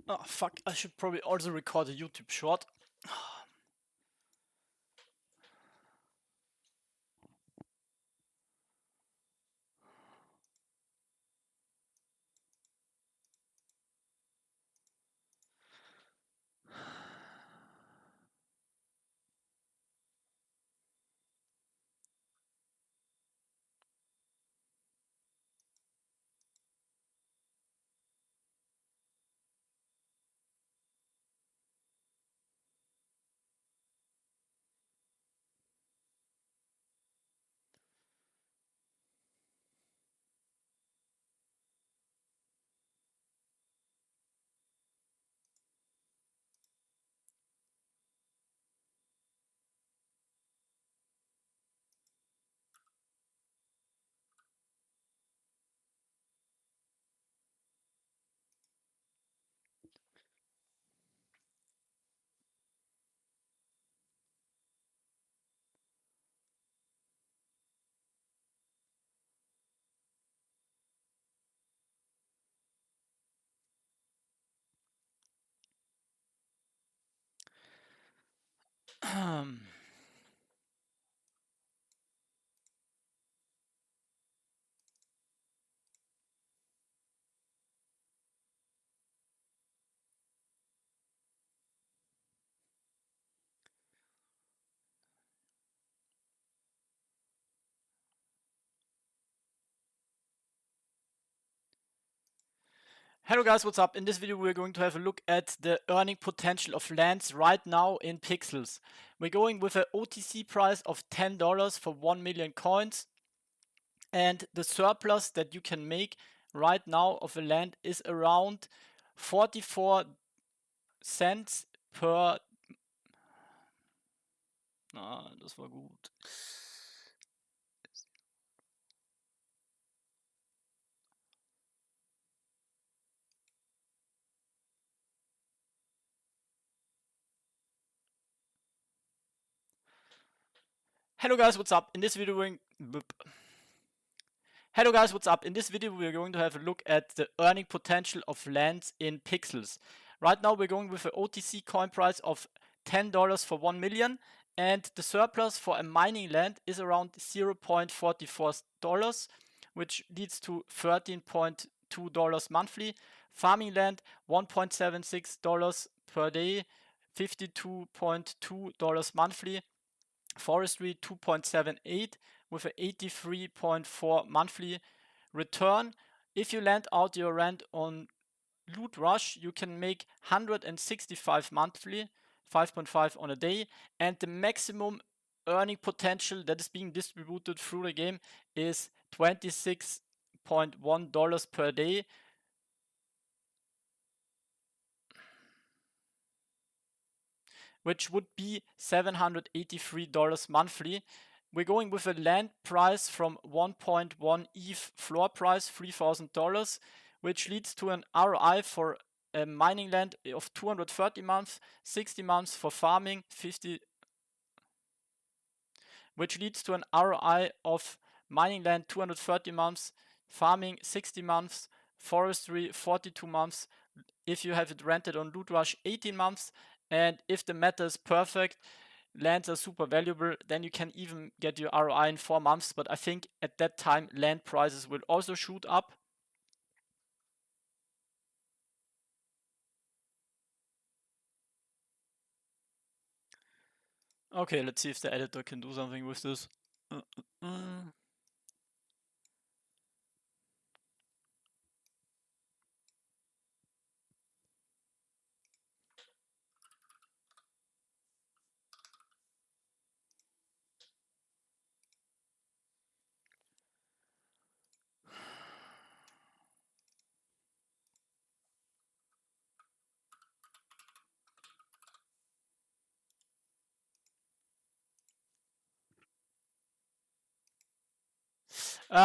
[SPEAKER 1] Oh fuck, I should probably also record a YouTube short. Hello guys, what's up? In this video we're going to have a look at the earning potential of lands right now in pixels. We're going with an OTC price of $10 for 1 million coins, and the surplus that you can make right now of a land is around 44 cents per... das war gut. Hello guys, what's up? In this video we're Hello guys, what's up? In this video we're going to have a look at the earning potential of lands in pixels. Right now we're going with an OTC coin price of $10 for 1 million, and the surplus for a mining land is around $0.44, which leads to $13.2 monthly. Farming land $1.76 per day, $52.2 monthly. Forestry 2.78 with an 83.4 monthly return. If you land out your rent on Loot Rush, you can make 165 monthly, 5.5 on a day, and the maximum earning potential that is being distributed through the game is $26.1 per day, which would be $783 monthly. We're going with a land price from 1.1 ETH floor price, $3,000, which leads to an ROI for a mining land of 230 months, 60 months for farming, 50, which leads to an ROI of mining land 230 months, farming 60 months, forestry 42 months, if you have it rented on Loot Rush 18 months, and if the meta is perfect, lands are super valuable, then you can even get your ROI in 4 months, but I think at that time land prices will also shoot up. Okay, let's see if the editor can do something with this.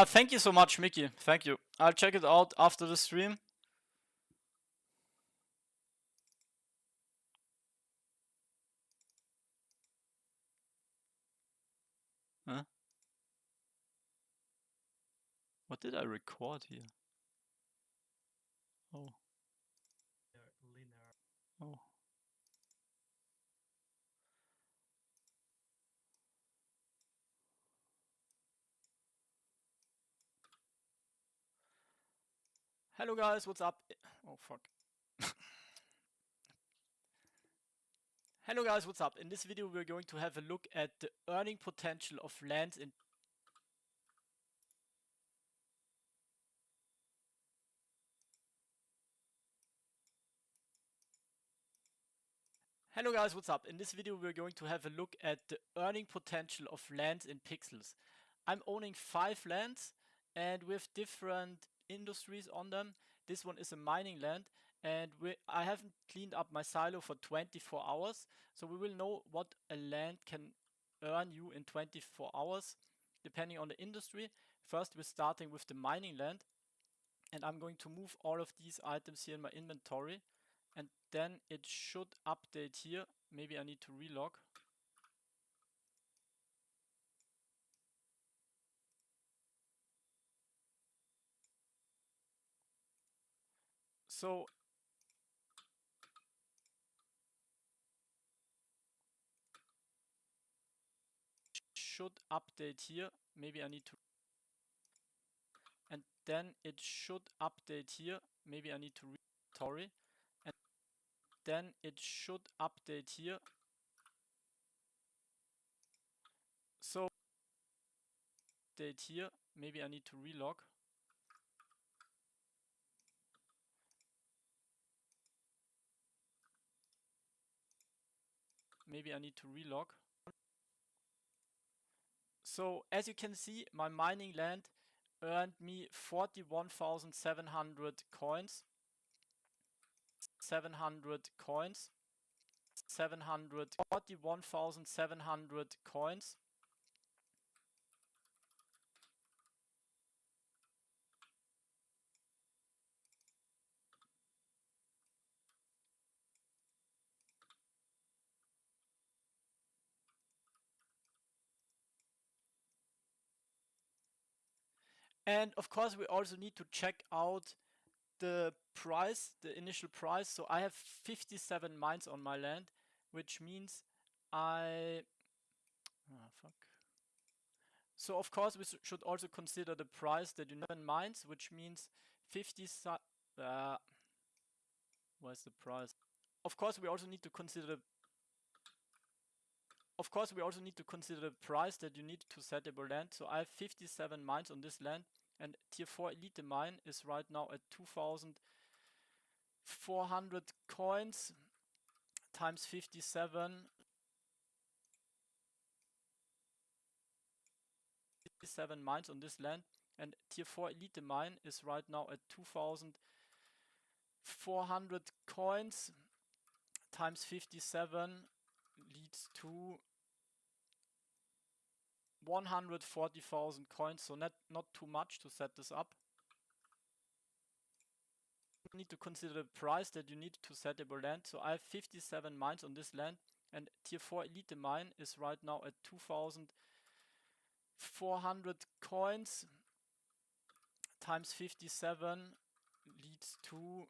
[SPEAKER 1] Thank you so much, Mickey. Thank you. I'll check it out after the stream. Huh? What did I record here? Oh. Oh. Hello guys, what's up? Oh fuck. Hello guys, what's up? In this video we're going to have a look at the earning potential of lands in... Hello guys, what's up? In this video we're going to have a look at the earning potential of lands in pixels. I'm owning 5 lands and with different industries on them. This one is a mining land, and I haven't cleaned up my silo for 24 hours, so we will know what a land can earn you in 24 hours depending on the industry. First we're starting with the mining land, and I'm going to move all of these items here in my inventory, and then it should update here. Maybe I need to relog. So should update here. Maybe I need to, and then it should update here. Maybe I need to inventory, and then it should update here. So update here. Maybe I need to relog. maybe I need to relog. So as you can see, my mining land earned me 41,700 coins. 700 coins. 41,700 coins. And of course, we also need to check out the price, the initial price. So I have 57 mines on my land, which means fuck. So of course, we should also consider the price that you know in mines, which means 50. Where's the price? Of course, we also need to consider the price that you need to setable land. So I have 57 mines on this land, and tier 4 elite mine is right now at 2,400 coins times 57. 57 mines on this land, and tier 4 elite mine is right now at 2,400 coins times 57 leads to 140,000 coins, so not too much to set this up. You need to consider the price that you need to setable land. So I have 57 mines on this land, and tier 4 elite mine is right now at 2,400 coins times 57 leads to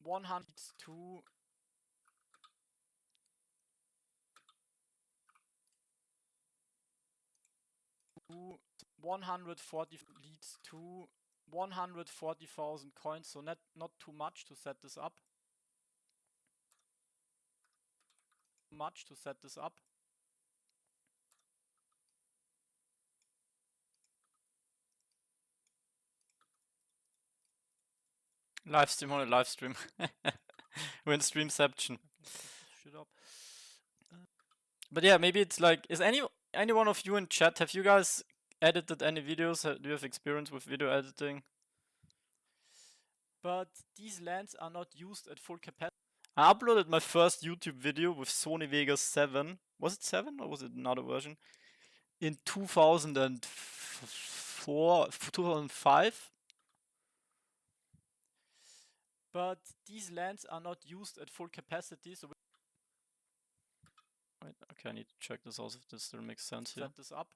[SPEAKER 1] 140,000 coins, so not too much to set this up. Live stream on a live stream. We're in streamception. Shit up. But yeah, maybe it's like, is any one of you in chat, have you guys edited any videos? Do you have experience with video editing? But these lands are not used at full capacity. I uploaded my first YouTube video with Sony Vegas 7. Was it 7 or was it another version? In 2004, 2005. But these lands are not used at full capacity, so wait, okay, I need to check this out if this still makes sense here. Set this up.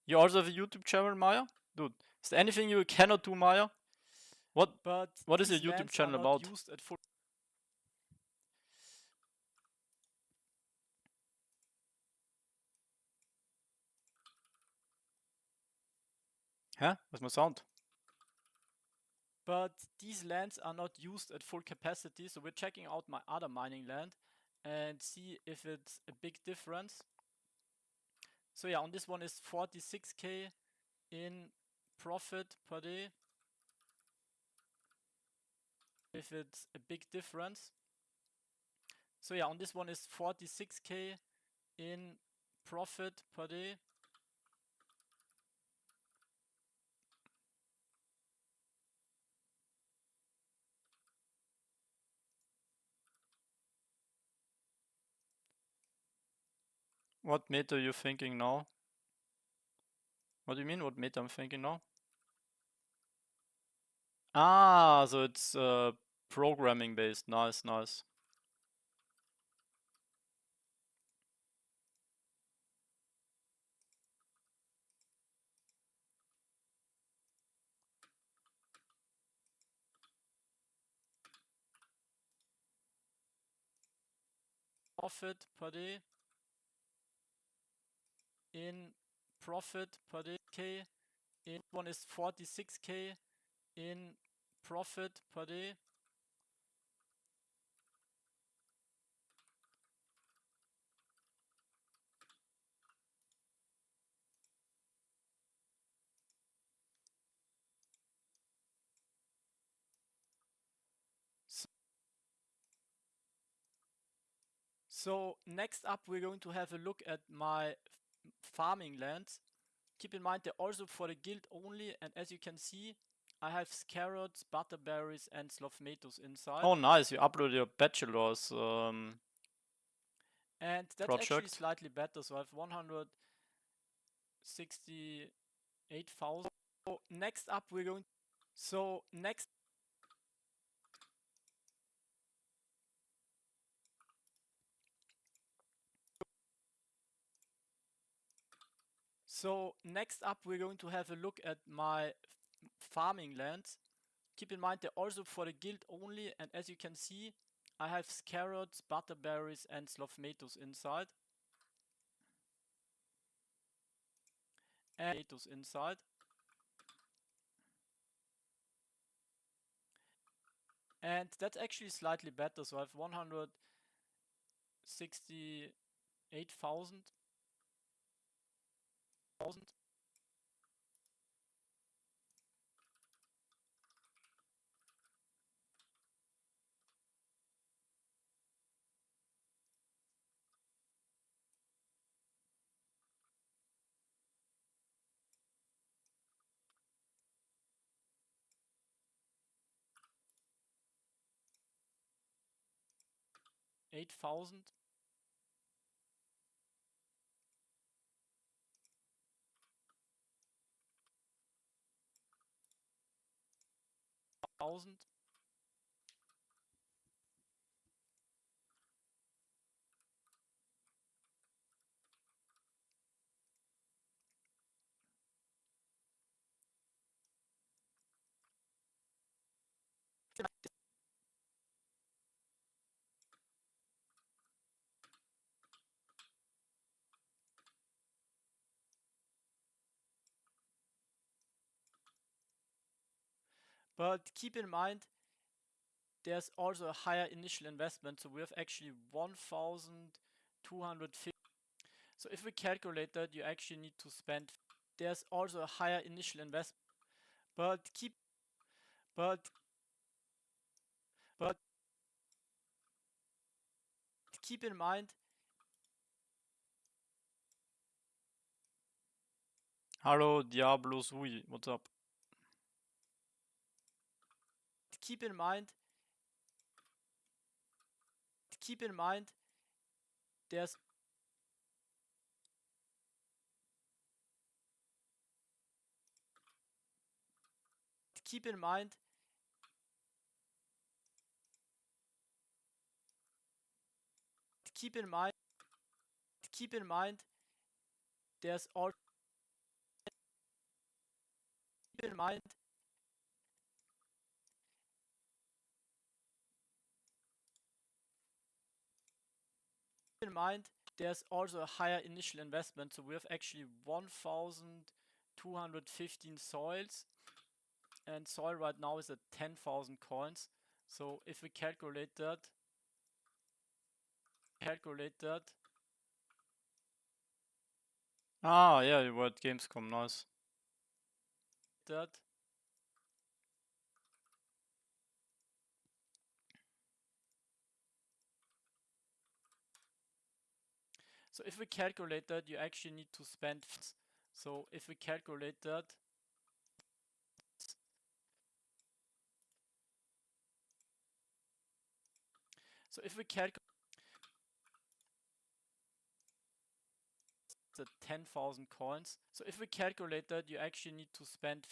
[SPEAKER 1] You also have a YouTube channel, Maya? Dude, is there anything you cannot do, Maya? What is your YouTube channel about? Hä? Was ist mein Sound? But these lands are not used at full capacity, so we're checking out my other mining land and see if it's a big difference. So yeah, on this one is 46k in profit per day. If it's a big difference. So yeah, on this one is 46k in profit per day. What meta are you thinking now? What do you mean, what meta I'm thinking now? Ah, so it's programming based. Nice, nice. profit per day in profit per day k. In one is 46k in profit per day. So next up we're going to have a look at my farming lands. Keep in mind they're also for the guild only, and as you can see I have carrots, butterberries and slothmatos inside. Oh nice, you uploaded your bachelor's and that's actually slightly better, so I have 168,000. So next up we're going So next up we're going to have a look at my farming lands. Keep in mind they're also for the guild only, and as you can see I have carrots, butterberries and slothmatos inside. And potatoes inside. And that's actually slightly better, so I have 168,000. 8,000. 1,000. 'But keep in mind there's also a higher initial investment, so we have actually 1,250. So if we calculate that, you actually need to spend. There's also a higher initial investment, but keep in mind. Hello Diablo Sui, what's up? Keep in mind there's keep in mind there's all keep in mind there's also a higher initial investment, so we have actually 1,215 soils, and soil right now is at 10,000 coins. So if we calculate that ah yeah, you were at Gamescom, nice. That so if we calculate that, you actually need to spend. So if we calculate that, so if we calculate at 10,000 coins. So if we calculate that, you actually need to spend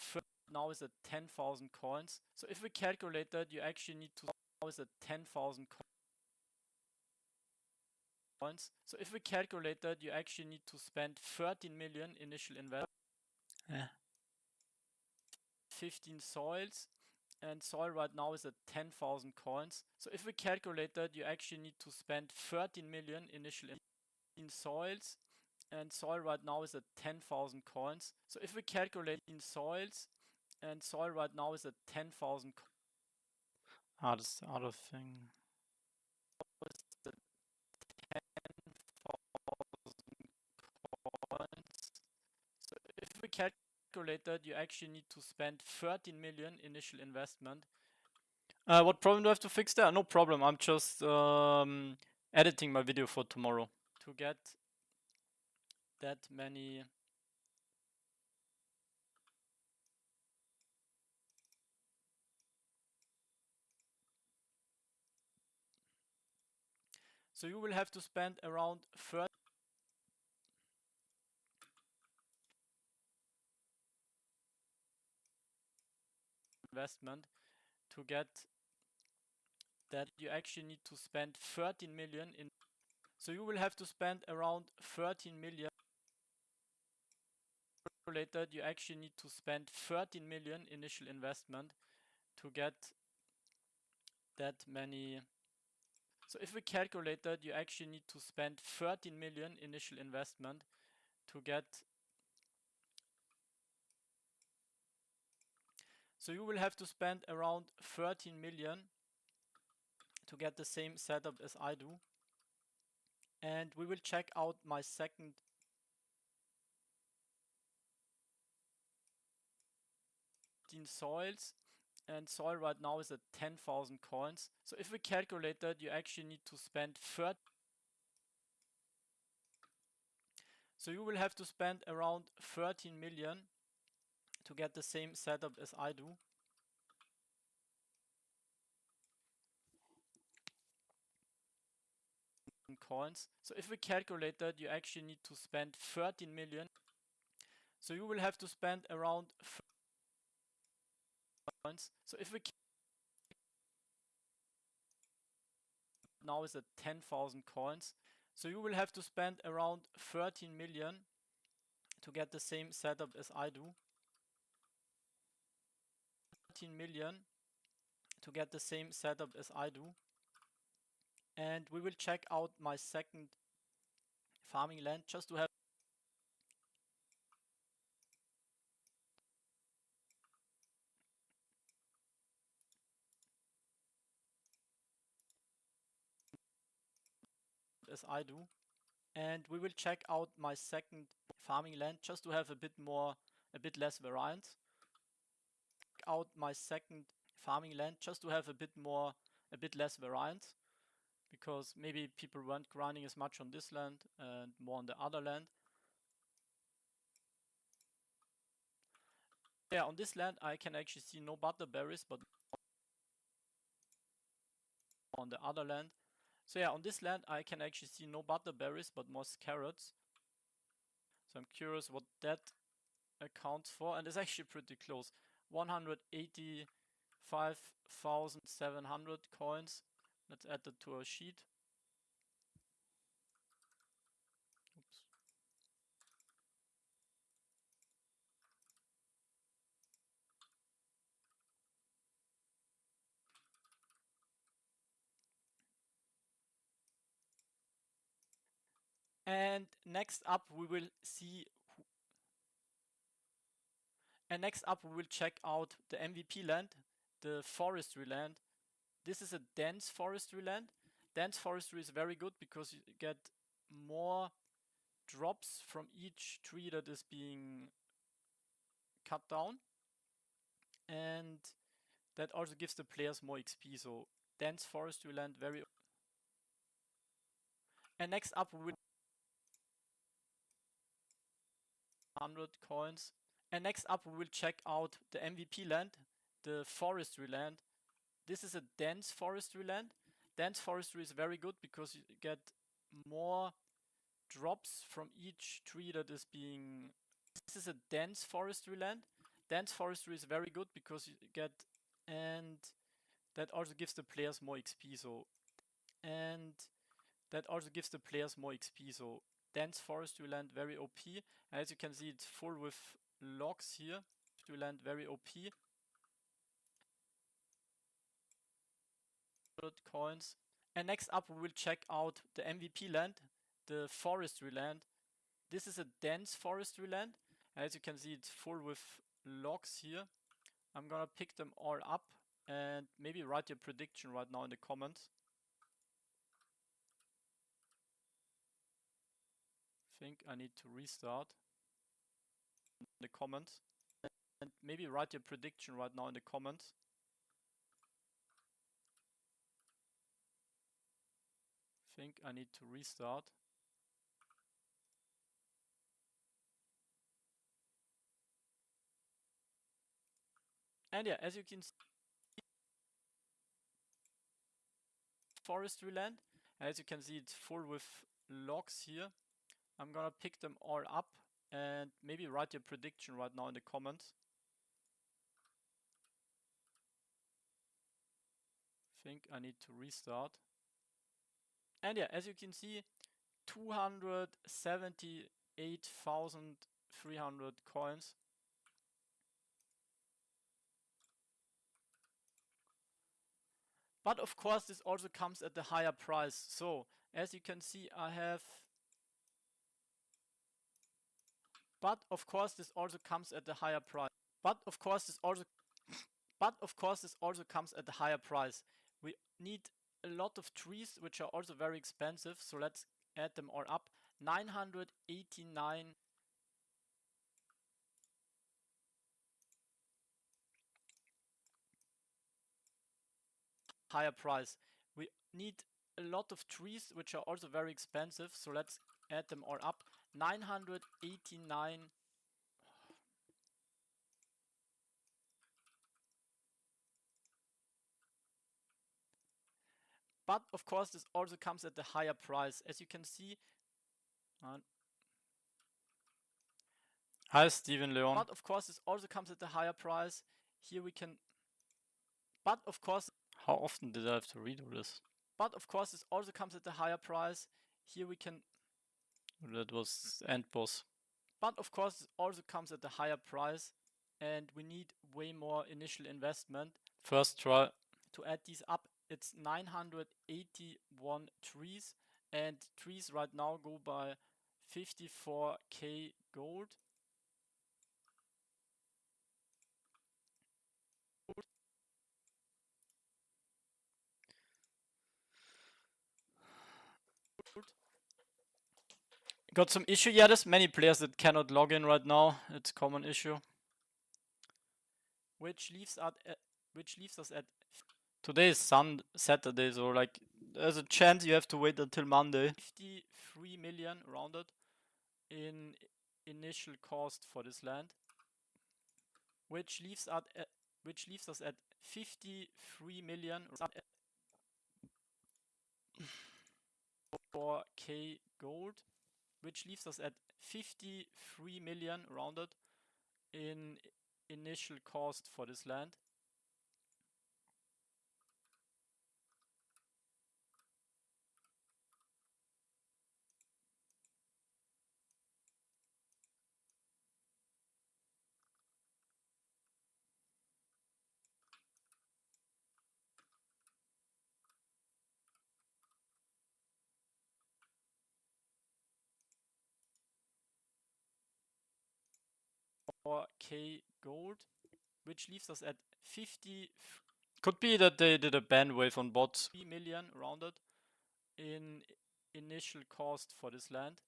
[SPEAKER 1] now is at 10,000 coins. So if we calculate that, you actually need to now is at 10,000 coins. So if we calculate that, you actually need to spend 13 million initial investment. 15 soils, and soil right now is at 10,000 coins. So if we calculate that, you actually need to spend 13 million initial in soils, and soil right now is at 10,000 coins. So if we calculate in soils, and soil right now is at 10,000 that's the other thing. The 10,000 coins. So if we calculate that, you actually need to spend 13 million initial investment. What problem do I have to fix there? No problem. I'm just editing my video for tomorrow to get that many. So you will have to spend around 30 investment to get that. You actually need to spend 13 million in. So you will have to spend around 13 million. That you actually need to spend 13 million initial investment to get that many. So if we calculate that, you actually need to spend 13 million initial investment to get. So you will have to spend around 13 million to get the same setup as I do. And we will check out my second soils, and soil right now is at 10,000 coins. So if we calculate that, you actually need to spend 30. So you will have to spend around 13 million to get the same setup as I do. Coins. So if we calculate that, you actually need to spend 13 million. So you will have to spend around coins. So if we now is at 10,000 coins. So you will have to spend around 13 million to get the same setup as I do. 13 million to get the same setup as I do. And we will check out my second farming land just to have as I do. And we will check out my second farming land just to have a bit less variance. Out my second farming land just to have a bit less variance, because maybe people weren't grinding as much on this land and more on the other land. Yeah, on this land I can actually see no butterberries, but on the other land. So yeah, on this land I can actually see no butterberries, but more carrots. So I'm curious what that accounts for, and it's actually pretty close. 185,700 coins. Let's add that to our sheet. Oops. And next up we will see. And next up we will check out the MVP land, the forestry land. This is a dense forestry land. Dense forestry is very good because you get more drops from each tree that is being cut down. And that also gives the players more XP. So dense forestry land, very. And next up we will 100 coins. And next up we will check out the MVP land, the forestry land. This is a dense forestry land. Dense forestry is very good because you get more drops from each tree that is being. This is a dense forestry land. Dense forestry is very good because you get, and that also gives the players more XP. So, and that also gives the players more XP. So dense forestry land, very OP. And as you can see, it's full with logs here. Forestry land, very OP. coins. And next up we will check out the MVP land, the forestry land. This is a dense forestry land. As you can see, it's full with logs here. I'm gonna pick them all up and maybe write your prediction right now in the comments. Think I need to restart in the comments. And maybe write your prediction right now in the comments. Think I need to restart. And yeah, as you can see, forestry land. As you can see, it's full with logs here. I'm gonna pick them all up and maybe write your prediction right now in the comments. Think I need to restart. And yeah, as you can see, 278,300 coins. But of course, this also comes at a higher price. So as you can see, I have. But of course, this also comes at a higher price. But of course, this also comes at a higher price. We need a lot of trees, which are also very expensive. So let's add them all up. 989 higher price. We need a lot of trees, which are also very expensive. So let's add them all up. 989. But of course, this also comes at a higher price. As you can see. Hi, Steven Leon. But of course, this also comes at a higher price. Here we can. But of course. How often did I have to redo this? But of course, this also comes at a higher price. Here we can. That was end boss. But of course, it also comes at a higher price and we need way more initial investment. First try. To add these up, it's 981 trees and trees right now go by 54k gold. Got some issue. Yeah, there's many players that cannot log in right now. It's a common issue. Which leaves us at today is Saturday, so like there's a chance you have to wait until Monday. 53 million rounded in initial cost for this land. Which leaves us at 53 million 4k gold, which leaves us at 53 million rounded in initial cost for this land. K gold, which leaves us at 50. Could be that they did a ban wave on bots. 3 million rounded in initial cost for this land.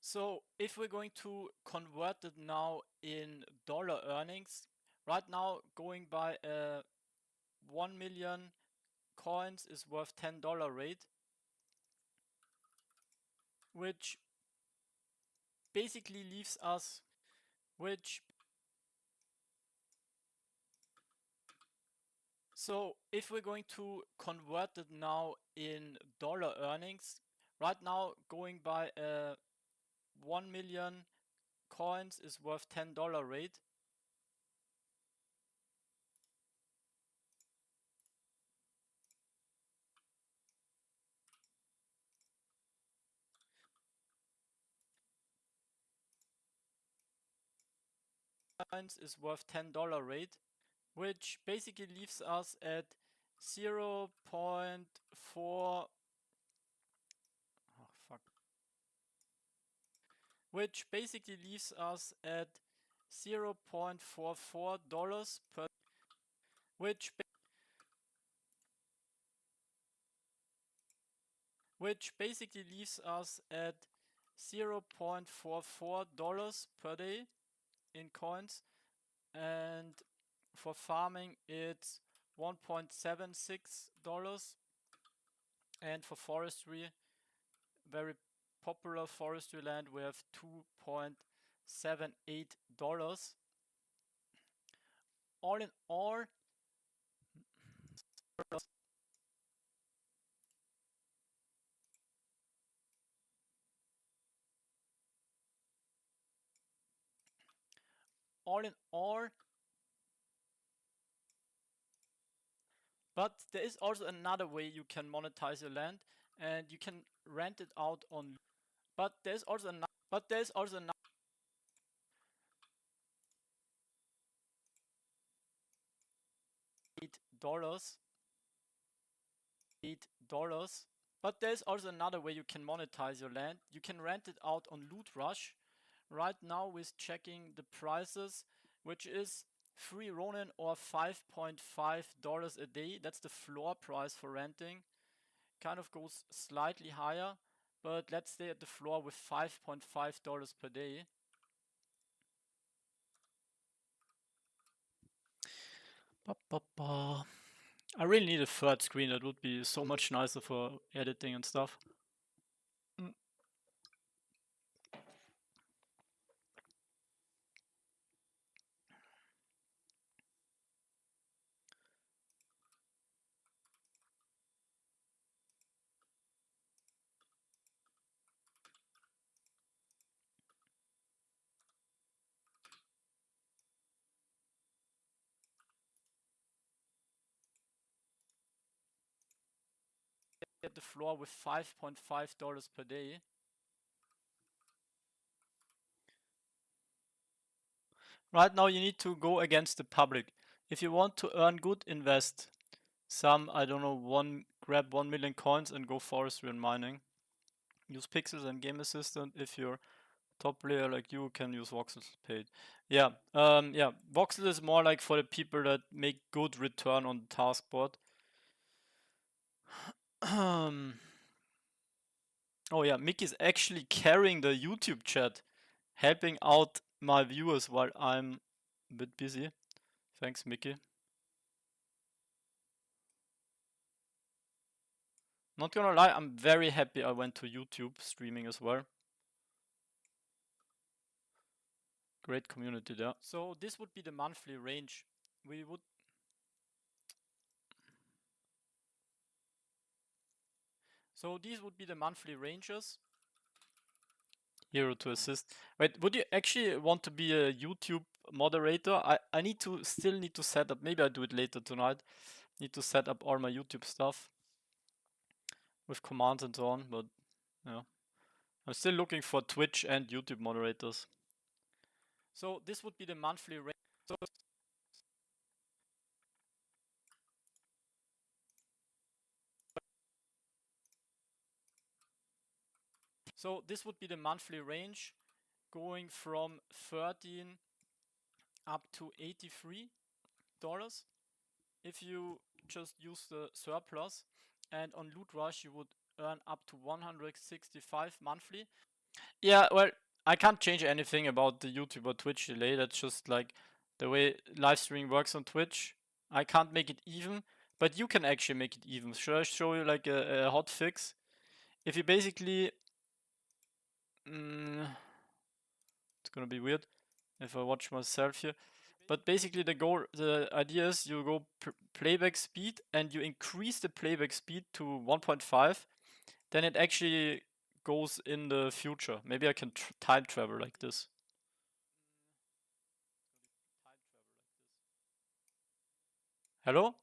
[SPEAKER 1] So if we're going to convert it now in dollar earnings, right now going by a 1 million coins is worth $10 rate, which basically leaves us, so if we're going to convert it now in dollar earnings, right now going by a 1 million coins is worth $10 rate, coins is worth $10 rate, which basically leaves us at 0.4. Oh, fuck. Which basically leaves us at $0.44 per, which basically leaves us at $0.44 per day in coins, and for farming it's $1.76, and for forestry, very popular forestry land, we have $2.78. All in all, but there is also another way you can monetize your land, and you can rent it out on. But there's also another. $8. But there's also another way you can monetize your land. You can rent it out on Loot Rush. Right now with checking the prices, which is 3 Ronin or $5.5 a day. That's the floor price for renting. Kind of goes slightly higher, but let's stay at the floor with $5.5 per day. I really need a third screen. That would be so much nicer for editing and stuff. At the floor with $5.5 per day. Right now you need to go against the public. If you want to earn good, invest some, I don't know, grab 1 million coins and go forestry and mining. Use pixels and game assistant. If you're top player like you, can use voxels paid. Yeah, voxel is more like for the people that make good return on the taskboard. Oh yeah, Mickey's actually carrying the YouTube chat, helping out my viewers while I'm a bit busy. Thanks, Mickey. Not gonna lie, I'm very happy I went to YouTube streaming as well. Great community there. So this would be the monthly range. So these would be the monthly ranges. Hero to assist. Wait, would you actually want to be a YouTube moderator? I still need to set up. Maybe I'll do it later tonight. Need to set up all my YouTube stuff with commands and so on. But yeah, I'm still looking for Twitch and YouTube moderators. So this would be the monthly range. So this would be the monthly range, going from 13 up to $83 if you just use the surplus, and on Loot Rush you would earn up to 165 monthly. Yeah, well, I can't change anything about the YouTube or Twitch delay. That's just like the way live streaming works on Twitch. I can't make it even, but you can actually make it even. Should I show you like a hot fix? If you basically it's gonna be weird if I watch myself here. But basically the idea is you go playback speed and you increase the playback speed to 1.5. Then it actually goes in the future. Maybe I can time travel like this. Hello?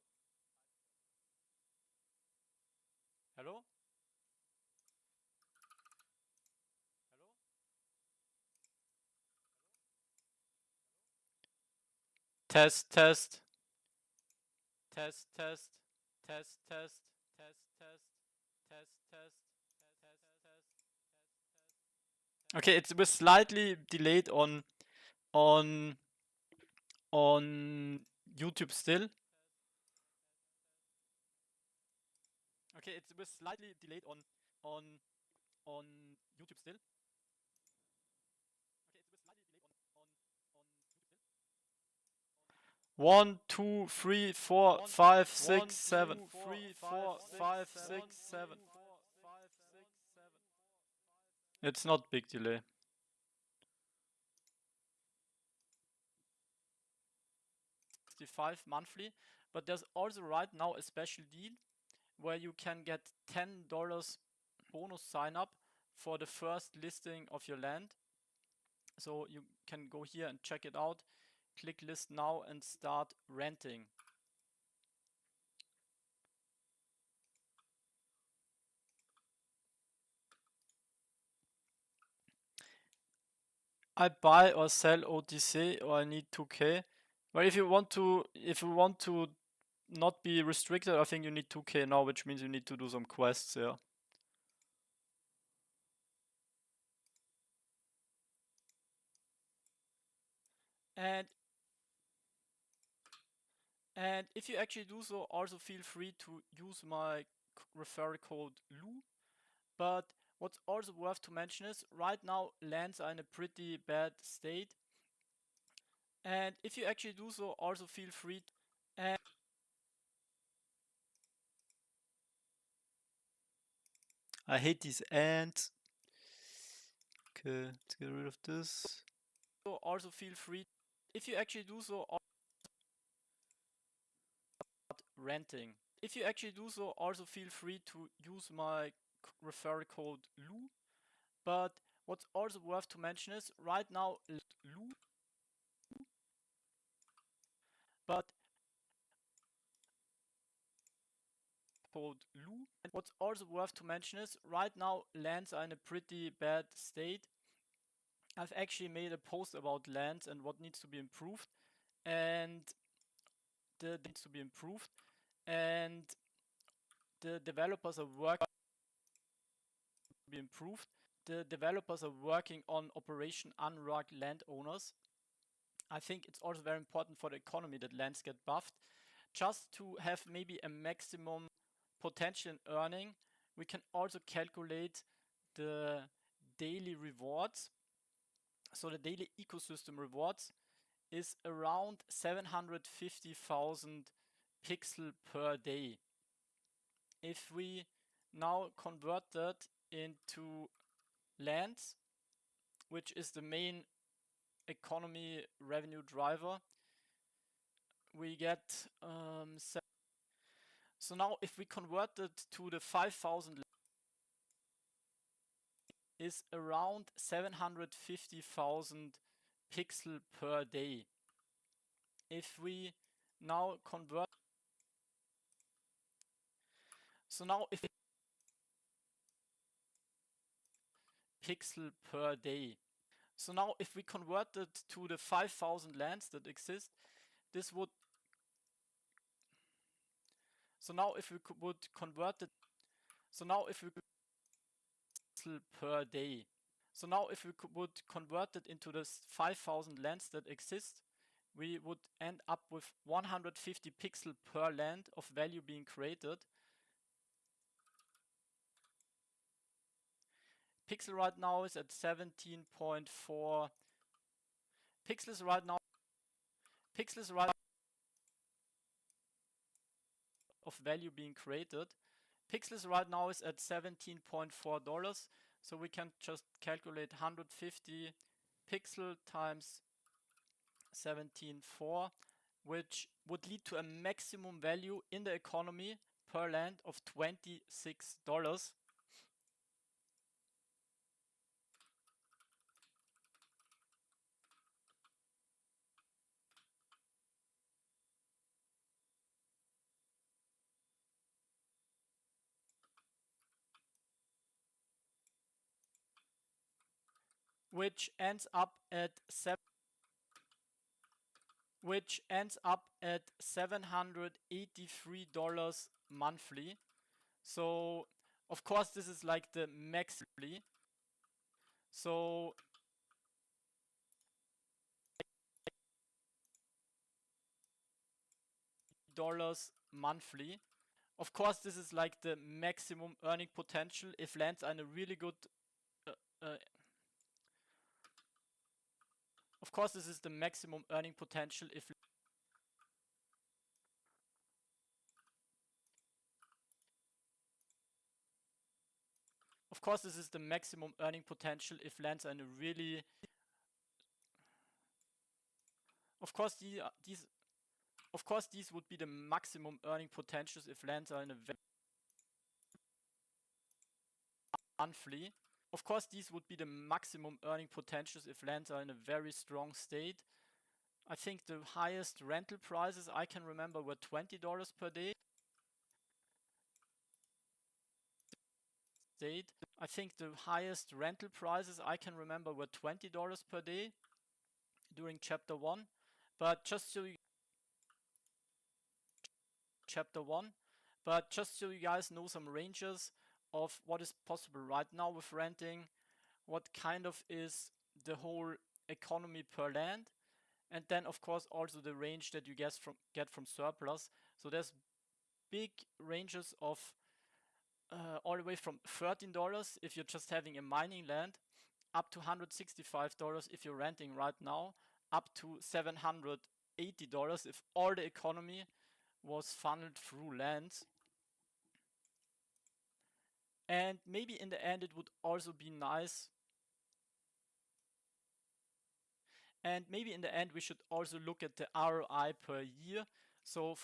[SPEAKER 1] Hello? Hello? Test, test. Test, test. Test, test. Test, test. Test, test. Okay, it was slightly delayed on on YouTube still. Okay, it was slightly delayed on YouTube still. Okay, it was slightly delayed on YouTube still. 1, 2, 3, 4, 5, 6, 7. 3, 4, 5, 6, 7. It's not big delay. 65 monthly, but there's also right now a special deal where you can get $10 bonus sign up for the first listing of your land. So you can go here and check it out. Click list now and start renting. I buy or sell OTC or I need 2K. But if you want to not be restricted, I think you need 2K now, which means you need to do some quests, yeah. And if you actually do so, also feel free to use my referral code LU. But what's also worth to mention is right now lands are in a pretty bad state. And if you actually do so, also feel free to, and I hate these ants. Okay, let's get rid of this. So also feel free, if you actually do so, renting. If you actually do so, also feel free to use my referral code LU. But what's also worth to mention is right now LU. But code LU. And what's also worth to mention is right now lands are in a pretty bad state. I've actually made a post about lands and what needs to be improved, and the needs to be improved, and the developers are working to be improved. The developers are working on Operation Unlock Landowners. I think it's also very important for the economy that lands get buffed. Just to have maybe a maximum potential in earning, we can also calculate the daily rewards. So the daily ecosystem rewards is around 750,000 pixel per day. If we now convert that into lands, which is the main economy revenue driver, we get so now if we convert it to the 5,000 is around 750,000 pixel per day. If we now convert, so now if pixel per day. So now if we convert it to the 5,000 lands that exist, this would, so now if we would convert it, so now if we pixel per day. So now if we would convert it into the 5,000 lands that exist, we would end up with 150 pixel per land of value being created. Pixel right now is at 17.4 pixels right now. Pixels right of value being created. Pixels right now is at $17.4. So we can just calculate 150 pixel times 17.4, which would lead to a maximum value in the economy per land of $26. Which ends up at which ends up at $783 monthly. So of course this is like the maximally. So dollars monthly. Of course this is like the maximum earning potential if lands are in a really good of course this is the maximum earning potential if of course this is the maximum earning potential if lands are in a really of course these would be the maximum earning potentials if lands are in a very monthly. Of course these would be the maximum earning potentials if lands are in a very strong state. I think the highest rental prices I can remember were $20 per day. I think the highest rental prices I can remember were $20 per day during chapter 1. But just so you guys know some ranges of what is possible right now with renting, what kind of is the whole economy per land, and then of course also the range that you get from surplus. So there's big ranges of all the way from $13 if you're just having a mining land, up to $165 if you're renting right now, up to $780 if all the economy was funneled through lands. And maybe in the end it would also be nice. And maybe in the end we should also look at the ROI per year. So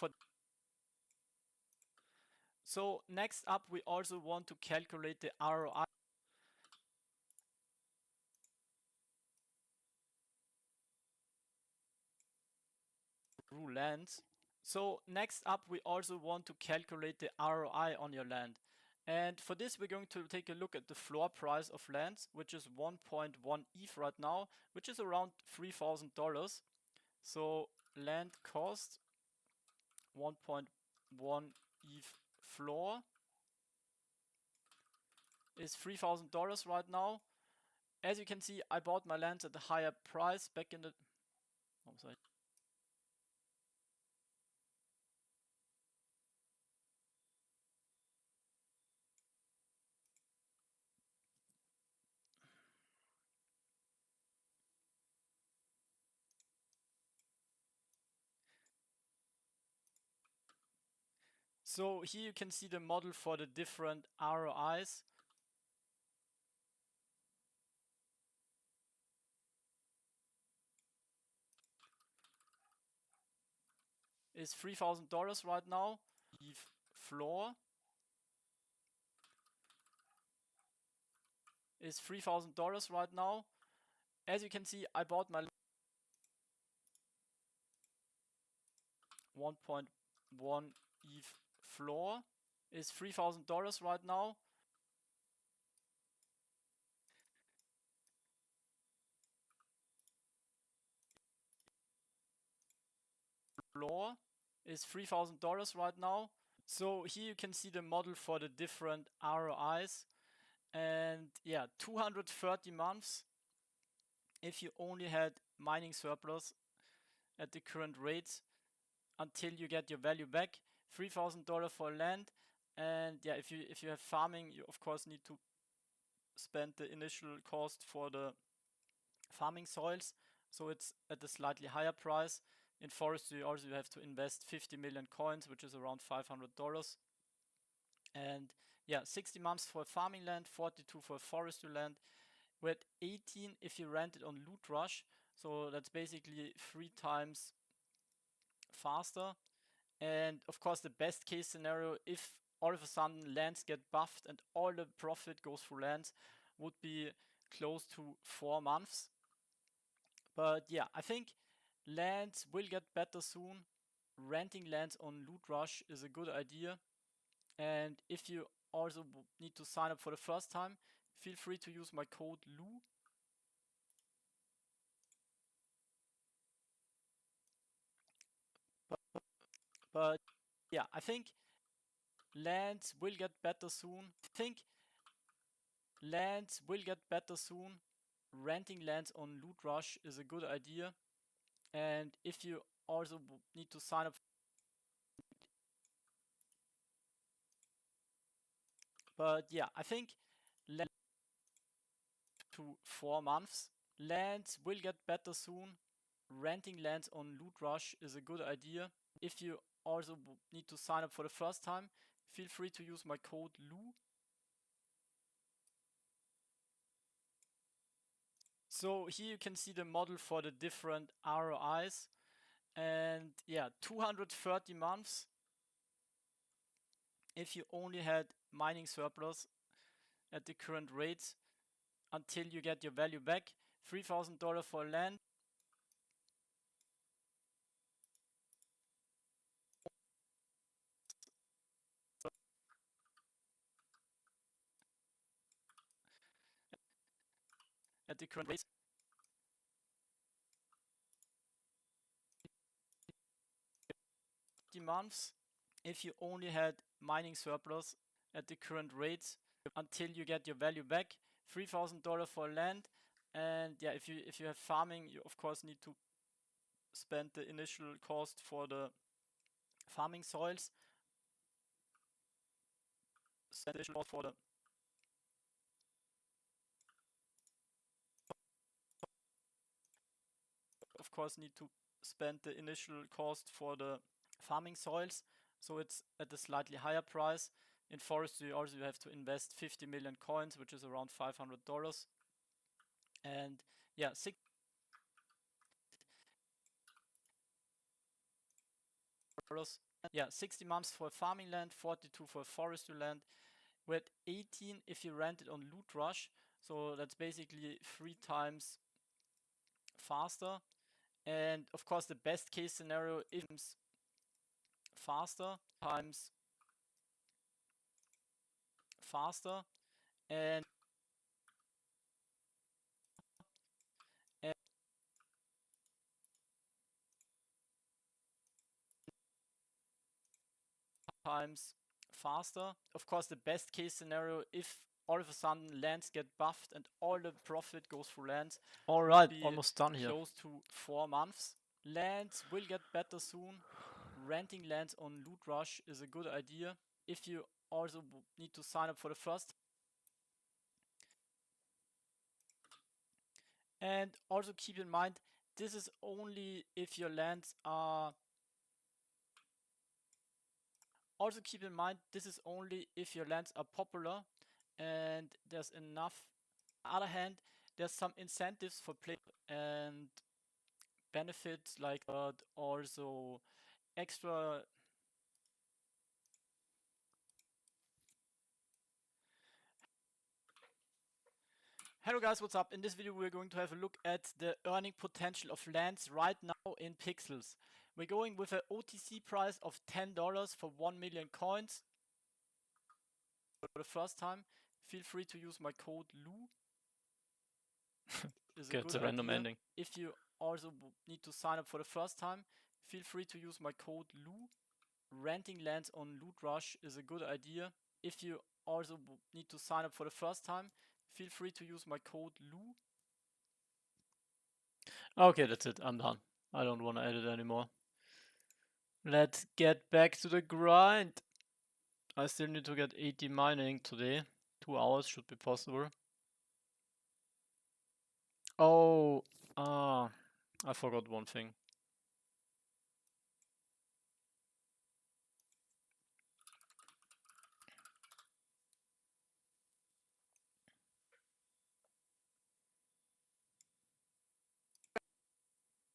[SPEAKER 1] next up we also want to calculate the ROI through lands. So next up we also want to calculate the ROI on your land. And for this we're going to take a look at the floor price of lands, which is 1.1 ETH right now, which is around $3,000. So land cost 1.1 ETH floor is $3,000 right now. As you can see, I bought my lands at a higher price back in the... Oh, sorry. So here you can see the model for the different ROIs. Is $3,000 right now. ETH floor is $3,000 right now. As you can see, I bought my 1.1 ETH floor is $3,000 right now. Floor is $3,000 right now. So here you can see the model for the different ROIs. And yeah, 230 months if you only had mining surplus at the current rates until you get your value back. $3,000 for land. And yeah, if you have farming, you of course need to spend the initial cost for the farming soils, so it's at a slightly higher price. In forestry also you have to invest 50 million coins, which is around $500. And yeah, 60 months for farming land, 42 for forestry land. We're at 18 if you rent it on Loot Rush, so that's basically 3 times faster. And of course the best case scenario, if all of a sudden lands get buffed and all the profit goes through lands, would be close to 4 months. But yeah, I think lands will get better soon. Renting lands on Loot Rush is a good idea. And if you also need to sign up for the first time, feel free to use my code LU. But yeah, I think lands will get better soon. Renting lands on Loot Rush is a good idea. And if you also need to sign up, but yeah, I think to 4 months. Lands will get better soon. Renting lands on Loot Rush is a good idea. If you also need to sign up for the first time, feel free to use my code LOU. So here you can see the model for the different ROIs. And yeah, 230 months if you only had mining surplus at the current rates until you get your value back. $3,000 for land. At the current rates. Months if you only had mining surplus at the current rates until you get your value back. $3,000 for land. And yeah, if you have farming, you of course need to spend the initial cost for the farming soils. Of course need to spend the initial cost for the farming soils, so it's at a slightly higher price. In forestry also you have to invest 50 million coins, which is around $500. And yeah, 60 months for farming land, 42 for forestry land. We're at 18 if you rent it on Loot Rush, so that's basically 3 times faster. And of course the best case scenario is faster and times faster. Of course, the best case scenario, if all of a sudden lands get buffed and all the profit goes through lands. All right, almost done here. Close to 4 months. Lands will get better soon. Renting lands on Loot Rush is a good idea. If you also need to sign up for the first. And also keep in mind, this is only if your lands are popular and there's enough. On the other hand, there's some incentives for play and benefits like also extra. Hello guys, what's up? In this video we're going to have a look at the earning potential of lands right now in pixels. We're going with an OTC price of $10 for 1 million coins. For the first time, feel free to use my code LOU. It's a random ending. If you also need to sign up for the first time, feel free to use my code LOU. Renting lands on Loot Rush is a good idea. If you also need to sign up for the first time, feel free to use my code LOU. Okay, that's it. I'm done. I don't want to edit anymore. Let's get back to the grind. I still need to get 80 mining today. 2 hours should be possible. Oh, I forgot one thing.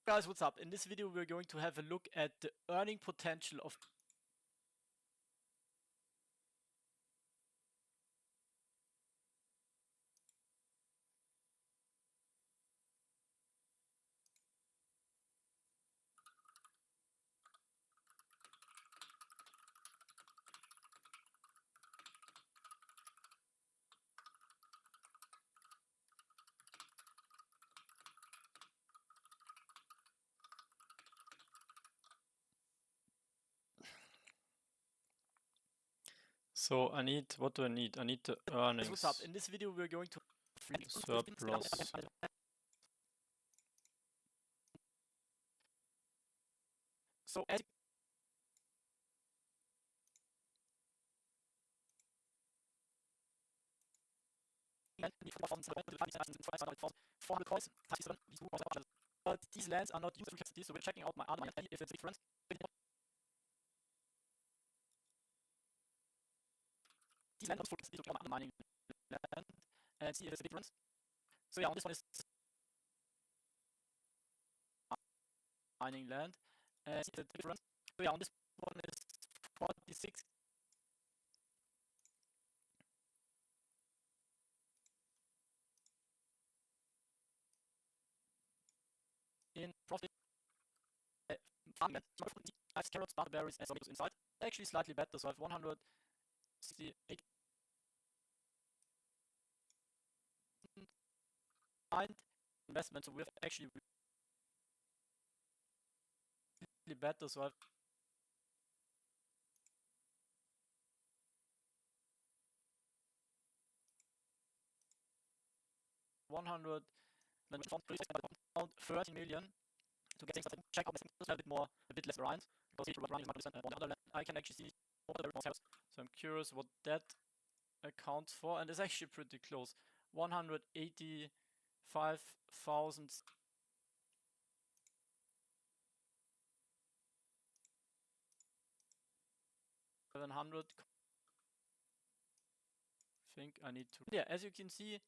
[SPEAKER 1] Guys, what's up? In this video we're going to have a look at the earning potential of So I need, what do I need? I need the earnings.
[SPEAKER 4] What's up? In this video we're going to
[SPEAKER 1] Surplus.
[SPEAKER 4] so as coins, but these lands are not used to capacity, so we're checking out my other money if it's different. These lands are full capacity, so my other mining land and see if it's a difference. So yeah, on this one is mining land and see if it's different. So yeah, on this one is 46. In profit, farming land. So I have carrots, barberries, and tomatoes inside. Actually, slightly better. So I have 168 investment. So we have actually really better. So I have 100 around 30 million to get things started. Check out this a bit more, a bit less variant. Because running is 100% on the other land, I can actually see more carrots. So I'm curious what that accounts for, and it's actually pretty close. 185,000 700. Think I need to. Yeah, as you can see.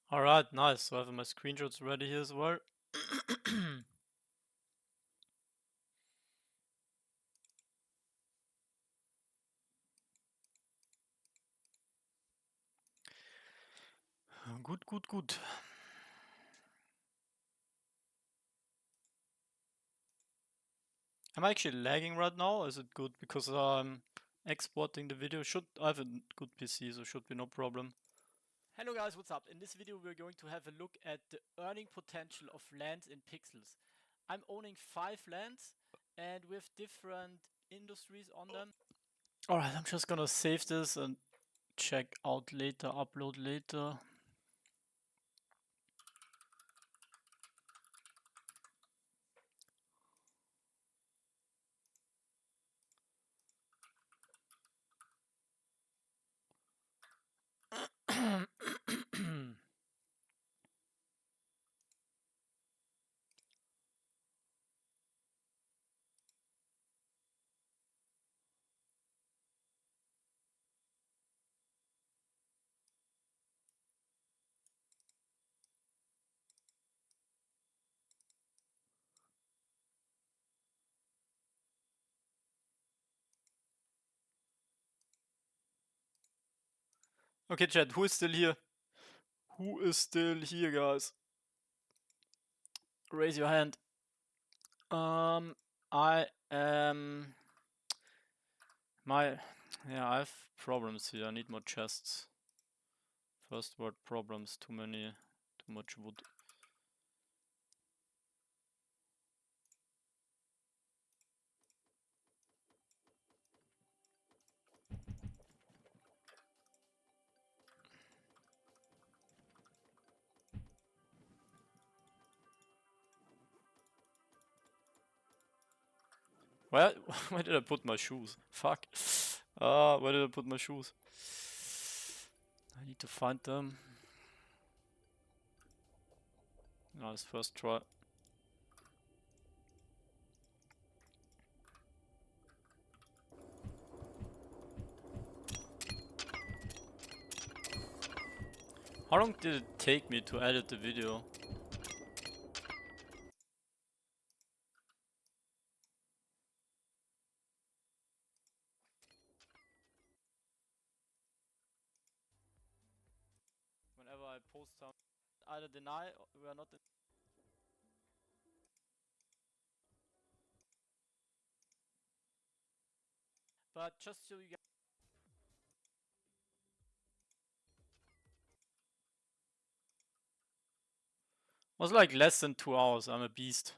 [SPEAKER 1] Alright, nice. So I have my screenshots ready here as well. Good. Am I actually lagging right now? Is it good? Because I'm exporting the video. I have a good PC, so should be no problem.
[SPEAKER 4] Hello guys, what's up? In this video we're going to have a look at the earning potential of lands in pixels. I'm owning 5 lands and with different industries on them.
[SPEAKER 1] Alright, I'm just gonna save this and check out later, upload later. Okay, chat, who is still here? Who is still here, guys? Raise your hand. I am... I have problems here. I need more chests. First world problems, too much wood. Where did I put my shoes? Fuck. Where did I put my shoes? I need to find them. Nice first try. How long did it take me to edit the video? Whenever I post some, either deny or we are not. But just so you guys. Was like less than 2 hours. I'm a beast.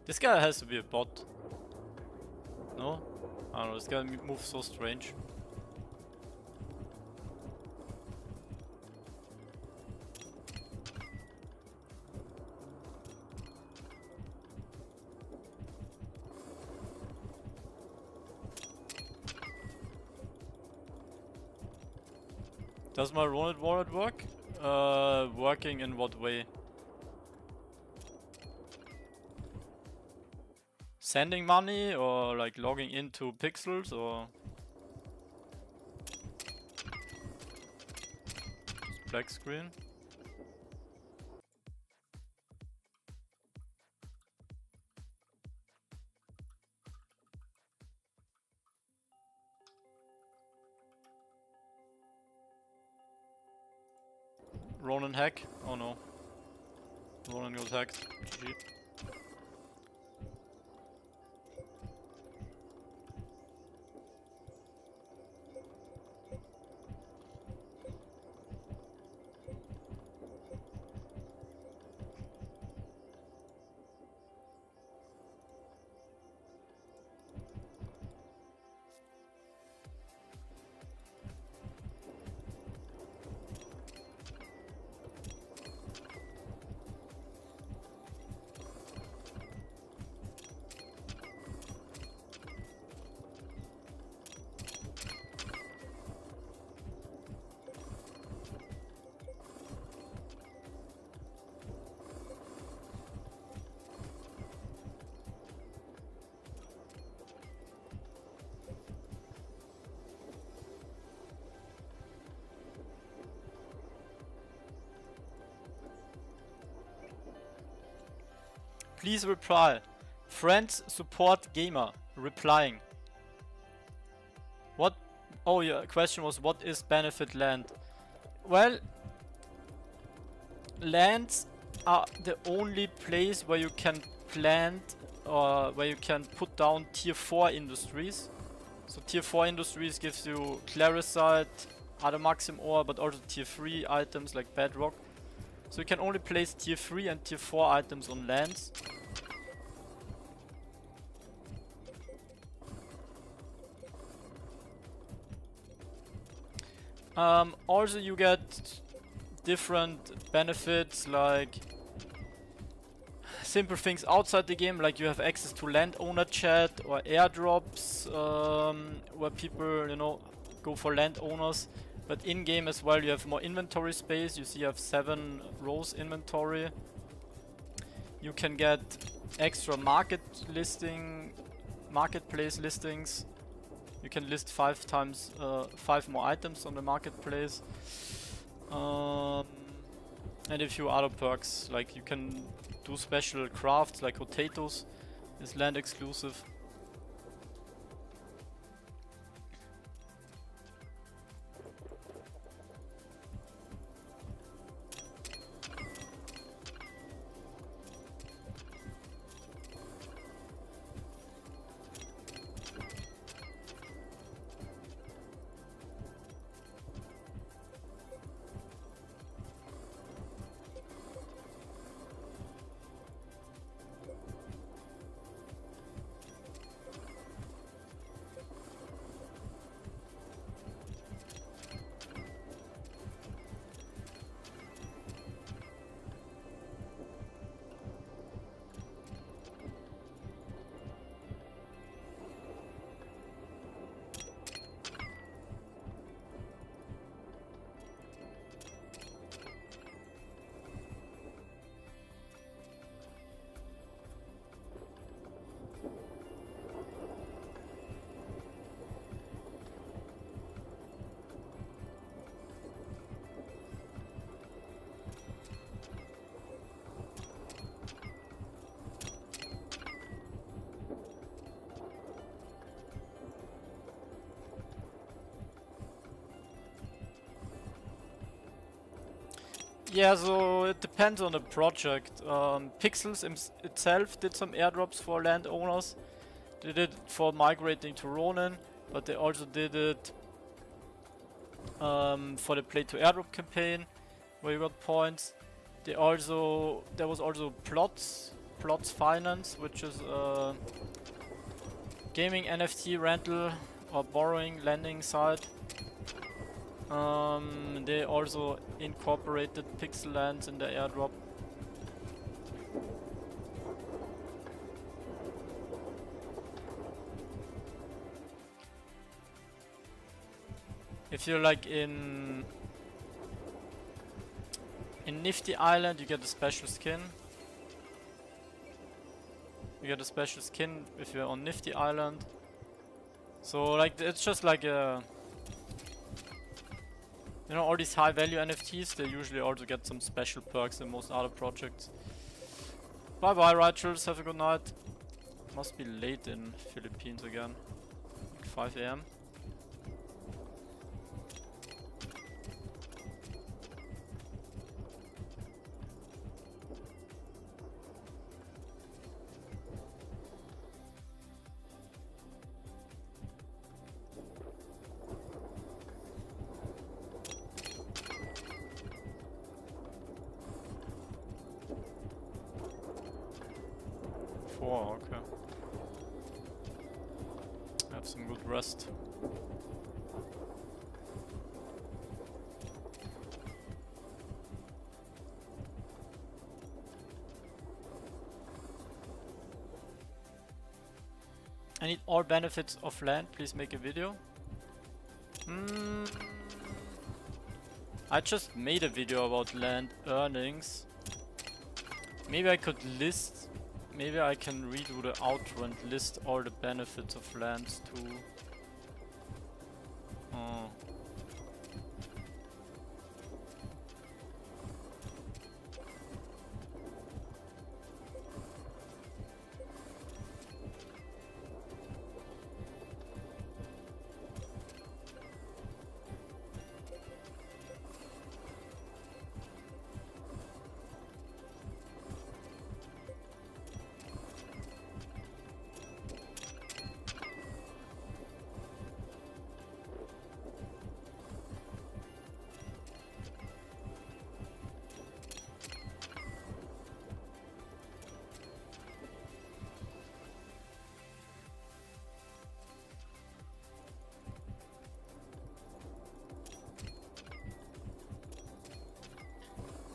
[SPEAKER 1] This guy has to be a bot. No? I don't know, this guy moves so strange. Does my Ronid wallet work? Working in what way? Sending money or like logging into pixels or just black screen? Ronan hack? Oh no. Ronan got hacked. GG. Please reply. Friends support gamer. Replying. What? Oh, your question was what is benefit land? Well, lands are the only place where you can plant or where you can put down tier 4 industries. So tier 4 industries gives you Clarisite, other maxim ore, but also tier 3 items like bedrock. So you can only place tier 3 and tier 4 items on lands. Also you get different benefits, like simple things outside the game, like you have access to landowner chat or airdrops, where people, you know, go for landowners. But in game as well, you have more inventory space. You see, you have 7 rows inventory. You can get extra marketplace listings. You can list 5 times, 5 more items on the marketplace. And a few other perks, like you can do special crafts, like potatoes is land exclusive. Yeah, so it depends on the project. Pixels itself did some airdrops for landowners. They did it for migrating to Ronin, but they also did it for the Play to Airdrop campaign, where you got points. There was also Plots Finance, which is gaming NFT rental or borrowing lending site. They also incorporated pixel lands in the airdrop. If you're like in Nifty Island, you get a special skin. You get a special skin if you're on Nifty Island. So like it's just like a, you know, all these high value NFTs, they usually also get some special perks in most other projects. Bye bye Rigels, have a good night. Must be late in Philippines again. Like 5 AM. Okay. Have some good rest. I need all benefits of land, please make a video. I just made a video about land earnings. Maybe I could list. Maybe I can redo the outro and list all the benefits of lands too. Oh.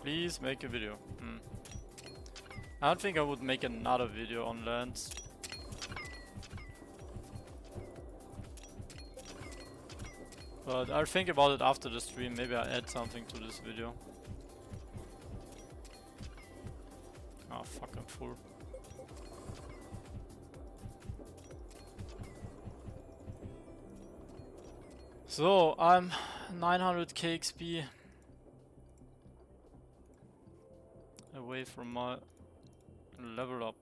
[SPEAKER 1] Please make a video. I don't think I would make another video on lands. But I'll think about it after the stream. Maybe I'll add something to this video. Ah, fuck, I'm full. So, I'm 900k XP away from my level up.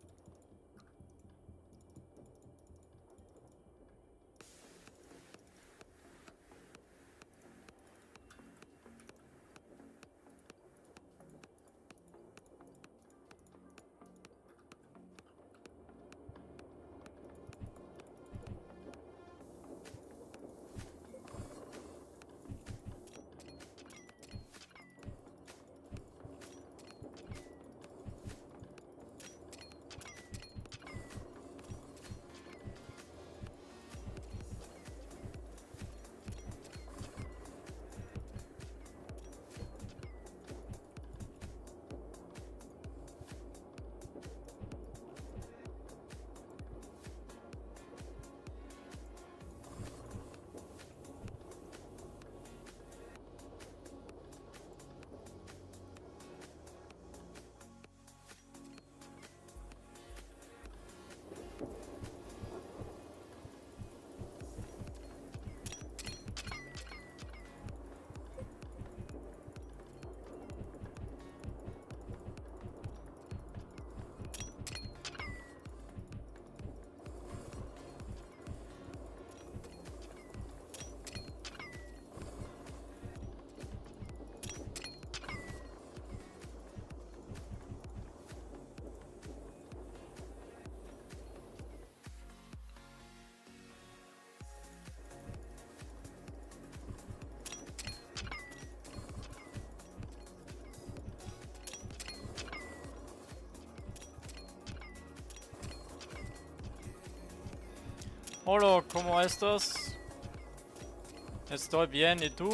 [SPEAKER 1] Hola, ¿cómo estás? Estoy bien, ¿y tú?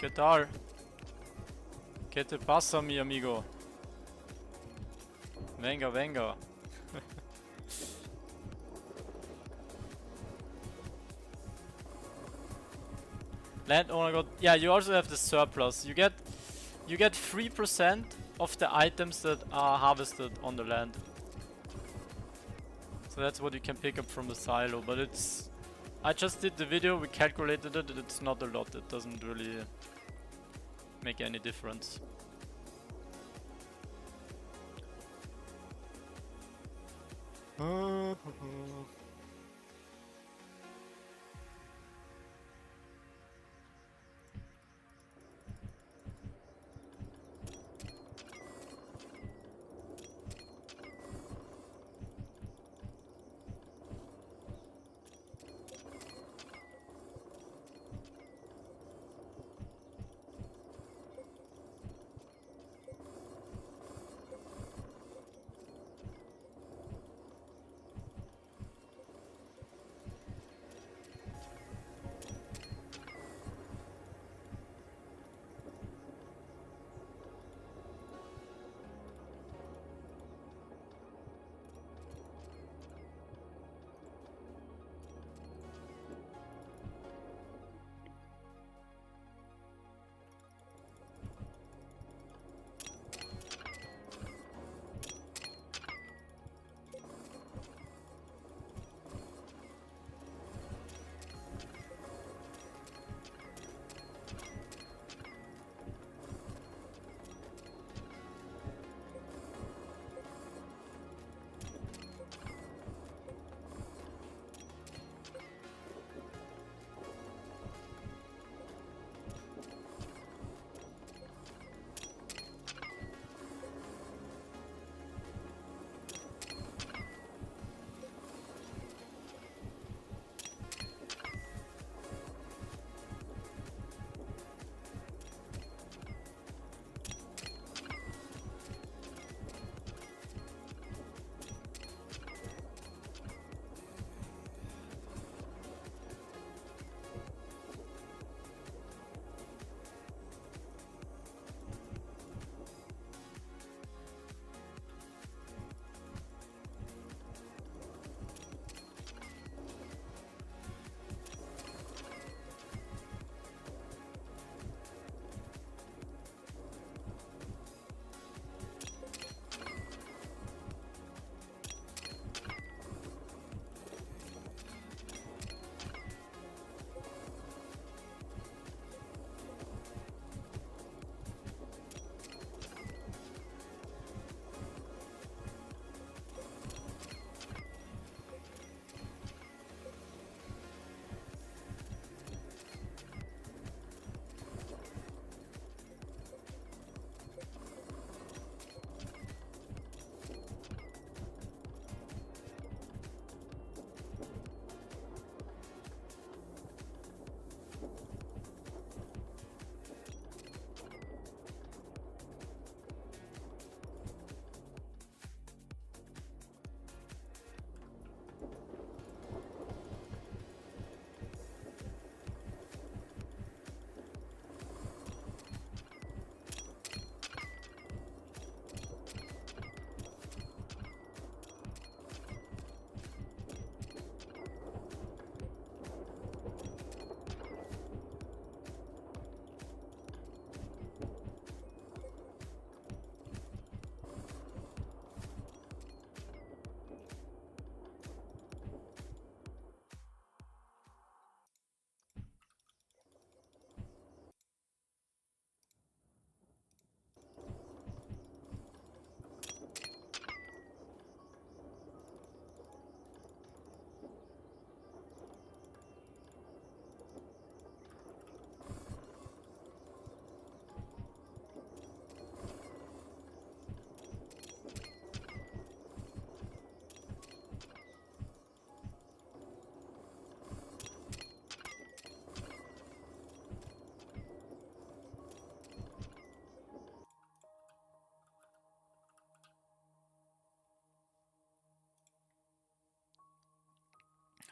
[SPEAKER 1] ¿Qué tal? ¿Qué te pasa, mi amigo? Venga, venga. Landowner got... Yeah, you also have the surplus. You get 3% of the items that are harvested on the land. So that's what you can pick up from the silo, but it's... I just did the video, we calculated it, it's not a lot, it doesn't really make any difference.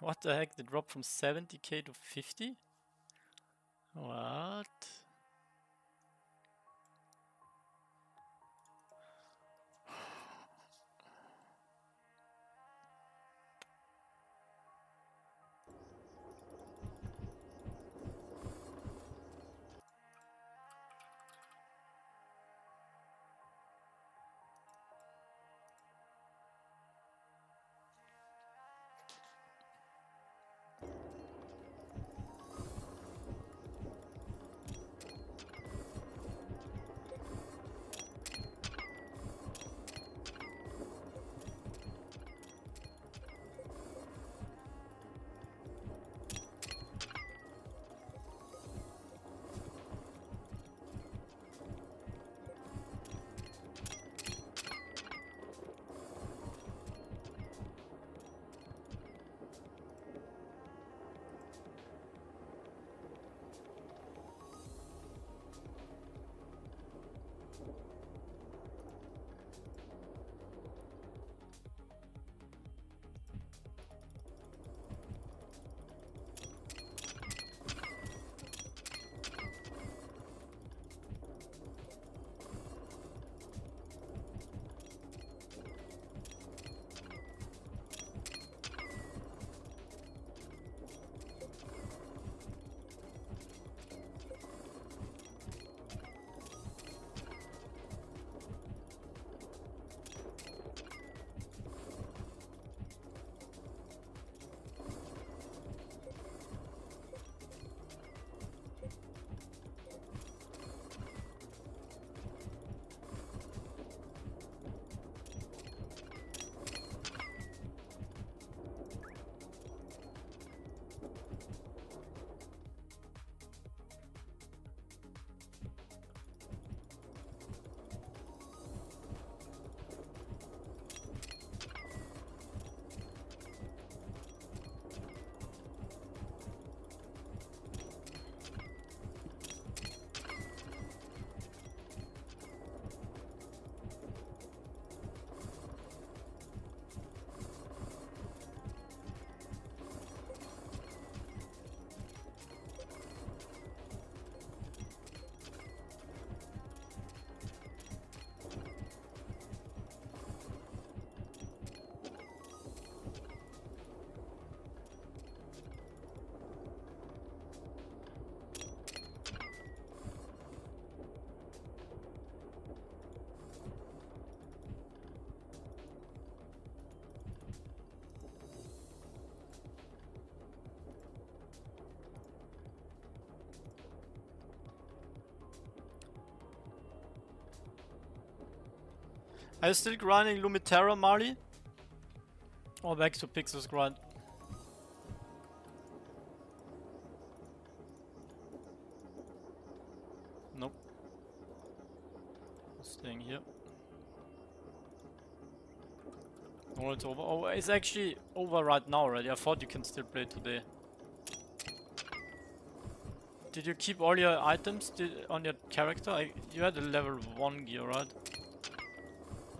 [SPEAKER 1] What the heck? They dropped from 70k to 50? What? Are you still grinding Lumitera, Marley? Or back to Pixels grind? Nope. Staying here. Oh, it's over. Oh, it's actually over right now already. I thought you can still play today. Did you keep all your items on your character? You had a level 1 gear, right?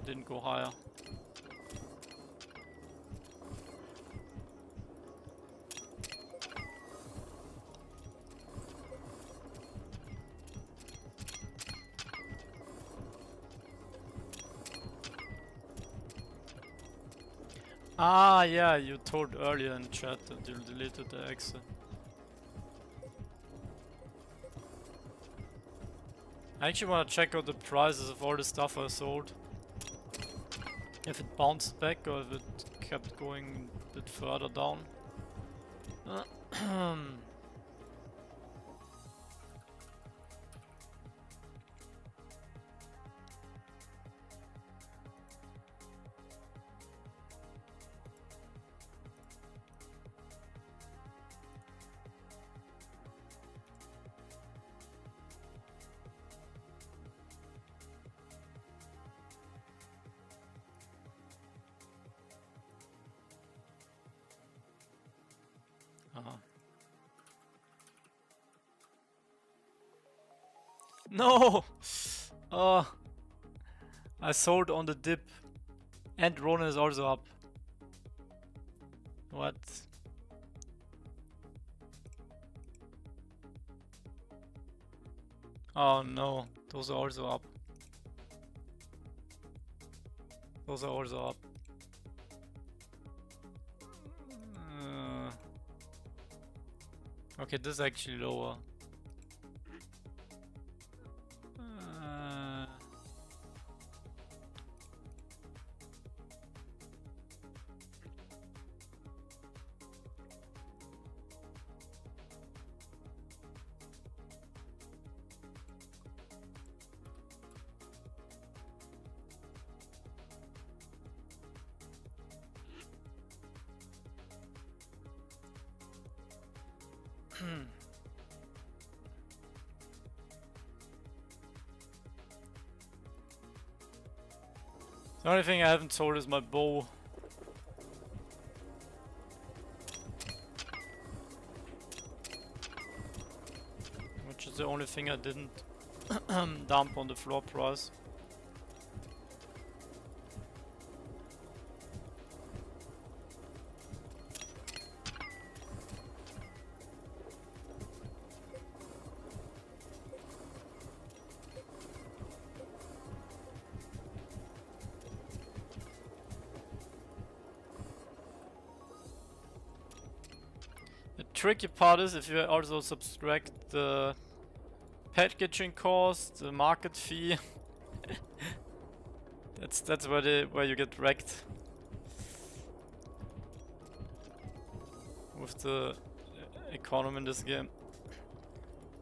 [SPEAKER 1] Didn't go higher. Ah, yeah, you told earlier in chat that you deleted the exit. I actually want to check out the prices of all the stuff I sold. If it bounced back or if it kept going a bit further down. No! I sold on the dip. And Ronin is also up. What? Oh no, those are also up. Those are also up. Okay, this is actually lower. The only thing I haven't sold is my bow. Which is the only thing I didn't dump on the floor price. The tricky part is if you also subtract the packaging cost, the market fee. that's where you get wrecked with the economy in this game.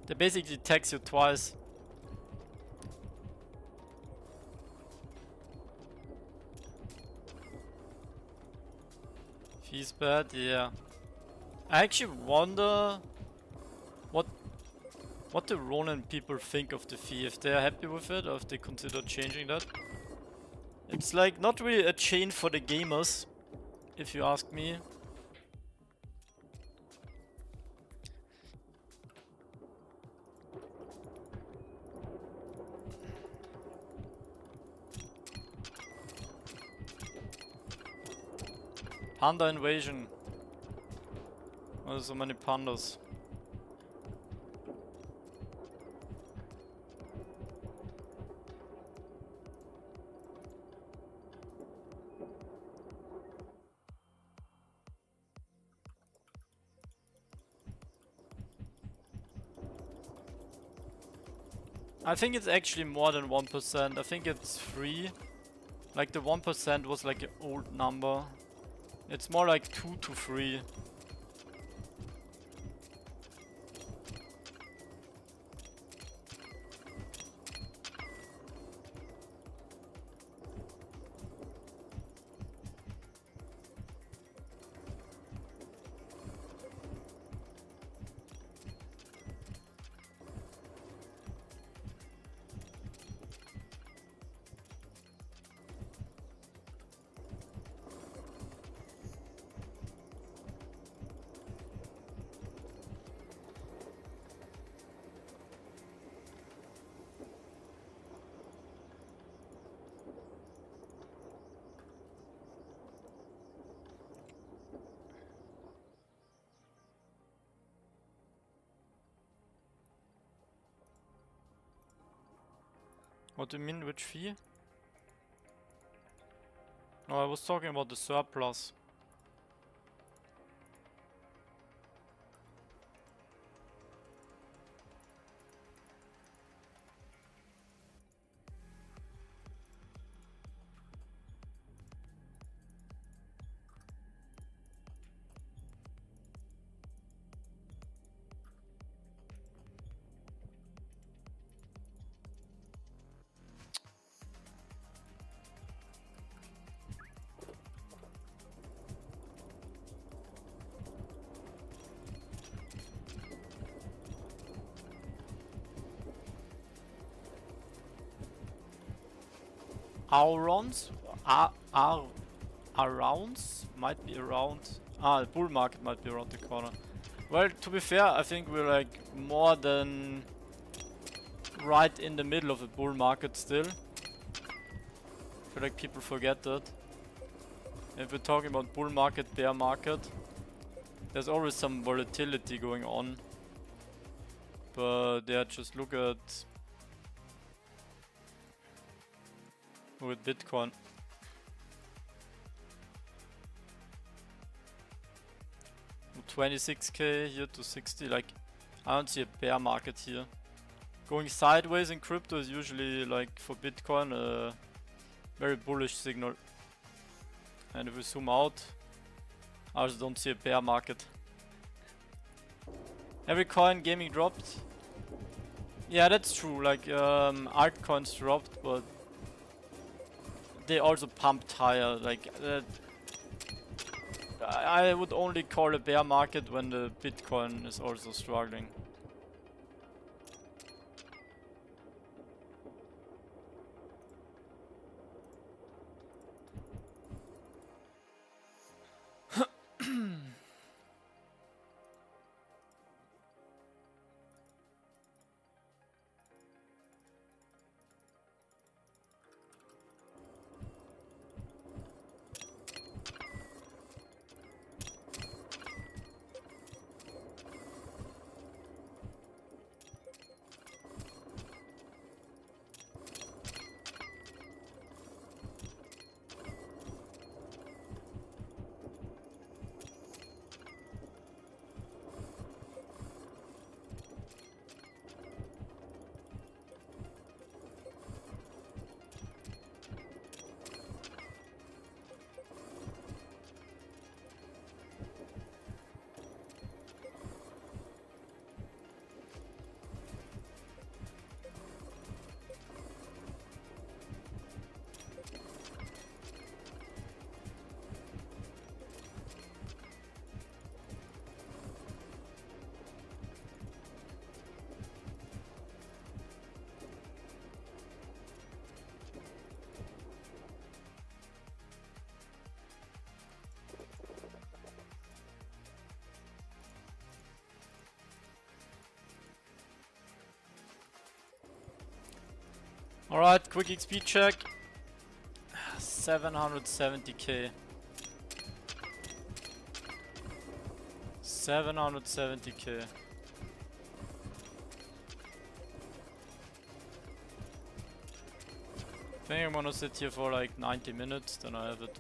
[SPEAKER 1] They basically tax you twice. Fee's bad, yeah. I actually wonder what the Ronin people think of the fee, if they're happy with it or if they consider changing that. It's like not really a chain for the gamers, if you ask me. Panda invasion. Why are there so many pandas? I think it's actually more than 1%. I think it's 3. Like the 1% was like an old number. It's more like 2 to 3. What do you mean, which fee? No, I was talking about the surplus. Aurons? Arounds? Might be around. The bull market might be around the corner. Well, to be fair, I think we're like more than right in the middle of a bull market still. I feel like people forget that. If we're talking about bull market, bear market, there's always some volatility going on. But yeah, just look at with Bitcoin. From 26k here to 60, like I don't see a bear market here. Going sideways in crypto is usually, like for Bitcoin, a very bullish signal. And if we zoom out, I also don't see a bear market. Every coin gaming dropped. Yeah, that's true. Like altcoins dropped, but they also pumped higher. Like I would only call a bear market when the Bitcoin is also struggling. Alright, quick XP check. 770k. 770k. I think I'm gonna sit here for like 90 minutes, then I have it.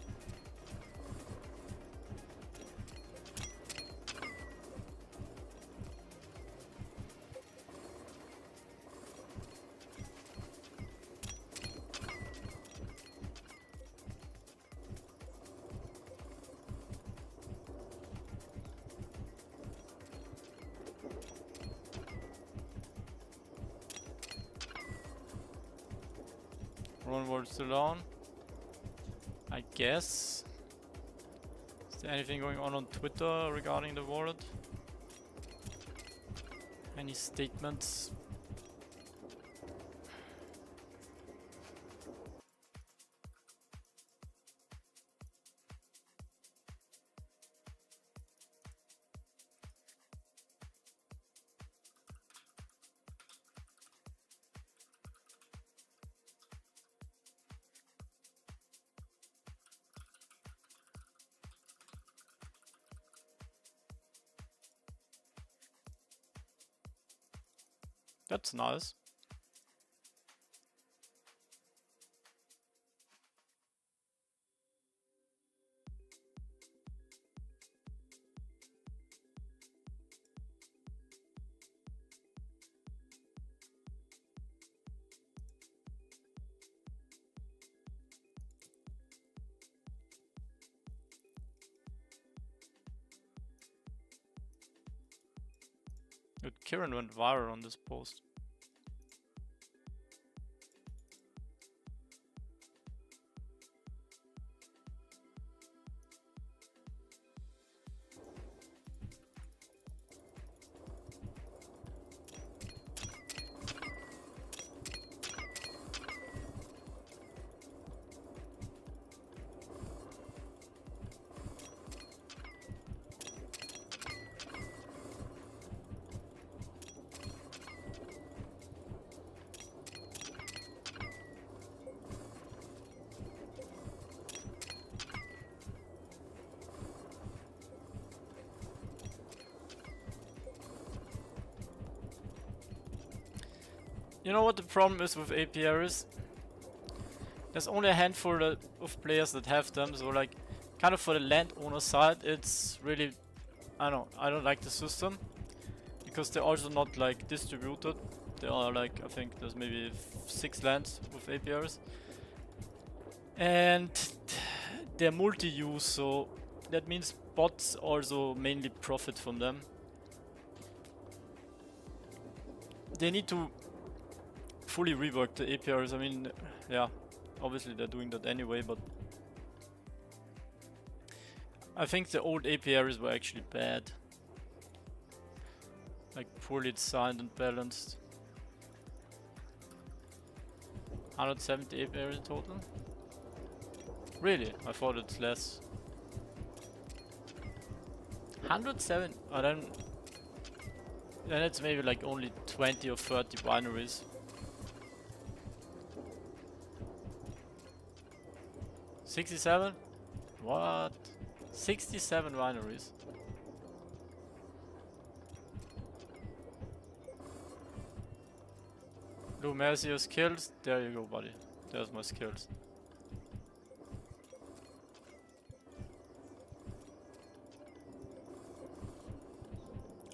[SPEAKER 1] Runiverse still on, I guess. Is there anything going on Twitter regarding the wallet? Any statements? That's nice. Dude, Kieran went viral on this post. You know what the problem is with APR is? There's only a handful of players that have them, so like, kind of for the landowner side, it's really, I don't like the system. Because they're also not like distributed. There are like, I think there's maybe 6 lands with APRs. And they're multi-use, so that means bots also mainly profit from them. They need to fully rework the APRs. I mean, yeah, obviously they're doing that anyway, but I think the old APRs were actually bad. Like poorly designed and balanced. 170 APRs in total? Really? I thought it's less. 107? Oh, then it's maybe like only 20 or 30 binaries. 67? What? 67 binaries. Blue, may I see your skills? There you go, buddy. There's my skills.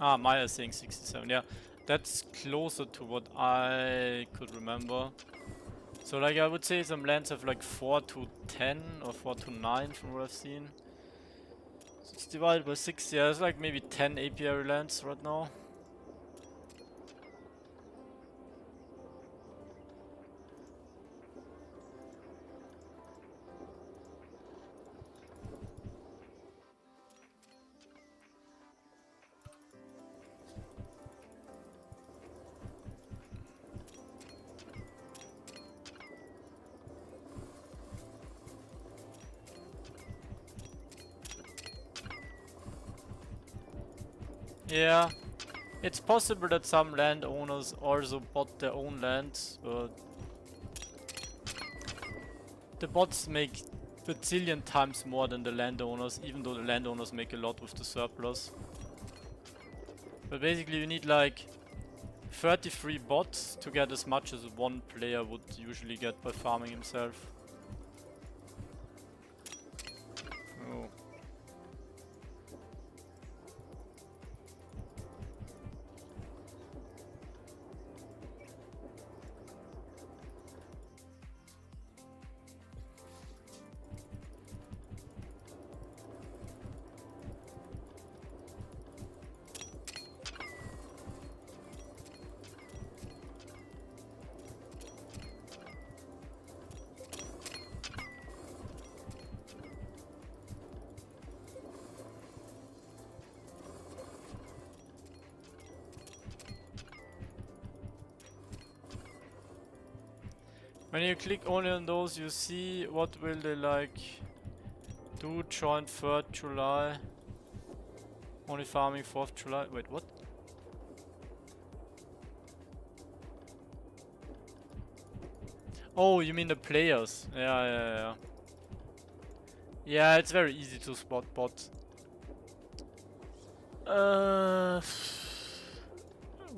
[SPEAKER 1] Ah, Maya's saying 67. Yeah, that's closer to what I could remember. So like I would say some lands have like 4 to 10 or 4 to 9 from what I've seen. So it's divided by 6. Yeah, it's like maybe 10 apiary lands right now. Yeah, it's possible that some landowners also bought their own lands, but the bots make bazillion times more than the landowners, even though the landowners make a lot with the surplus. But basically you need like 33 bots to get as much as one player would usually get by farming himself. Oh. When you click only on those, you see what will they like do. Join 3rd July. Only farming 4th July. Wait, what? Oh, you mean the players? Yeah. Yeah, it's very easy to spot bots.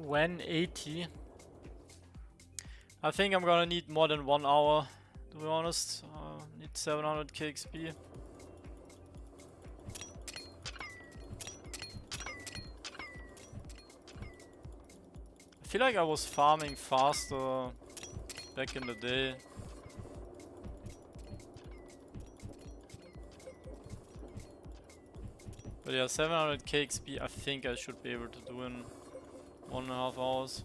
[SPEAKER 1] When 80? I think I'm gonna need more than 1 hour, to be honest. Need 700k XP. I feel like I was farming faster back in the day. But yeah, 700k XP I think I should be able to do in 1.5 hours.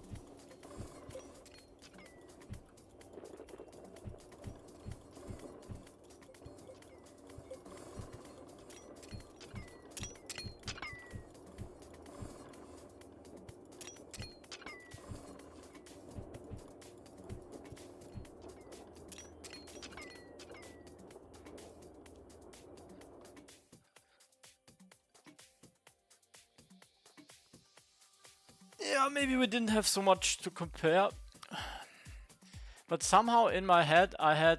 [SPEAKER 1] Yeah, maybe we didn't have so much to compare. But somehow in my head I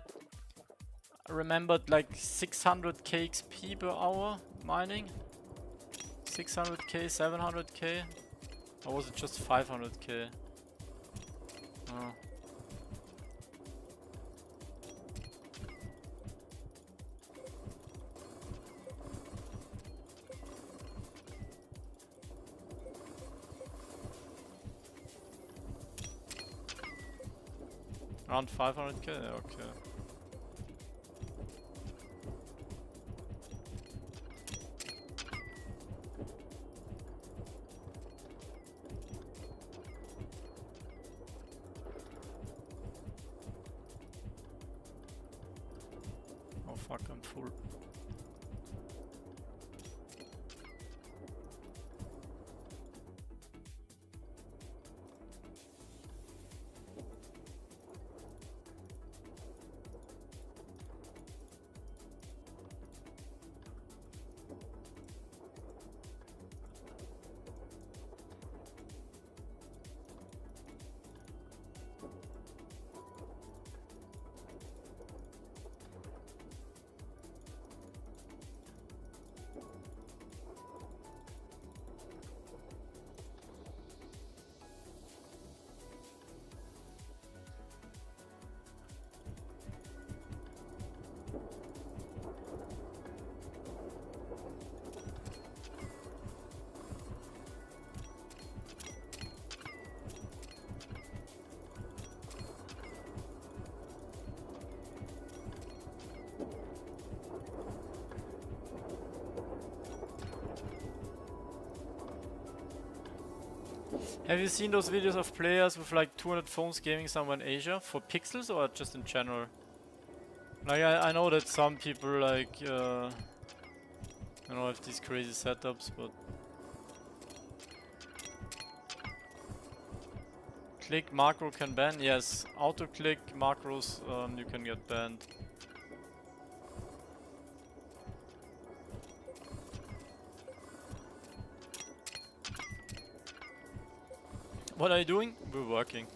[SPEAKER 1] remembered like 600k XP per hour mining. 600k, 700k? Or was it just 500k? Oh. Around 500k? Yeah, okay. Oh fuck, I'm full. Have you seen those videos of players with like 200 phones gaming somewhere in Asia? For pixels or just in general? Like I know that some people like I don't know, have these crazy setups, but click macro can ban? Yes, auto click macros you can get banned. What are you doing? We're working.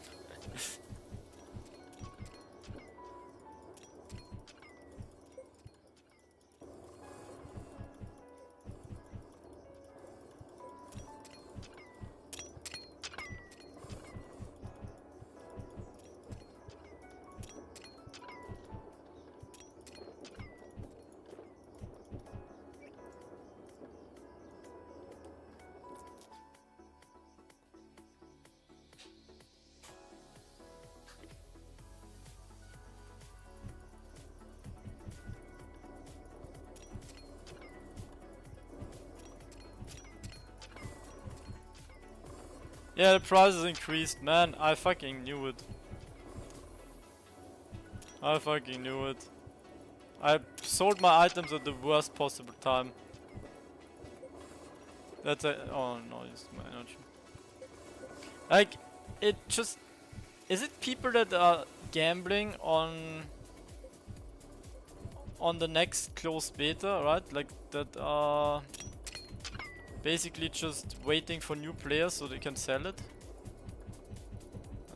[SPEAKER 1] Yeah, the price has increased, man. I fucking knew it. I fucking knew it. I sold my items at the worst possible time. That's a— oh no, it's my energy. Like, it just— is it people that are gambling on the next closed beta, right? Like, that are basically just waiting for new players so they can sell it?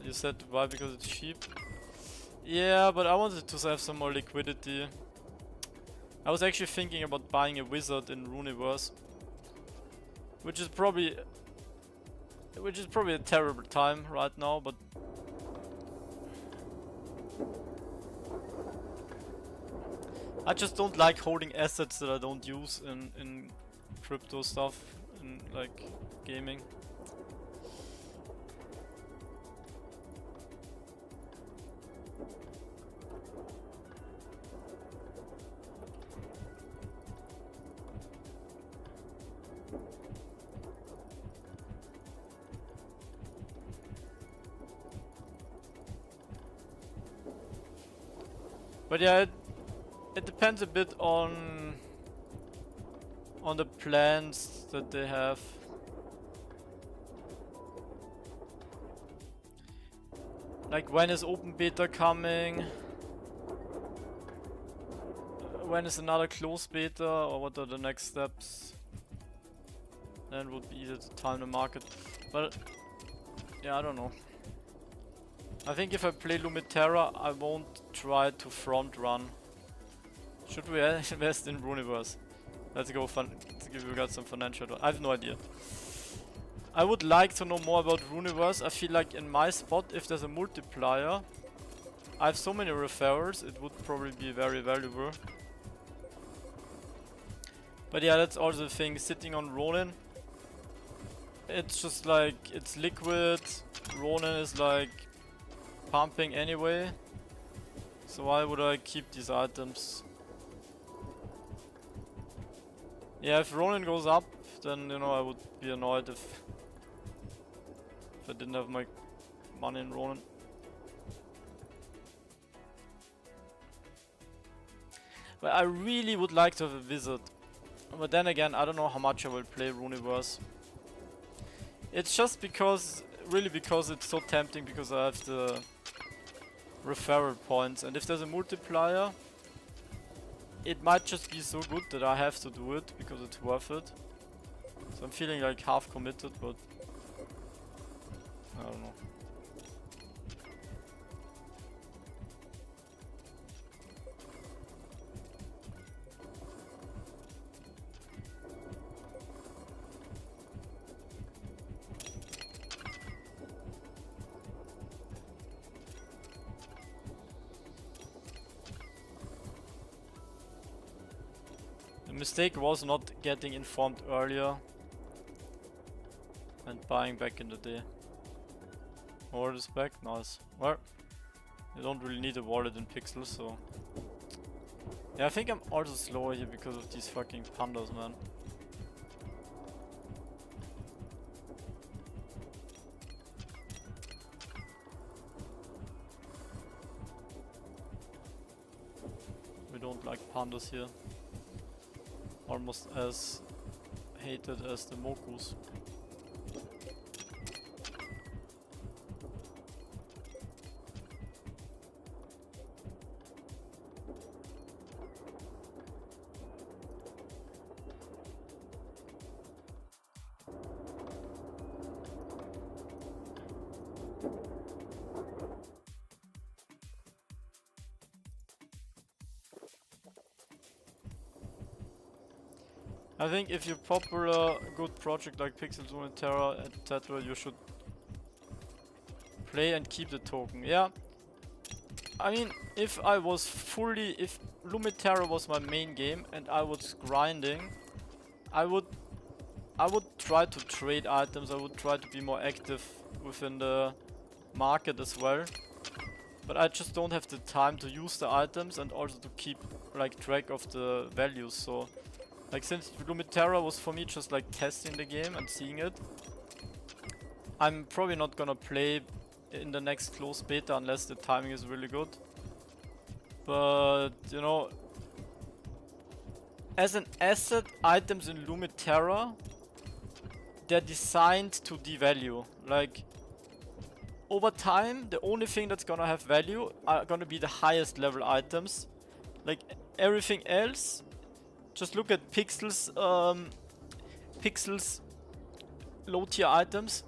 [SPEAKER 1] You said why? Because it's cheap? Yeah, but I wanted to have some more liquidity. I was actually thinking about buying a wizard in Runiverse, which is probably a terrible time right now, but I just don't like holding assets that I don't use in crypto stuff, in like gaming. But yeah, it depends a bit on the plans that they have. Like, when is open beta coming? When is another closed beta, or what are the next steps? Then would be easier to time the market. But yeah, I don't know. I think if I play Lumitera, I won't try to front run. Should we invest in Runiverse? Let's go let's give you guys some financial advice. I have no idea. I would like to know more about Runiverse. I feel like in my spot, if there's a multiplier, I have so many referrals, it would probably be very valuable. But yeah, that's also the thing, sitting on Ronin. It's just like, it's liquid, Ronin is like pumping anyway, So why would I keep these items? Yeah, if Ronin goes up, then you know I would be annoyed if I didn't have my money in Ronin. But I really would like to have a wizard. But then again, I don't know how much I will play Runiverse. It's just because, really because it's so tempting, because I have the referral points, and if there's a multiplier, it might just be so good that I have to do it because it's worth it. So I'm feeling like half committed, but I don't know. The mistake was not getting informed earlier and buying back in the day. Wallet is back, nice. Well, you don't really need a wallet in pixels, so... Yeah, I think I'm also slower here because of these fucking pandas, man. We don't like pandas here. Almost as hated as the Mokus. I think if you're popular, good project like Pixel Zone and Terra, etc., you should play and keep the token. Yeah. I mean, if Lumitera was my main game and I was grinding, I would try to trade items, I would try to be more active within the market as well. But I just don't have the time to use the items and also to keep like track of the values, so... Like, since Lumitera was for me just like testing the game and seeing it, I'm probably not gonna play in the next closed beta unless the timing is really good. But, you know, as an asset, items in Lumitera, they're designed to devalue. Like, over time, the only thing that's gonna have value are gonna be the highest level items. Like, everything else... Just look at Pixel's low tier items.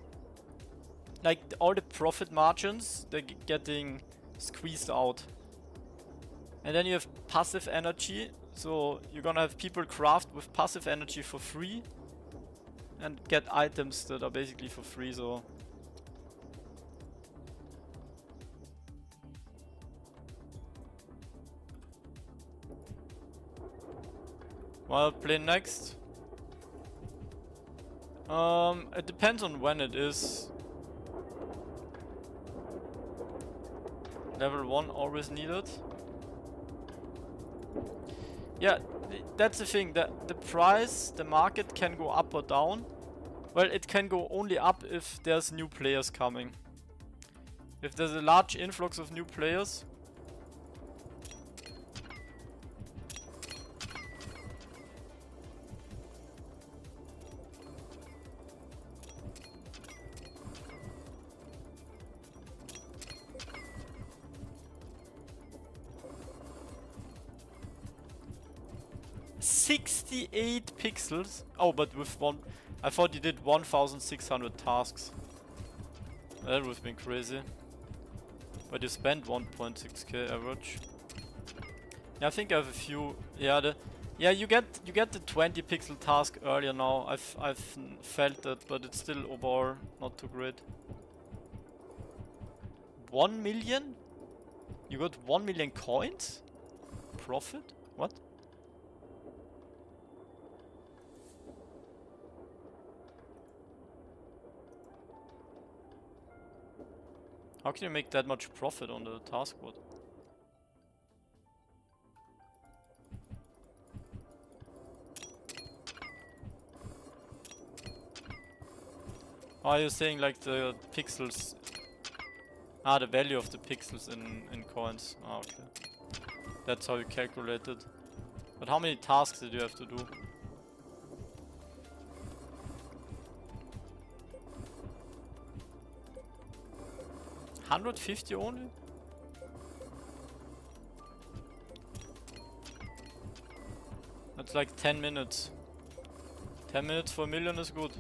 [SPEAKER 1] Like all the profit margins, they're getting squeezed out. And then you have passive energy. So you're gonna have people craft with passive energy for free and get items that are basically for free. So well, play next. It depends on when it is. Level 1 always needed. Yeah, that's the thing. That the price, the market can go up or down. Well, it can go only up if there's new players coming. If there's a large influx of new players, ...68 pixels. Oh, but with one... I thought you did 1,600 tasks. That would have been crazy. But you spent 1.6k average. Yeah, I think I have a few... Yeah, you get the 20 pixel task earlier now. I've felt that, but it's still overall not too great. 1 million? You got 1 million coins? Profit? What? How can you make that much profit on the task bot? Or are you saying like the pixels? Ah, the value of the pixels in coins. Ah, okay. That's how you calculate it. But how many tasks did you have to do? $150 only? That's like 10 minutes. 10 minutes for a million is good.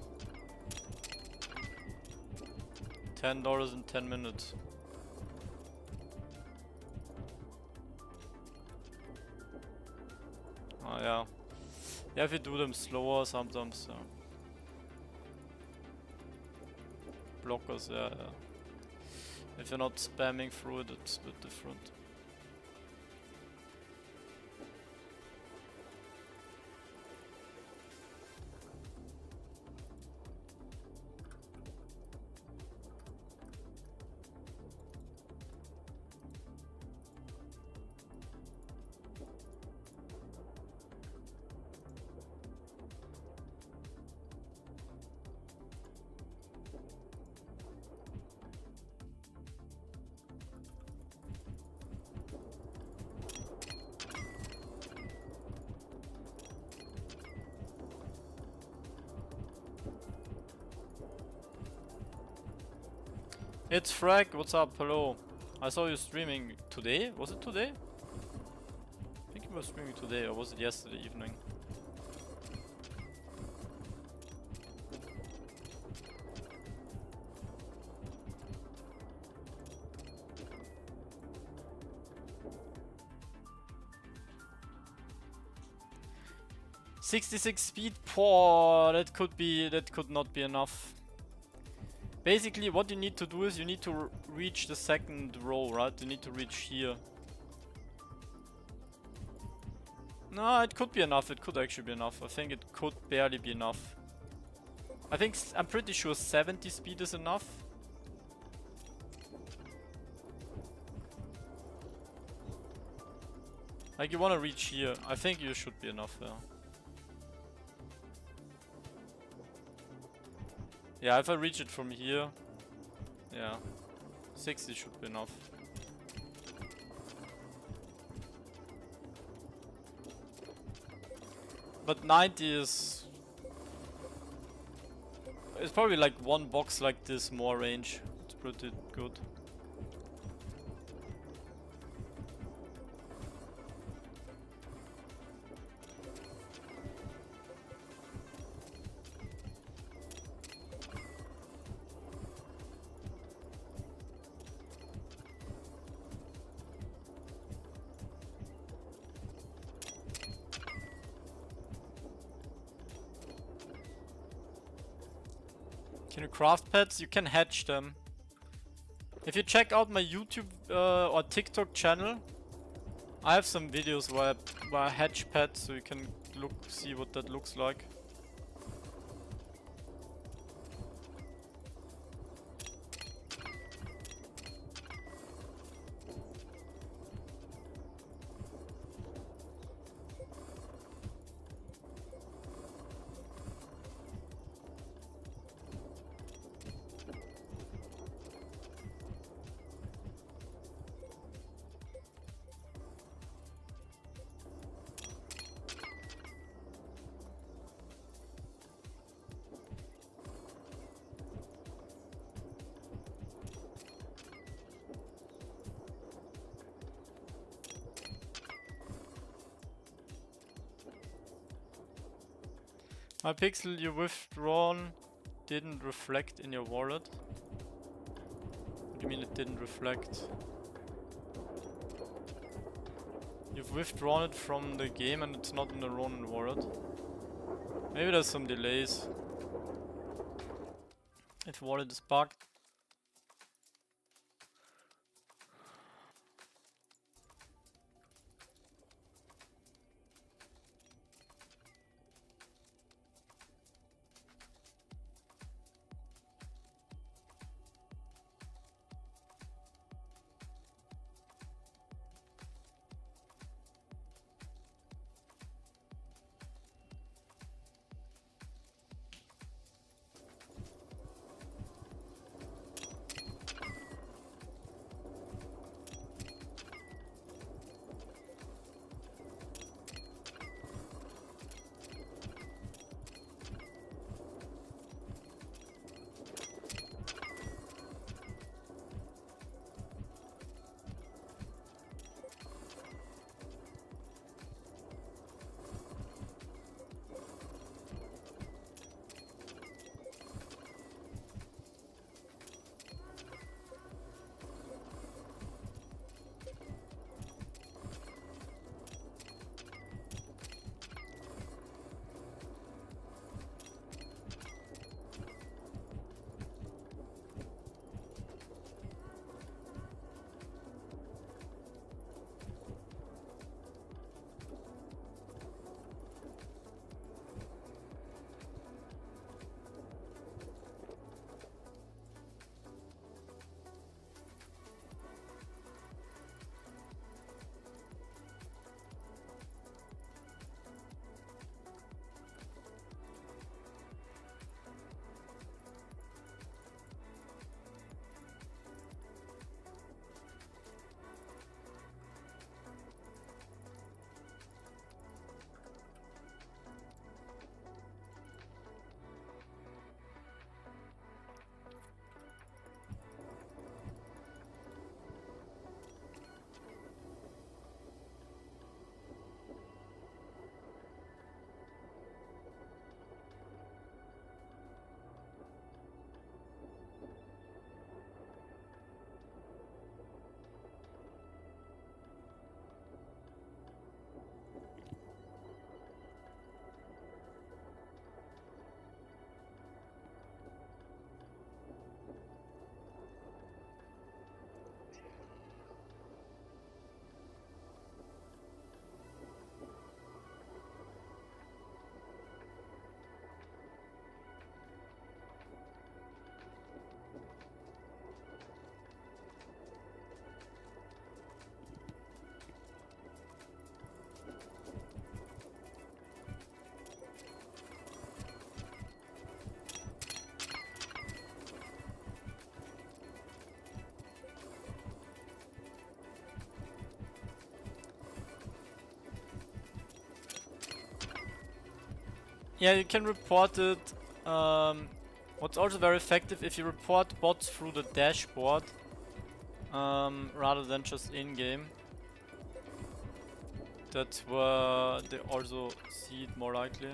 [SPEAKER 1] $10 in 10 minutes. Oh yeah. Yeah, if you do them slower sometimes. Blockers, yeah. If you're not spamming through it, it's a bit different. It's Frag, what's up? Hello. I saw you streaming today. Was it today? I think you were streaming today, or was it yesterday evening? $66 speed, poor. That could not be enough. Basically, what you need to do is you need to reach the second row, right? You need to reach here. No, it could be enough. It could actually be enough. I think it could barely be enough. I'm pretty sure 70 speed is enough. Like, you want to reach here. I think you should be enough, yeah. Yeah, if I reach it from here, yeah, 60 should be enough. But 90 is... It's probably like one box like this more range. It's pretty good. Can you craft pets? You can hatch them. If you check out my YouTube or TikTok channel, I have some videos where I hatch pets, so you can see what that looks like. My pixel you withdrawn didn't reflect in your wallet. What do you mean it didn't reflect? You've withdrawn it from the game and it's not in the Ronin wallet. Maybe there's some delays. If wallet is bugged. Yeah, you can report it. What's also very effective if you report bots through the dashboard rather than just in-game. That's where they also see it more likely.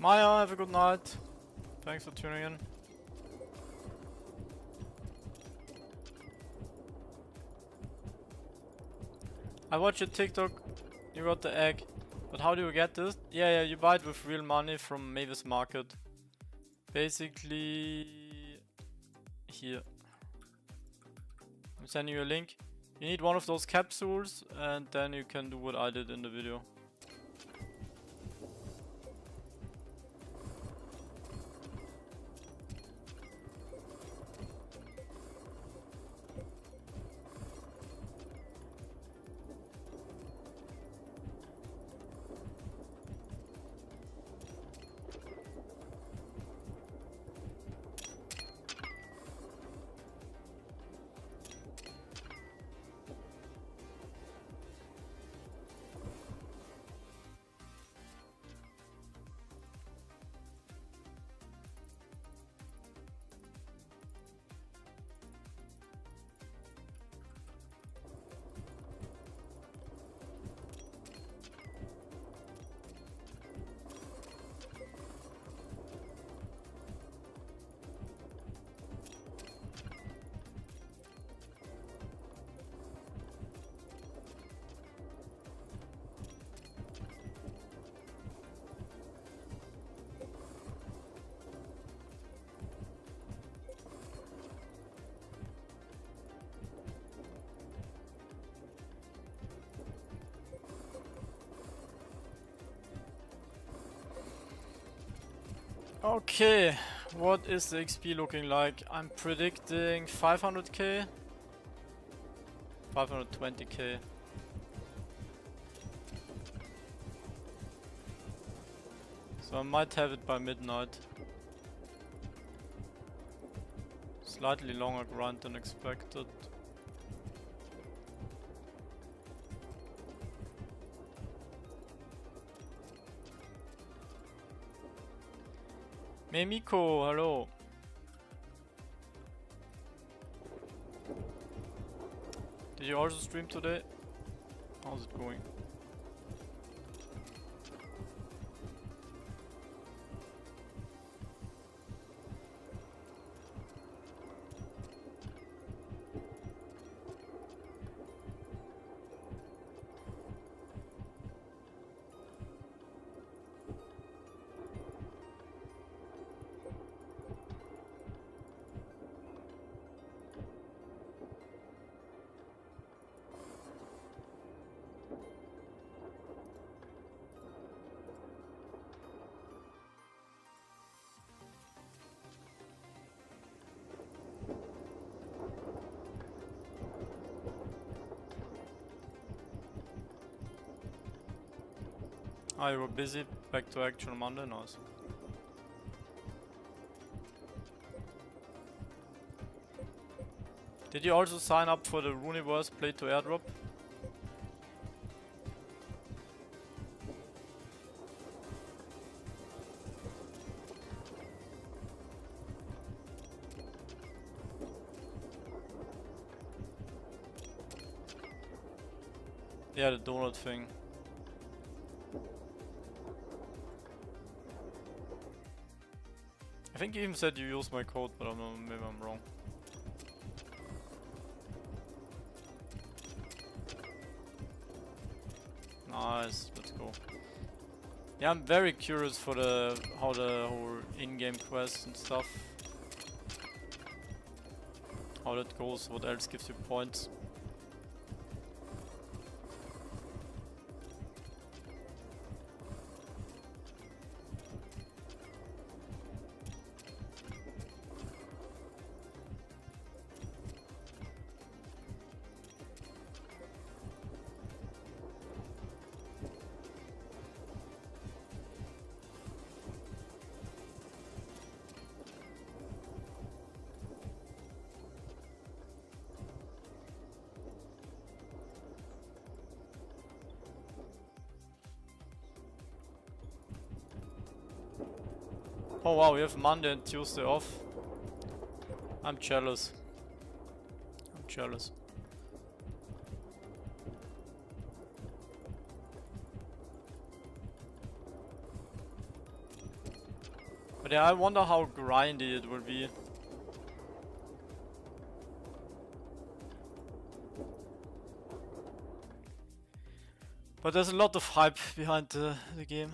[SPEAKER 1] Maya, have a good night. Thanks for tuning in. I watched your TikTok. You got the egg. But how do you get this? Yeah, you buy it with real money from Mavis Market. Basically... here. I'm sending you a link. You need one of those capsules and then you can do what I did in the video. Okay, What is the XP looking like? I'm predicting 500k, 520k. So I might have it by midnight. Slightly longer grind than expected. Memiko, hello. Did you also stream today? How's it going? Ah, you were busy. Back to actual Monday, nice. Did you also sign up for the Runiverse play to airdrop? Yeah, the donut thing. I think you even said you used my code, but I don't know, maybe I'm wrong. Nice, let's go. Yeah, I'm very curious for how the whole in-game quests and stuff, how that goes, what else gives you points. Oh wow, we have Monday and Tuesday off. I'm jealous. I'm jealous. But yeah, I wonder how grindy it will be. But there's a lot of hype behind the game.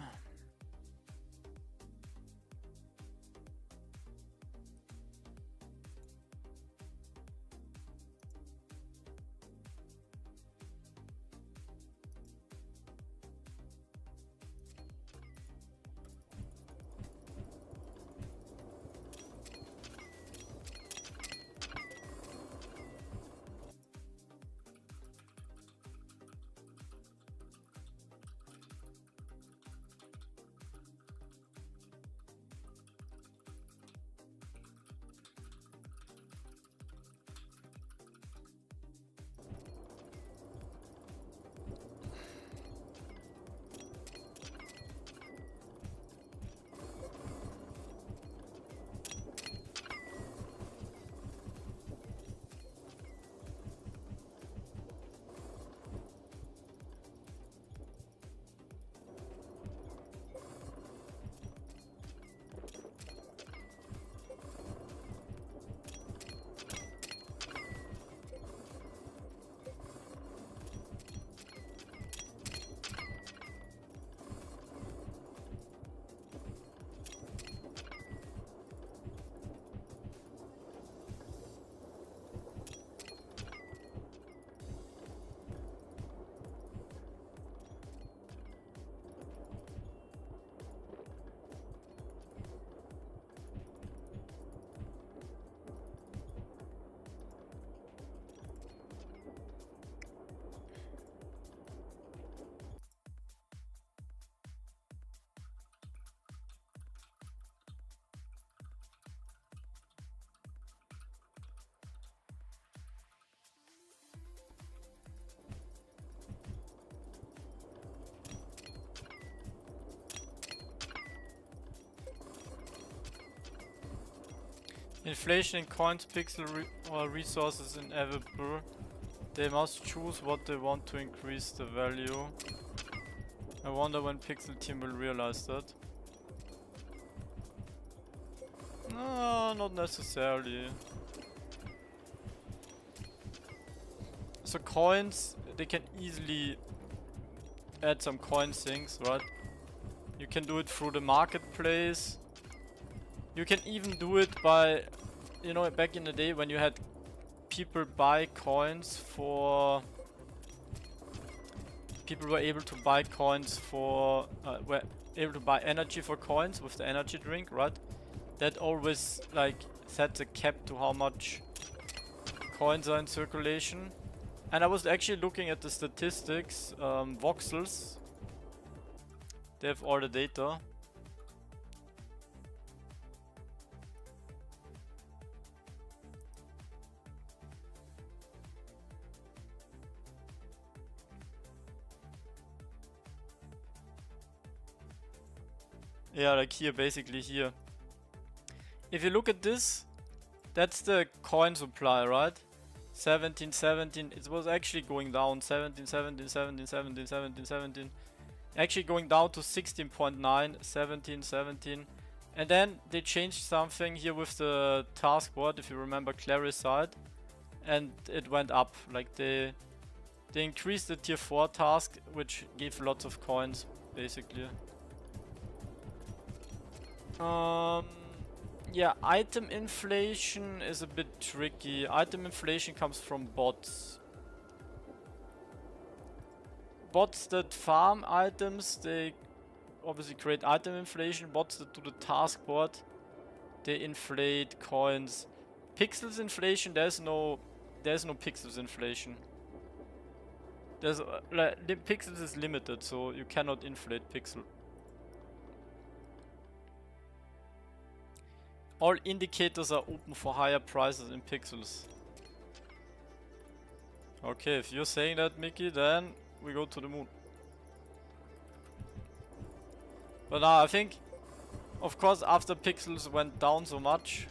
[SPEAKER 1] Inflation in coins, or resources inevitable. They must choose what they want to increase the value. I wonder when Pixel Team will realize that. No, not necessarily. So coins, they can easily add some coin things, right? You can do it through the marketplace. You can even do it by, you know, back in the day when you had people buy coins for... People were able to buy coins for... were able to buy energy for coins with the energy drink, right? That always, like, sets a cap to how much coins are in circulation. And I was actually looking at the statistics. Voxels, they have all the data. Yeah, like here, basically here. If you look at this, that's the coin supply, right? 17, 17, it was actually going down. 17, 17, 17, 17, 17, 17. Actually going down to 16.9, 17, 17. And then they changed something here with the taskboard, if you remember Clary's side. And it went up. Like they increased the tier 4 task, which gave lots of coins, basically. Yeah, item inflation is a bit tricky. Item inflation comes from bots. Bots that farm items, they obviously create item inflation. Bots that do the task board, they inflate coins. Pixels inflation, there's no pixels inflation. There's pixels is limited, so you cannot inflate pixel. All indicators are open for higher prices in pixels. Okay, if you're saying that, Mickey, then we go to the moon. But now I think, of course, after pixels went down so much.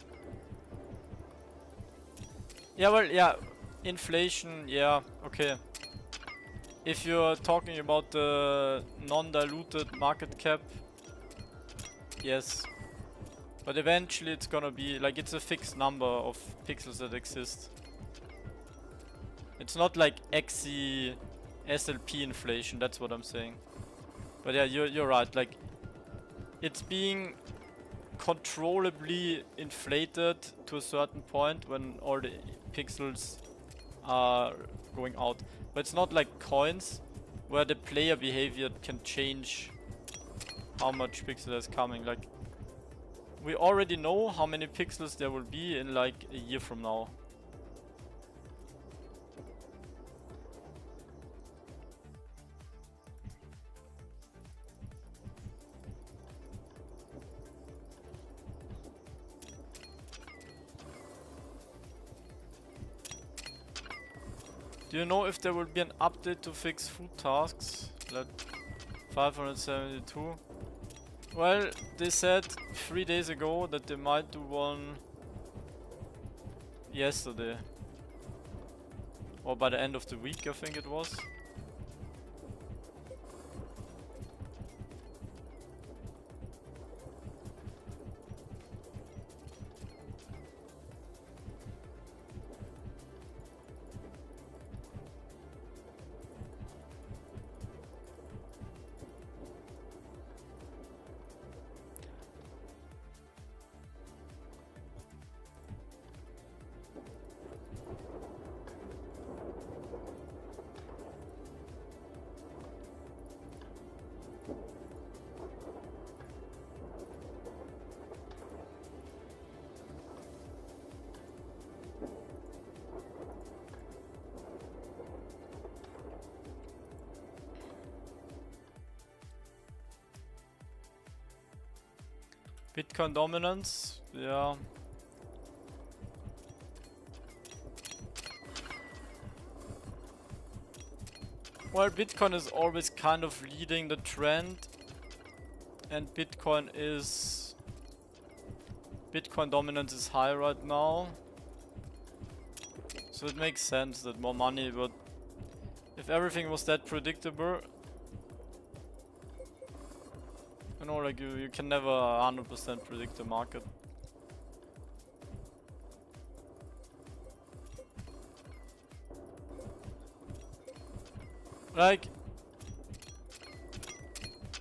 [SPEAKER 1] Yeah, well, yeah, inflation, yeah, okay. If you're talking about the non-diluted market cap, yes. But eventually it's gonna be, like, it's a fixed number of pixels that exist. It's not like XC SLP inflation, that's what I'm saying. But yeah, you're right, like, it's being controllably inflated to a certain point when all the pixels are going out. But it's not like coins, where the player behavior can change how much pixel is coming. Like, we already know how many pixels there will be in like a year from now. Do you know if there will be an update to fix food tasks? Like 572? Well, they said 3 days ago that they might do one yesterday. Or by the end of the week, I think it was. Bitcoin dominance, yeah. Well, Bitcoin is always kind of leading the trend, and Bitcoin Bitcoin dominance is high right now. So it makes sense that more money, but if everything was that predictable, you know, like you can never 100% predict the market. Like,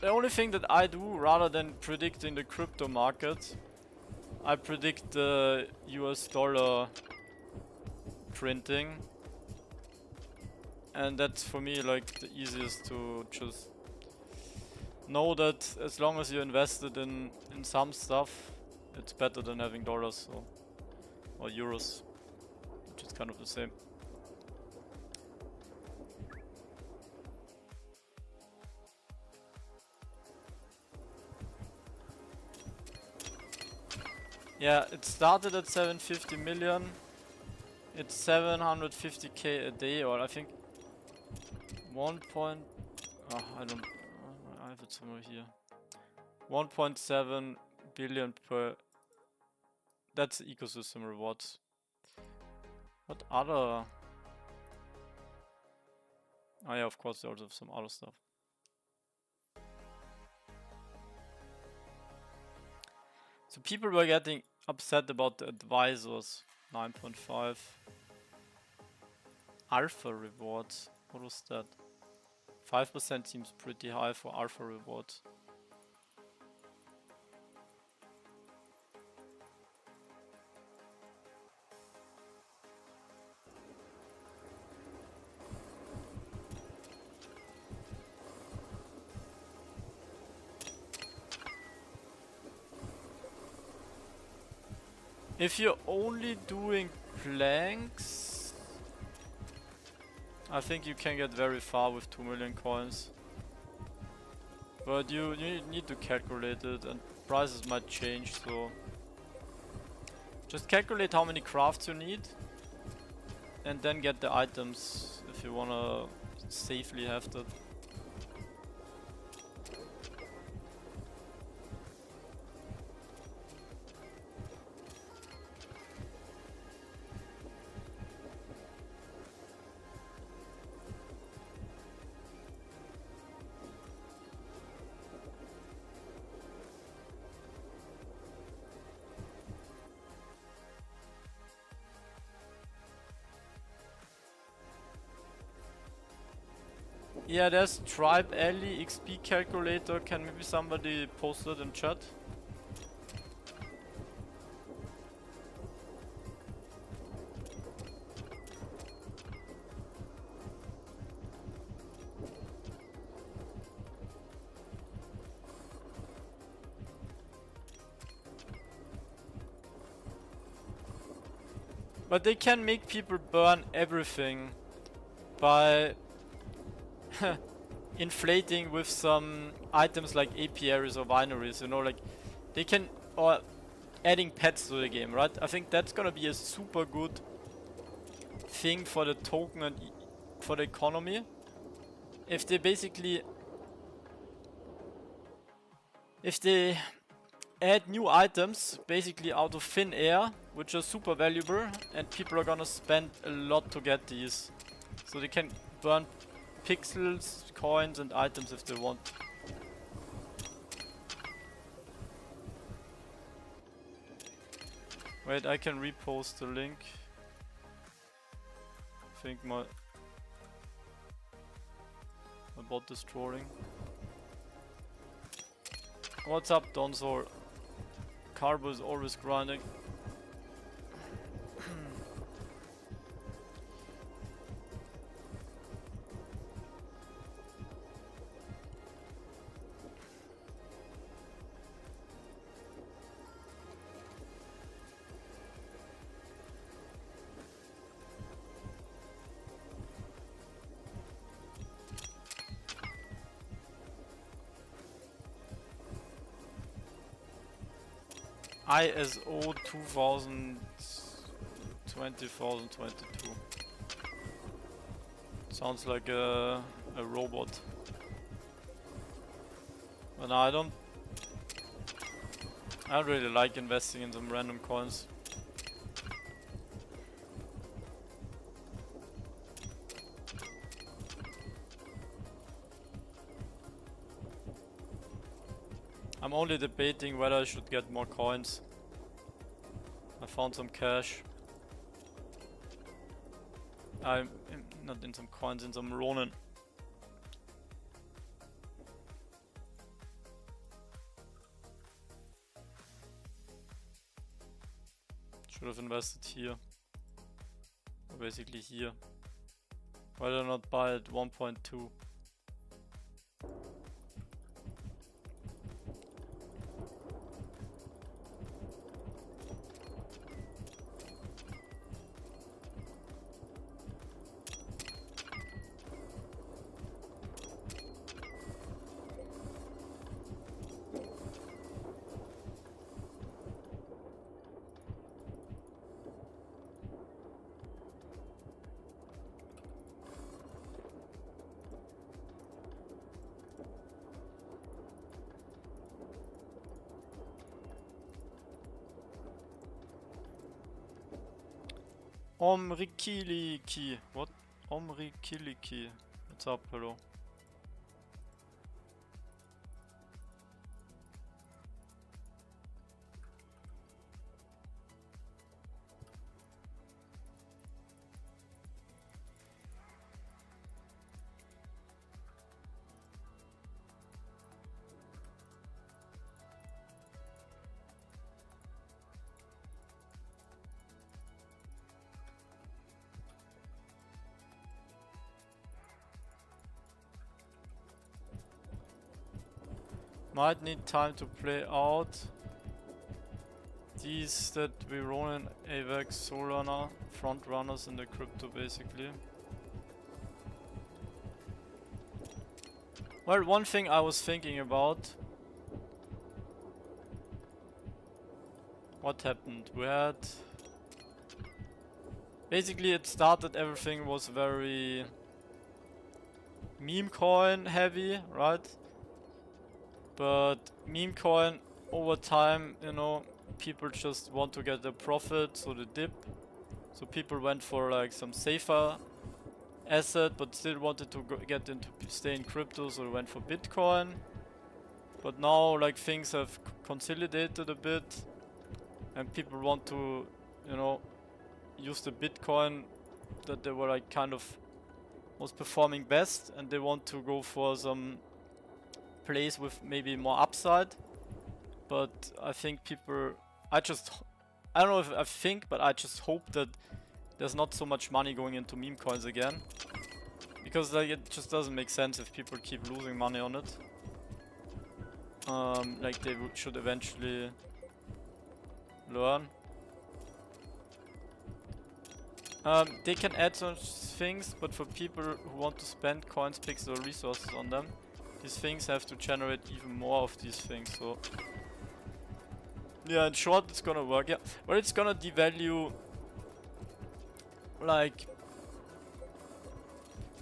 [SPEAKER 1] the only thing that I do, rather than predicting the crypto market, I predict the US dollar printing. And that's for me like the easiest to just know that as long as you invested in some stuff, it's better than having dollars or euros, which is kind of the same. Yeah, it started at 750 million. It's 750k a day, or I think 1 point. I don't. I have it somewhere here. 1.7 billion per. That's ecosystem rewards. What other? Oh yeah, of course they also have some other stuff. So people were getting upset about the advisors. 9.5. Alpha rewards. What was that? 5% seems pretty high for alpha rewards. If you're only doing planks, I think you can get very far with 2 million coins. But you need to calculate it, and prices might change, so just calculate how many crafts you need and then get the items if you wanna safely have that. Yeah, there's Tribe Alley XP calculator. Can maybe somebody post it in chat? But they can make people burn everything by inflating with some items like apiaries or wineries, you know, like they can, or adding pets to the game, right? I think that's gonna be a super good thing for the token and for the economy. If they basically, if they add new items basically out of thin air, which are super valuable, and people are gonna spend a lot to get these. So they can burn pixels, coins and items if they want. Wait, I can repost the link. I think my bot is trolling. What's up, Donzor? Carbo is always grinding. ISO 2022. Sounds like a robot. But no, I don't. I don't really like investing in some random coins. I'm only debating whether I should get more coins. I found some cash. I'm not in some coins, in some Ronin. Should have invested here. Or basically here. Why did I not buy at 1.2? Omrikiliki. What? Omrikiliki. What's up? Hello. Might need time to play out these that we run in AVAX Solana front runners in the crypto basically. Well, one thing I was thinking about. What happened? We had basically it started, everything was very meme coin heavy, right? But meme coin over time, you know, people just want to get a profit, so they dip. So people went for like some safer asset, but still wanted to get into stay in crypto, so they went for Bitcoin. But now like things have consolidated a bit, and people want to, you know, use the Bitcoin that they were like kind of was performing best, and they want to go for some place with maybe more upside. But I think people, I don't know if I think, but I just hope that there's not so much money going into meme coins again, because like it just doesn't make sense if people keep losing money on it. Like they should eventually learn. They can add some things, but for people who want to spend coins, pixel, or resources on them, these things have to generate even more of these things. So yeah, in short, it's gonna work. Yeah, but it's gonna devalue like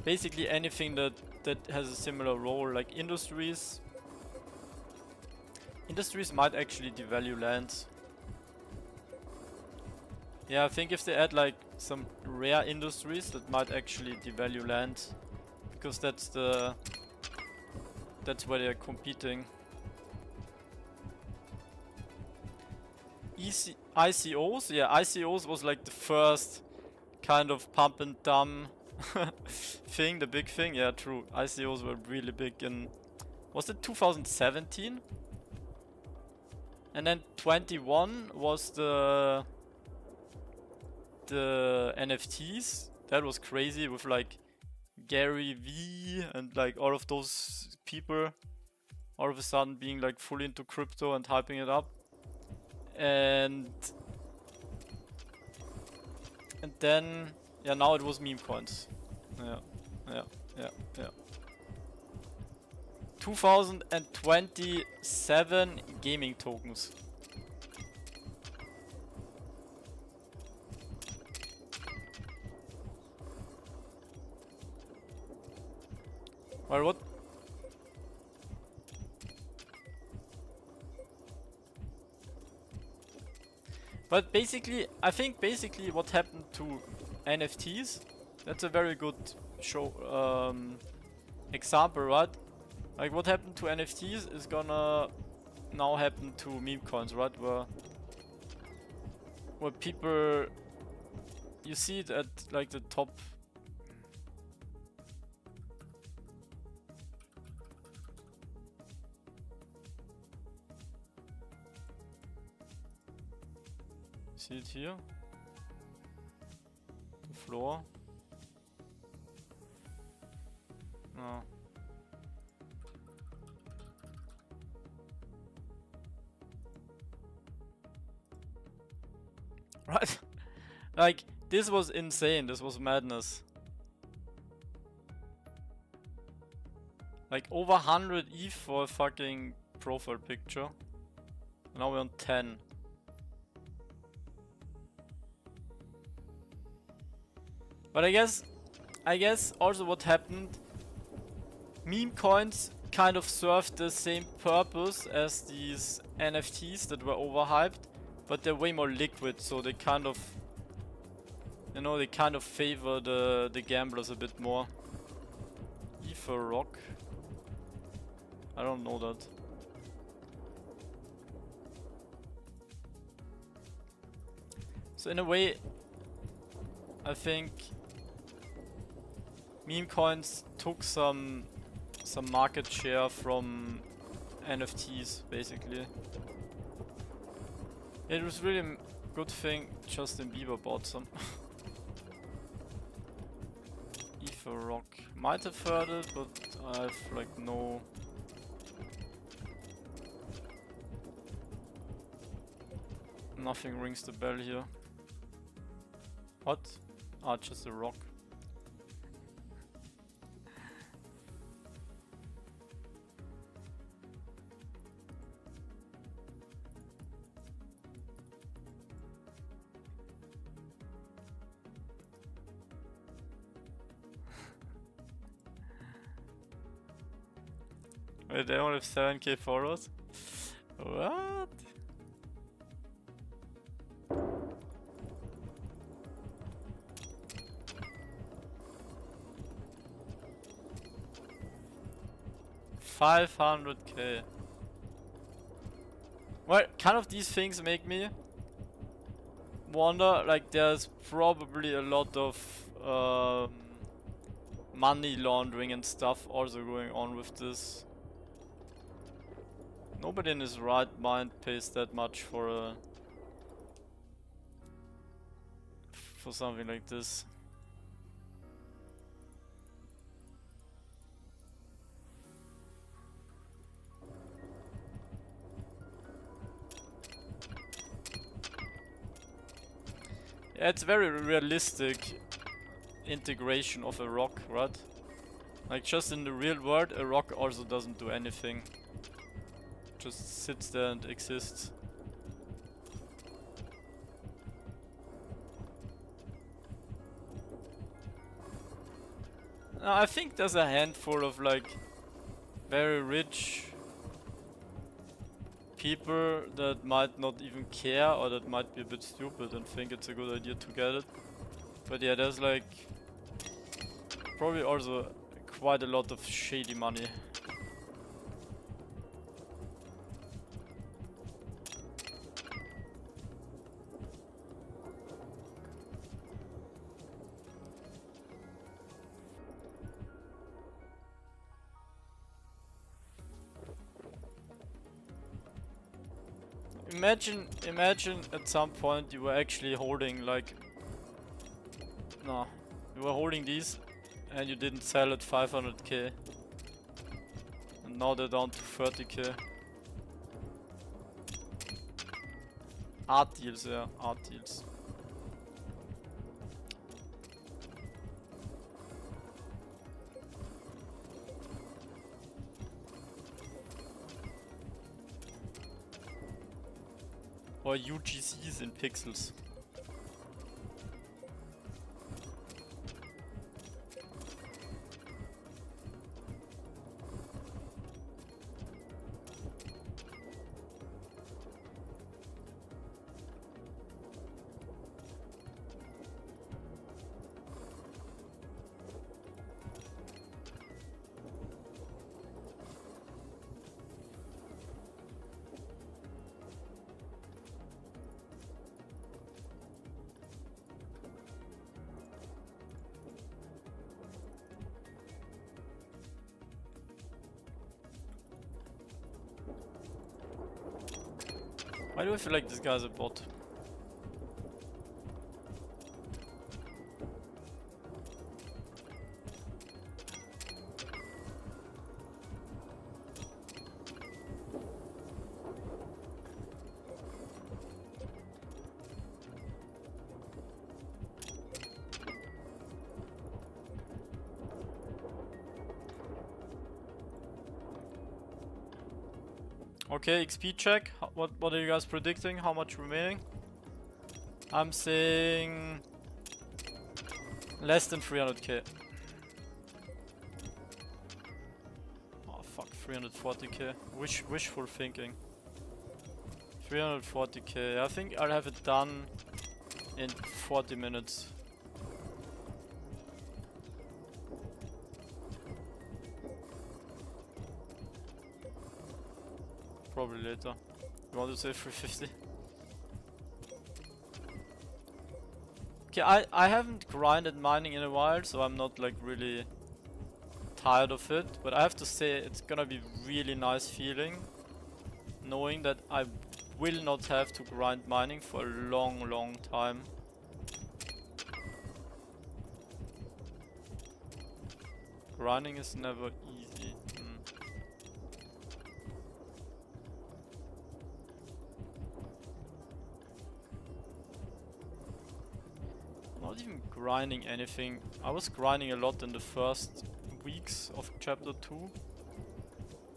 [SPEAKER 1] basically anything that has a similar role, like industries. Industries might actually devalue lands. Yeah, I think if they add like some rare industries, that might actually devalue land, because that's where they're competing. ICOs? Yeah, ICOs was like the first kind of pump and dump thing, the big thing. Yeah, true. ICOs were really big in, was it 2017? And then 21 was the NFTs. That was crazy with like Gary V and like all of those people all of a sudden being like fully into crypto and hyping it up. And then yeah, now it was meme coins. Yeah. 2027 gaming tokens. Well, what? But basically, I think basically what happened to NFTs, that's a very good show example, right? Like what happened to NFTs is gonna now happen to meme coins, right? Where people, you see it at like the top. See it here? The floor. No. Right? Like, this was insane. This was madness. Like, over 100 ETH for a fucking profile picture. Now we're on 10. But I guess also what happened, meme coins kind of served the same purpose as these NFTs that were overhyped, but they're way more liquid, so they kind of, you know, they kind of favor the gamblers a bit more. Ether Rock. I don't know that. So in a way, I think meme coins took some market share from NFTs, basically. It was really a good thing Justin Bieber bought some. Ether Rock. Might have heard it, but I have like no... Nothing rings the bell here. What? Ah, just a rock. Wait, they only have 7k followers? What? $500k. Well, kind of these things make me wonder, like there's probably a lot of money laundering and stuff also going on with this. Nobody in his right mind pays that much for something like this. Yeah, it's very realistic integration of a rock, right? Like just in the real world, a rock also doesn't do anything. Just sits there and exists. Now, I think there's a handful of like very rich people that might not even care, or that might be a bit stupid and think it's a good idea to get it. But yeah, there's like probably also quite a lot of shady money. Imagine at some point you were actually holding like... No. You were holding these and you didn't sell at 500k. And now they're down to 30k. Art deals, yeah, art deals. Or UGCs in pixels. Why do I feel like this guy's a bot? Okay, XP check. What are you guys predicting? How much remaining? I'm saying less than 300k. Oh fuck, 340k. Wishful thinking. 340k. I think I'll have it done in 40 minutes. Probably later. You want to say 350? Okay, I haven't grinded mining in a while, so I'm not like really tired of it. But I have to say, it's gonna be really nice feeling knowing that I will not have to grind mining for a long time. Grinding is never easy. Not even grinding anything. I was grinding a lot in the first weeks of chapter 2.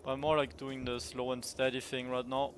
[SPEAKER 1] But I'm more like doing the slow and steady thing right now.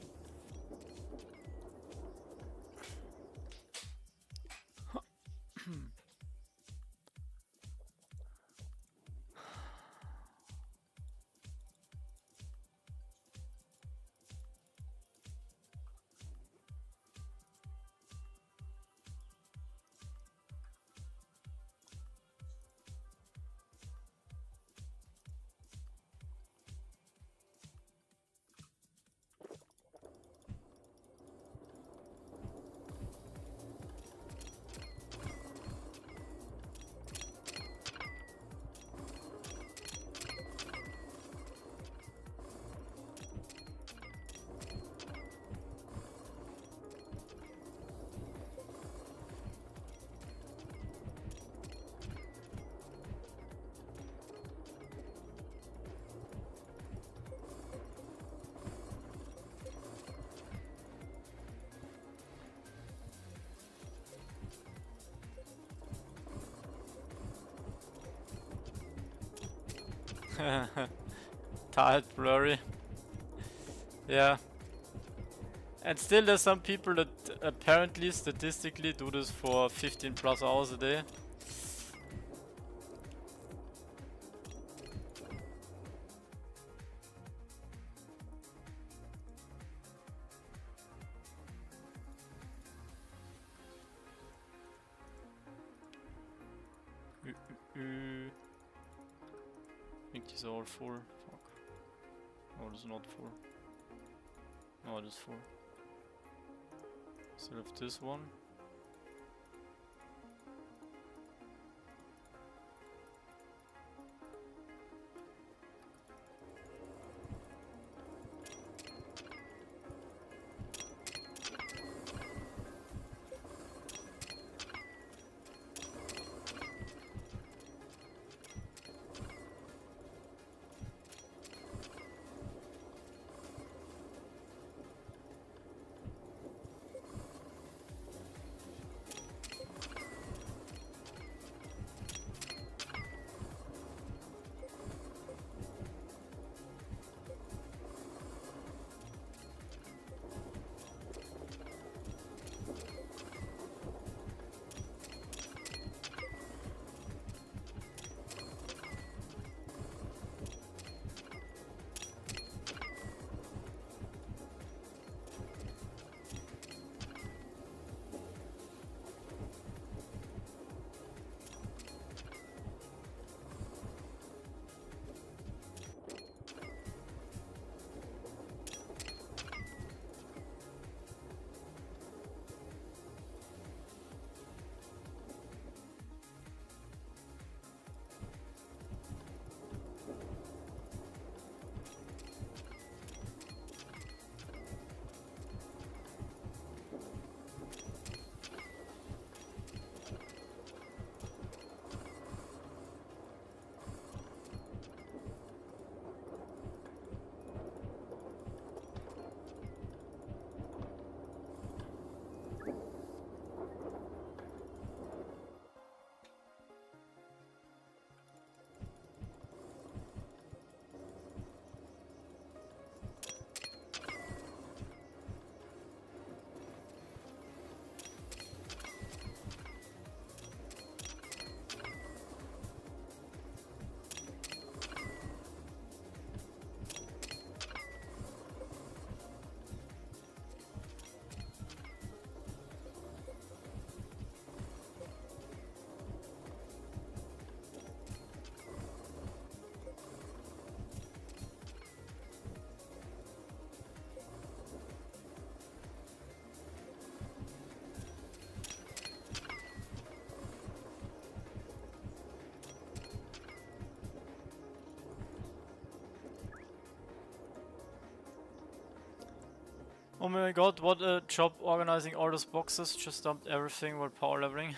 [SPEAKER 1] Tired, blurry. Yeah. And still there's some people that apparently statistically do this for 15 plus hours a day. I think these are all full. Fuck. No, this is not full. No, it is full. Still have this one. Oh my god, what a job organizing all those boxes. Just dumped everything while power leveling.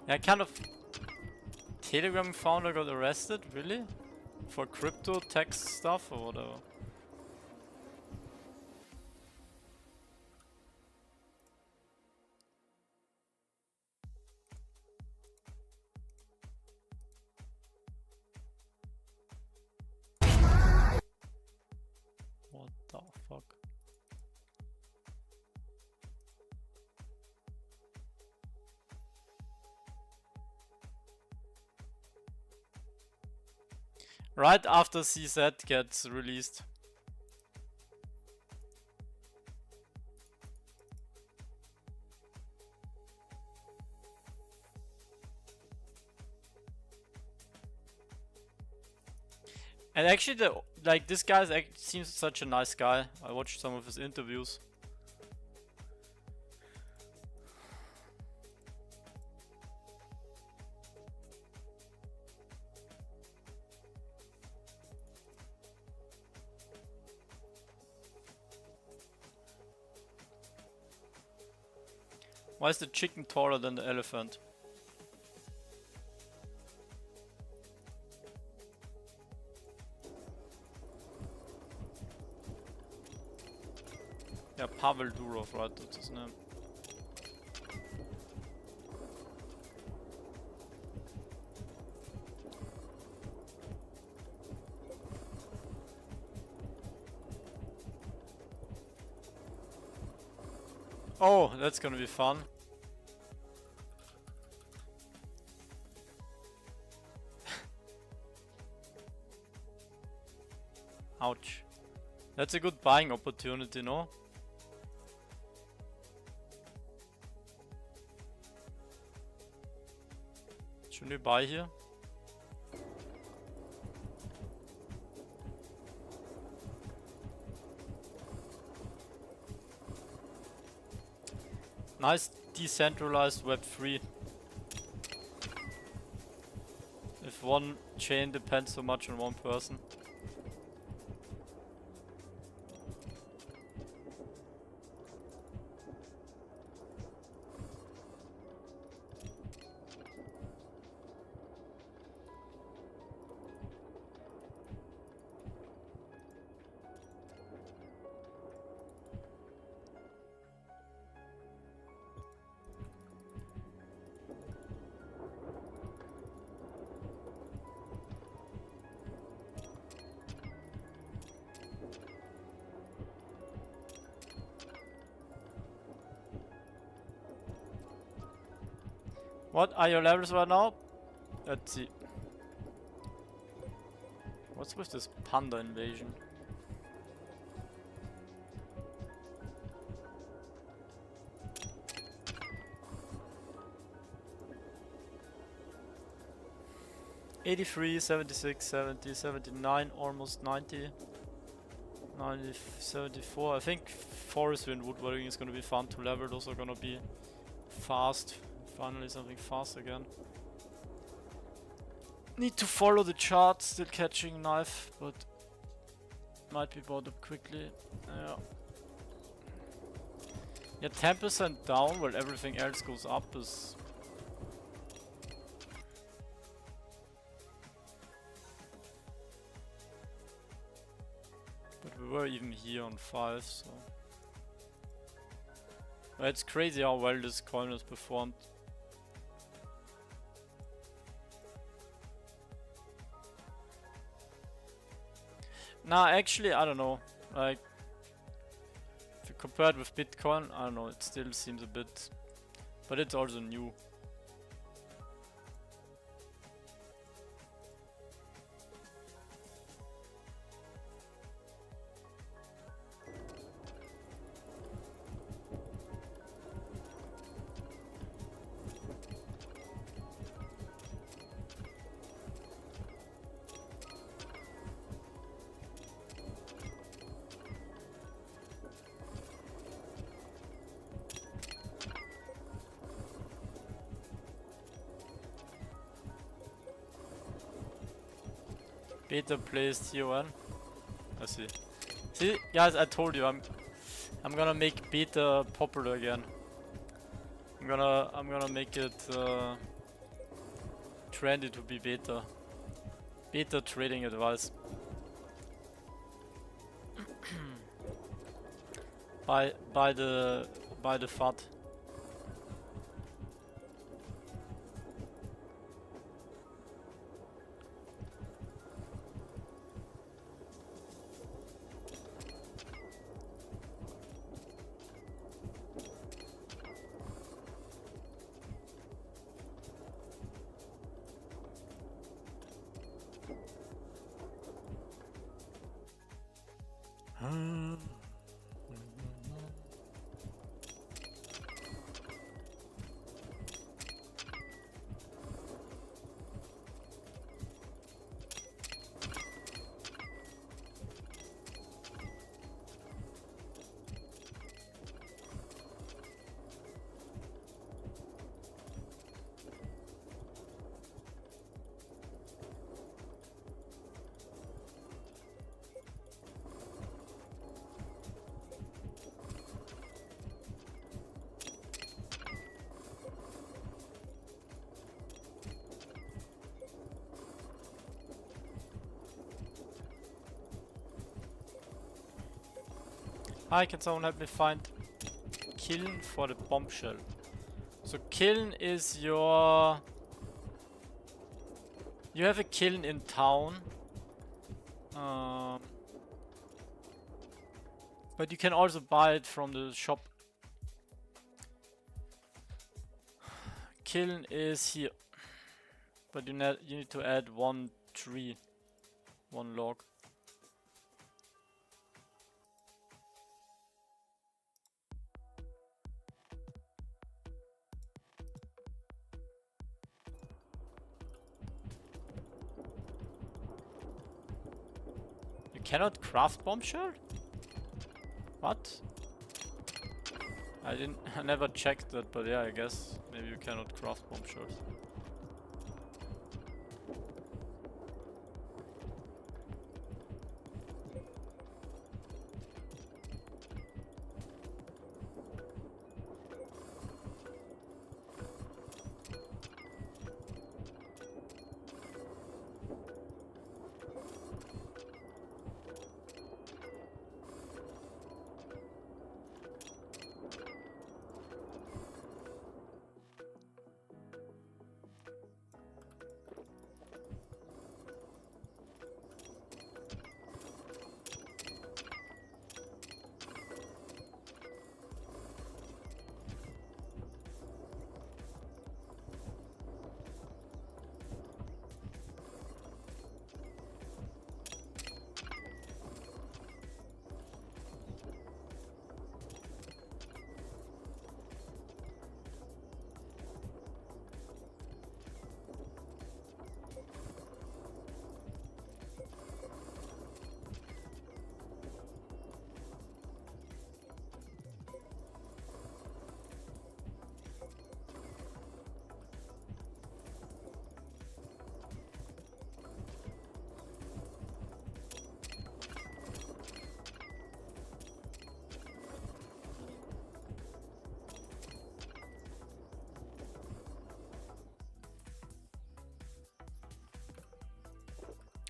[SPEAKER 1] Yeah, kind of. Telegram founder got arrested? Really? For crypto tax stuff or whatever? What the fuck? Right after CZ gets released. And actually, this guy seems such a nice guy. I watched some of his interviews. Why is the chicken taller than the elephant? Yeah, Pavel Durov, right? That's his name. Oh, that's gonna be fun. Ouch. That's a good buying opportunity, no? Shouldn't we buy here? Nice decentralized Web3. If one chain depends so much on one person. What are your levels right now? Let's see. What's with this panda invasion? '83, '76, '70, '79, almost '90, '90, '74. I think forestry and woodworking is gonna be fun to level. Those are gonna be fast. Finally something fast again. Need to follow the chart, still catching knife, but might be bought up quickly. Yeah, 10% down while everything else goes up is... But we were even here on 5, so... But it's crazy how well this coin has performed. Nah, actually, I don't know. Like, if you compare it with Bitcoin, I don't know, it still seems a bit... But it's also new. Beta placed here one. I see. See, guys, I told you I'm gonna make beta popular again. I'm gonna make it trendy to be beta. Beta trading advice. by the FUD. Hi, can someone help me find kiln for the bombshell? So kiln is your... You have a kiln in town. But you can also buy it from the shop. Kiln is here. But you need to add 1 tree. 1 log. You cannot craft bombshell? What? I never checked that, but yeah, I guess maybe you cannot craft bombshells.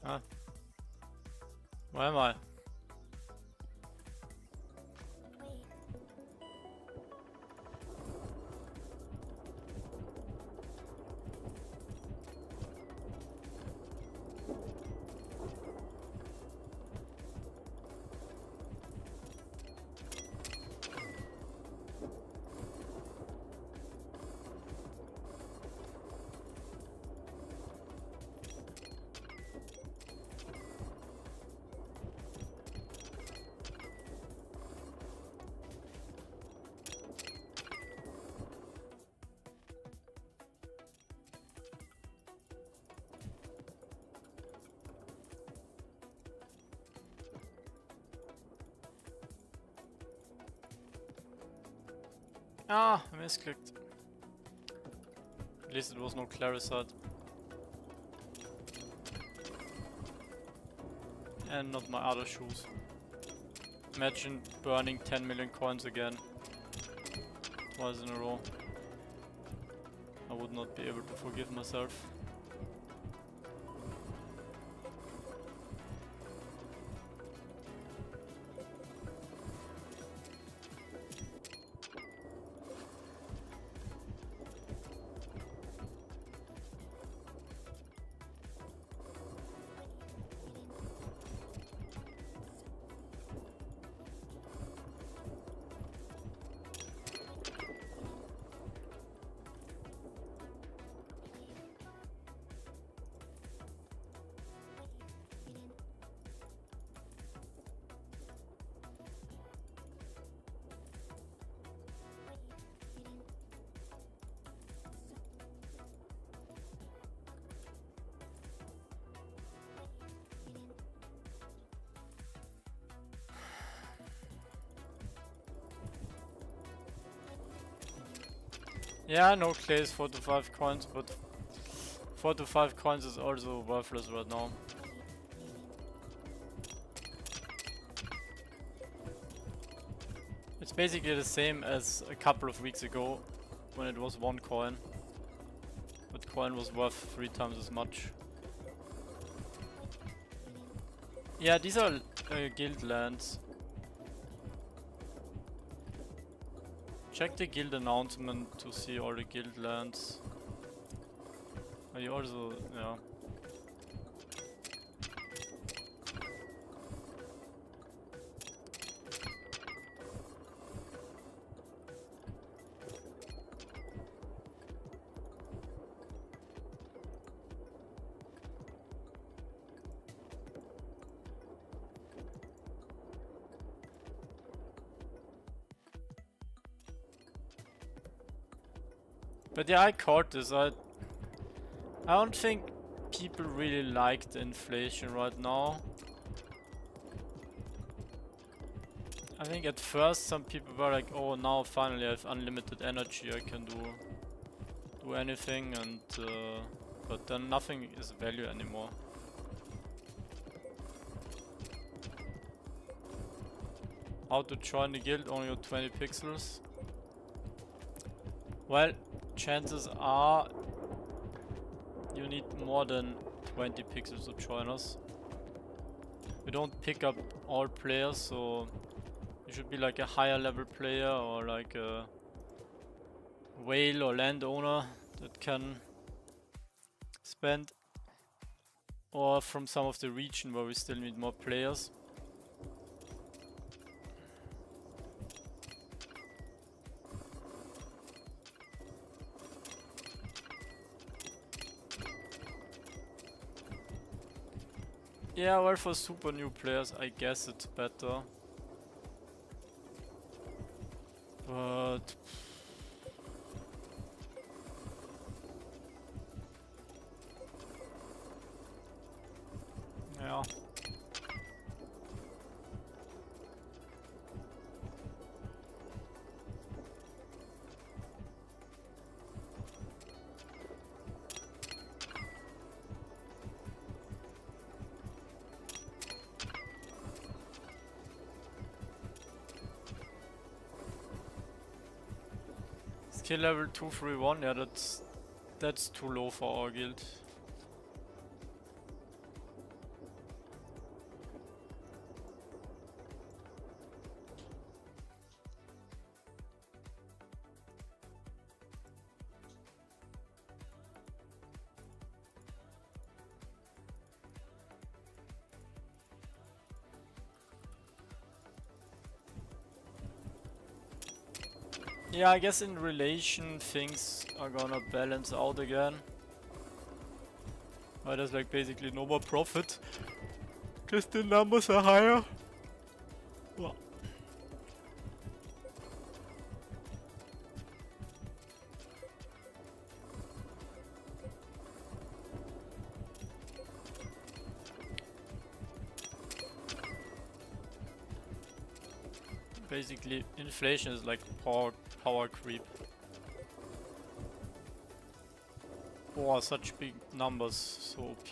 [SPEAKER 1] Ah. Where am I? Ah, I misclicked. At least it was no Claricide. And not my other shoes. Imagine burning 10 million coins again. Twice in a row. I would not be able to forgive myself. Yeah, no clay is 4 to 5 coins, but 4 to 5 coins is also worthless right now. It's basically the same as a couple of weeks ago when it was 1 coin. But coin was worth 3 times as much. Yeah, these are guild lands. Check the guild announcement to see all the guild lands. You also, yeah. But yeah, I caught this. I don't think people really like the inflation right now. I think at first some people were like, oh, now finally I have unlimited energy, I can do anything, and but then nothing is value anymore. How to join the guild? Only got 20 pixels. Well, chances are you need more than 20 pixels to join us. We don't pick up all players, so you should be like a higher level player or like a whale or landowner that can spend, or from some of the region where we still need more players. Yeah, well, for super new players, I guess it's better. But yeah. Skill level 231, yeah, that's too low for our guild. Yeah, I guess in relation things are gonna balance out again. There's like basically no more profit. Just the numbers are higher. Well. Basically, inflation is like power creep. Oh, such big numbers, so OP.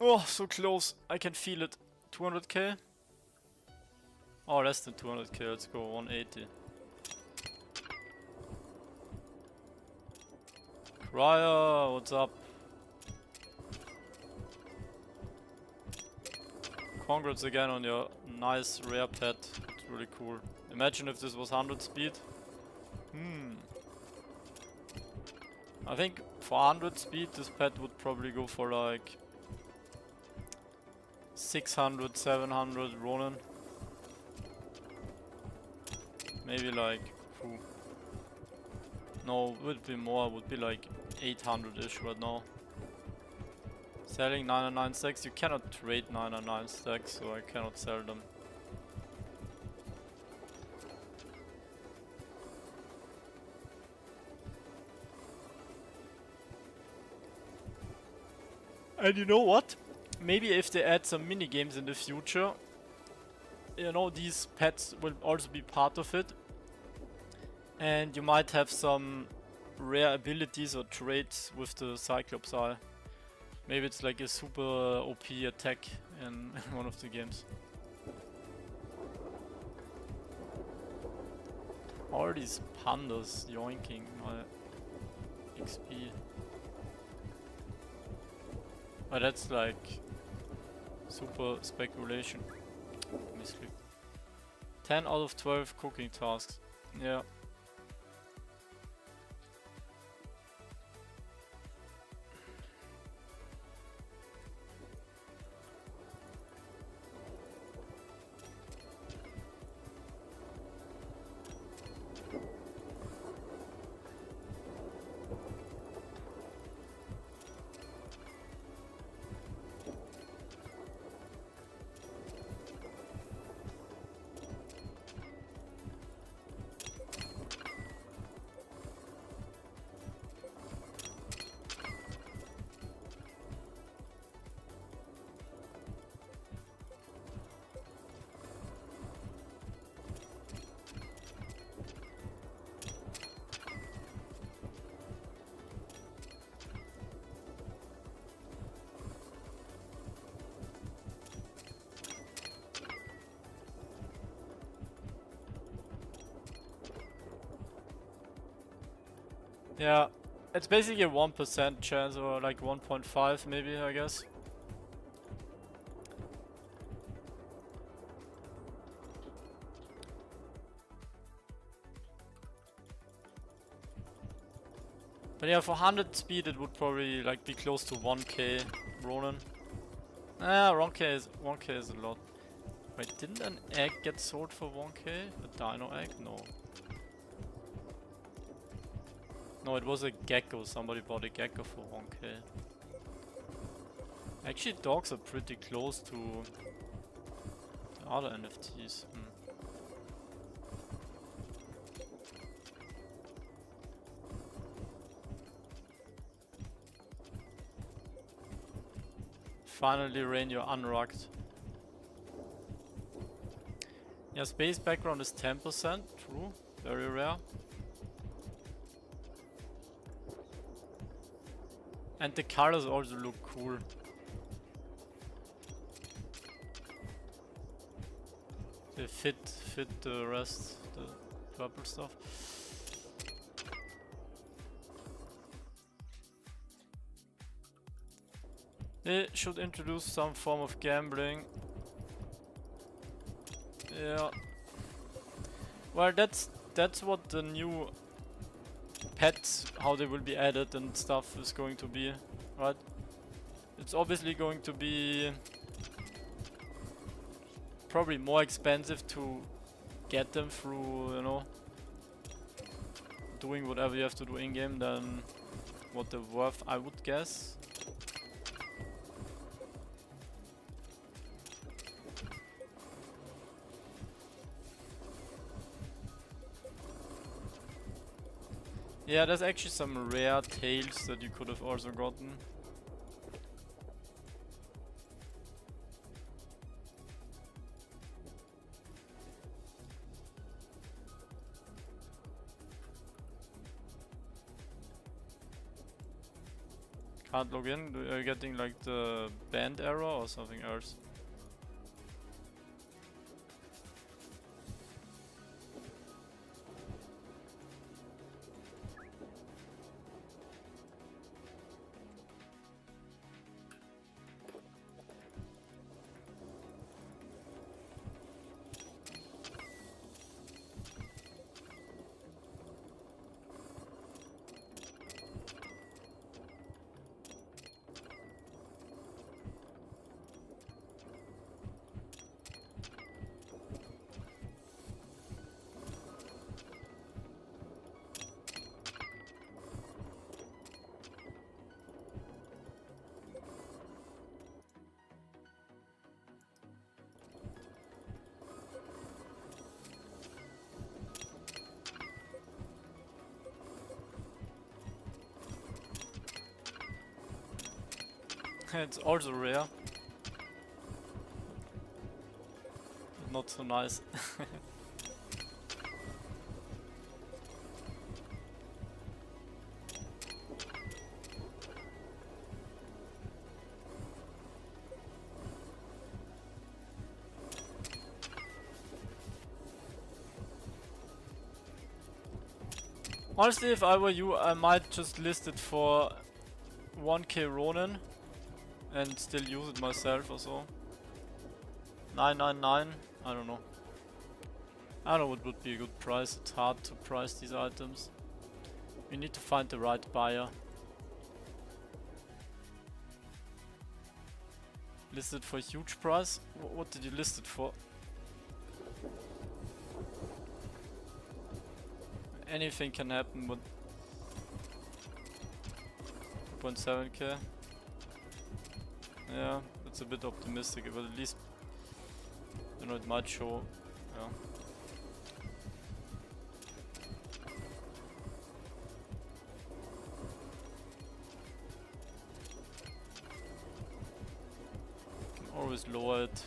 [SPEAKER 1] Oh, so close. I can feel it. 200k? Oh, less than 200k. Let's go 180. Crier, what's up? Congrats again on your nice rare pet. It's really cool. Imagine if this was 100 speed. I think for 100 speed this pet would probably go for like 600, 700 Ronin. Maybe like, no, would be more, would be like 800-ish right now. Selling 999 stacks, you cannot trade 999 stacks, so I cannot sell them. And you know what? Maybe if they add some mini games in the future, you know, these pets will also be part of it. And you might have some rare abilities or traits with the Cyclops Eye. Maybe it's like a super OP attack in one of the games. All these pandas yoinking my XP. But that's like super speculation. Let me sleep. 10 out of 12 cooking tasks. Yeah. Yeah, it's basically a 1% chance, or like 1.5 maybe, I guess. But yeah, for 100 speed it would probably like be close to 1k Ronin. Ah, 1k is a lot. Wait, didn't an egg get sold for 1k? A dino egg? No. No, it was a gecko. Somebody bought a gecko for 1k. Actually, dogs are pretty close to the other NFTs. Finally, Rain, you're unrugged. Yeah, space background is 10%. True. Very rare. And the colors also look cool. They fit the rest, the purple stuff. They should introduce some form of gambling. Yeah. Well, that's what the new pets, how they will be added and stuff is going to be, right? It's obviously going to be probably more expensive to get them through, you know, doing whatever you have to do in-game than what they're worth, I would guess. Yeah, there's actually some rare tails that you could have also gotten. Can't log in. Are you getting like the banned error or something else? It's also rare. But not so nice. Honestly, if I were you, I might just list it for 1k Ronin and still use it myself or so. 999, I don't know. I don't know what would be a good price. It's hard to price these items. We need to find the right buyer. List it for a huge price? What did you list it for? Anything can happen, but 2.7k. Yeah, it's a bit optimistic, but at least, you know, it might show. Yeah. Can always lower it.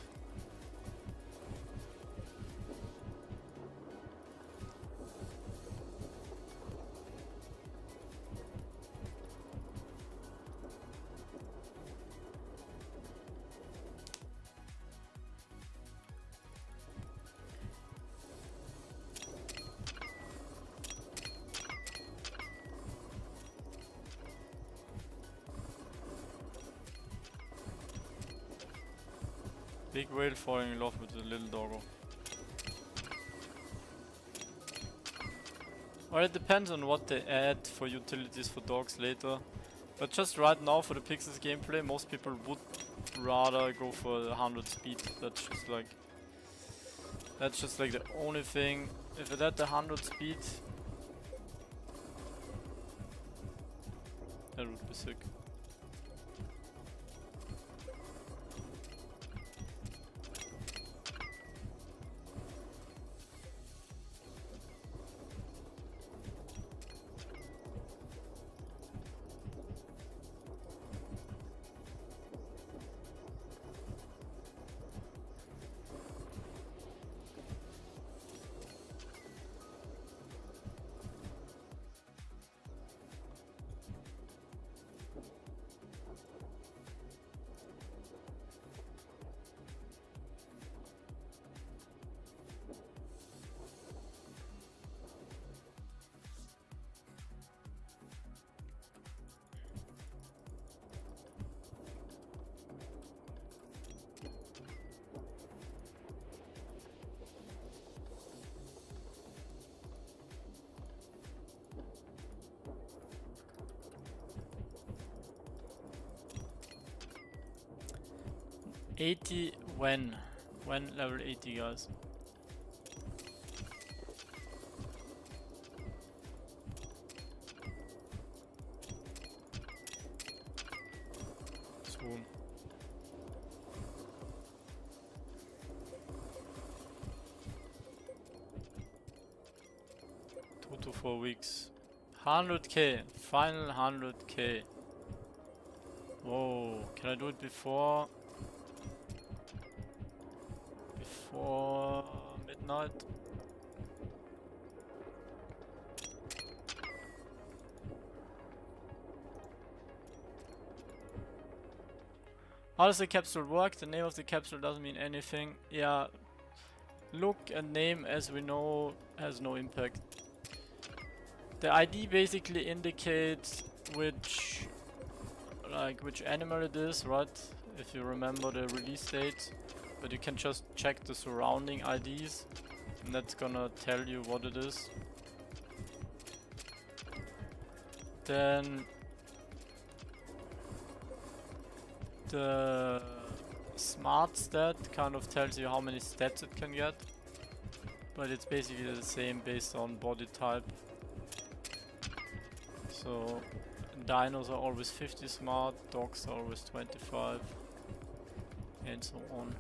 [SPEAKER 1] Big whale falling in love with the little doggo. Well, it depends on what they add for utilities for dogs later. But just right now for the Pixels gameplay, most people would rather go for the 100 speed. That's just like the only thing. If it had the 100 speed, that would be sick. $80 when? When level 80, guys? Soon. 2 to 4 weeks. 100k. Final 100k. Whoa. Can I do it before midnight? How does the capsule work? The name of the capsule doesn't mean anything. Yeah, look and name, as we know, has no impact. The ID basically indicates which animal it is, right? If you remember the release date. But you can just check the surrounding IDs, and that's gonna tell you what it is. Then the smart stat kind of tells you how many stats it can get, but it's basically the same based on body type. So dinos are always 50 smart, dogs are always 25, and so on.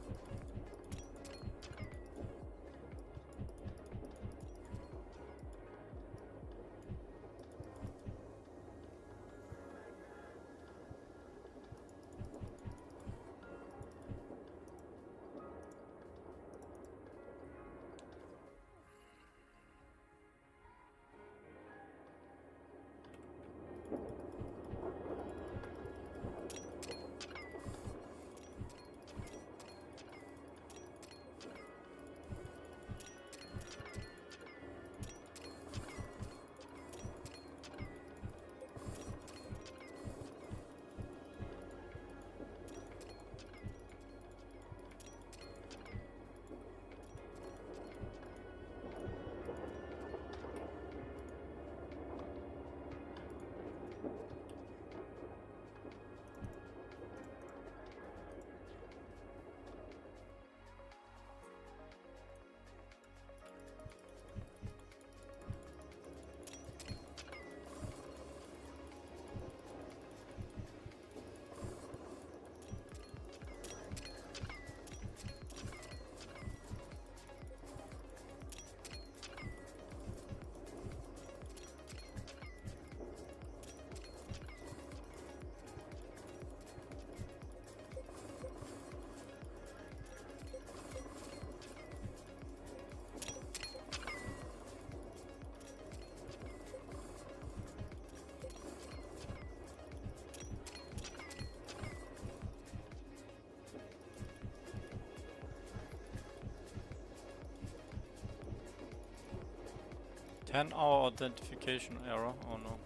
[SPEAKER 1] Ten-hour identification error. Oh no.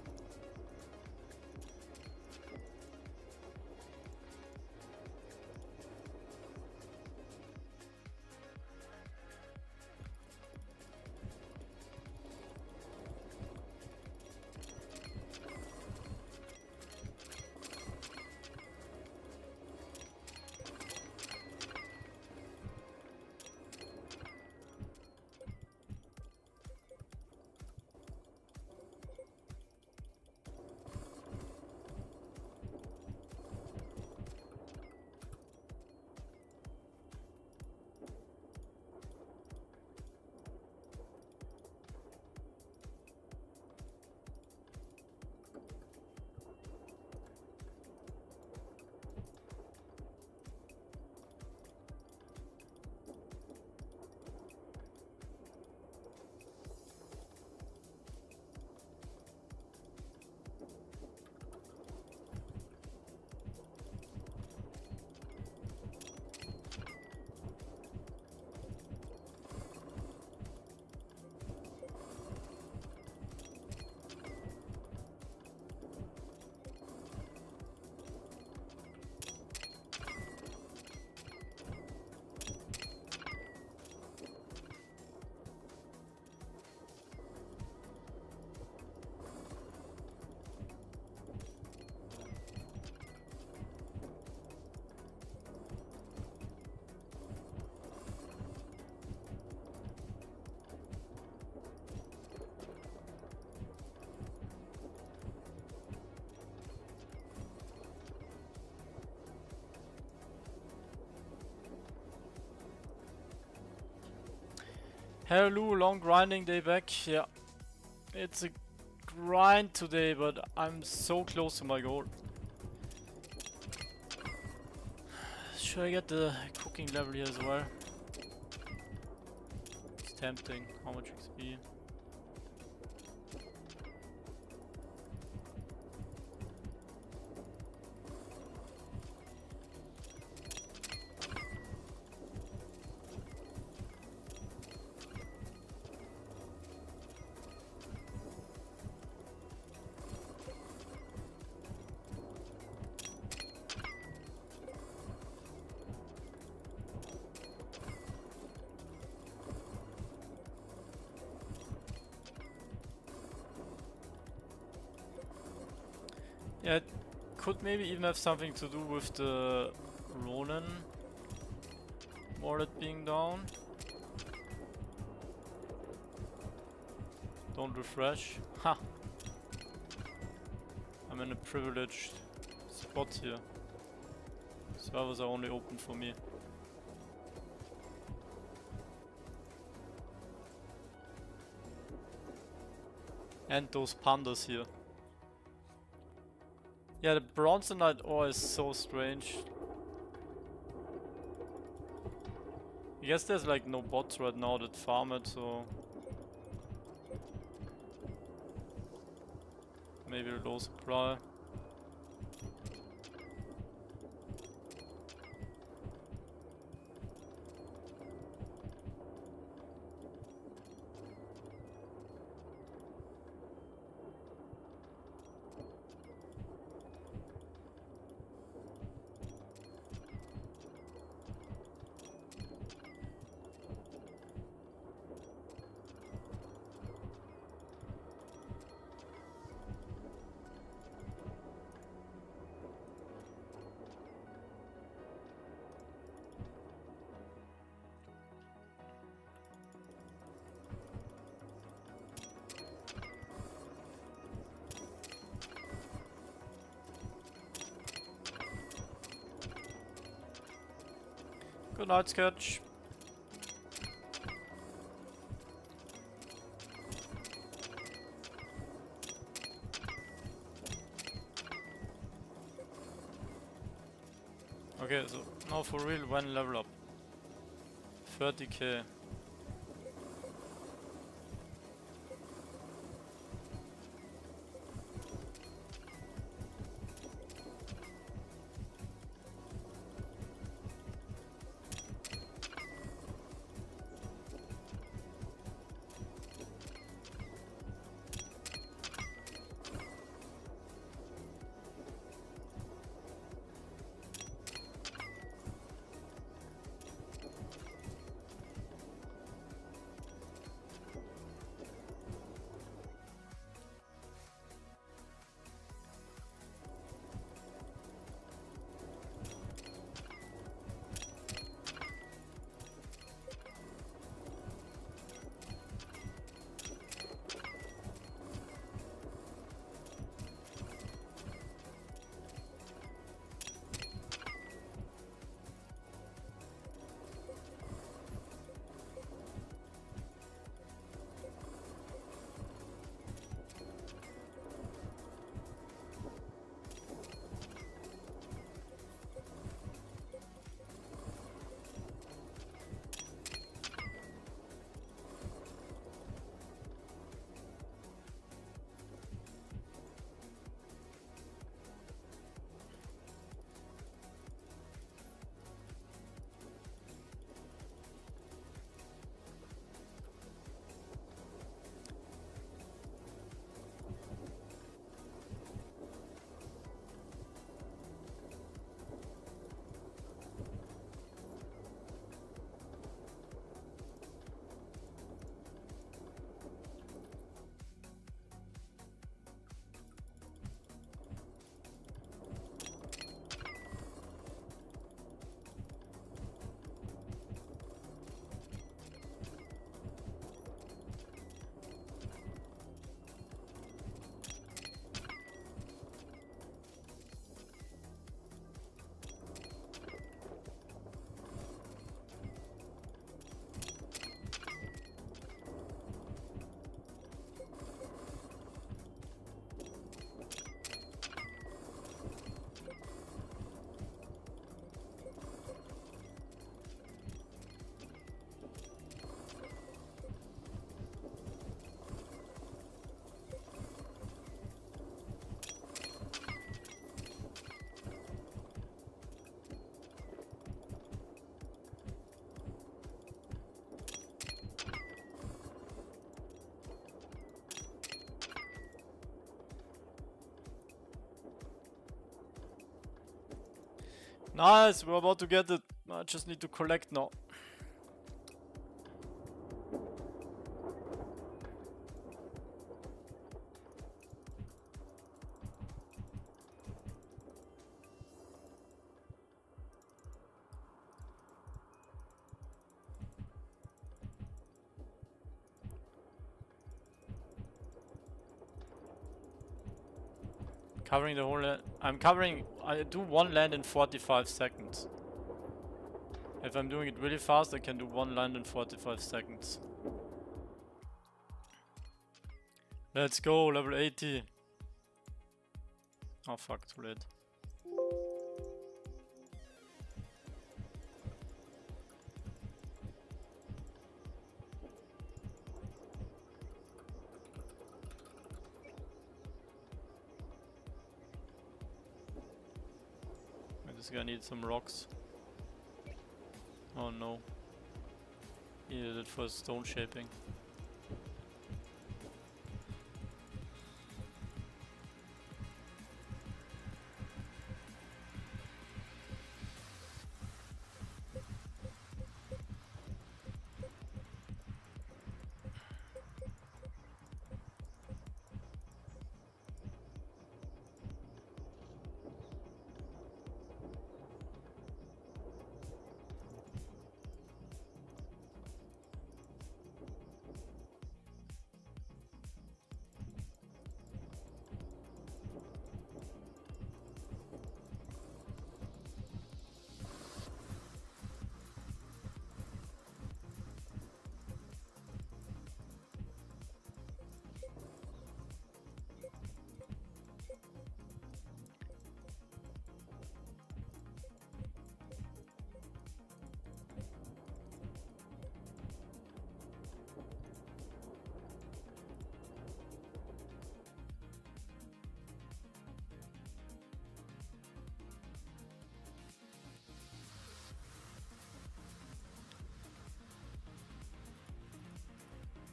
[SPEAKER 1] Hello, long grinding day back. Yeah, it's a grind today, but I'm so close to my goal. Should I get the cooking level here as well? It's tempting. How much XP? It could maybe even have something to do with the Ronin mortality being down. Don't refresh. Ha! I'm in a privileged spot here. Servers are only open for me. And those pandas here. Yeah, the Bronzonite ore is so strange. I guess there's like no bots right now that farm it, so... maybe a low supply. Good night, Sketch. Okay, so now for real, when level up? 30k. Nice, we're about to get it. I just need to collect now. Covering the whole land. I do one land in 45 seconds. If I'm doing it really fast, I can do one land in 45 seconds. Let's go, level 80. Oh fuck, too late. This guy needs some rocks. Oh no. He needed it for stone shaping.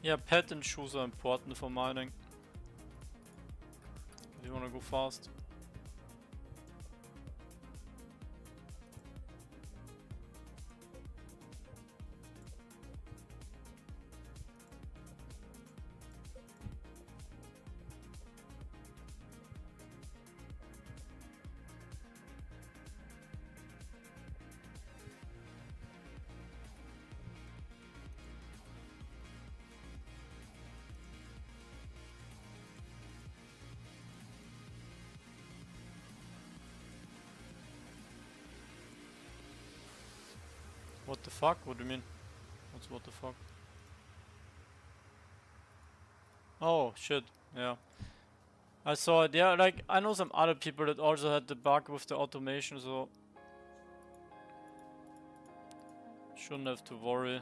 [SPEAKER 1] Yeah, pet and shoes are important for mining. If you wanna go fast. What the fuck? What do you mean? What's what the fuck? Oh shit, yeah. I saw it, yeah, like I know some other people that also had the bug with the automation, so shouldn't have to worry.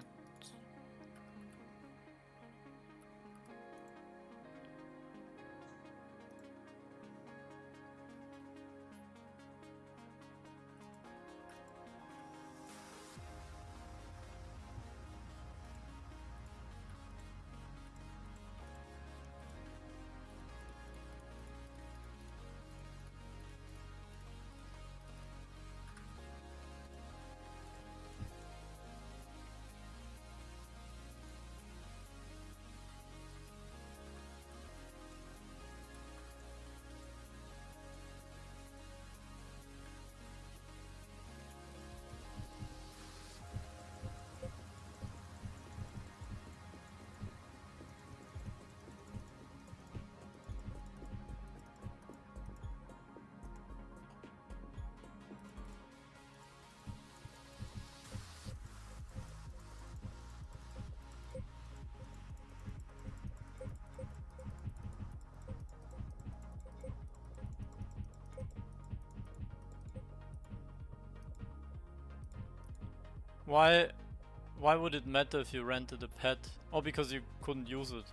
[SPEAKER 1] Why would it matter if you rented a pet? Oh, because you couldn't use it.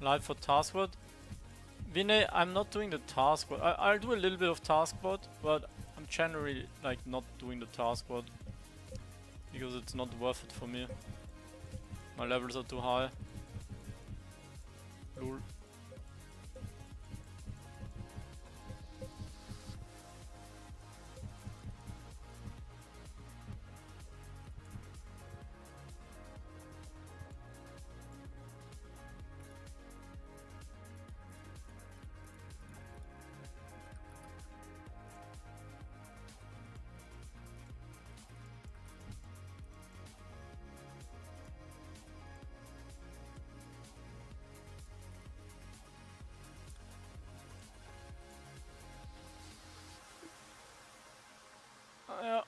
[SPEAKER 1] Live for taskbot? Vinay, I'm not doing the taskbot. I'll do a little bit of taskbot, but I'm generally like not doing the taskbot because it's not worth it for me. My levels are too high. Lol.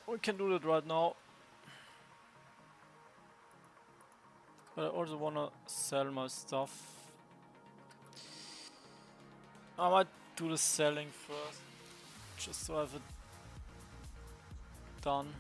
[SPEAKER 1] We can do that right now. But I also wanna sell my stuff. I might do the selling first, just so I have it done.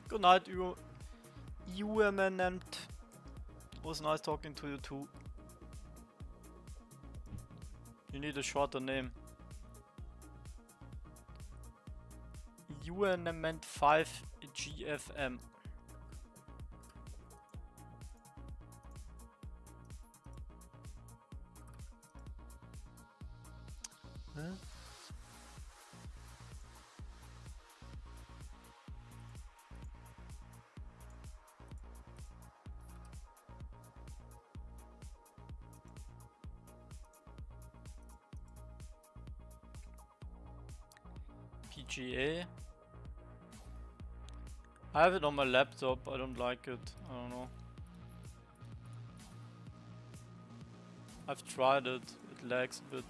[SPEAKER 1] Good night, UMNM. It was nice talking to you too. You need a shorter name. UNMN 5 GFM. Huh? PGA. I have it on my laptop, I don't like it, I don't know. I've tried it, it lags a bit.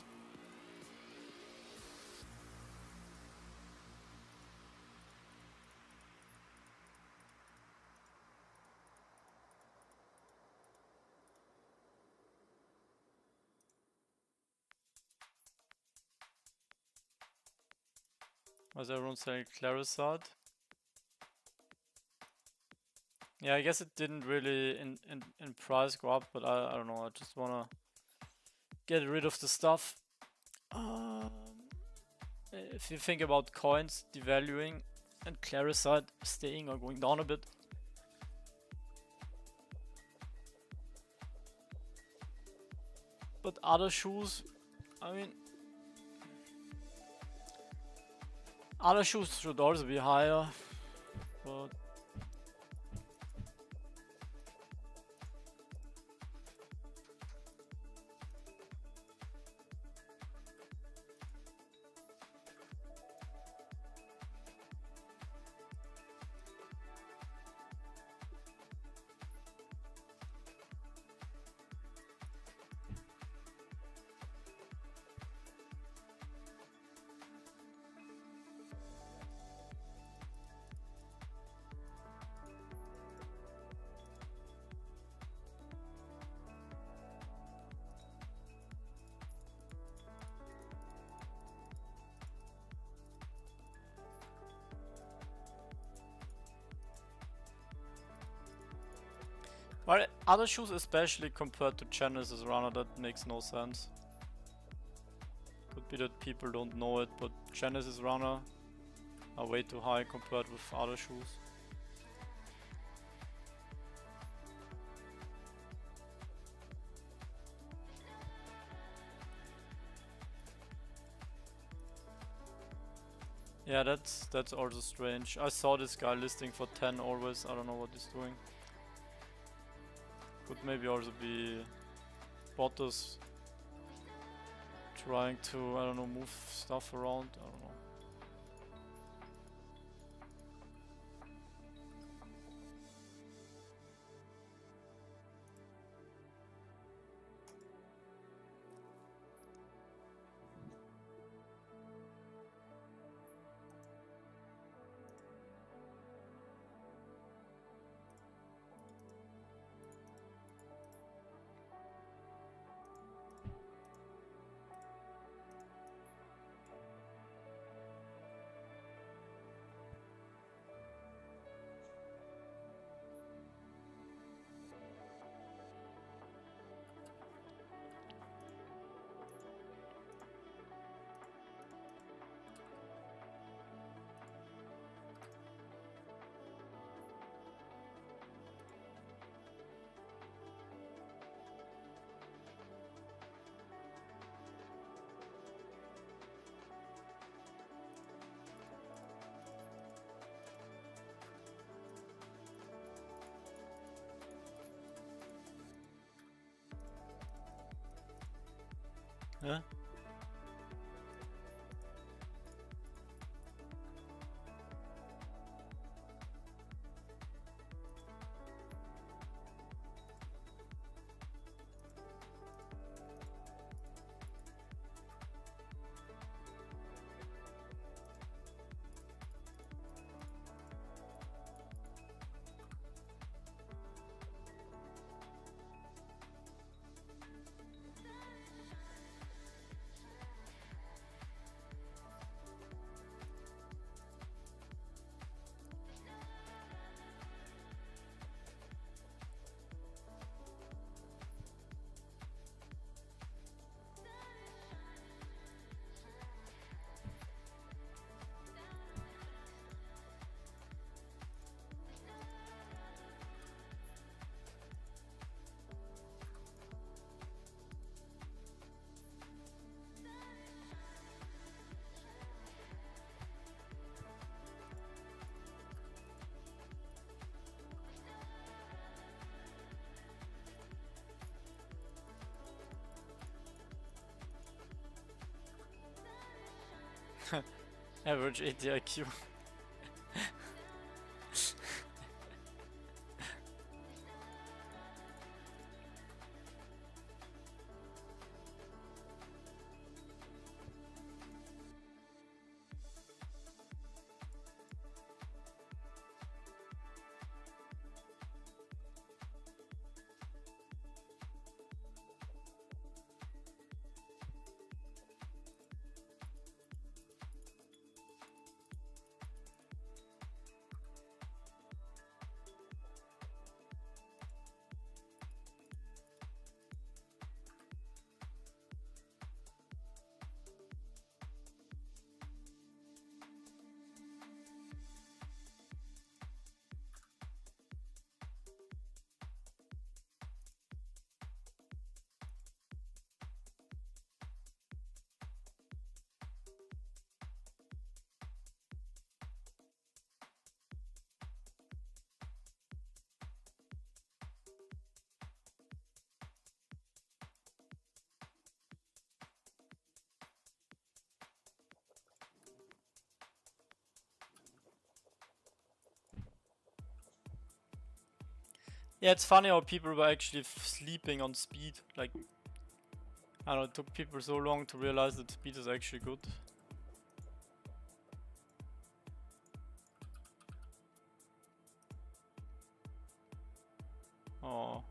[SPEAKER 1] Was everyone saying Clarisade? Yeah, I guess it didn't really in price go up, but I don't know, I just wanna get rid of the stuff. If you think about coins devaluing and Clarisade staying or going down a bit. But other shoes, I mean, other shoes should also be higher, but well, other shoes, especially compared to Genesis Runner, that makes no sense. Could be that people don't know it, but Genesis Runner are way too high compared with other shoes. Yeah, that's also strange. I saw this guy listing for 10 always. I don't know what he's doing. Could maybe also be botters trying to, I don't know, move stuff around. I don't know. Huh? Average 80 IQ. Yeah, it's funny how people were actually sleeping on speed. Like, I don't know, it took people so long to realize that speed is actually good. Oh.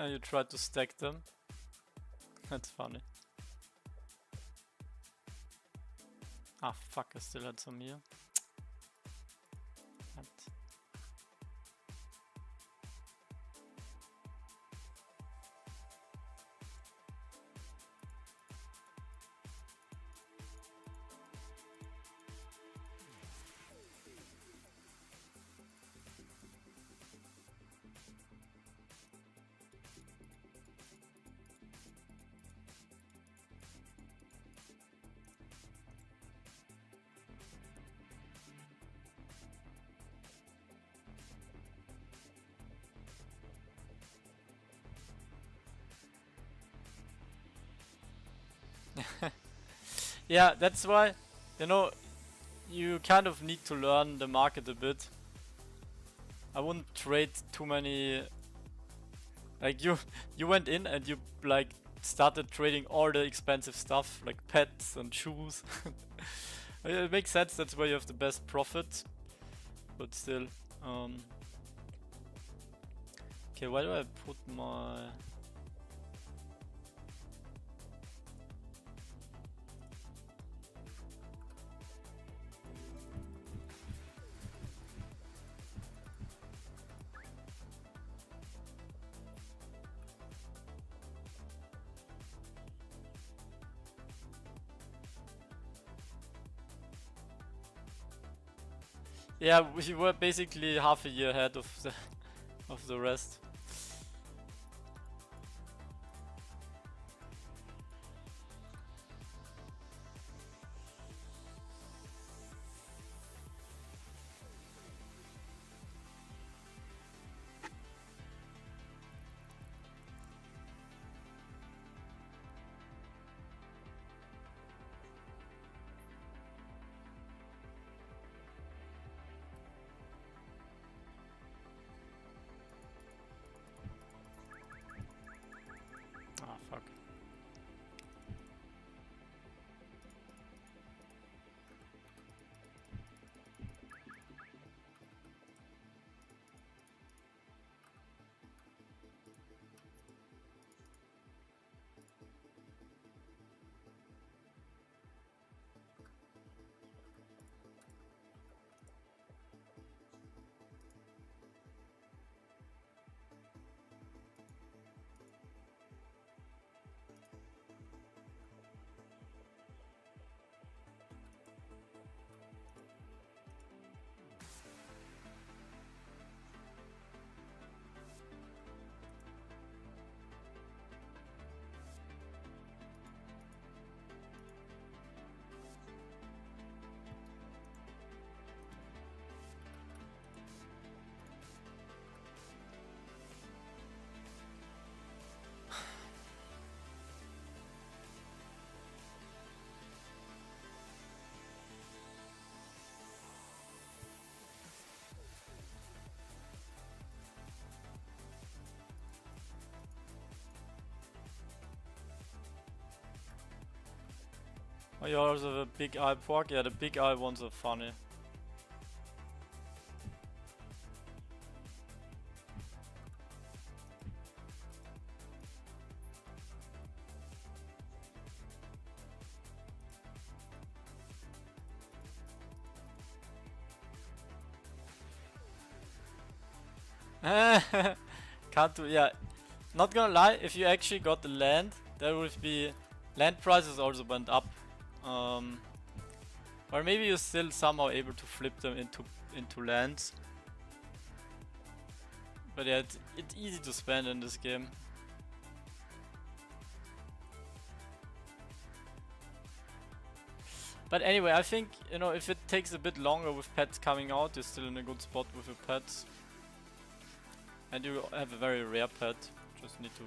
[SPEAKER 1] You tried to stack them. That's funny. Ah, fuck, I still had some here. What? Yeah, that's why, you know, you kind of need to learn the market a bit. I wouldn't trade too many. Like you went in and you like started trading all the expensive stuff like pets and shoes. It makes sense. That's where you have the best profit. But still, okay. Why do I put my? Yeah, we were basically half a year ahead of the rest. Oh, you also have a big eye pork? Yeah, the big eye ones are funny. Can't do, yeah. Not gonna lie, if you actually got the land, there would be land prices also went up. Or maybe you're still somehow able to flip them into lands. But yeah, it's easy to spend in this game. But anyway, I think, you know, if it takes a bit longer with pets coming out, you're still in a good spot with your pets. And you have a very rare pet. Just need to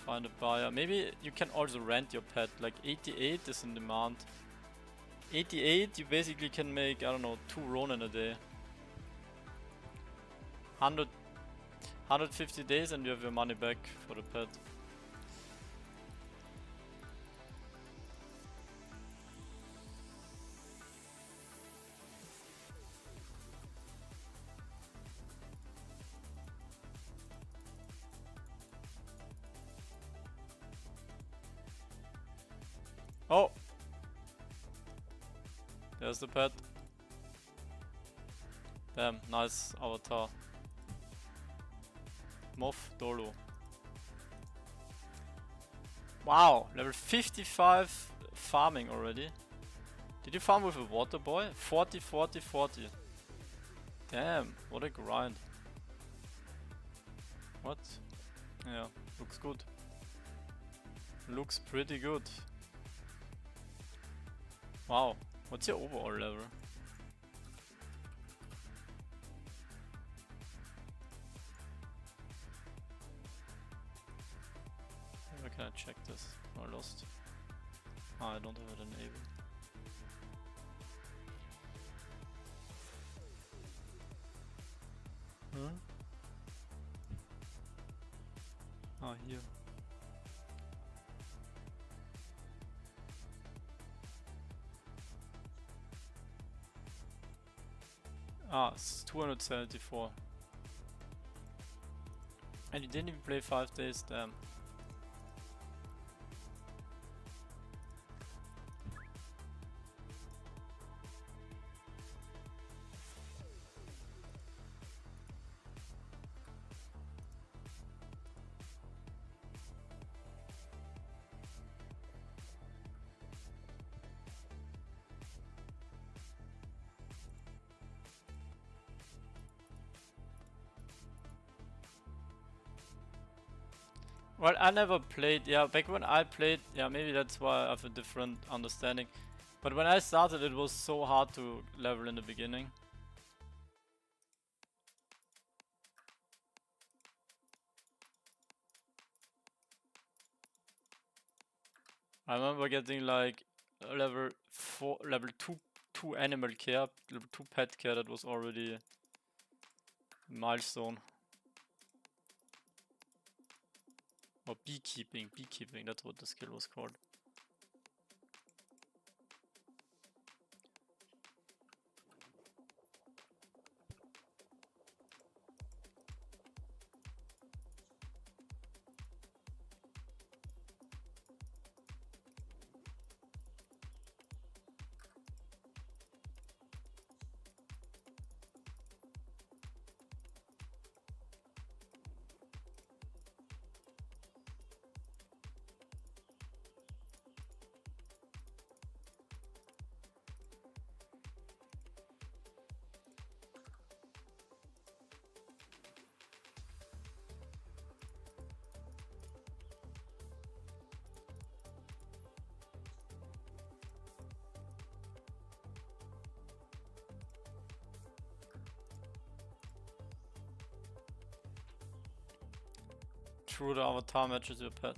[SPEAKER 1] find a buyer. Maybe you can also rent your pet. Like 88 is in demand. 88, you basically can make, I don't know, 2 Ronin a day. 150 days and you have your money back for the pet. Oh! There's the pet. Damn, nice avatar. Moff Dolo. Wow, level 55 farming already. Did you farm with a water boy? 40, 40, 40. Damn, what a grind. What? Yeah, looks good. Looks pretty good. Wow, what's your overall level? Where can I check this? I lost. Ah, I don't have it enabled. Huh? Ah, here. Ah, it's 274. And you didn't even play 5 days, damn. Well, I never played, yeah, back when I played, yeah, maybe that's why I have a different understanding. But when I started, it was so hard to level in the beginning. I remember getting like level 4, level 2 animal care, level 2 pet care, that was already a milestone. Or beekeeping, that's what the skill was called. True, the avatar matches your pet.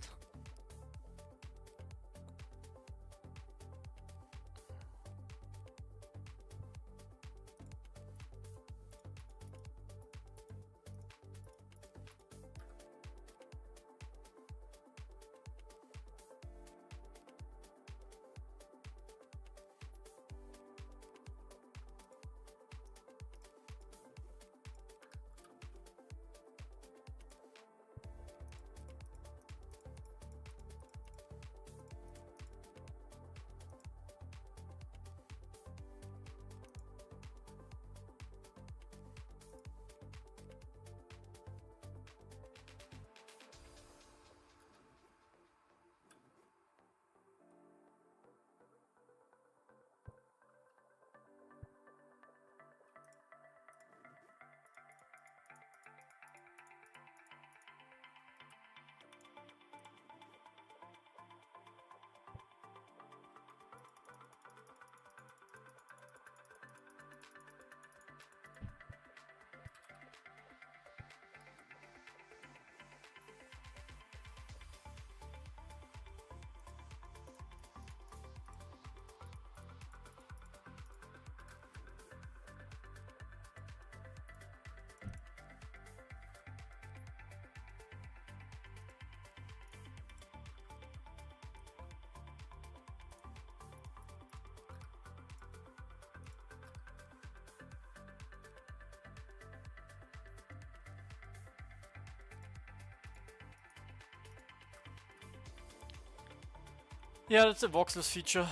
[SPEAKER 1] Yeah, that's a voxel's feature.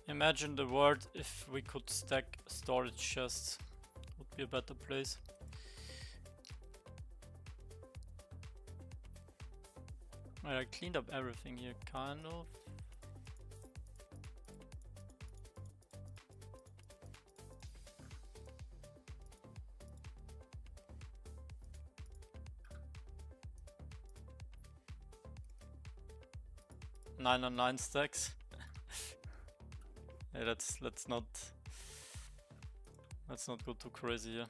[SPEAKER 1] Imagine the world if we could stack storage chests. Would be a better place. Right, I cleaned up everything here, kind of. Nine on 9 stacks. Hey, let's not go too crazy here.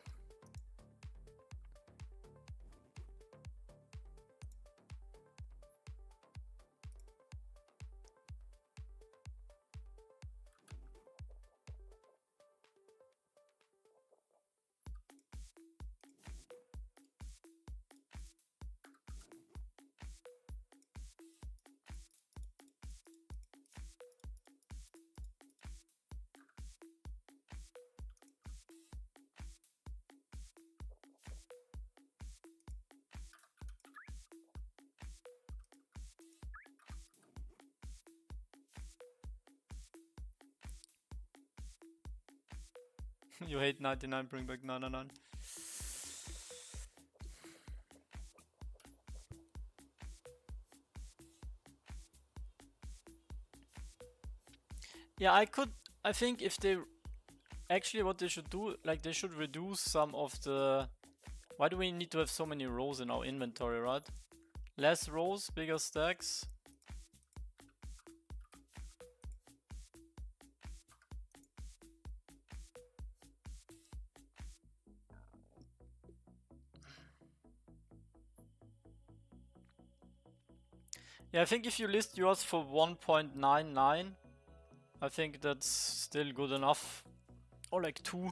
[SPEAKER 1] You hate 99, bring back 999. Yeah, I think if they actually what they should do, like they should reduce some of the. Why do we need to have so many rows in our inventory, right? Less rows, bigger stacks. Yeah, I think if you list yours for 1.99, I think that's still good enough. Or like 2.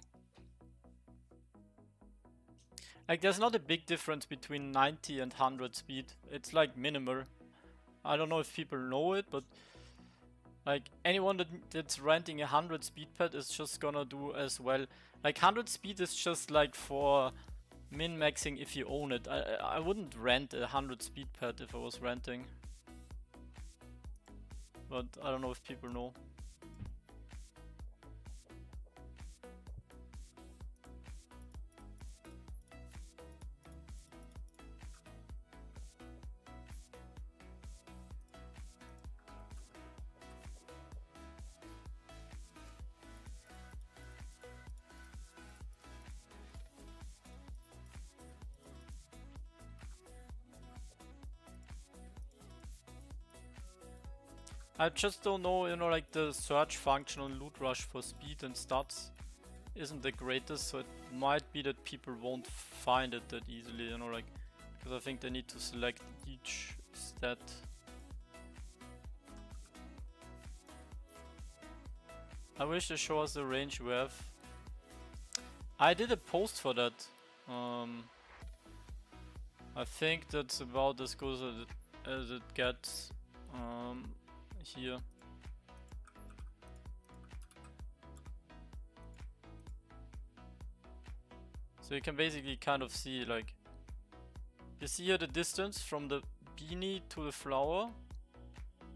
[SPEAKER 1] Like there's not a big difference between 90 and 100 speed. It's like minimal. I don't know if people know it, but like anyone that's renting a 100 speed pad is just gonna do as well. Like 100 speed is just like for min-maxing if you own it. I wouldn't rent a 100 speed pad if I was renting. But I don't know if people know. I just don't know, you know, like the search function on Loot Rush for speed and stats isn't the greatest, so it might be that people won't find it that easily, you know, like, because I think they need to select each stat. I wish they show us the range we have. I did a post for that. I think that's about as good as it gets here. So you can basically kind of see, like, you see here the distance from the beanie to the flower.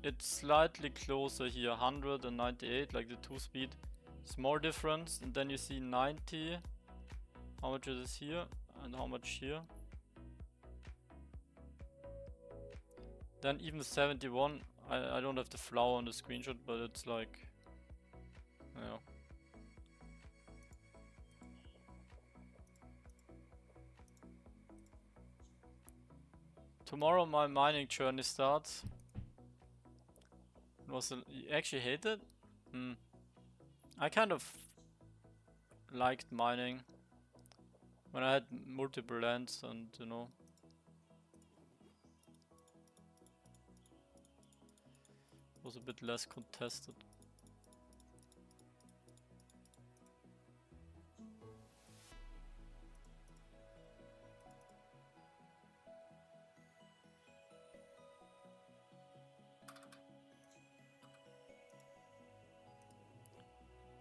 [SPEAKER 1] It's slightly closer here, 198, like the 2 speed. Small difference, and then you see 90. How much is this here, and how much here? Then even 71. I don't have the flower on the screenshot, but it's like, yeah. Tomorrow my mining journey starts. You actually hate it? I kind of liked mining when I had multiple lands and you know. Was a bit less contested.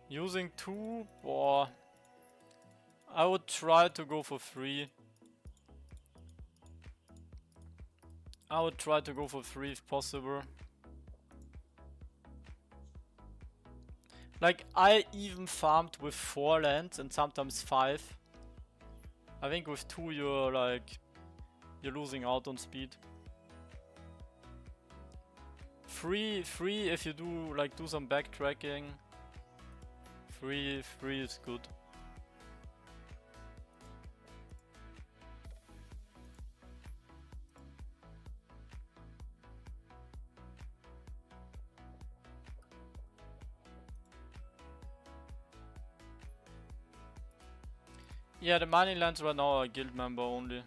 [SPEAKER 1] Using 2, or I would try to go for 3. I would try to go for 3 if possible. Like, I even farmed with 4 lands and sometimes 5. I think with 2 you're losing out on speed. 3 if you do some backtracking. 3 is good. Yeah, the mining lands right now are guild member only.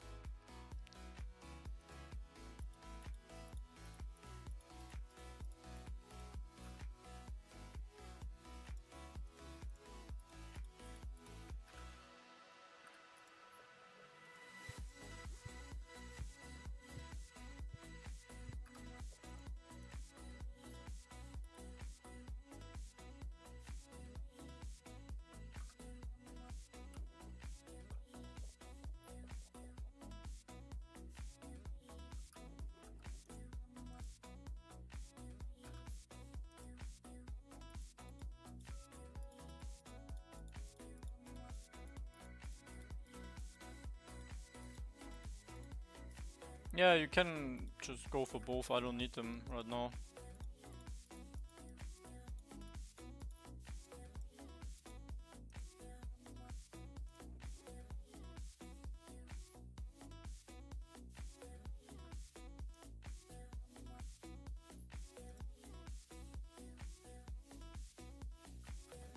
[SPEAKER 1] Yeah, you can just go for both. I don't need them right now.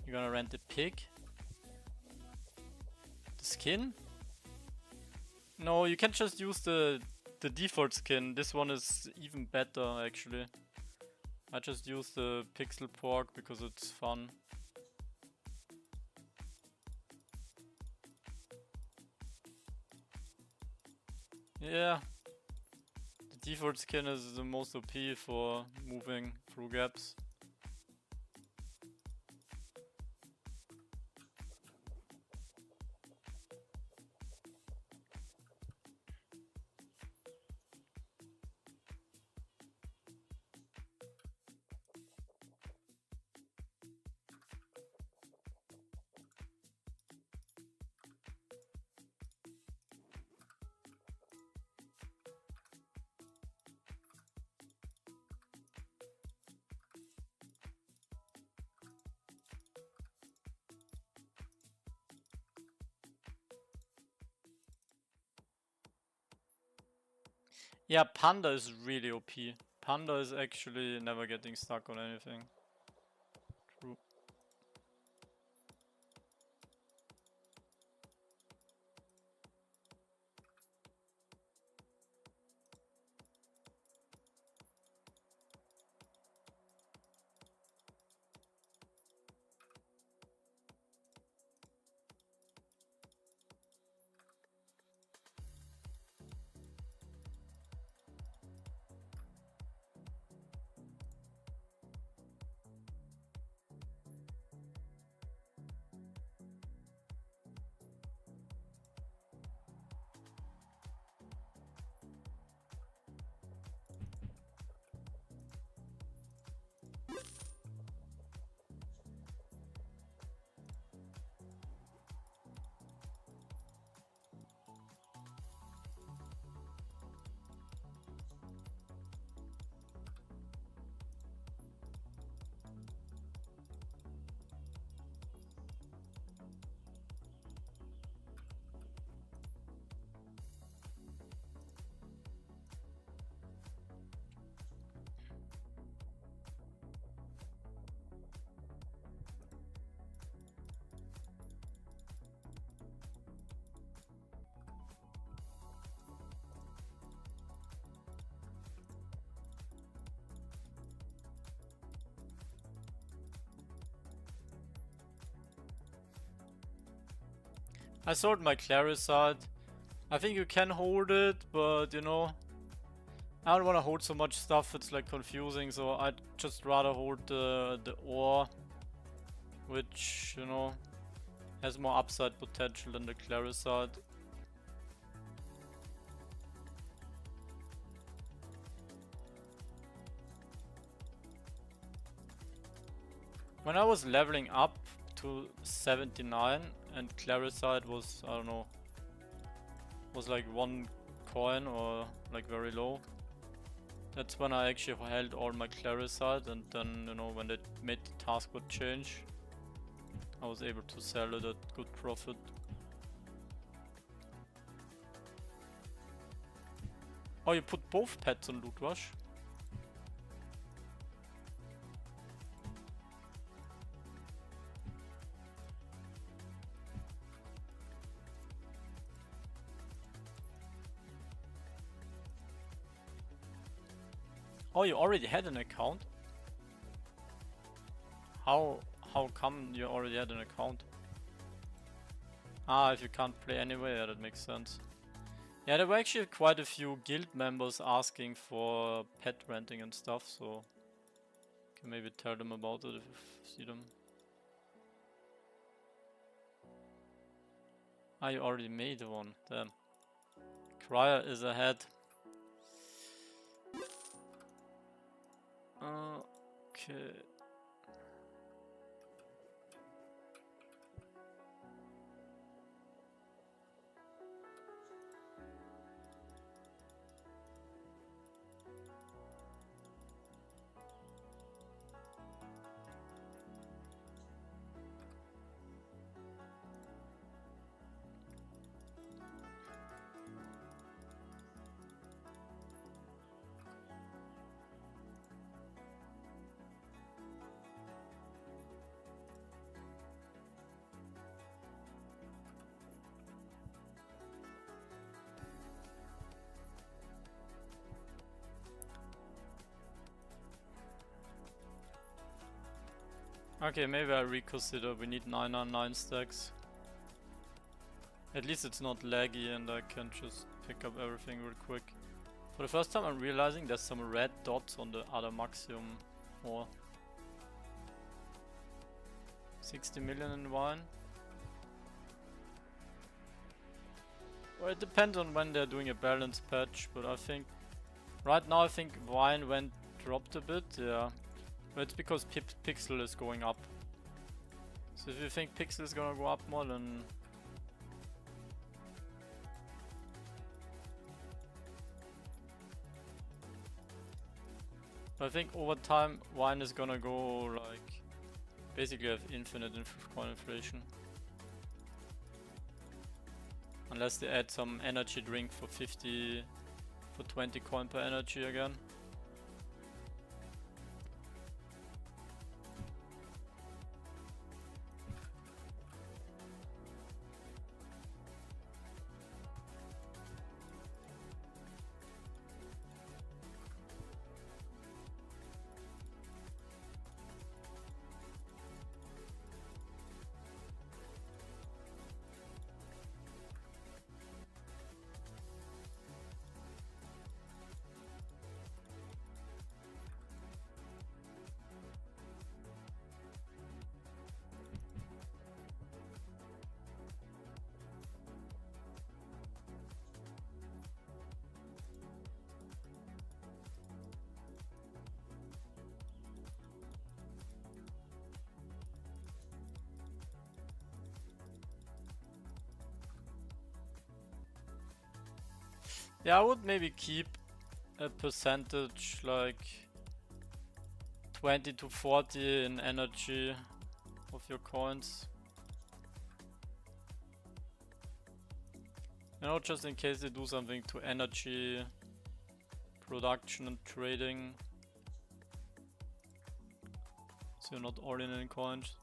[SPEAKER 1] You're gonna rent the pig? The skin? No, you can just use the default skin. This one is even better actually. I just use the pixel pork because it's fun. Yeah. The default skin is the most OP for moving through gaps. Yeah, Panda is really OP. Panda is actually never getting stuck on anything. True. I sold my Claricide. I think you can hold it, but you know, I don't want to hold so much stuff, it's like confusing, so I'd just rather hold the ore, which, you know, has more upside potential than the Claricide. When I was leveling up to 79 and Claricide was, I don't know, was like 1 coin or like very low. That's when I actually held all my Claricide, and then, you know, when they made the task would change, I was able to sell it at good profit. Oh, you put both pets on Loot Rush? Oh, you already had an account? How come you already had an account? Ah, if you can't play anyway, yeah, that makes sense. Yeah, there were actually quite a few guild members asking for pet renting and stuff, so can maybe tell them about it if you see them. Ah, you already made one, damn. Crier is ahead. Okay. Okay, maybe I reconsider. We need 9 on 9 stacks. At least it's not laggy and I can just pick up everything real quick. For the first time I'm realizing there's some red dots on the other Maxium ore. 60 million in wine. Well, it depends on when they're doing a balance patch, but I think right now I think wine dropped a bit, yeah. But it's because pixel is going up. So if you think pixel is gonna go up more, then I think over time wine is gonna go like basically have infinite coin inflation. Unless they add some energy drink for 20 coin per energy again. Yeah, I would maybe keep a percentage like 20 to 40 in energy of your coins. You know, just in case they do something to energy production and trading. So you're not all in coins.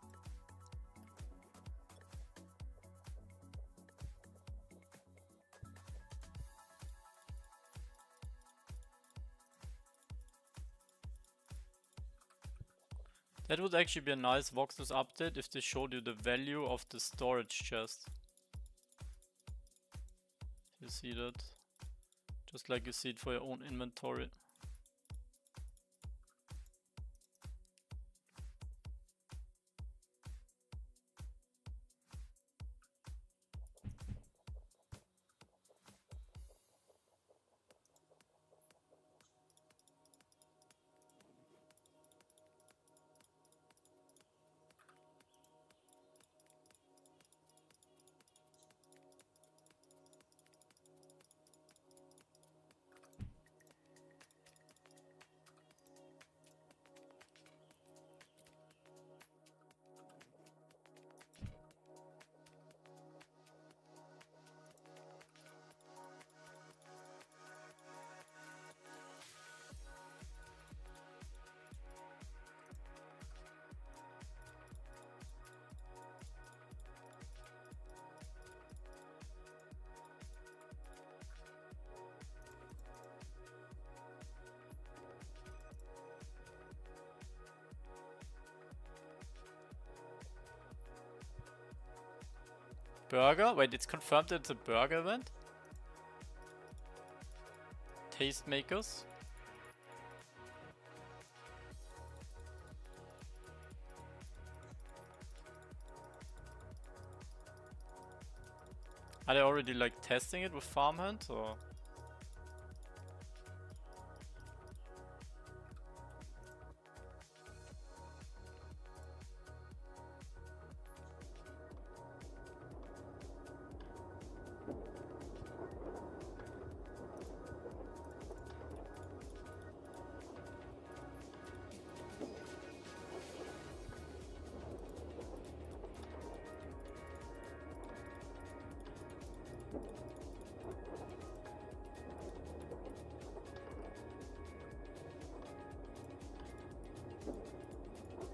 [SPEAKER 1] That would actually be a nice Voxels update if they showed you the value of the storage chest. see that. Just like you see it for your own inventory. Burger? Wait, it's confirmed that it's a burger event? Tastemakers? Are they already like testing it with farmhand or?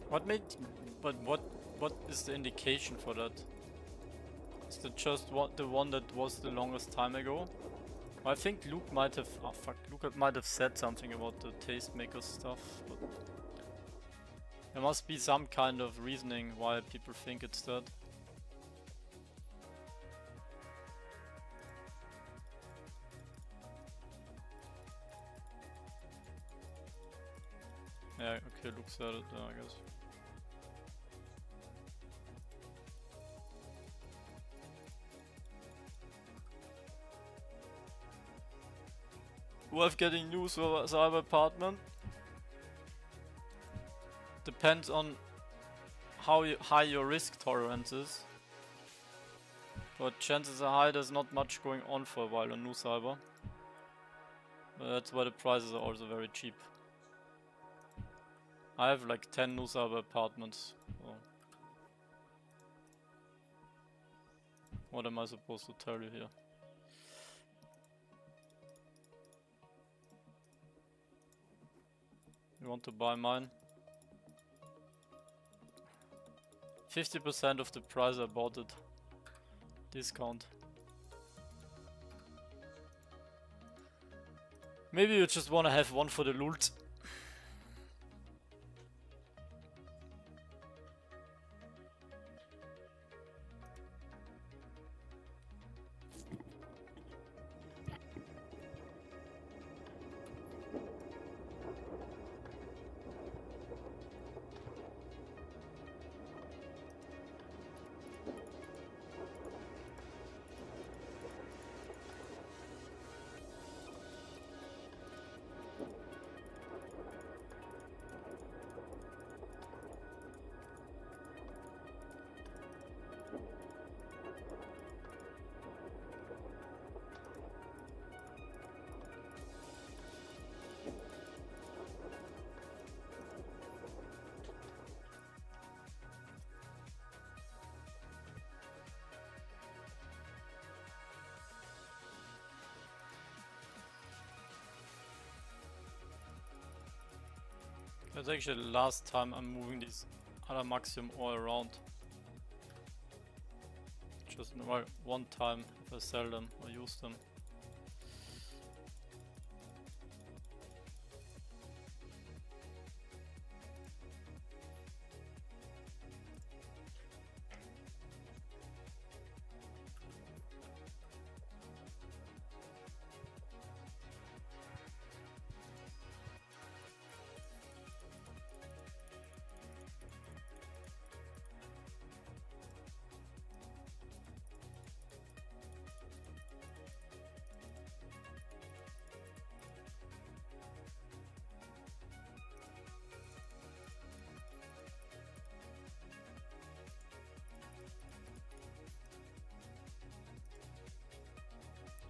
[SPEAKER 1] What made, but what is the indication for that? Is that just the one that was the longest time ago? I think Luke might have, oh fuck, Luke might have said something about the tastemaker stuff, but there must be some kind of reasoning why people think it's that. Yeah, okay, Luke said it, I guess. Worth getting new cyber apartment. Depends on how high your risk tolerance is. But chances are high there's not much going on for a while on new cyber. But that's why the prices are also very cheap. I have like 10 new cyber apartments. So what am I supposed to tell you here? You want to buy mine? 50% of the price I bought it. Discount. Maybe you just wanna have one for the loot. That's actually the last time I'm moving these other Maximum all around. Just one time if I sell them or use them.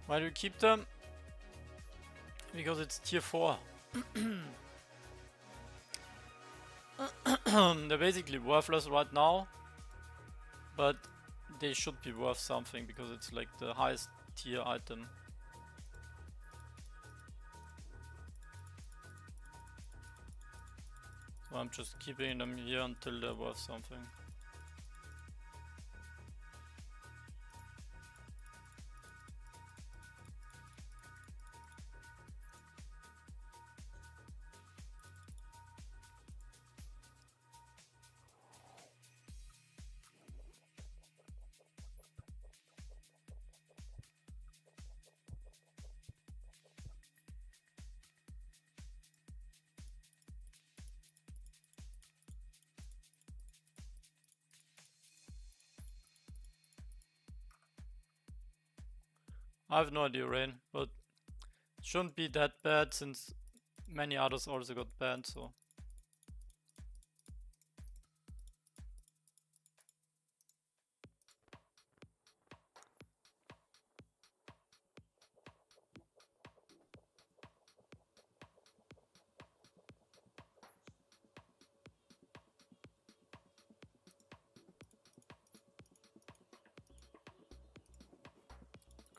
[SPEAKER 1] Why do you keep them? Because it's tier 4. They're basically worthless right now, but they should be worth something because it's like the highest tier item. So I'm just keeping them here until they're worth something. I have no idea, Rain, but it shouldn't be that bad since many others also got banned, so.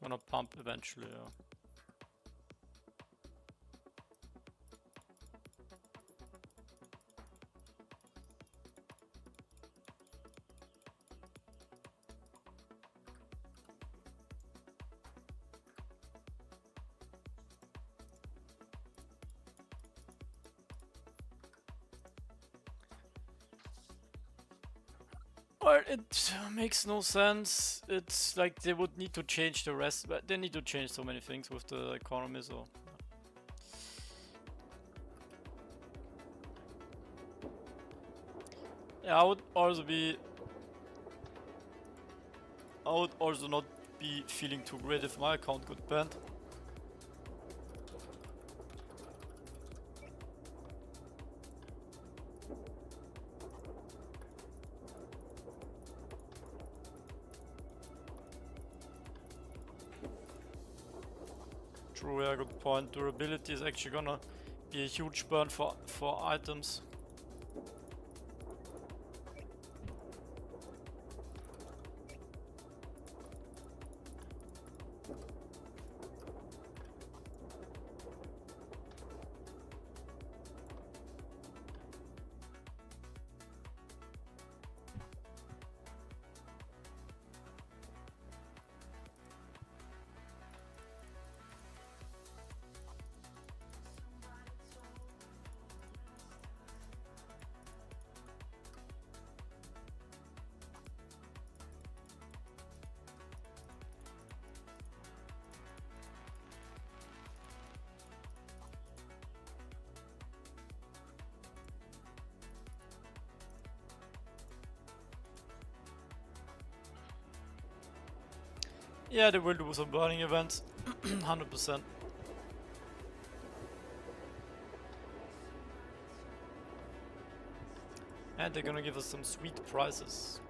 [SPEAKER 1] Gonna pump eventually, yeah. Well, it makes no sense. It's like they would need to change the rest, but they need to change so many things with the economy, so. Yeah, I would also not be feeling too great if my account got banned. True, yeah, good point. Durability is actually gonna be a huge burn for items. Yeah, they will do some burning events, 100%. And they're gonna give us some sweet prizes.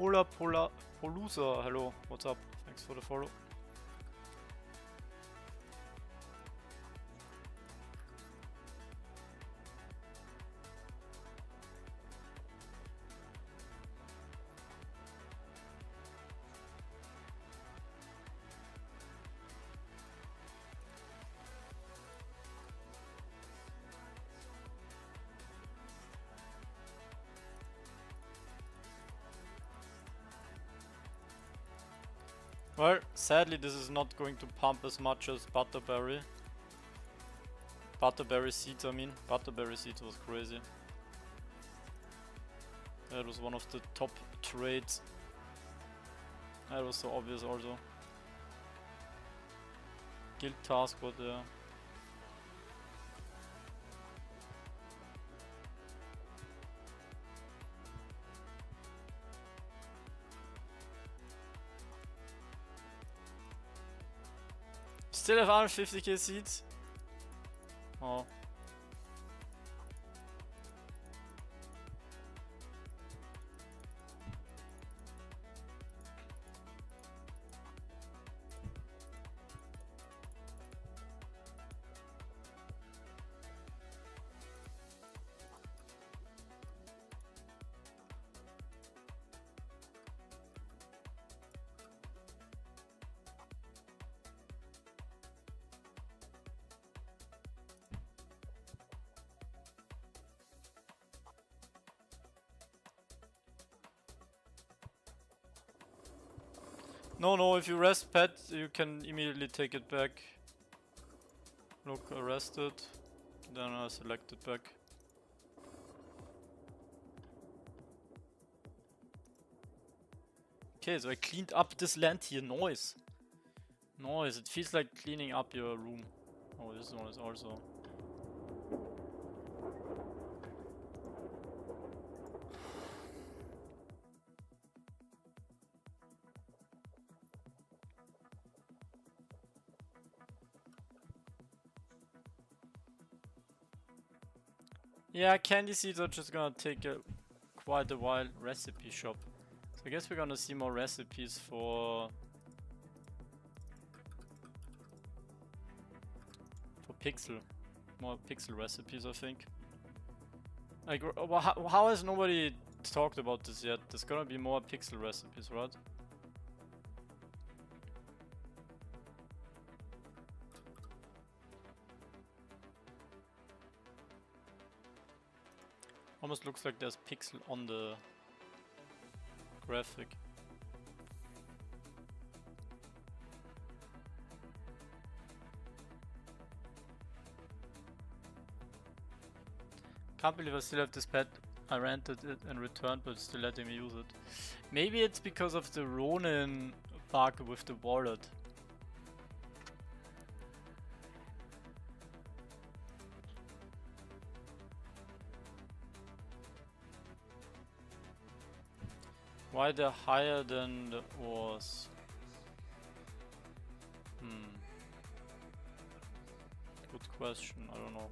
[SPEAKER 1] Polusa, hello, what's up? Thanks for the follow. Well, sadly this is not going to pump as much as Butterberry. Butterberry seeds, I mean. Butterberry seeds was crazy. That was one of the top trades. That was so obvious also. Guild task, but yeah. Still have 150k seeds? Oh. No, if you rest pet, you can immediately take it back. Look, arrested. Then I select it back. Okay, so I cleaned up this land here. Nice. Nice, it feels like cleaning up your room. Oh, this one is also... Yeah, candy seeds are just gonna take quite a while. Recipe shop. So I guess we're gonna see more recipes for pixel. More pixel recipes, I think. Like, how has nobody talked about this yet? There's gonna be more pixel recipes, right? Almost looks like there's pixel on the graphic. Can't believe I still have this pet. I rented it and returned, but still letting me use it. Maybe it's because of the Ronin bug with the wallet. Why they're higher than the ores? Good question, I don't know.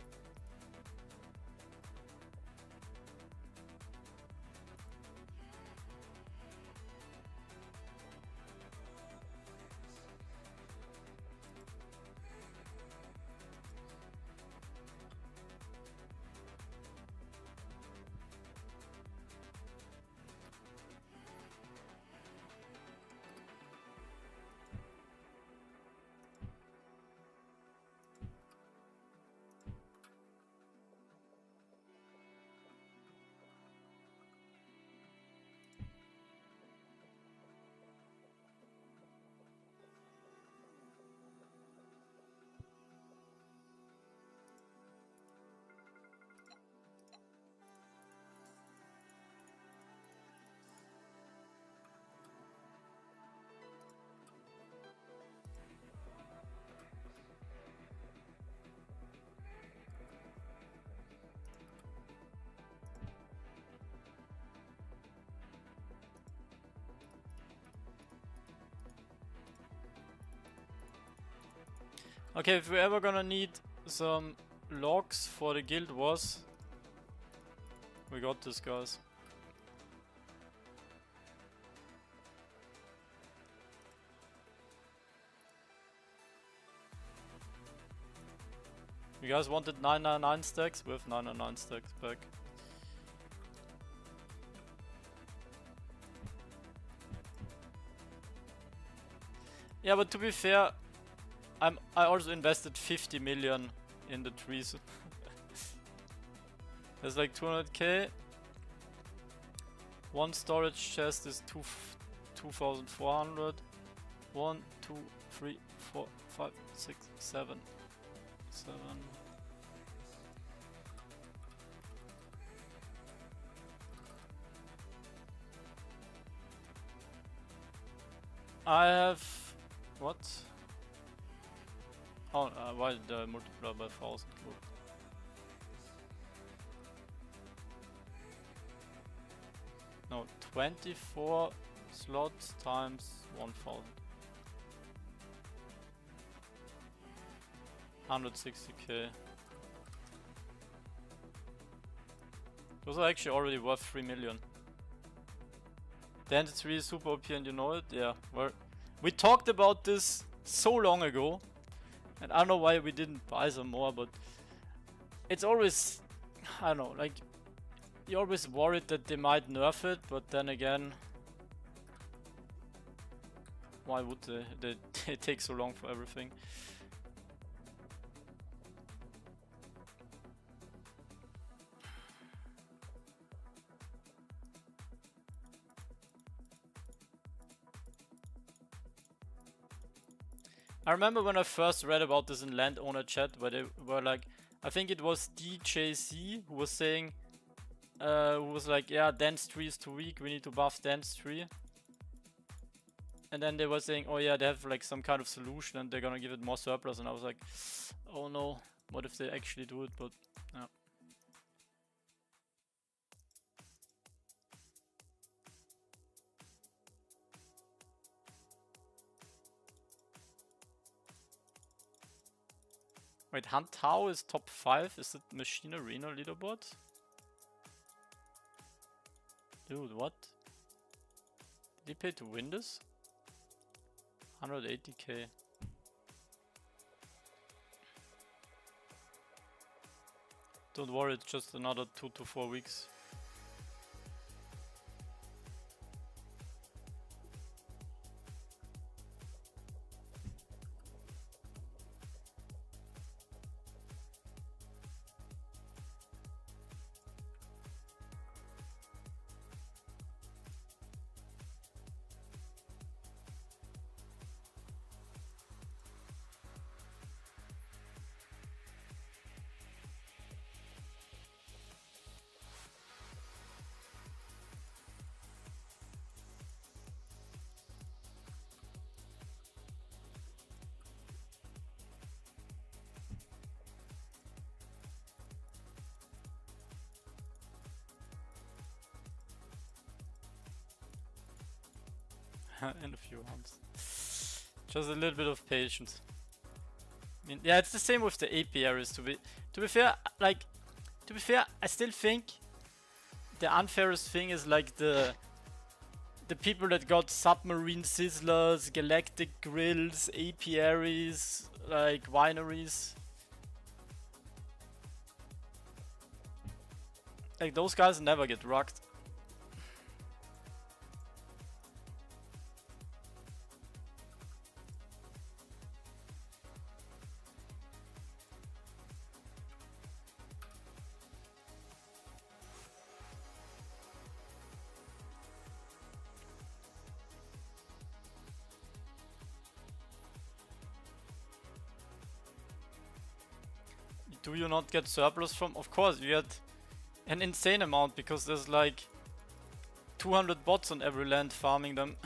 [SPEAKER 1] Okay, if we're ever gonna need some logs for the guild wars, we got this, guys. You guys wanted 999 stacks? We have 999 stacks back. Yeah, but to be fair, I also invested 50 million in the trees. There's like 200k. One storage chest is 2,400. 1, 2, 3, 4, 5, 6, 7. I have what? Oh, why did I multiply by 1,000? Cool. No, 24 slots times 1,000. 160k. Those are actually already worth 3 million. Then it's really super OP and you know it? Yeah, we talked about this so long ago. And I don't know why we didn't buy some more, but it's always, I don't know, like, you're always worried that they might nerf it, but then again, why would they take so long for everything? I remember when I first read about this in landowner chat, where they were like, I think it was DJC who was saying, who was like, yeah, dance tree is too weak, we need to buff dance tree. And then they were saying, oh yeah, they have like some kind of solution and they're gonna give it more surplus. And I was like, oh no, what if they actually do it? But yeah. Wait, Hunt Tao is top 5? Is it Machine Arena leaderboard? Dude, what? Did he pay to win this? 180k. Don't worry, it's just another 2 to 4 weeks. In a few months. Just a little bit of patience. I mean, yeah, it's the same with the AP areas. To be fair, I still think the unfairest thing is like the people that got submarine sizzlers, galactic grills, apiaries, like wineries. Like those guys never get rugged. Do you not get surplus from? Of course, you get an insane amount because there's like 200 bots on every land farming them.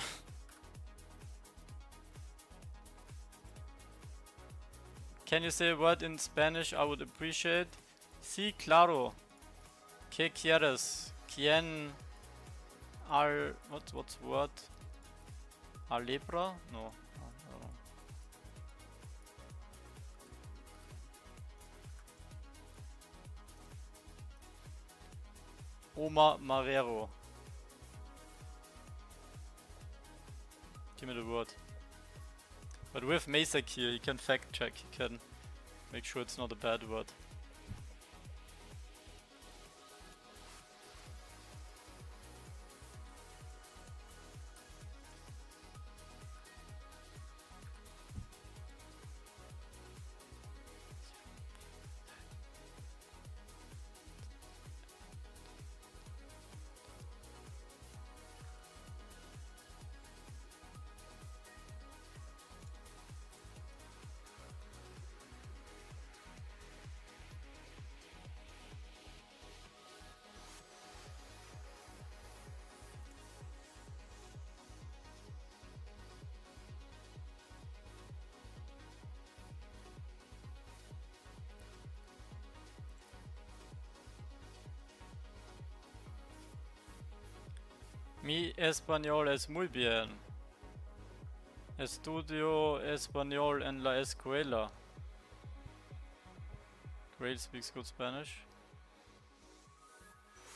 [SPEAKER 1] Can you say a word in Spanish? I would appreciate. Sí, claro. ¿Qué quieres? ¿Quién? What's word? Alebra? No. Oma Marrero. Give me the word. But with Masek here, he can fact check. He can Make sure it's not a bad word. Mi español es muy bien. Estudio español en la escuela. Grail speaks good Spanish.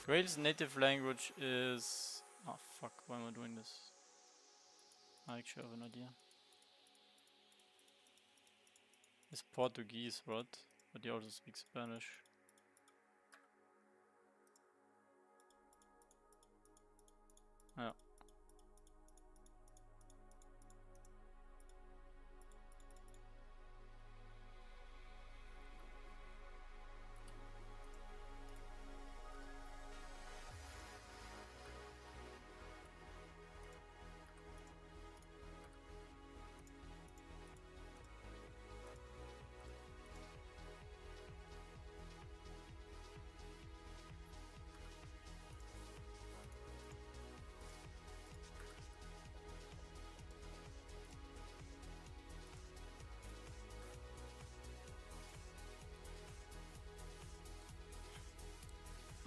[SPEAKER 1] Grail's native language is... Oh fuck, why am I doing this? I actually have an idea. It's Portuguese, right? But he also speaks Spanish. Yeah.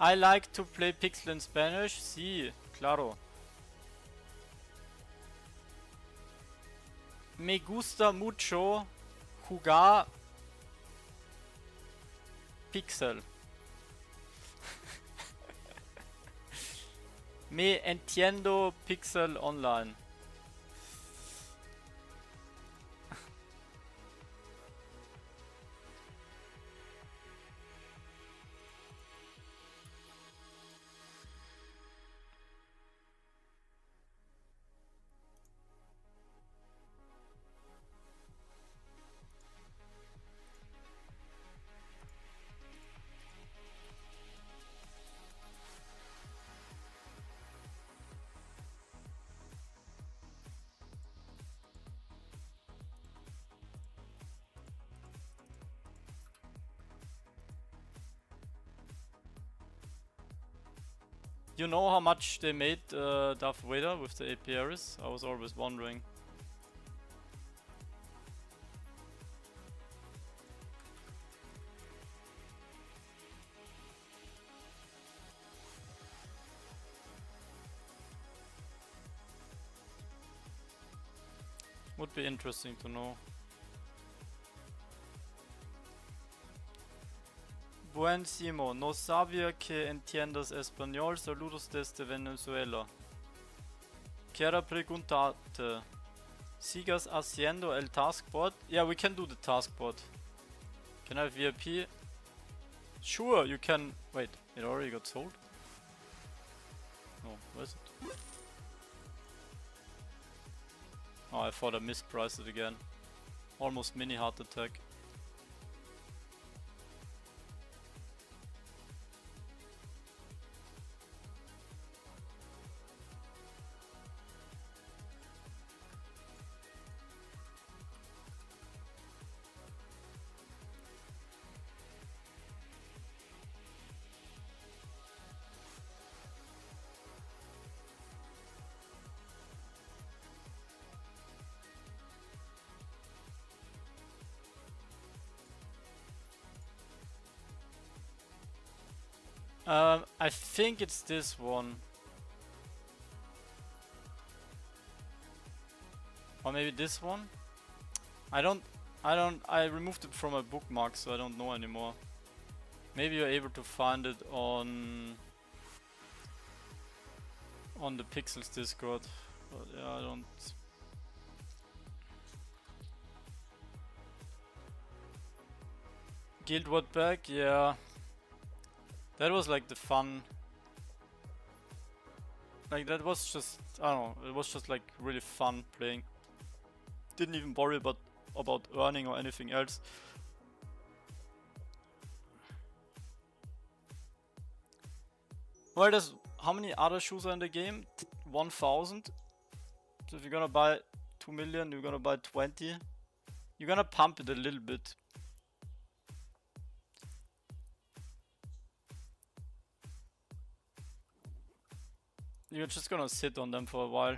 [SPEAKER 1] I like to play Pixel in Spanish. Sí, claro. Me gusta mucho jugar Pixel. Me entiendo Pixel online. You know how much they made Darth Vader with the APRs? I was always wondering. Would be interesting to know. Buenísimo, no sabía que entiendas español, saludos desde Venezuela. Quiero preguntarte, ¿sigues haciendo el taskboard? Yeah, we can do the taskboard. Can I have VIP? Sure, you can... Wait, it already got sold? Oh, where is it? Oh, I thought I mispriced it again. Almost mini heart attack. I think it's this one. Or maybe this one? I removed it from my bookmark, so I don't know anymore. Maybe you're able to find it on the Pixels Discord. But yeah, I don't... Guild Ward back, yeah. That was like the fun. Like that was just, I don't know, it was just like really fun playing. Didn't even worry about earning or anything else. Well, there's how many other shoes are in the game? 1,000. So if you're gonna buy 2 million, you're gonna buy 20. You're gonna pump it a little bit. You're just gonna sit on them for a while.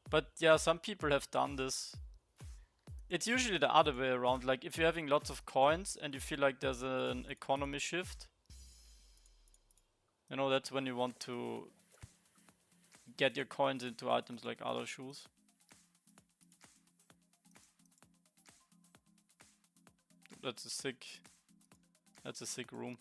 [SPEAKER 1] But yeah, some people have done this. It's usually the other way around. Like if you're having lots of coins and you feel like there's an economy shift, you know, that's when you want to get your coins into items like other shoes. That's a sick room.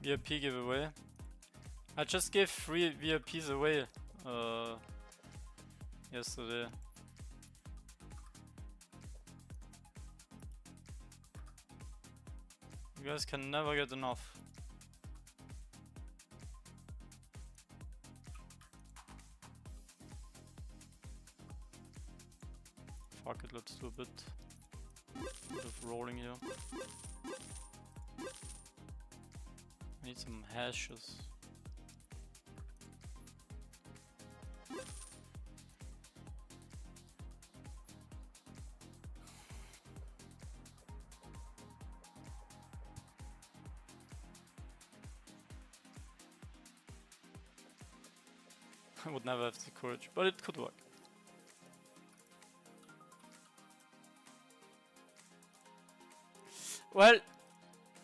[SPEAKER 1] VIP giveaway. I just gave 3 VIPs away yesterday. You guys can never get enough. Fuck it, let's do a bit of rolling here. I need some hashes. I would never have the courage, but it could work. Well,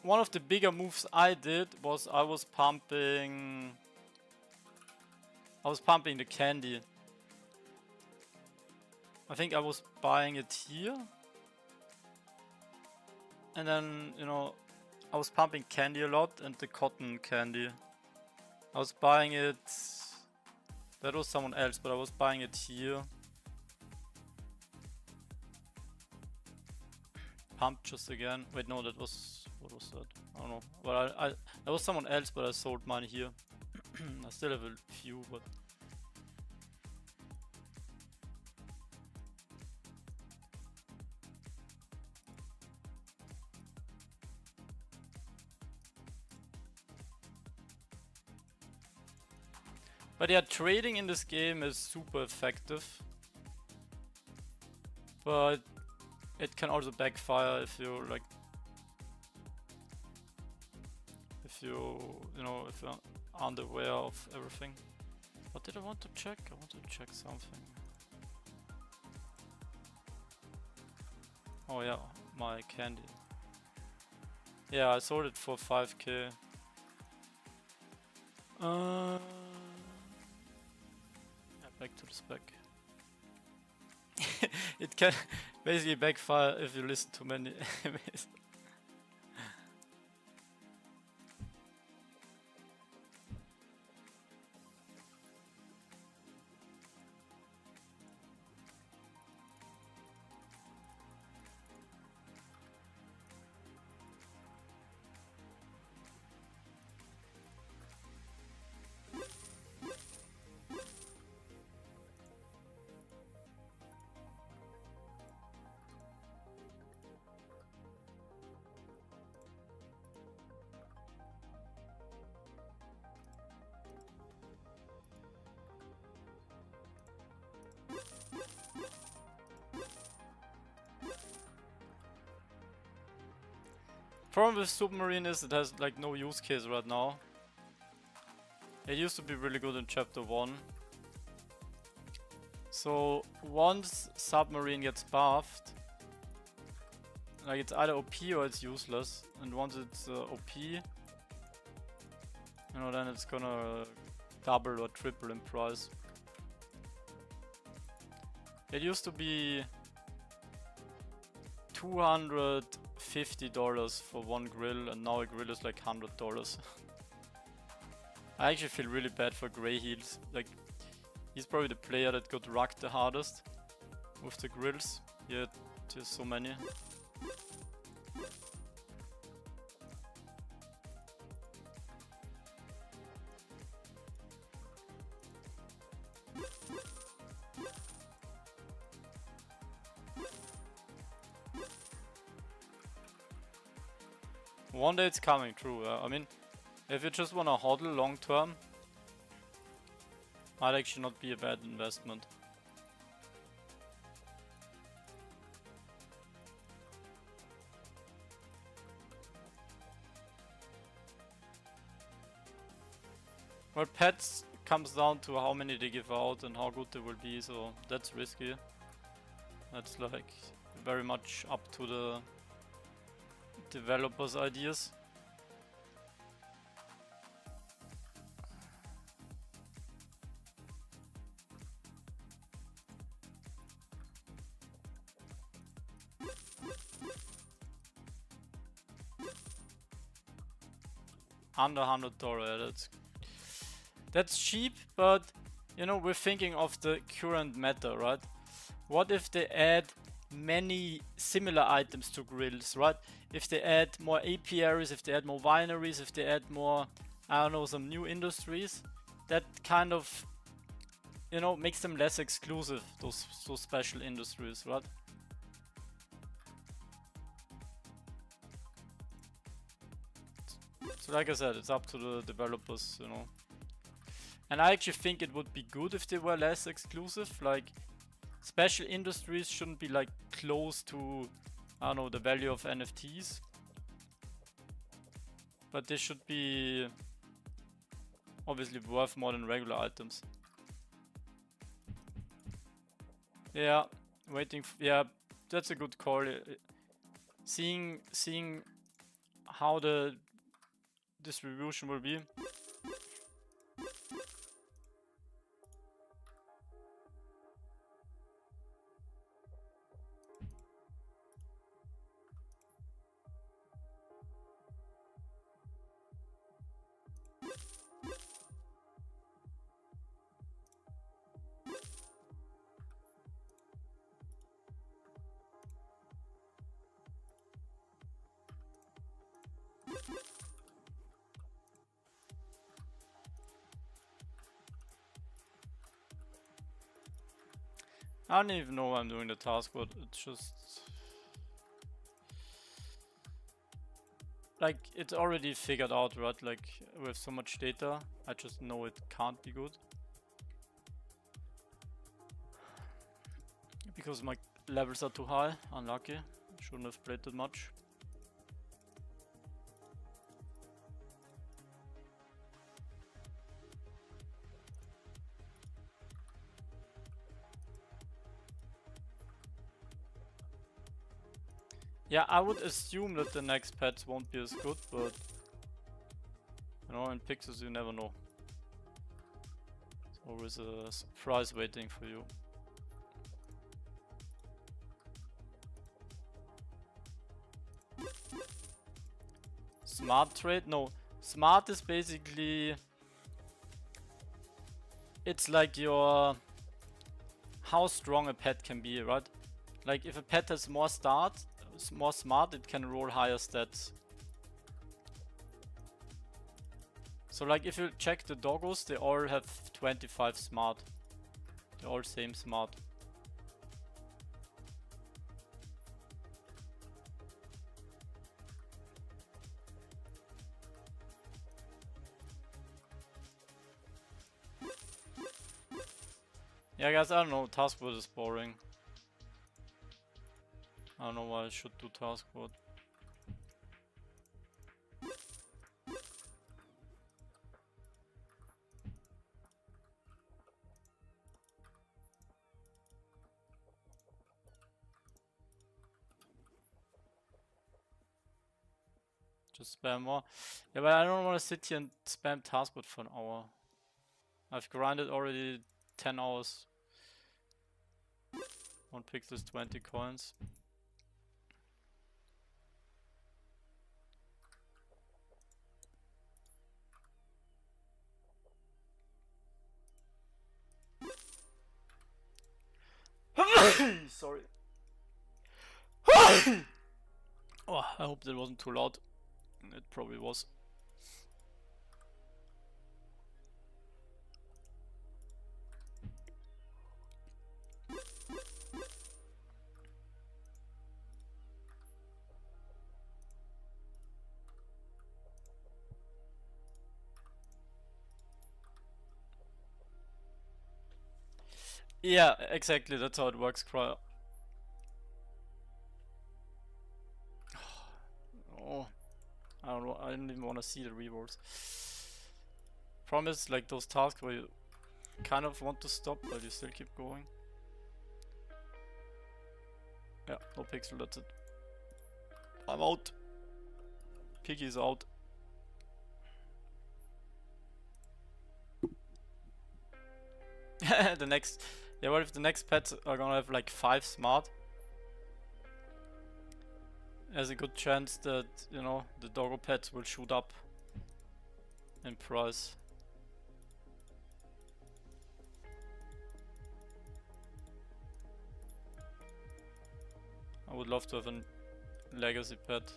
[SPEAKER 1] one of the bigger moves I did was I was pumping the candy. I think I was buying it here. And then, you know, I was pumping candy a lot and the cotton candy. I was buying it... That was someone else, but I was buying it here. Pump just again. Wait, no, that was... What was that? I don't know. But that was someone else, but I sold mine here. I still have a few, but... But yeah, trading in this game is super effective. But it can also backfire if you like... If you're unaware of everything. What did I want to check? I want to check something. Oh yeah, my candy. Yeah, I sold it for 5k. Yeah, back to the spec. It can basically backfire if you listen to many enemies. Problem with submarine is it has like no use case right now. It used to be really good in chapter 1. So once submarine gets buffed, like it's either OP or it's useless, and once it's OP, you know, then it's gonna double or triple in price. It used to be $250 for one grill, and now a grill is like $100. I actually feel really bad for Grey Heels. Like, he's probably the player that got rugged the hardest with the grills. Yeah, there's so many. One day it's coming, true. I mean, if you just wanna hodl long term, might actually not be a bad investment. Well, pets comes down to how many they give out and how good they will be, so that's risky. That's like very much up to the developers' ideas. Under $100, that's cheap, but you know, we're thinking of the current meta, right? What if they add many similar items to grills, right? If they add more apiaries, if they add more wineries, if they add more, I don't know, some new industries, that kind of, you know, makes them less exclusive, those special industries, right? So like I said, it's up to the developers, you know. And I actually think it would be good if they were less exclusive. Like, special industries shouldn't be like close to, I don't know, the value of NFTs. But they should be obviously worth more than regular items. Yeah, waiting. Yeah, that's a good call. Seeing how the distribution will be. I don't even know why I'm doing the task, but it's just like it's already figured out, right? Like with so much data, I just know it can't be good because my levels are too high. Unlucky. Shouldn't have played that much. Yeah, I would assume that the next pets won't be as good, but you know, in Pixels you never know. There's always a surprise waiting for you. Smart trade? No. Smart is basically, it's like your, how strong a pet can be, right? Like if a pet has more smart, it can roll higher stats. So like if you check the doggos, they all have 25 smart. They're all same smart. Yeah guys, I don't know, taskboard is boring. I don't know why I should do taskboard. Just spam more. Yeah, but I don't want to sit here and spam taskbot for an hour. I've grinded already 10 hours. One pixel is 20 coins. Sorry. Oh, I hope that wasn't too loud. It probably was. Yeah, exactly, that's how it works, Cryo. Oh, I don't know, I didn't even want to see the rewards. Promise, like those tasks where you kind of want to stop, but you still keep going. Yeah, no pixel, that's it. I'm out. Piggy's out. The next... Yeah, what if the next pets are gonna have like 5 smart? There's a good chance that, you know, the doggo pets will shoot up in price. I would love to have a legacy pet.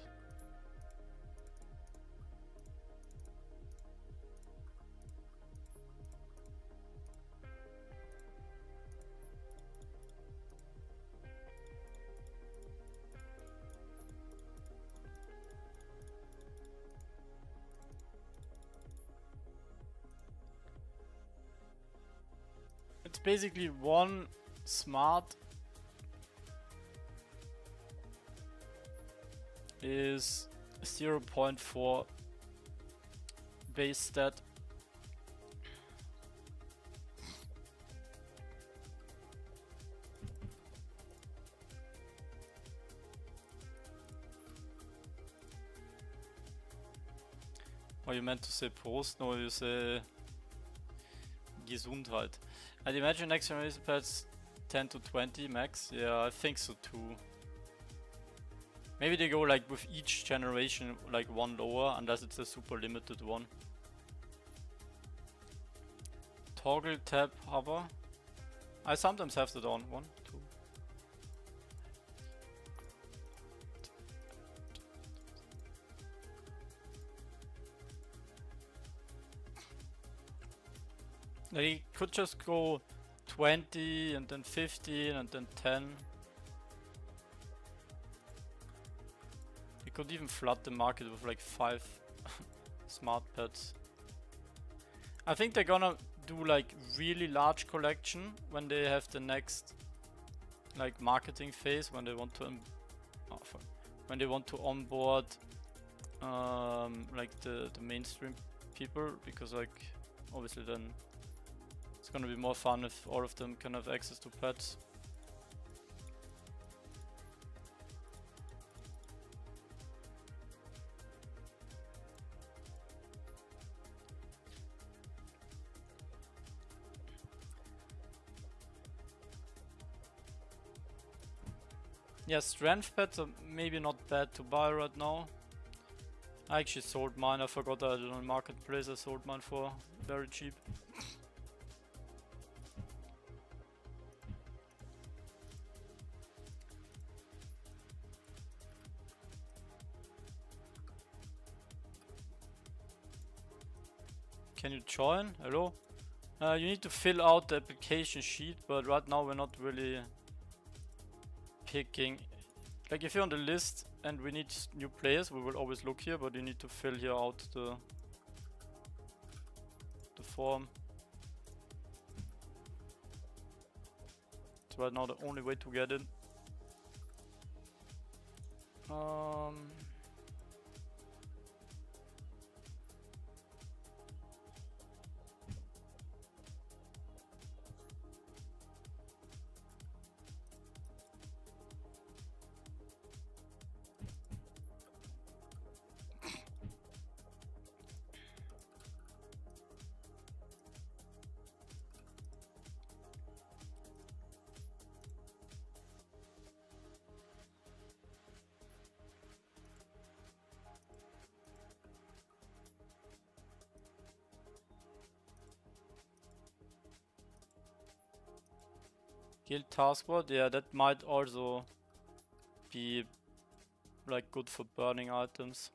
[SPEAKER 1] It's basically one smart is 0.4 base stat. Oh, you meant to say Prost? No, you say Gesundheit. I'd imagine next generation pets 10 to 20 max. Yeah, I think so too. Maybe they go like with each generation like one lower, unless it's a super limited one. Toggle, tab, hover. I sometimes have that on. 1, 2. They could just go 20 and then 15 and then 10. They could even flood the market with like 5 smart pets. I think they're gonna do like really large collection when they have the next like marketing phase, when they want to when they want to onboard like the mainstream people, because like obviously then it's gonna be more fun if all of them can have access to pets. Yeah, strength pets are maybe not bad to buy right now. I actually sold mine, I forgot I had it on marketplace, I sold mine for very cheap. Can you join? Hello? You need to fill out the application sheet, but right now we're not really picking. Like if you're on the list and we need new players, we will always look here, but you need to fill here out the form. It's right now the only way to get in. Guild taskboard, yeah, that might also be like good for burning items.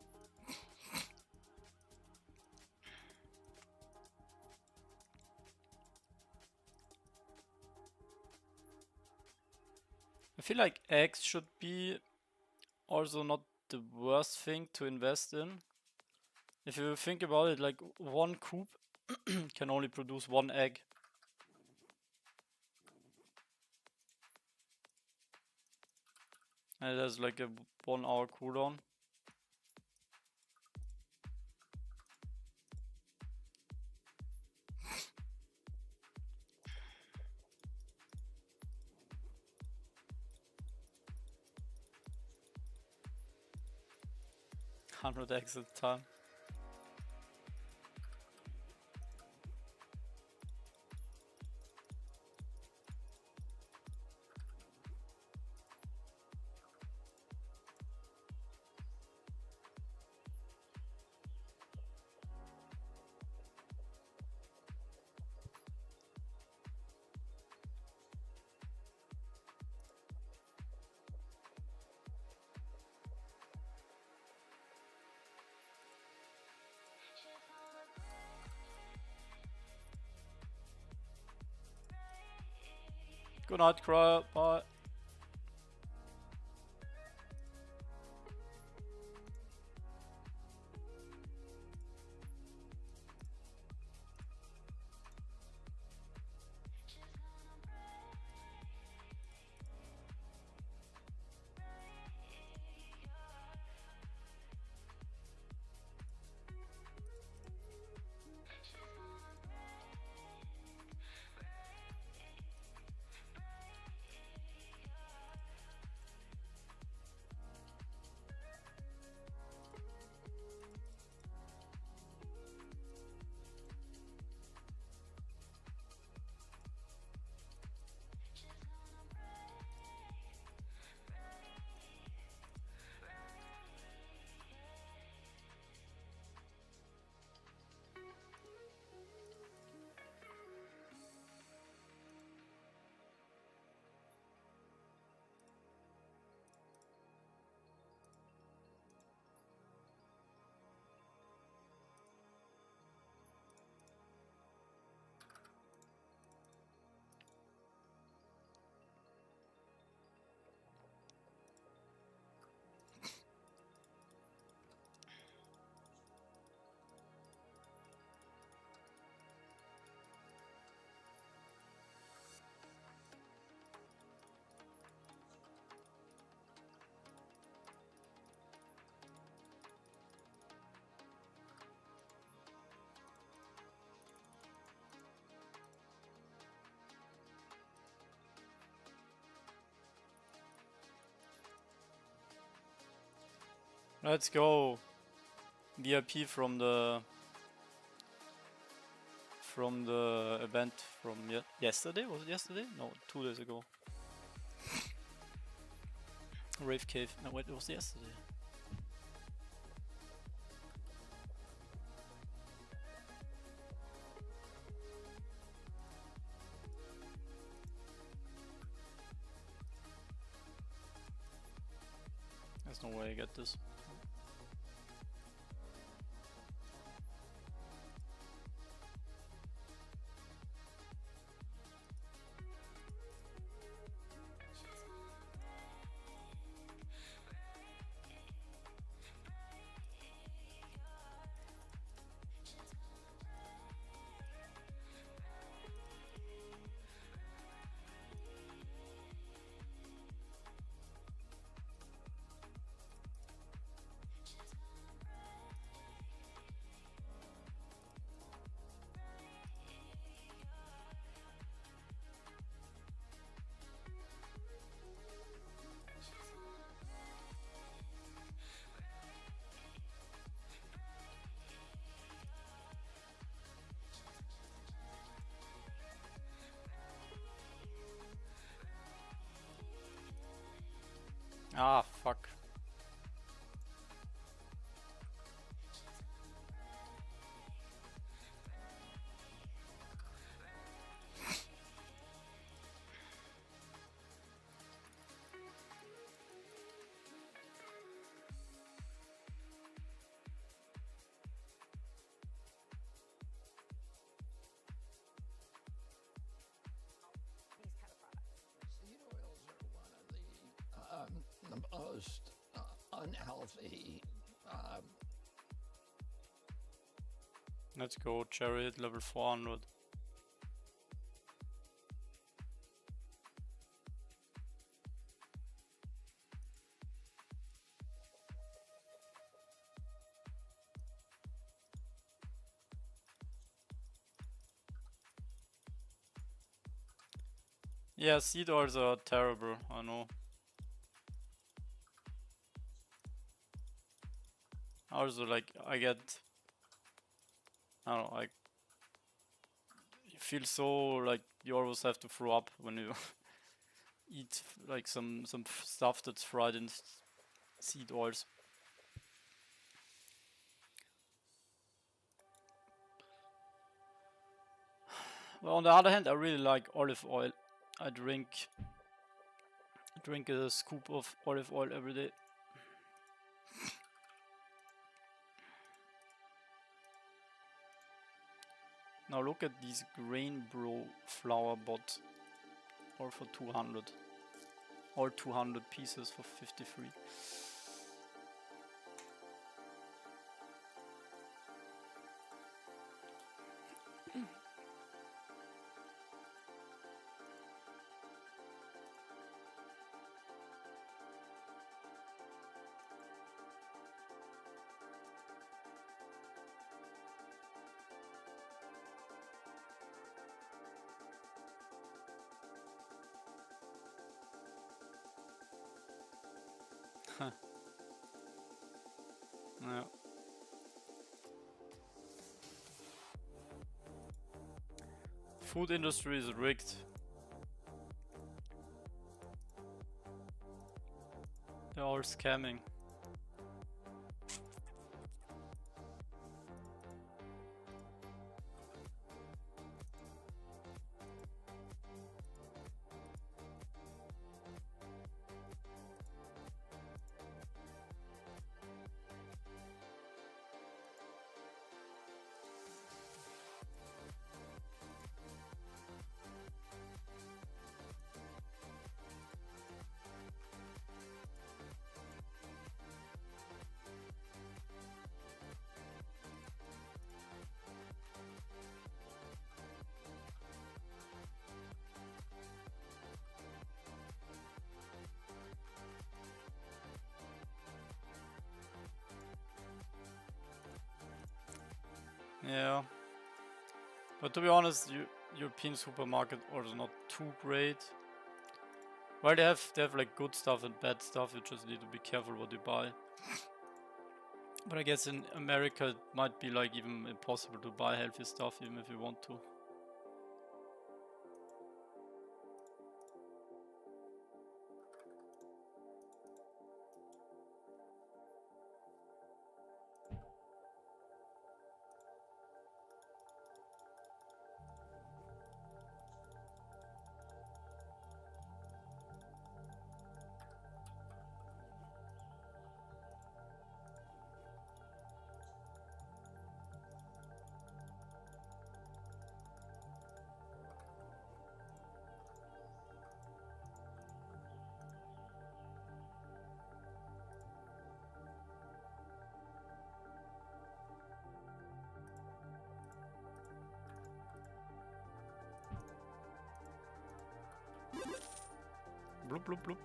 [SPEAKER 1] I feel like eggs should be also not the worst thing to invest in. If you think about it, like one coop can only produce one egg. And it has like a 1 hour cooldown. Hundred eggs at a time. Good night, Crier. Bye. Let's go. VIP from the event from yesterday. Was it yesterday? No, 2 days ago. Rave Cave. No, wait, it was yesterday. There's no way I get this. Ah, fuck.
[SPEAKER 5] most unhealthy.
[SPEAKER 1] Let's go, Chariot, level 400. Yeah, seed oils are terrible, I know. Also, like, I don't know, like, you feel so, like, you always have to throw up when you eat, like, some stuff that's fried in seed oils. Well, on the other hand, I really like olive oil. I drink a scoop of olive oil every day. Now look at these grain bro flour bots. All for 200. All 200 pieces for 53. Yeah. Food industry is rigged. They're all scamming. Yeah. But to be honest, European supermarket are not too great. Well, they have like good stuff and bad stuff. You just need to be careful what you buy. But I guess in America it might be like even impossible to buy healthy stuff even if you want to. Bloop bloop bloop.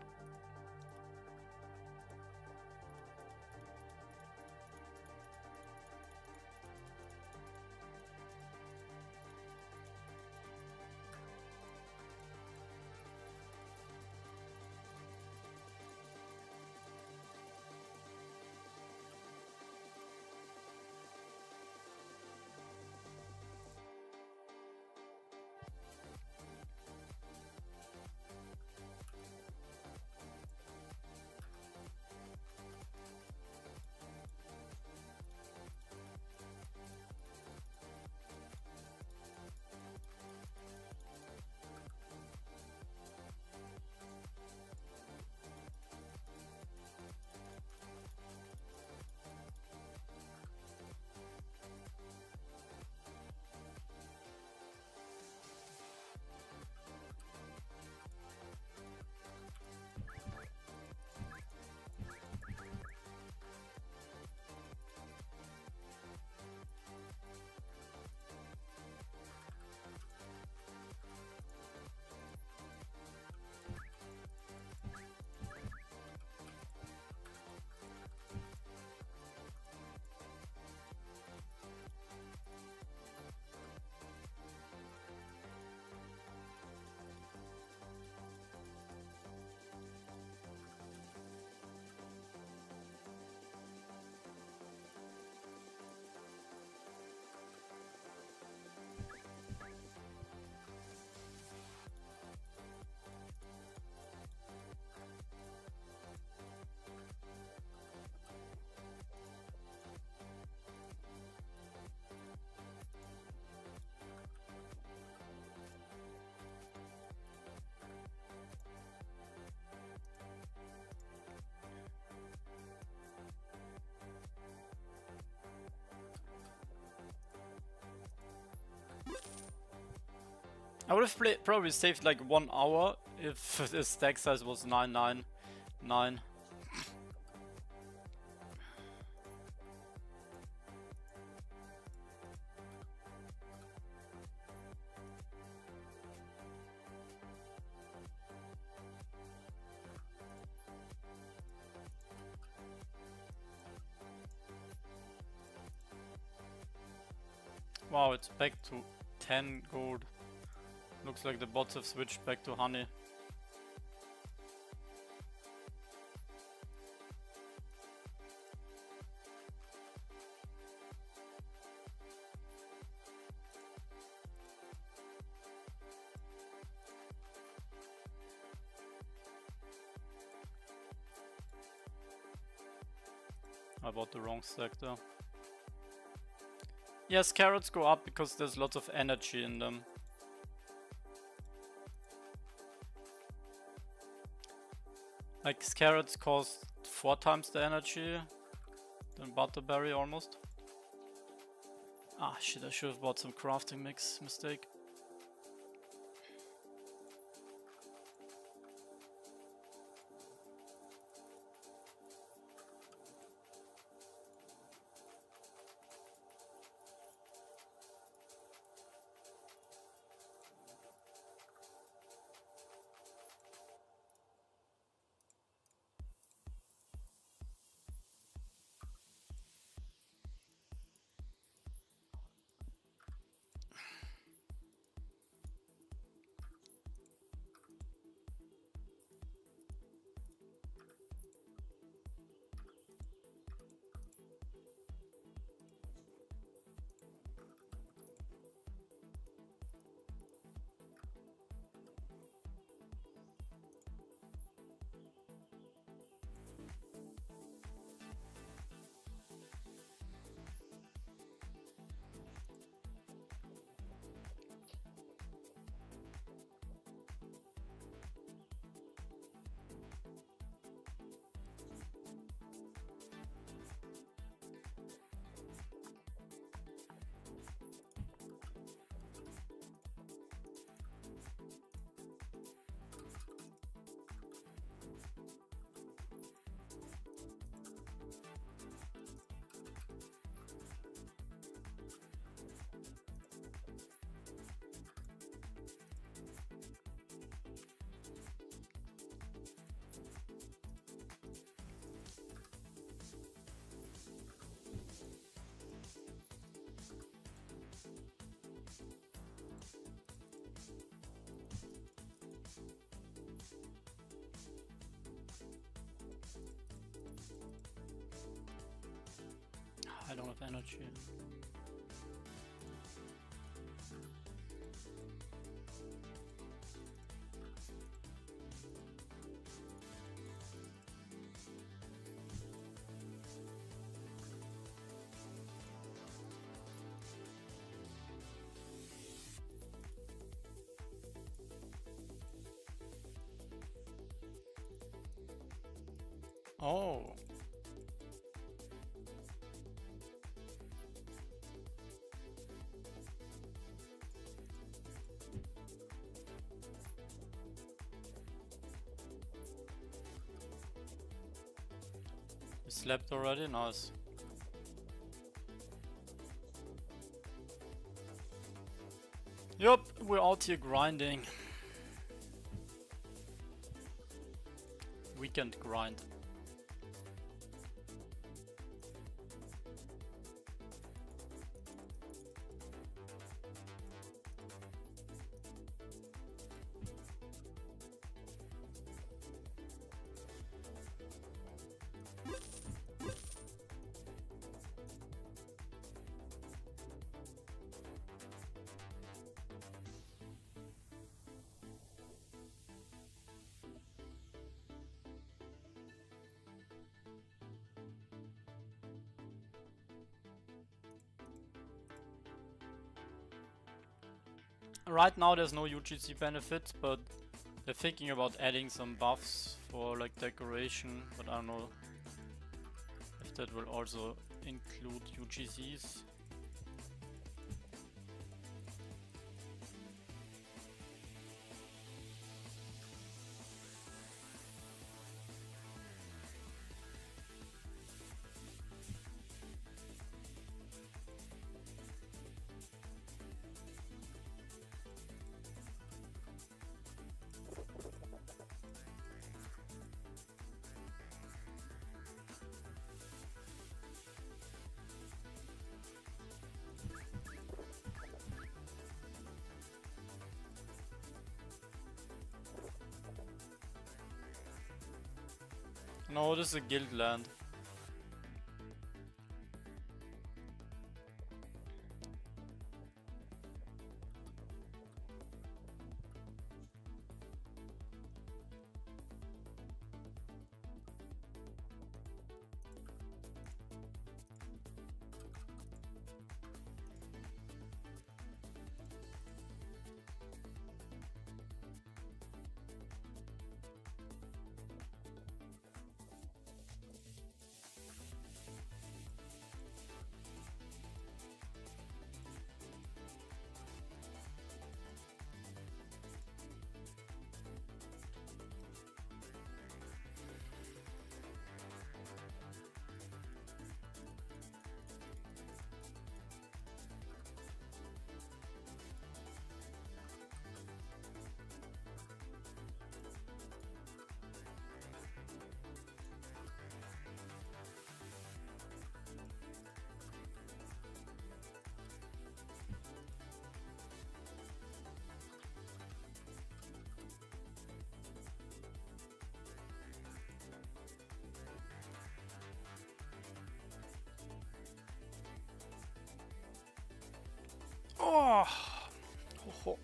[SPEAKER 1] I would have probably saved like 1 hour if the stack size was 999. Wow, it's back to 10 gold. Looks like the bots have switched back to honey. I bought the wrong sector. Yes, carrots go up because there's lots of energy in them. Like carrots cost 4 times the energy than butterberry almost. Ah shit, I should have bought some crafting mix, mistake. I don't have energy. Oh. You slept already? Nice. Yup, we're out here grinding. Weekend grind. Right now there's no UGC benefit, but they're thinking about adding some buffs for like decoration, but I don't know if that will also include UGCs. No, this is a guild land. Oh! Ho.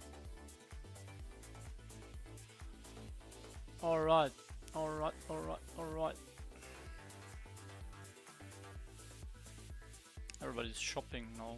[SPEAKER 1] Alright, alright, alright, alright. Everybody's shopping now.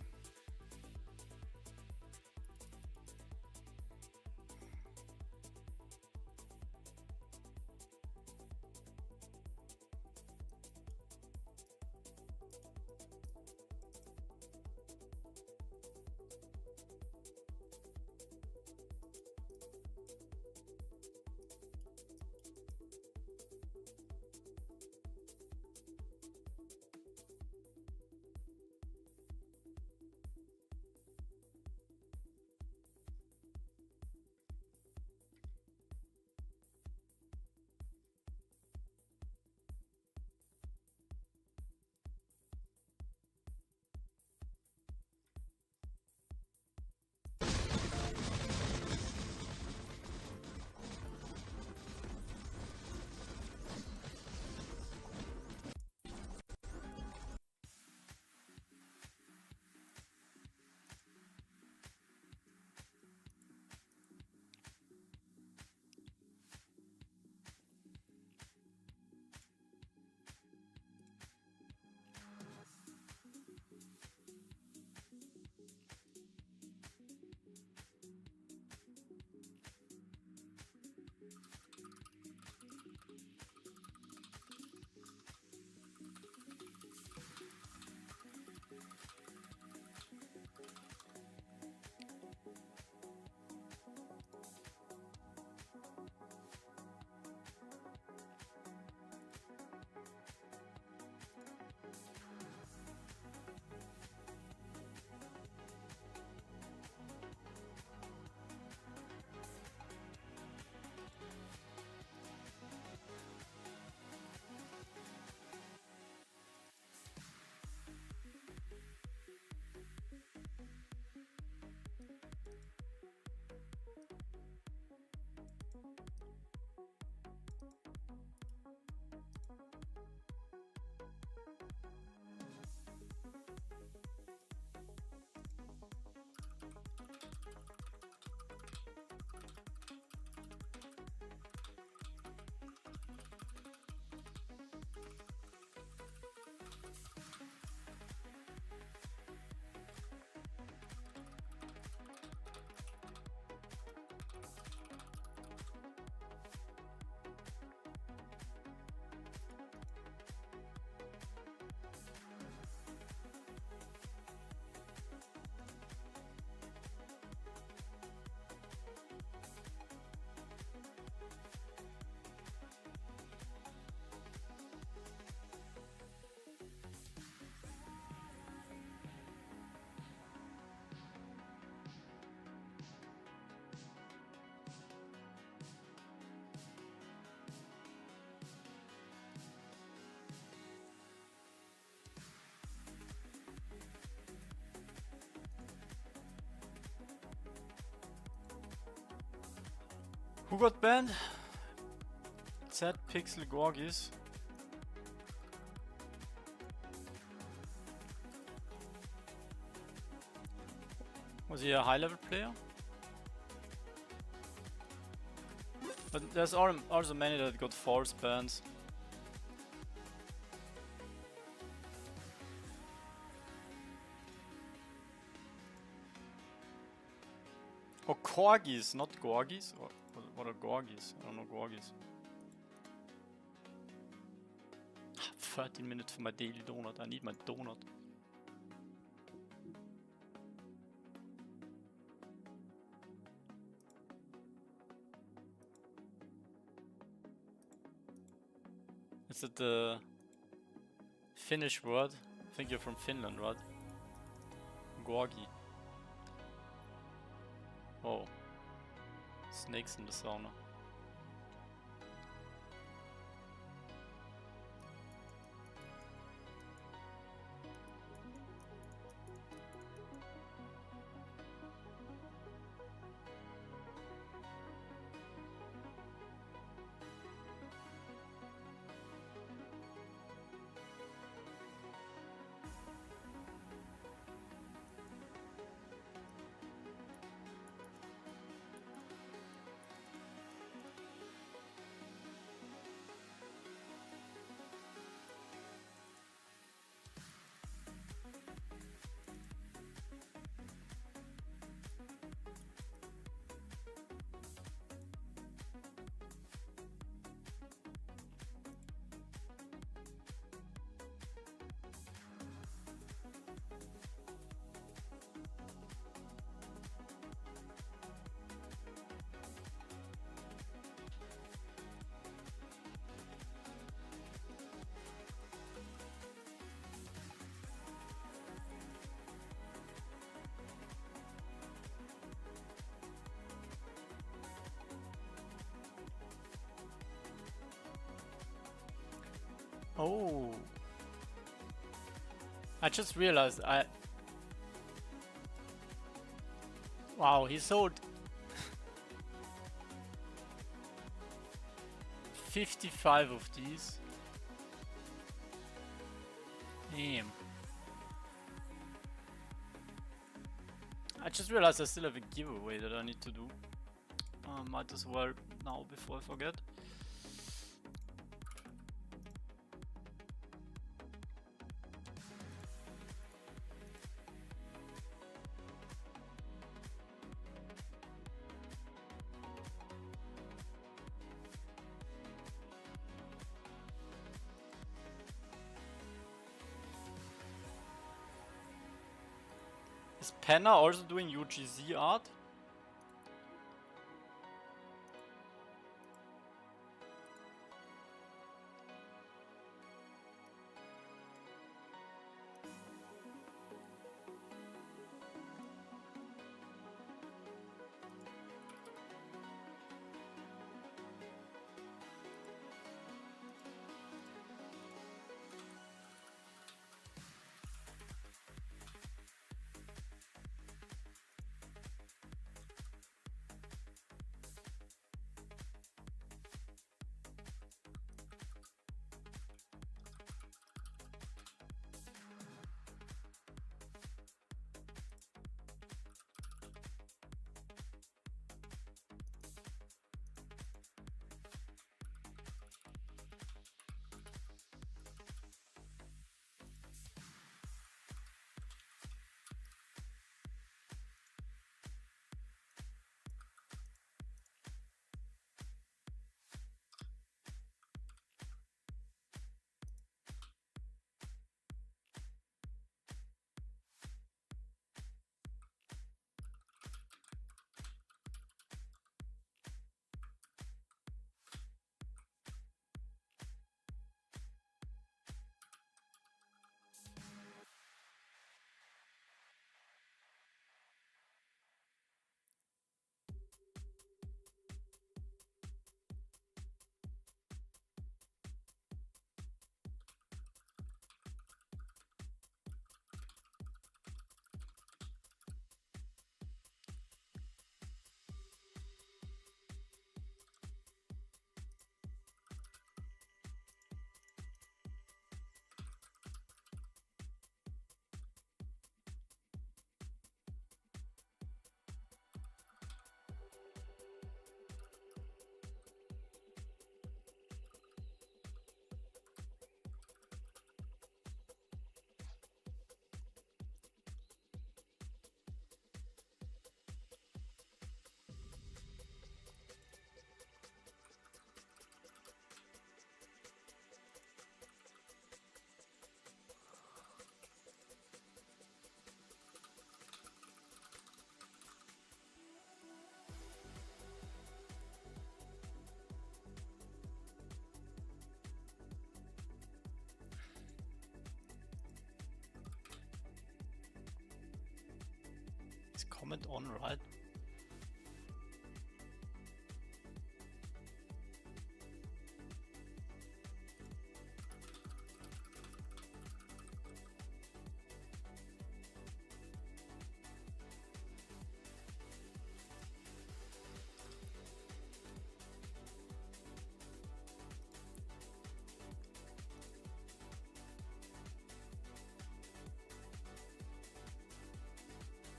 [SPEAKER 1] Who got banned? Z Pixel Gorgis. Was he a high level player? But there's also many that got force bans. Or corgis, not gorgis? Or what are gorgis? I don't know gorgis. 13 minutes for my daily donut. I need my donut. Is it the Finnish word? I think you're from Finland, right? Gorgi. Oh. Snakes in the sauna. Oh. I just realized Wow, he sold 55 of these. Damn. I just realized I still have a giveaway that I need to do. Might as well now before I forget. Is Penna also doing UGZ art? comment on, right?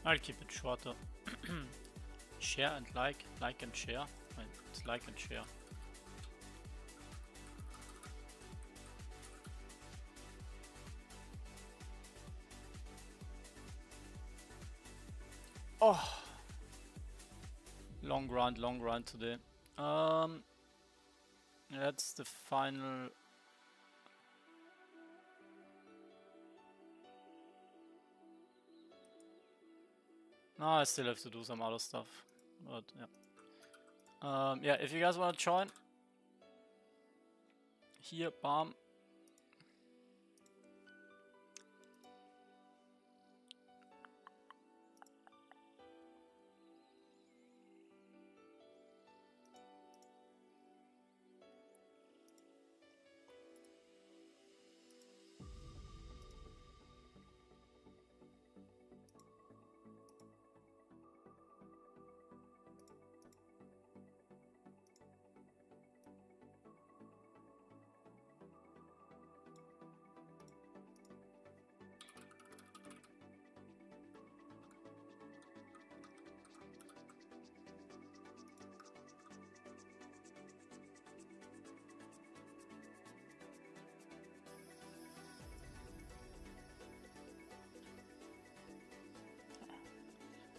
[SPEAKER 1] I'll keep it shorter. Share and like and share. Wait, it's like and share. Oh, long grind today. That's the final. No, I still have to do some other stuff, but yeah. Yeah, if you guys want to join, here, bam.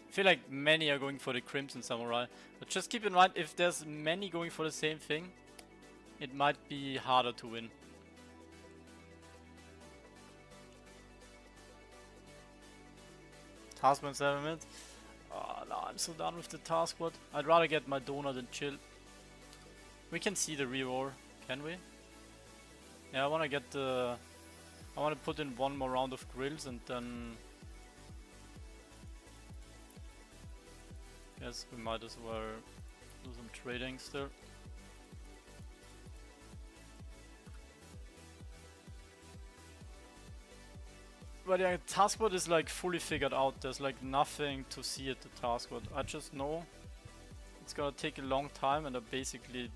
[SPEAKER 1] I feel like many are going for the Crimson Samurai, but just keep in mind, if there's many going for the same thing, it might be harder to win. Taskman 7 minutes. Oh no, I'm so done with the task. What? I'd rather get my donut and chill. We can see the reroll, can we? Yeah, I wanna get the... I wanna put in one more round of grills and then... Yes, we might as well do some trading still. But yeah, taskboard is like fully figured out. There's like nothing to see at the taskboard. I just know it's gonna take a long time and I basically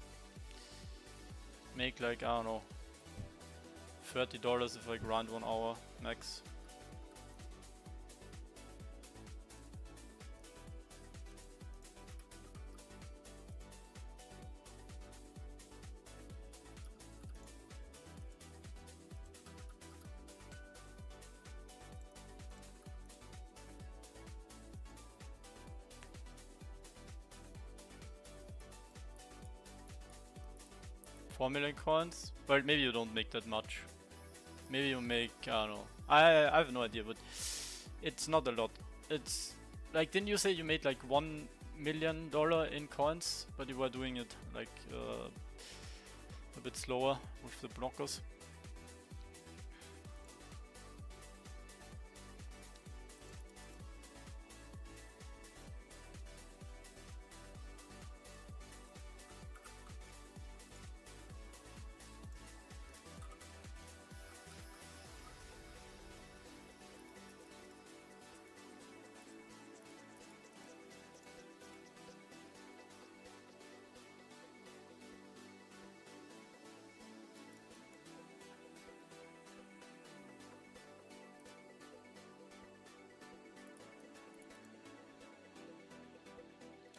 [SPEAKER 1] make like, I don't know, $30 if I grind 1 hour max. $4 million coins? Well, maybe you don't make that much. Maybe you make, I don't know. I have no idea, but it's not a lot. It's like, didn't you say you made like $1 million in coins, but you were doing it like a bit slower with the blockers?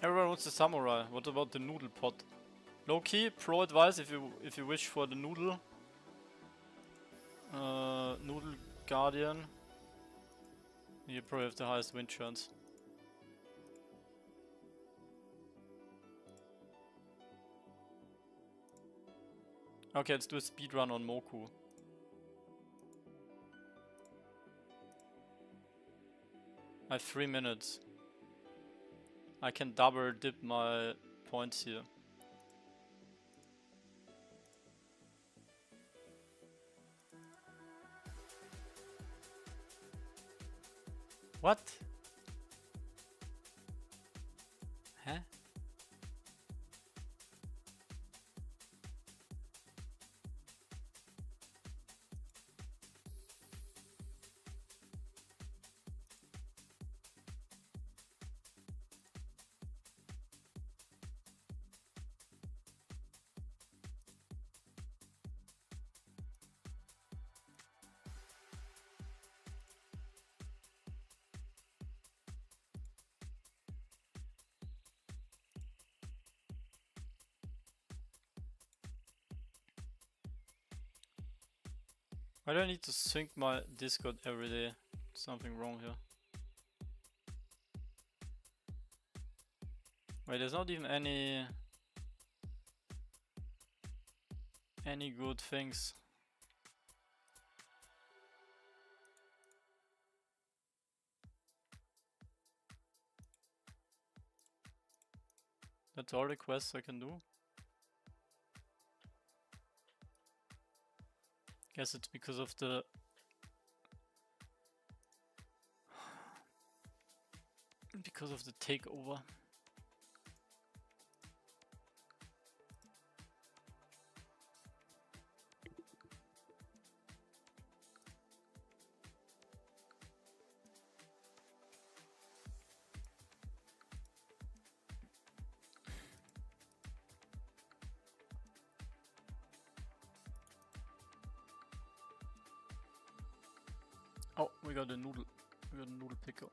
[SPEAKER 1] Everyone wants the samurai. What about the noodle pot? Low key, pro advice if you wish for the noodle. Noodle guardian. You probably have the highest win chance. Okay, let's do a speed run on Moku. I have 3 minutes. I can double dip my points here. What? Why do I need to sync my Discord every day? Something wrong here. Wait, there's not even any good things. That's all the quests I can do. Guess it's because of the takeover. Oh, we got a noodle. We got a noodle picker.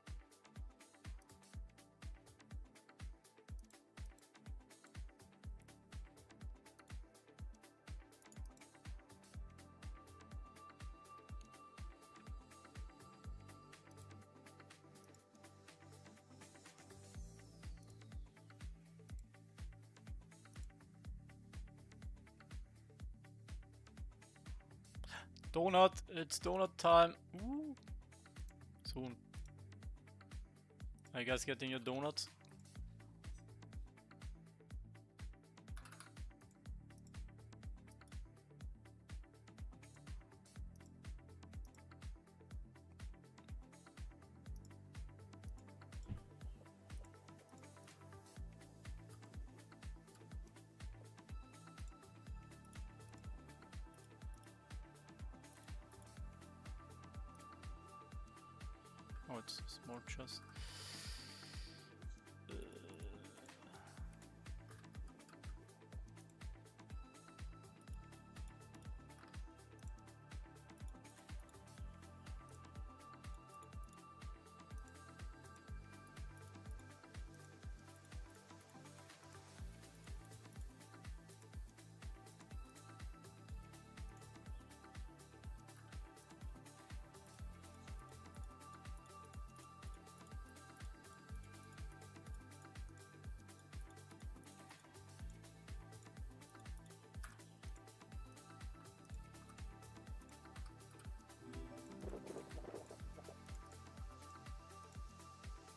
[SPEAKER 1] Donut! It's donut time! Ooh. Soon. Are you guys getting your donuts? Oh, it's a small chest.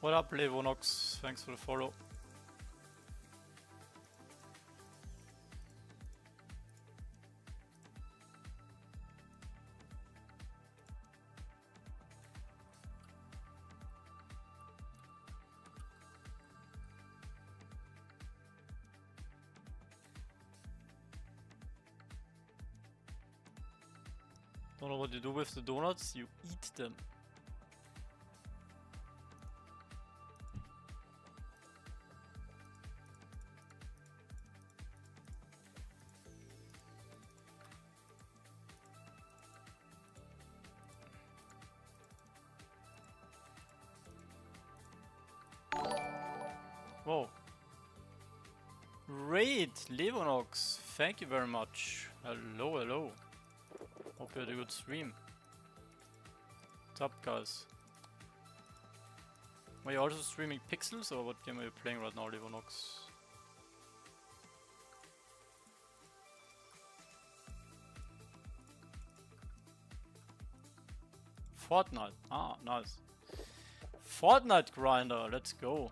[SPEAKER 1] What up, Levonox? Thanks for the follow. Don't know what you do with the donuts, you eat them. Whoa. Raid, Levonox, thank you very much. Hello, hello. Hope you had a good stream. What's up, guys? Are you also streaming Pixels, or what game are you playing right now, Levonox? Fortnite. Ah, nice. Fortnite grinder, let's go.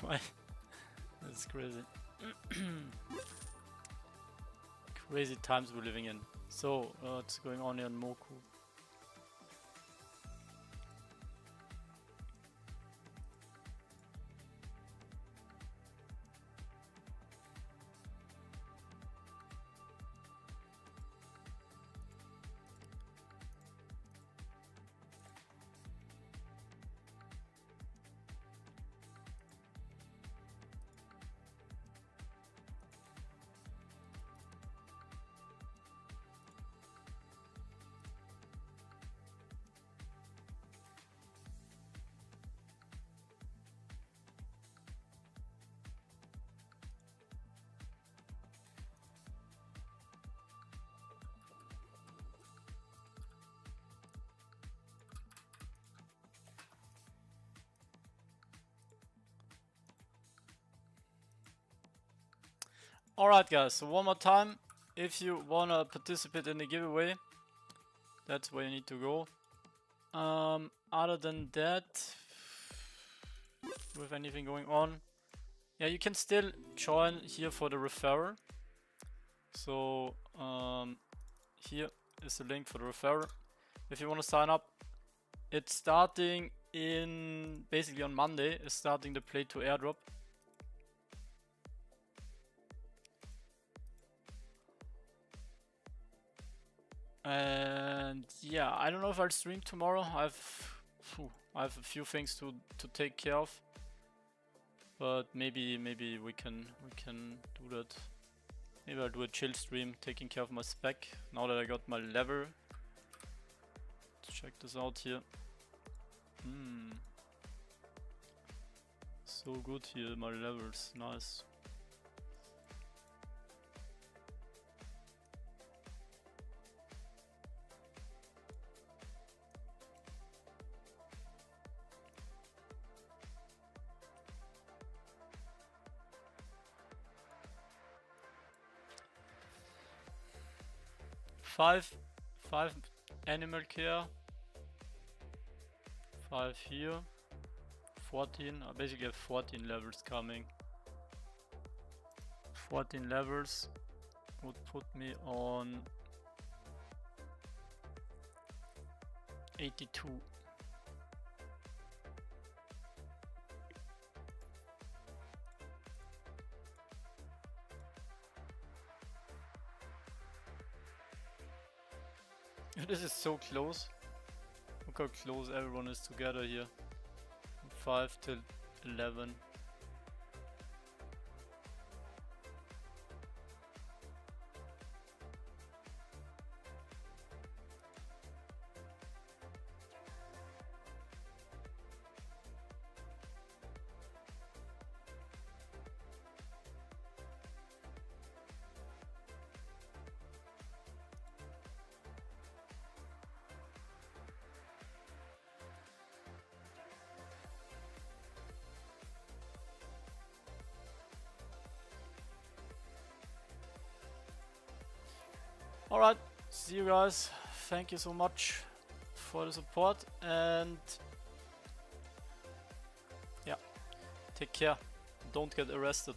[SPEAKER 1] Why? That's crazy. Crazy times we're living in. So, what's going on here in Moku? Alright guys, so one more time, if you wanna participate in the giveaway, that's where you need to go. Other than that, with anything going on, yeah, you can still join here for the referrer. So here is the link for the referrer. If you want to sign up, it's starting in basically on Monday. It's starting the play to airdrop. And yeah, I don't know if I'll stream tomorrow. I have a few things to take care of, but maybe we can do that. Maybe I'll do a chill stream, taking care of my spec now that I got my level. Let's check this out here. So good here, my levels, nice. Five animal care, 5 here, 14. I basically have 14 levels coming. 14 levels would put me on 82. This is so close. Look how close everyone is together here. From 5 till 11. Alright, see you guys. Thank you so much for the support, and yeah, take care. Don't get arrested.